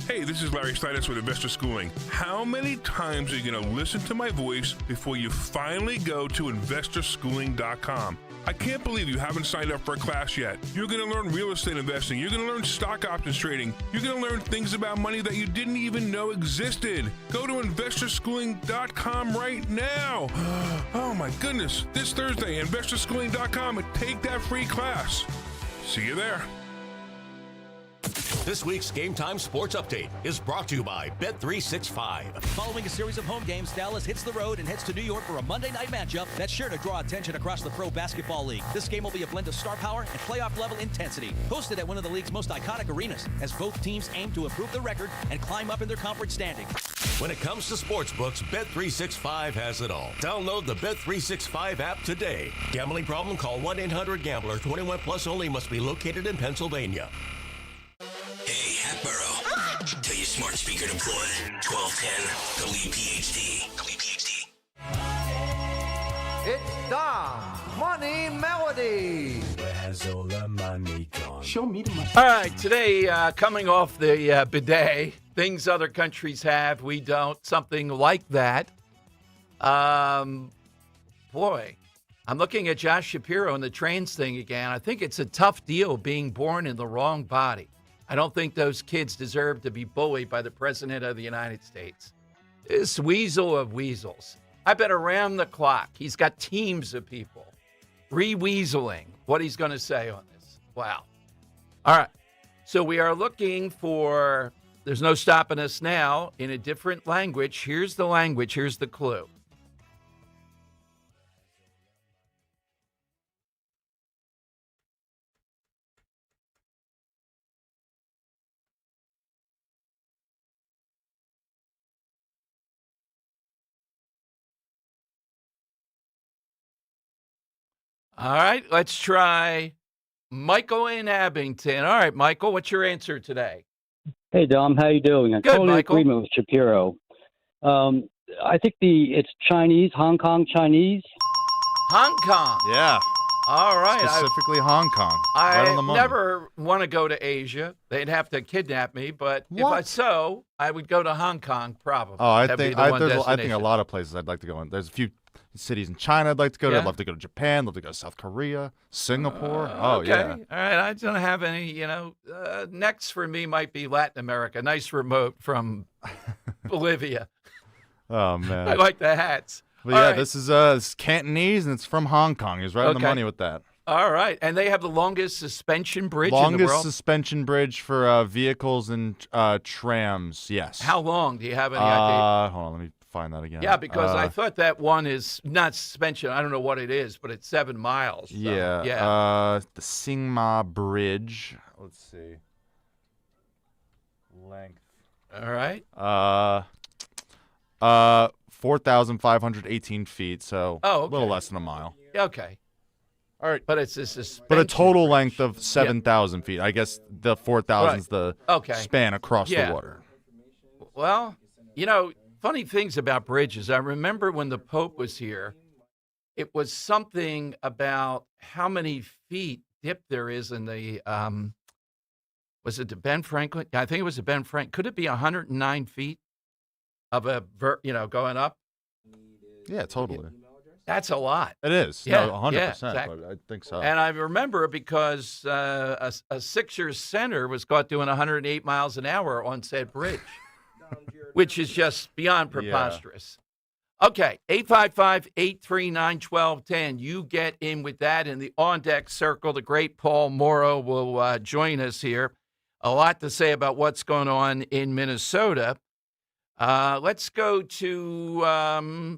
Hey, this is Larry Stitus with Investor Schooling. How many times are you going to listen to my voice before you finally go to investorschooling.com? I can't believe you haven't signed up for a class yet. You're going to learn real estate investing. You're going to learn stock options trading. You're going to learn things about money that you didn't even know existed. Go to investorschooling.com right now. Oh my goodness. This Thursday, investorschooling.com, and take that free class. See you there. This week's Game Time Sports Update is brought to you by Bet365. Following a series of home games, Dallas hits the road and heads to New York for a Monday night matchup that's sure to draw attention across the Pro Basketball League. This game will be a blend of star power and playoff-level intensity, hosted at one of the league's most iconic arenas, as both teams aim to improve their record and climb up in their conference standing. When it comes to sportsbooks, Bet365 has it all. Download the Bet365 app today. Gambling problem? Call 1-800-GAMBLER. 21 plus only. Must be located in Pennsylvania. Hey, Hatboro. Tell your smart speaker to play 1210 WPHT. It's Dom's Money Melody. Where's all the money gone? Show me the money. All right, today, coming off the bidet, things other countries have, we don't, something like that. Boy, I'm looking at Josh Shapiro and the trans thing again. I think it's a tough deal being born in the wrong body. I don't think those kids deserve to be bullied by the President of the United States. This weasel of weasels. I bet around the clock he's got teams of people re-weaseling what he's going to say on this. Wow. All right. So we are looking for, there's no stopping us now, in a different language. Here's the language. Here's the clue. All right, let's try Michael in Abington. All right, Michael, what's your answer today? Hey, Dom, how you doing? I Good, totally Michael. agreement with Shapiro. I think it's Chinese, Hong Kong Chinese. Hong Kong. Yeah. All right. Specifically Hong Kong. Right on the I money. never want to go to Asia. They'd have to kidnap me, but I would go to Hong Kong probably. Oh, I That'd be think the one I think a destination. lot of places I'd like to go in. There's a few cities in China I'd like to go to. Yeah. I'd love to go to Japan. Love to go to South Korea, Singapore. Okay. Yeah. All right. I don't have any, next for me might be Latin America. Nice remote from Bolivia. Oh man. I like the hats. But All yeah, right. this is Cantonese and it's from Hong Kong. He's right on the Okay. money with that. All right. And they have the longest suspension bridge in the Longest world. suspension bridge for vehicles and trams. Yes. How long? Do you have any idea? Hold on, let me find that again. Yeah, because I thought that one is not suspension. I don't know what it is, but it's 7 miles. So, yeah. The Singma Bridge. Let's see. Length. All right. 4,518 feet, so Oh, a okay. little less than a mile. Okay. All right. But it's a suspension. But a total length of 7,000 feet. I guess the 4,000 is the span across the water. Well, funny things about bridges. I remember when the Pope was here, it was something about how many feet dip there is in the, was it the Ben Franklin? I think it was the Ben Franklin. Could it be 109 feet of going up? Yeah, totally. That's a lot. It is. Yeah, No, 100%. yeah, exactly. I think so. And I remember because a Sixers center was caught doing 108 miles an hour on said bridge, which is just beyond preposterous. Okay, 855-839-1210. You get in with that in the on-deck circle. The great Paul Morrow will join us here. A lot to say about what's going on in Minnesota. Let's go to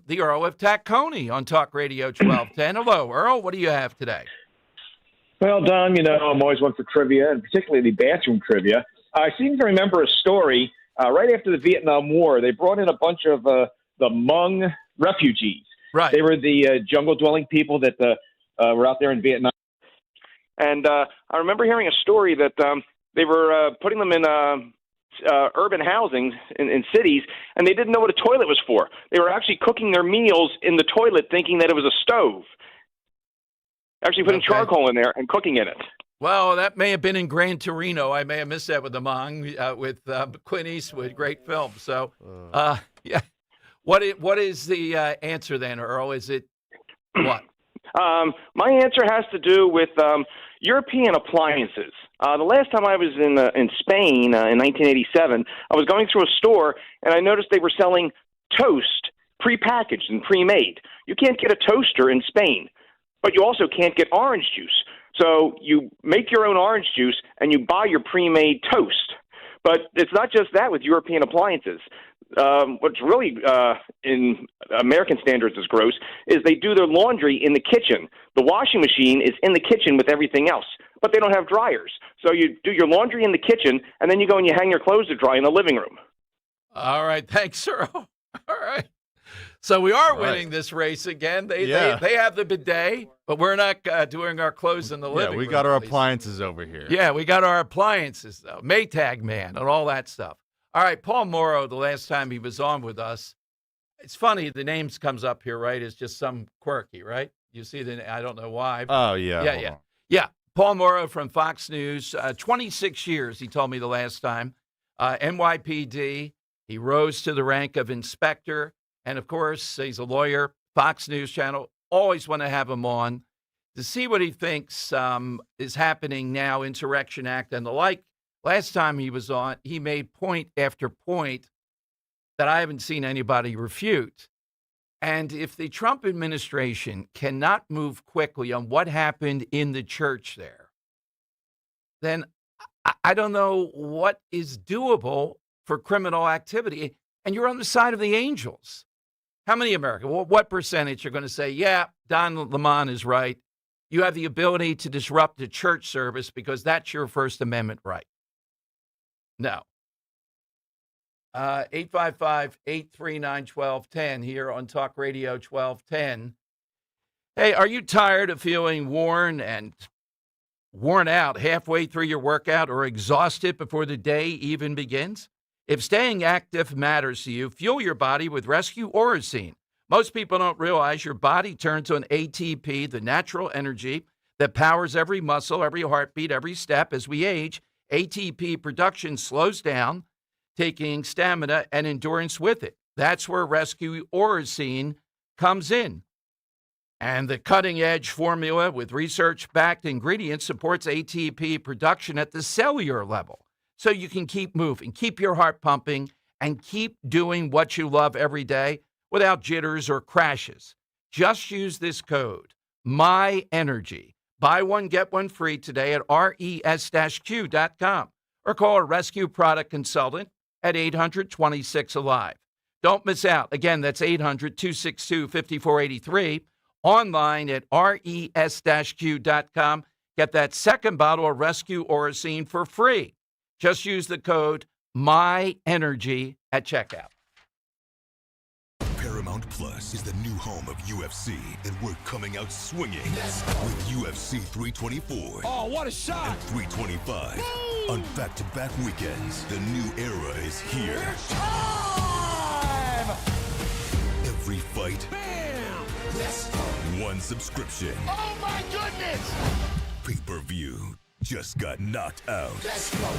the Earl of Tacony on Talk Radio 1210. Hello, Earl. What do you have today? Well, Don, I'm always one for trivia, and particularly bathroom trivia. I seem to remember a story right after the Vietnam War. They brought in a bunch of the Hmong refugees. Right. They were the jungle-dwelling people that were out there in Vietnam. And I remember hearing a story that they were putting them in urban housing in cities, and they didn't know what a toilet was for. They were actually cooking their meals in the toilet thinking that it was a stove. Actually putting charcoal in there and cooking in it. Well, that may have been in Gran Torino. I may have missed that with the Hmong, with Clint Eastwood. Great film. So, yeah. What is the answer then, Earl? Is it what? My answer has to do with European appliances. The last time I was in Spain in 1987, I was going through a store and I noticed they were selling toast prepackaged and pre-made. You can't get a toaster in Spain, but you also can't get orange juice. So you make your own orange juice and you buy your pre-made toast. But it's not just that with European appliances. What's really, in American standards, is gross is they do their laundry in the kitchen. The washing machine is in the kitchen with everything else, but they don't have dryers. So you do your laundry in the kitchen, and then you go and you hang your clothes to dry in the living room. All right. Thanks, Earl. All right. So we are winning this race again. They have the bidet, but we're not doing our clothes in the living room. Yeah, we got our appliances over here. Yeah, we got our appliances, though. Maytag Man and all that stuff. All right, Paul Morrow, the last time he was on with us, it's funny, the names comes up here, right? It's just some quirky, right? You see I don't know why. Oh, yeah. Yeah. Paul Morrow from Fox News, 26 years, he told me the last time. NYPD, he rose to the rank of inspector. And, of course, he's a lawyer, Fox News Channel. Always want to have him on to see what he thinks is happening now, Insurrection Act and the like. Last time he was on, he made point after point that I haven't seen anybody refute. And if the Trump administration cannot move quickly on what happened in the church there, then I don't know what is doable for criminal activity. And you're on the side of the angels. How many Americans? Well, what percentage are going to say, yeah, Don Lemon is right. You have the ability to disrupt the church service because that's your First Amendment right. No. 855-839-1210 here on Talk Radio 1210. Hey, are you tired of feeling worn out halfway through your workout or exhausted before the day even begins? If staying active matters to you, fuel your body with Rescue Orosine. Most people don't realize your body turns on ATP, the natural energy that powers every muscle, every heartbeat, every step. As we age, ATP production slows down, taking stamina and endurance with it. That's where Rescue Orosine comes in. And the cutting-edge formula with research-backed ingredients supports ATP production at the cellular level, so you can keep moving, keep your heart pumping, and keep doing what you love every day without jitters or crashes. Just use this code, MyEnergy. Buy one, get one free today at res-q.com or call a rescue product consultant at 800-26-ALIVE. Don't miss out. Again, that's 800-262-5483. Online at res-q.com. Get that second bottle of Rescue Orosine for free. Just use the code MyEnergy at checkout. Paramount Plus is the new home of UFC, and we're coming out swinging with UFC 324. Oh, what a shot! And 325 on back-to-back weekends. The new era is here. It's time! Every fight. Bam! Let's go! One subscription. Oh my goodness! Pay-per-view just got knocked out. Let's go!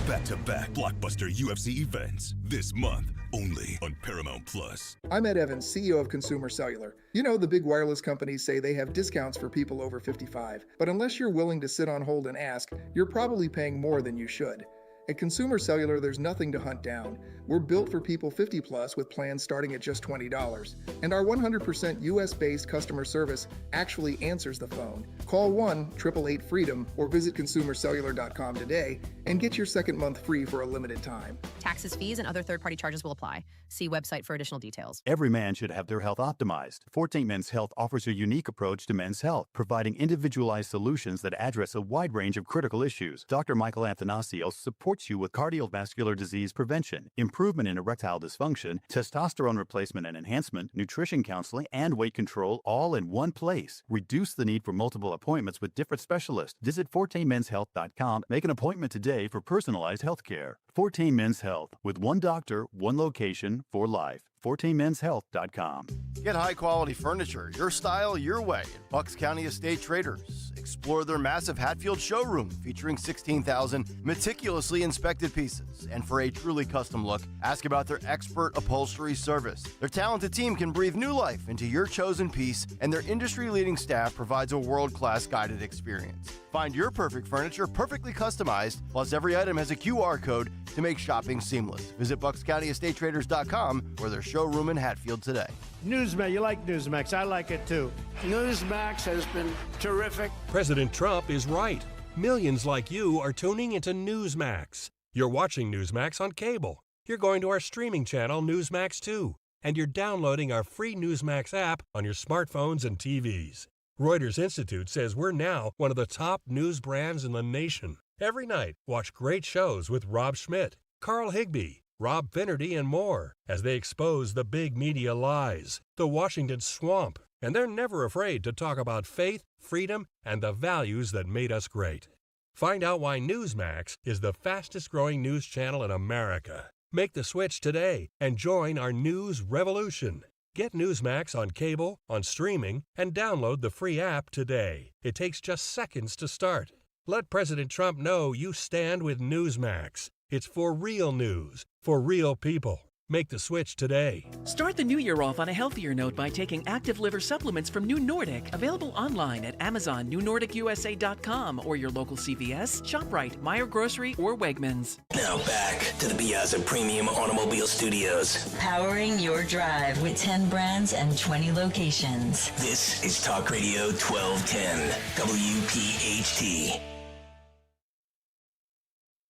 Back-to-back blockbuster UFC events this month, only on Paramount Plus. I'm Ed Evans, CEO of Consumer Cellular. You know, the big wireless companies say they have discounts for people over 55, but unless you're willing to sit on hold and ask, you're probably paying more than you should. At Consumer Cellular, there's nothing to hunt down. We're built for people 50 plus with plans starting at just $20. And our 100% US-based customer service actually answers the phone. Call 1-888-FREEDOM or visit consumercellular.com today and get your second month free for a limited time. Taxes, fees, and other third-party charges will apply. See website for additional details. Every man should have their health optimized. 14 Men's Health offers a unique approach to men's health, providing individualized solutions that address a wide range of critical issues. Dr. Michael Athanasios supports you with cardiovascular disease prevention, improvement in erectile dysfunction, testosterone replacement and enhancement, nutrition counseling, and weight control all in one place. Reduce the need for multiple appointments with different specialists. Visit 14menshealth.com. Make an appointment today for personalized health care. 14 Men's Health, with one doctor, one location, for life. 14menshealth.com. Get high-quality furniture, your style, your way at Bucks County Estate Traders. Explore their massive Hatfield showroom featuring 16,000 meticulously inspected pieces. And for a truly custom look, ask about their expert upholstery service. Their talented team can breathe new life into your chosen piece, and their industry-leading staff provides a world-class guided experience. Find your perfect furniture perfectly customized, plus every item has a QR code to make shopping seamless. Visit BucksCountyEstateTraders.com or their showroom in Hatfield today. Newsmax, you like Newsmax. I like it too. Newsmax has been terrific. President Trump is right. Millions like you are tuning into Newsmax. You're watching Newsmax on cable. You're going to our streaming channel, Newsmax 2. And you're downloading our free Newsmax app on your smartphones and TVs. Reuters Institute says we're now one of the top news brands in the nation. Every night, watch great shows with Rob Schmidt, Carl Higbie, Rob Finnerty, and more as they expose the big media lies, the Washington swamp, and they're never afraid to talk about faith, freedom, and the values that made us great. Find out why Newsmax is the fastest-growing news channel in America. Make the switch today and join our news revolution. Get Newsmax on cable, on streaming, and download the free app today. It takes just seconds to start. Let President Trump know you stand with Newsmax. It's for real news, for real people. Make the switch today. Start the new year off on a healthier note by taking active liver supplements from New Nordic. Available online at Amazon, NewNordicUSA.com, or your local CVS, ShopRite, Meijer Grocery, or Wegmans. Now back to the Piazza Premium Automobile Studios. Powering your drive with 10 brands and 20 locations. This is Talk Radio 1210, WPHT.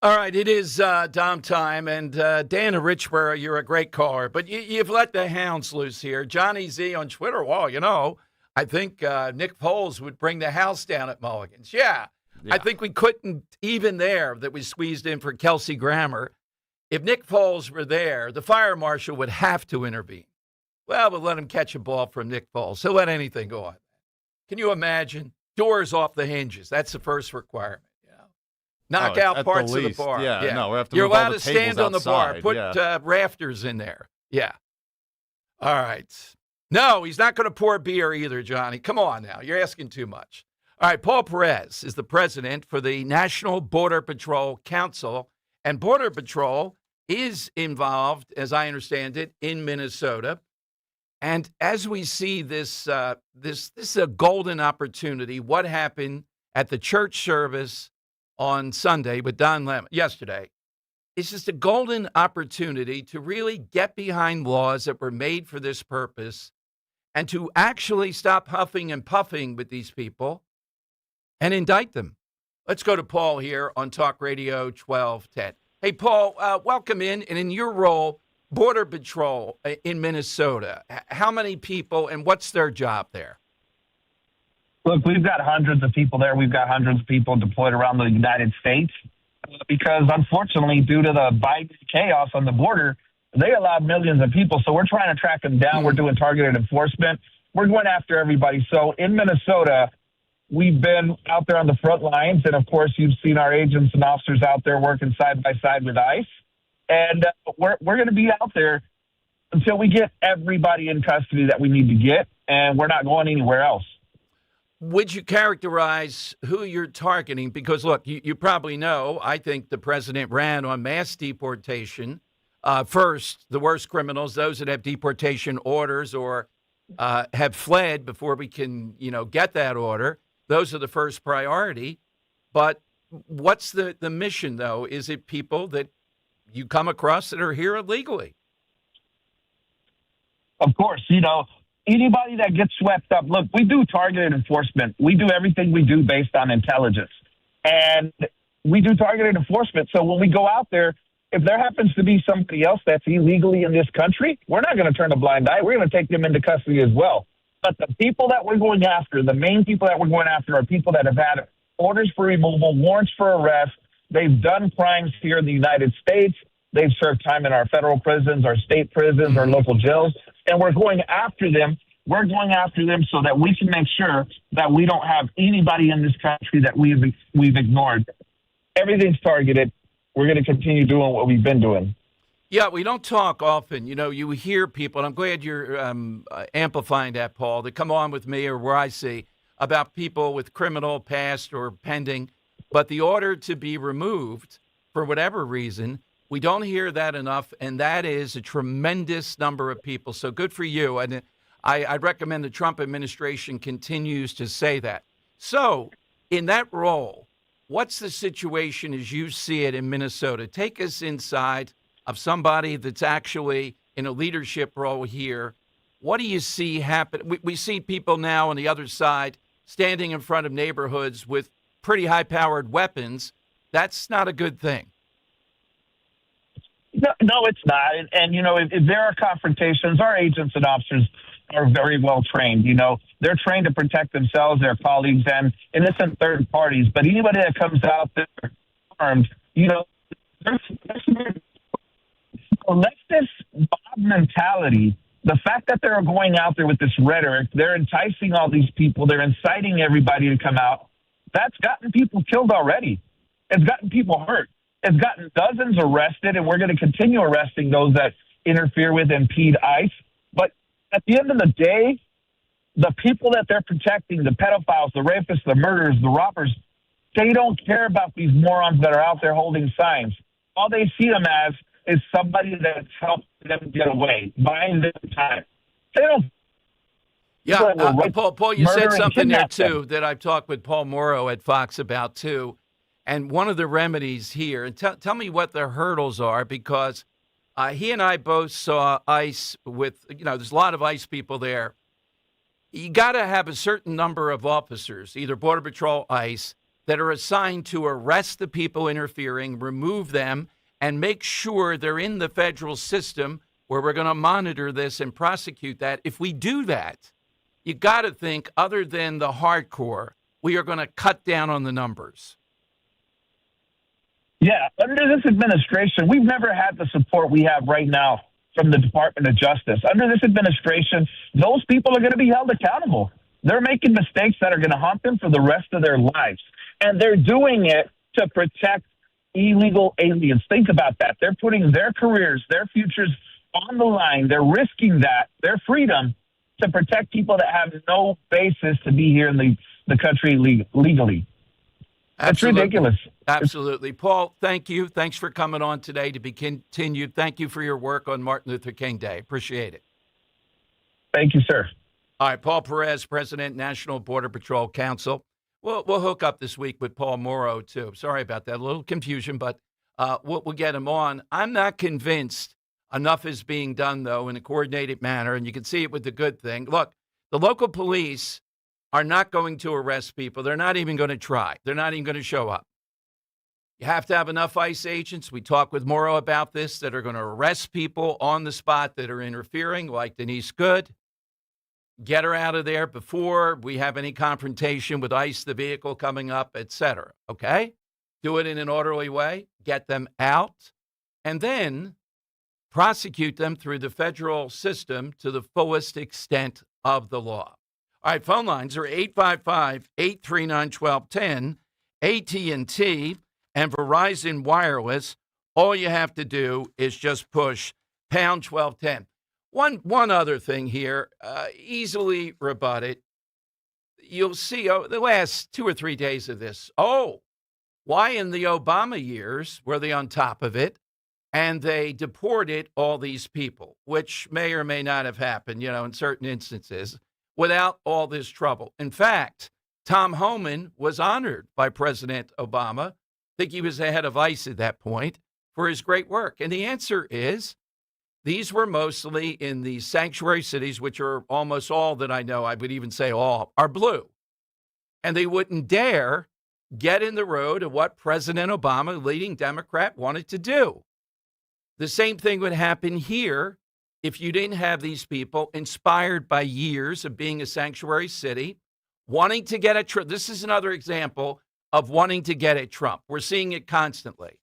All right, it is Dom time, and Dan of Richborough, you're a great caller, but you've let the hounds loose here. Johnny Z on Twitter, well, you know, I think Nick Foles would bring the house down at Mulligan's. Yeah. I think we couldn't even there that we squeezed in for Kelsey Grammer. If Nick Foles were there, the fire marshal would have to intervene. Well, we'll let him catch a ball from Nick Foles. He'll let anything go on. Can you imagine? Doors off the hinges. That's the first requirement. Knock out parts of the bar. Yeah. No, we have to You're move all allowed the to stand on the bar. outside. Put rafters in there. Yeah. All right. No, he's not going to pour beer either, Johnny. Come on now. You're asking too much. All right, Paul Perez is the president for the National Border Patrol Council, and Border Patrol is involved, as I understand it, in Minnesota. And as we see this is a golden opportunity. What happened at the church service on Sunday with Don Lemon yesterday? It's just a golden opportunity to really get behind laws that were made for this purpose and to actually stop huffing and puffing with these people and indict them. Let's go to Paul here on Talk Radio 1210. Hey, Paul, welcome in. And in your role, Border Patrol in Minnesota, how many people and what's their job there? Look, we've got hundreds of people there. We've got hundreds of people deployed around the United States because, unfortunately, due to the Biden chaos on the border, they allowed millions of people. So we're trying to track them down. We're doing targeted enforcement. We're going after everybody. So in Minnesota, we've been out there on the front lines. And, of course, you've seen our agents and officers out there working side by side with ICE. And we're going to be out there until we get everybody in custody that we need to get. And we're not going anywhere else. Would you characterize who you're targeting? Because, look, you probably know, I think the president ran on mass deportation. First, the worst criminals, those that have deportation orders or have fled before we can, get that order. Those are the first priority. But what's the mission, though? Is it people that you come across that are here illegally? Of course, anybody that gets swept up, look, we do targeted enforcement. We do everything we do based on intelligence. And we do targeted enforcement. So when we go out there, if there happens to be somebody else that's illegally in this country, we're not going to turn a blind eye. We're going to take them into custody as well. But the people that we're going after, the main people that we're going after are people that have had orders for removal, warrants for arrest. They've done crimes here in the United States. They've served time in our federal prisons, our state prisons, our local jails. And we're going after them. We're going after them so that we can make sure that we don't have anybody in this country that we've ignored. Everything's targeted. We're going to continue doing what we've been doing. Yeah, we don't talk often. You hear people, and I'm glad you're amplifying that, Paul, that come on with me or where I see about people with criminal past or pending. But the order to be removed, for whatever reason, we don't hear that enough, and that is a tremendous number of people. So good for you. And I recommend the Trump administration continues to say that. So in that role, what's the situation as you see it in Minnesota? Take us inside of somebody that's actually in a leadership role here. What do you see happen? We see people now on the other side standing in front of neighborhoods with pretty high-powered weapons. That's not a good thing. No, it's not. And if there are confrontations, our agents and officers are very well trained. They're trained to protect themselves, their colleagues, and innocent third parties. But anybody that comes out there armed, there's leftist mob mentality. The fact that they're going out there with this rhetoric, they're enticing all these people, they're inciting everybody to come out. That's gotten people killed already. It's gotten people hurt. It's gotten dozens arrested, and we're going to continue arresting those that interfere with and impede ICE. But at the end of the day, the people that they're protecting, the pedophiles, the rapists, the murderers, the robbers, they don't care about these morons that are out there holding signs. All they see them as is somebody that's helped them get away, buying them time. They don't. Yeah, Paul, you said something there, too, that I've talked with Paul Morrow at Fox about, too. And one of the remedies here, and tell me what the hurdles are, because he and I both saw ICE with, there's a lot of ICE people there. You got to have a certain number of officers, either Border Patrol, ICE, that are assigned to arrest the people interfering, remove them, and make sure they're in the federal system where we're going to monitor this and prosecute that. If we do that, you got to think, other than the hardcore, we are going to cut down on the numbers. Yeah, under this administration, we've never had the support we have right now from the Department of Justice. Under this administration, those people are going to be held accountable. They're making mistakes that are going to haunt them for the rest of their lives. And they're doing it to protect illegal aliens. Think about that. They're putting their careers, their futures on the line. They're risking that, their freedom, to protect people that have no basis to be here in the the country legally. That's ridiculous. Absolutely. Paul, thank you. Thanks for coming on today. To be continued. Thank you for your work on Martin Luther King Day. Appreciate it. Thank you, sir. All right, Paul Perez, President, National Border Patrol Council. We'll hook up this week with Paul Morrow, too. Sorry about that. A little confusion, but we'll get him on. I'm not convinced enough is being done, though, in a coordinated manner, and you can see it with the good thing. Look, the local police are not going to arrest people. They're not even going to try. They're not even going to show up. You have to have enough ICE agents. We talked with Morrow about this that are going to arrest people on the spot that are interfering, like Denise Good. Get her out of there before we have any confrontation with ICE, the vehicle coming up, etc. Okay? Do it in an orderly way. Get them out. And then prosecute them through the federal system to the fullest extent of the law. All right, phone lines are 855-839-1210, AT&T, and Verizon Wireless. All you have to do is just push pound 1210. One other thing here, easily rebutted. You'll see the last 2 or 3 days of this. Oh, why in the Obama years were they on top of it and they deported all these people, which may or may not have happened, in certain instances, without all this trouble. In fact, Tom Homan was honored by President Obama. I think he was the head of ICE at that point for his great work. And the answer is these were mostly in the sanctuary cities, which are almost all that I know, I would even say all, are blue. And they wouldn't dare get in the road of what President Obama, leading Democrat, wanted to do. The same thing would happen here if you didn't have these people inspired by years of being a sanctuary city, wanting to get at Trump. This is another example of wanting to get at Trump. We're seeing it constantly.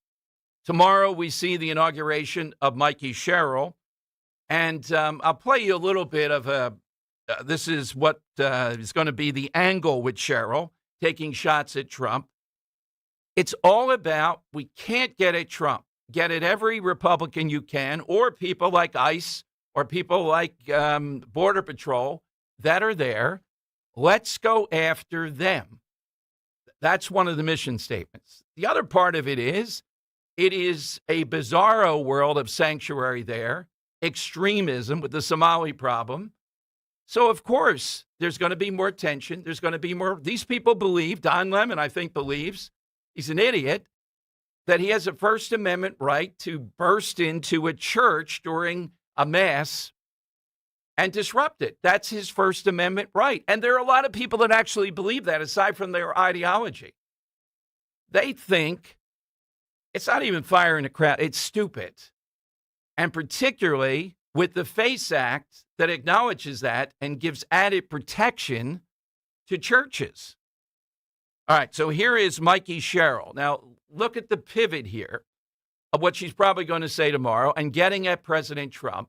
Tomorrow, we see the inauguration of Mikey Sherrill. And I'll play you a little bit of this is what is going to be the angle with Sherrill, taking shots at Trump. It's all about we can't get at Trump. Get at every Republican you can, or people like ICE, or people like Border Patrol that are there. Let's go after them. That's one of the mission statements. The other part of it is a bizarro world of sanctuary there, extremism with the Somali problem. So, of course, there's going to be more tension. There's going to be more. These people believe, Don Lemon, I think, believes, he's an idiot, that he has a First Amendment right to burst into a church during a mass and disrupt it. That's his First Amendment right. And there are a lot of people that actually believe that, aside from their ideology. They think it's not even firing a crowd. It's stupid. And particularly with the FACE Act that acknowledges that and gives added protection to churches. All right, so here is Mikey Sherrill. Now, look at the pivot here of what she's probably going to say tomorrow and getting at President Trump.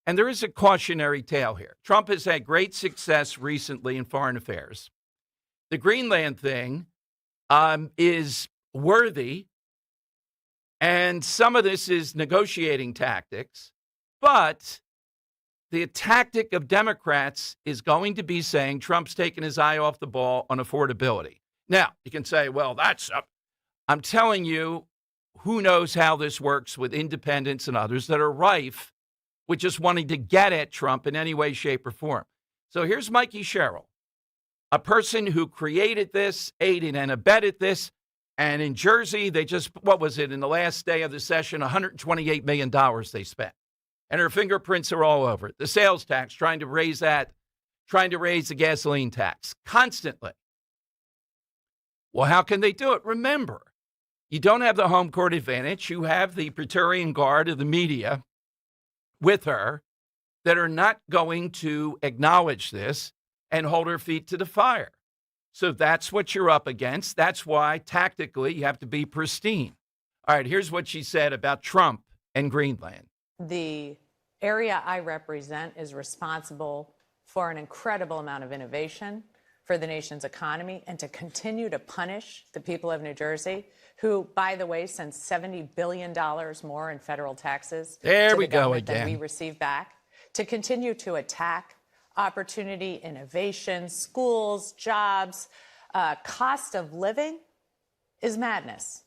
And there is a cautionary tale here. Trump has had great success recently in foreign affairs. The Greenland thing is worthy, and some of this is negotiating tactics, but the tactic of Democrats is going to be saying Trump's taking his eye off the ball on affordability. Now, you can say, well, that's up. I'm telling you, who knows how this works with independents and others that are rife with just wanting to get at Trump in any way, shape, or form. So here's Mikey Sherrill, a person who created this, aided and abetted this. And in Jersey, they just, what was it, in the last day of the session, $128 million they spent. And her fingerprints are all over it. The sales tax, trying to raise that, trying to raise the gasoline tax constantly. Well, how can they do it? Remember, you don't have the home court advantage. You have the Praetorian Guard of the media with her that are not going to acknowledge this and hold her feet to the fire. So that's what you're up against. That's why, tactically, you have to be pristine. All right, here's what she said about Trump and Greenland. The area I represent is responsible for an incredible amount of innovation for the nation's economy, and to continue to punish the people of New Jersey, who, by the way, send $70 billion more in federal taxes there to we the go government again. than we receive back, to continue to attack opportunity, innovation, schools, jobs, cost of living is madness.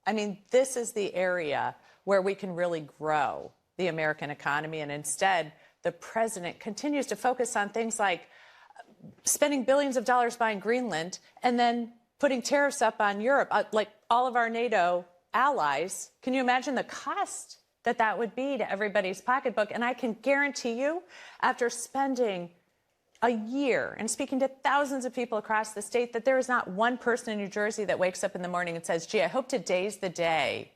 I mean, this is the area where we can really grow the American economy. And instead, the president continues to focus on things like spending billions of dollars buying Greenland and then putting tariffs up on Europe, like all of our NATO allies. Can you imagine the cost that would be to everybody's pocketbook? And I can guarantee you, after spending a year and speaking to thousands of people across the state, that there is not one person in New Jersey that wakes up in the morning and says, gee, I hope today's the day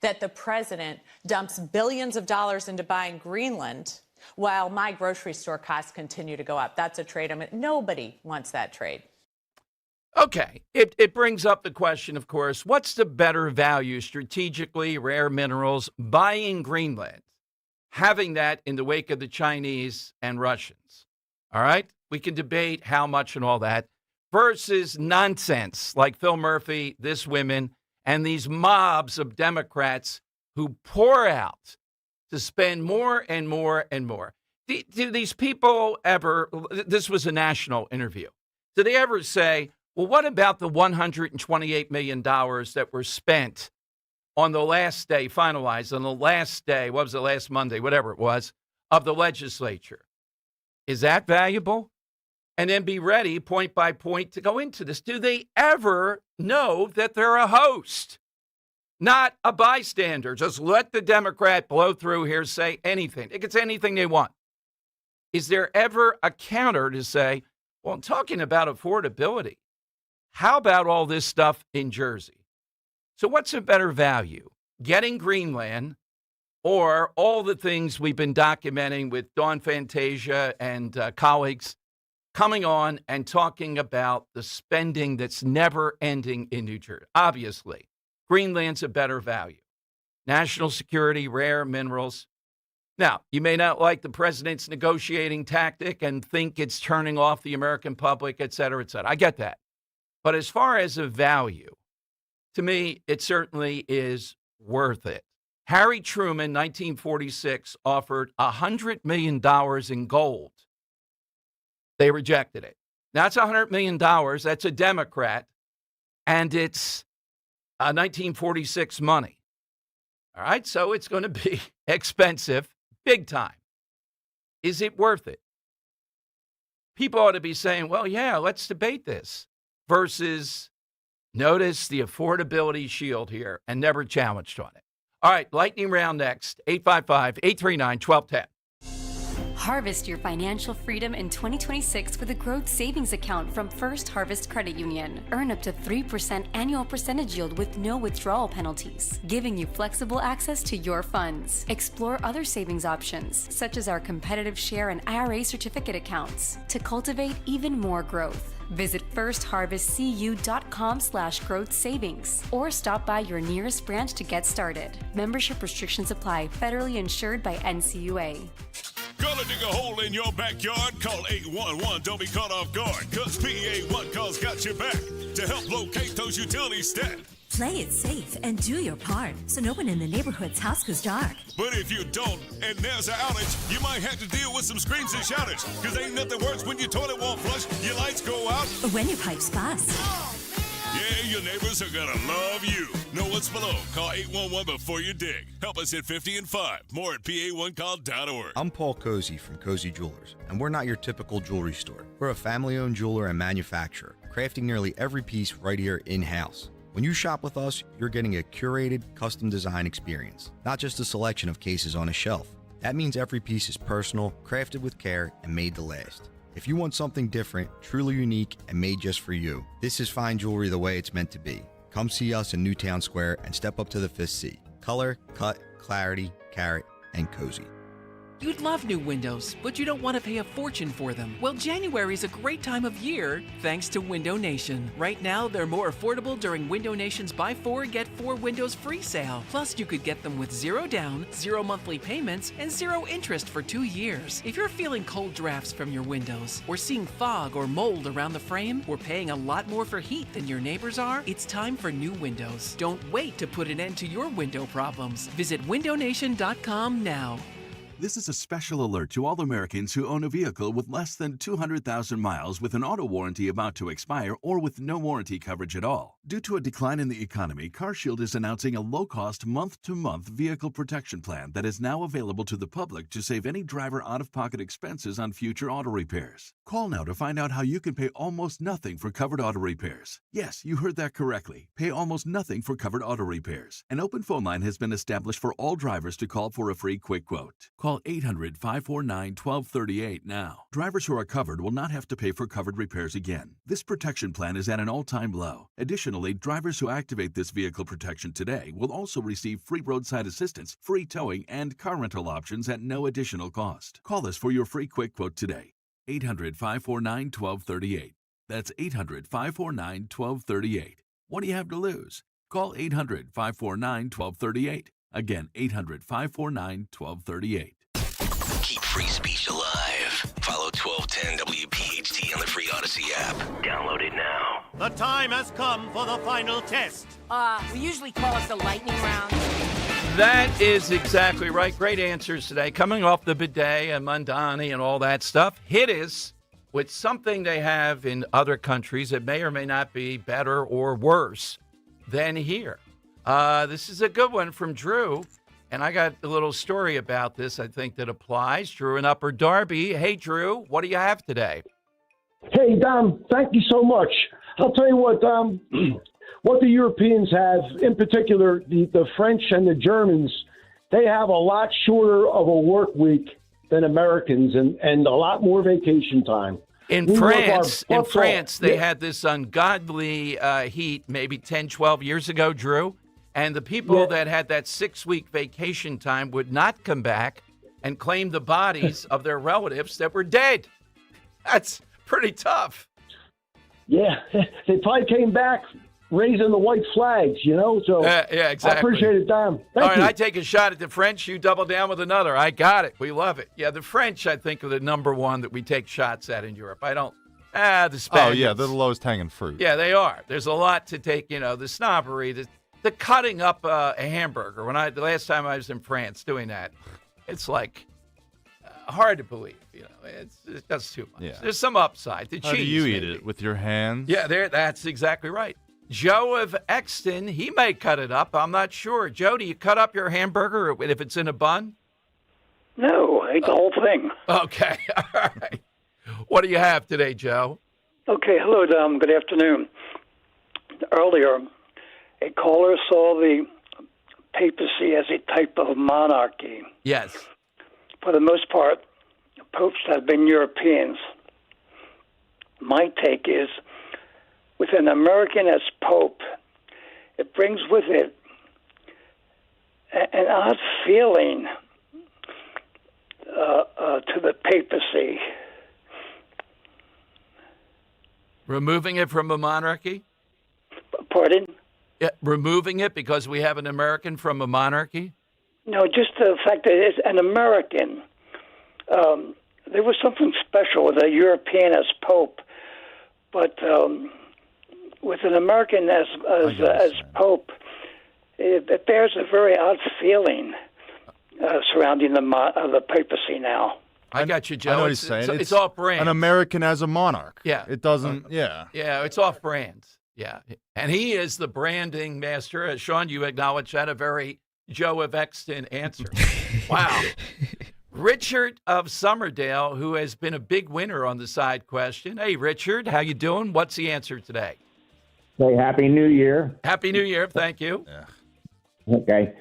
that the president dumps billions of dollars into buying Greenland while my grocery store costs continue to go up. That's a trade. I mean, nobody wants that trade. Okay. It brings up the question, of course, what's the better value strategically, rare minerals, buying Greenland, having that in the wake of the Chinese and Russians? All right? We can debate how much and all that versus nonsense like Phil Murphy, this women, and these mobs of Democrats who pour out to spend more and more and more. Do these people ever, this was a national interview, do they ever say, well, what about the $128 million that were spent on the last day, finalized on the last day, what was it, last Monday, whatever it was, of the legislature? Is that valuable? And then be ready, point by point, to go into this. Do they ever know that they're a host, not a bystander? Just let the Democrat blow through here, say anything. It gets anything they want. Is there ever a counter to say, well, I'm talking about affordability. How about all this stuff in Jersey? So what's a better value? Getting Greenland or all the things we've been documenting with Dawn Fantasia and colleagues coming on and talking about the spending that's never ending in New Jersey? Obviously, Greenland's a better value. National security, rare minerals. Now, you may not like the president's negotiating tactic and think it's turning off the American public, et cetera, et cetera. I get that. But as far as a value, to me, it certainly is worth it. Harry Truman, 1946, offered $100 million in gold. They rejected it. That's $100 million. That's a Democrat. And it's 1946 money. All right, so it's going to be expensive, big time. Is it worth it? People ought to be saying, well, yeah, let's debate this. Versus, notice the affordability shield here and never challenged on it. All right, lightning round next, 855-839-1210. Harvest your financial freedom in 2026 with a growth savings account from First Harvest Credit Union. Earn up to 3% annual percentage yield with no withdrawal penalties, giving you flexible access to your funds. Explore other savings options, such as our competitive share and IRA certificate accounts, to cultivate even more growth. Visit firstharvestcu.com/growth savings or stop by your nearest branch to get started. Membership restrictions apply. Federally insured by NCUA. Gonna dig a hole in your backyard? Call 811. Don't be caught off guard, cause PA1 Calls got your back to help locate those utilities dead. Play it safe and do your part so no one in the neighborhood's house goes dark. But if you don't, and there's an outage, you might have to deal with some screams and shoutage. Cause ain't nothing worse when your toilet won't flush, your lights go out, or when your pipes bust. Yeah, your neighbors are gonna love you. Know what's below? Call 811 before you dig. Help us hit 50 and 5. More at PA1call.org. I'm Paul Cozy from Cozy Jewelers, and we're not your typical jewelry store. We're a family-owned jeweler and manufacturer, crafting nearly every piece right here in-house. When you shop with us, you're getting a curated, custom design experience, not just a selection of cases on a shelf. That means every piece is personal, crafted with care, and made to last. If you want something different, truly unique, and made just for you, this is fine jewelry the way it's meant to be. Come see us in Newtown Square and step up to the 5th C. Color, cut, clarity, carat, and cozy. You'd love new windows, but you don't want to pay a fortune for them. Well, January's a great time of year, thanks to Window Nation. Right now, they're more affordable during Window Nation's Buy 4, Get 4 Windows free sale. Plus, you could get them with 0 down, 0 monthly payments, and 0 interest for 2 years. If you're feeling cold drafts from your windows, or seeing fog or mold around the frame, or paying a lot more for heat than your neighbors are, it's time for new windows. Don't wait to put an end to your window problems. Visit windownation.com now. This is a special alert to all Americans who own a vehicle with less than 200,000 miles with an auto warranty about to expire or with no warranty coverage at all. Due to a decline in the economy, CarShield is announcing a low-cost month-to-month vehicle protection plan that is now available to the public to save any driver out-of-pocket expenses on future auto repairs. Call now to find out how you can pay almost nothing for covered auto repairs. Yes, you heard that correctly. Pay almost nothing for covered auto repairs. An open phone line has been established for all drivers to call for a free quick quote. Call 800-549-1238 now. Drivers who are covered will not have to pay for covered repairs again. This protection plan is at an all-time low. Additionally, drivers who activate this vehicle protection today will also receive free roadside assistance, free towing, and car rental options at no additional cost. Call us for your free quick quote today. 800-549-1238. That's 800-549-1238. What do you have to lose? Call 800-549-1238. Again, 800-549-1238. Keep free speech alive. Follow 1210 WPHT on the free Odyssey app. Download it now. The time has come for the final test. We usually call it the lightning round. That is exactly right. Great answers today. Coming off the bidet and Mondani and all that stuff. Hit us with something they have in other countries that may or may not be better or worse than here. This is a good one from Drew. And I got a little story about this, I think, that applies. Drew in Upper Darby. Hey, Drew, what do you have today? Hey, Dom, thank you so much. I'll tell you what, what the Europeans have, in particular, the French and the Germans, they have a lot shorter of a work week than Americans and a lot more vacation time. In France, they had this ungodly heat maybe 10, 12 years ago, Drew. And the people that had that 6-week vacation time would not come back and claim the bodies of their relatives that were dead. That's pretty tough. Yeah, they probably came back raising the white flags, you know? So yeah, exactly. I appreciate it, Dom. All right, you. I take a shot at the French. You double down with another. I got it. We love it. Yeah, the French, I think, are the number one that we take shots at in Europe. The Spaniards. Oh, yeah, they're the lowest hanging fruit. Yeah, they are. There's a lot to take, the snobbery, the cutting up a hamburger. The last time I was in France doing that, it's like hard to believe. It's just too much. Yeah. There's some upside. The How cheese. do you maybe. eat it? With your hands? Yeah, that's exactly right. Joe of Exton, he may cut it up. I'm not sure. Joe, do you cut up your hamburger if it's in a bun? No, I ate the whole thing. Okay, all right. What do you have today, Joe? Okay, hello, Dom. Good afternoon. Earlier, a caller saw the papacy as a type of monarchy. Yes. For the most part, popes have been Europeans. My take is, with an American as pope, it brings with it an odd feeling to the papacy. Removing it from a monarchy? Pardon? Yeah, removing it because we have an American from a monarchy? No, just the fact that it's an American. There was something special with a European as pope, but with an American as pope, it bears a very odd feeling surrounding the papacy now. I got you, Joe. I know what he's saying. It's off brand. An American as a monarch. Yeah. It doesn't, yeah. Yeah, it's off brand. Yeah. And he is the branding master. Sean, you acknowledge that, a very Joe of Exton answer. Wow. Richard of Summerdale, who has been a big winner on the side question. Hey, Richard, how you doing? What's the answer today? Say Happy New Year. Happy New Year. Thank you. Yeah. Okay.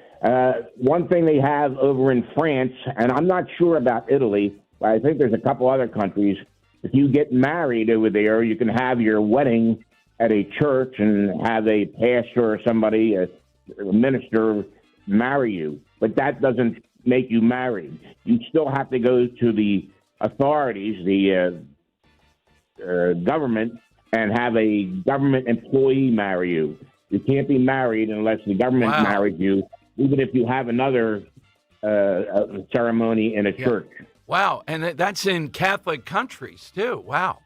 One thing they have over in France, and I'm not sure about Italy, but I think there's a couple other countries. If you get married over there, you can have your wedding at a church and have a pastor or somebody, a minister, marry you. But that doesn't make you married. You still have to go to the authorities, the government, and have a government employee marry you. You can't be married unless the government marries you, even if you have another ceremony in a church. Wow, and that's in Catholic countries, too. Wow.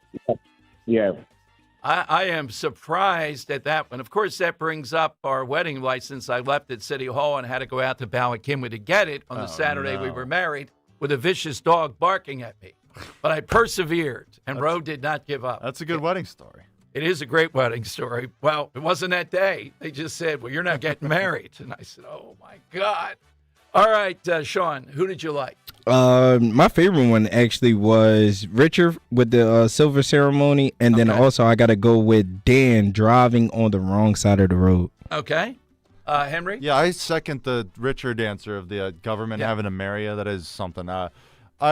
Yeah. I am surprised at that one. Of course, that brings up our wedding license. I left at City Hall and had to go out to Ballackinwood to get it on the Saturday we were married. with a vicious dog barking at me. But I persevered, and Roe did not give up. That's a good wedding story. It is a great wedding story. Well, it wasn't that day. They just said, well, you're not getting married. And I said, oh, my God. All right, Sean, who did you like? My favorite one actually was Richard with the silver ceremony. And then also I got to go with Dan driving on the wrong side of the road. Okay. Henry? Yeah, I second the Richard answer of the government having to marry you. That is something. I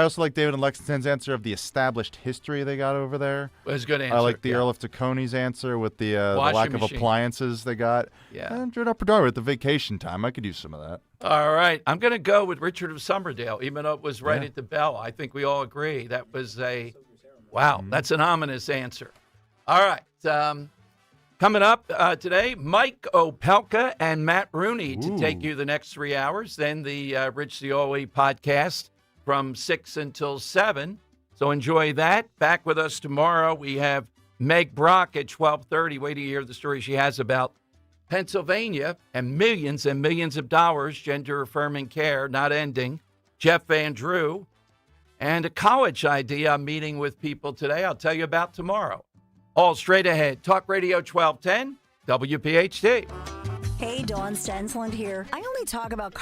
also like David and Lexington's answer of the established history they got over there. It was a good answer. I like the Earl of Tacony's answer with the lack of appliances they got. Yeah. And Drew Upper with the vacation time. I could use some of that. All right. I'm going to go with Richard of Somerdale, even though it was right at the bell. I think we all agree. That was that's an ominous answer. All right. Coming up today, Mike Opelka and Matt Rooney to take you the next 3 hours. Then the Rich Cioli podcast from 6 until 7. So enjoy that. Back with us tomorrow, we have Meg Brock at 12:30. Wait to hear the story she has about Pennsylvania and millions of dollars, gender-affirming care not ending. Jeff Van Drew, and a college idea I'm meeting with people today. I'll tell you about tomorrow. All straight ahead. Talk Radio 1210, WPHT. Hey, Dawn Stensland here. I only talk about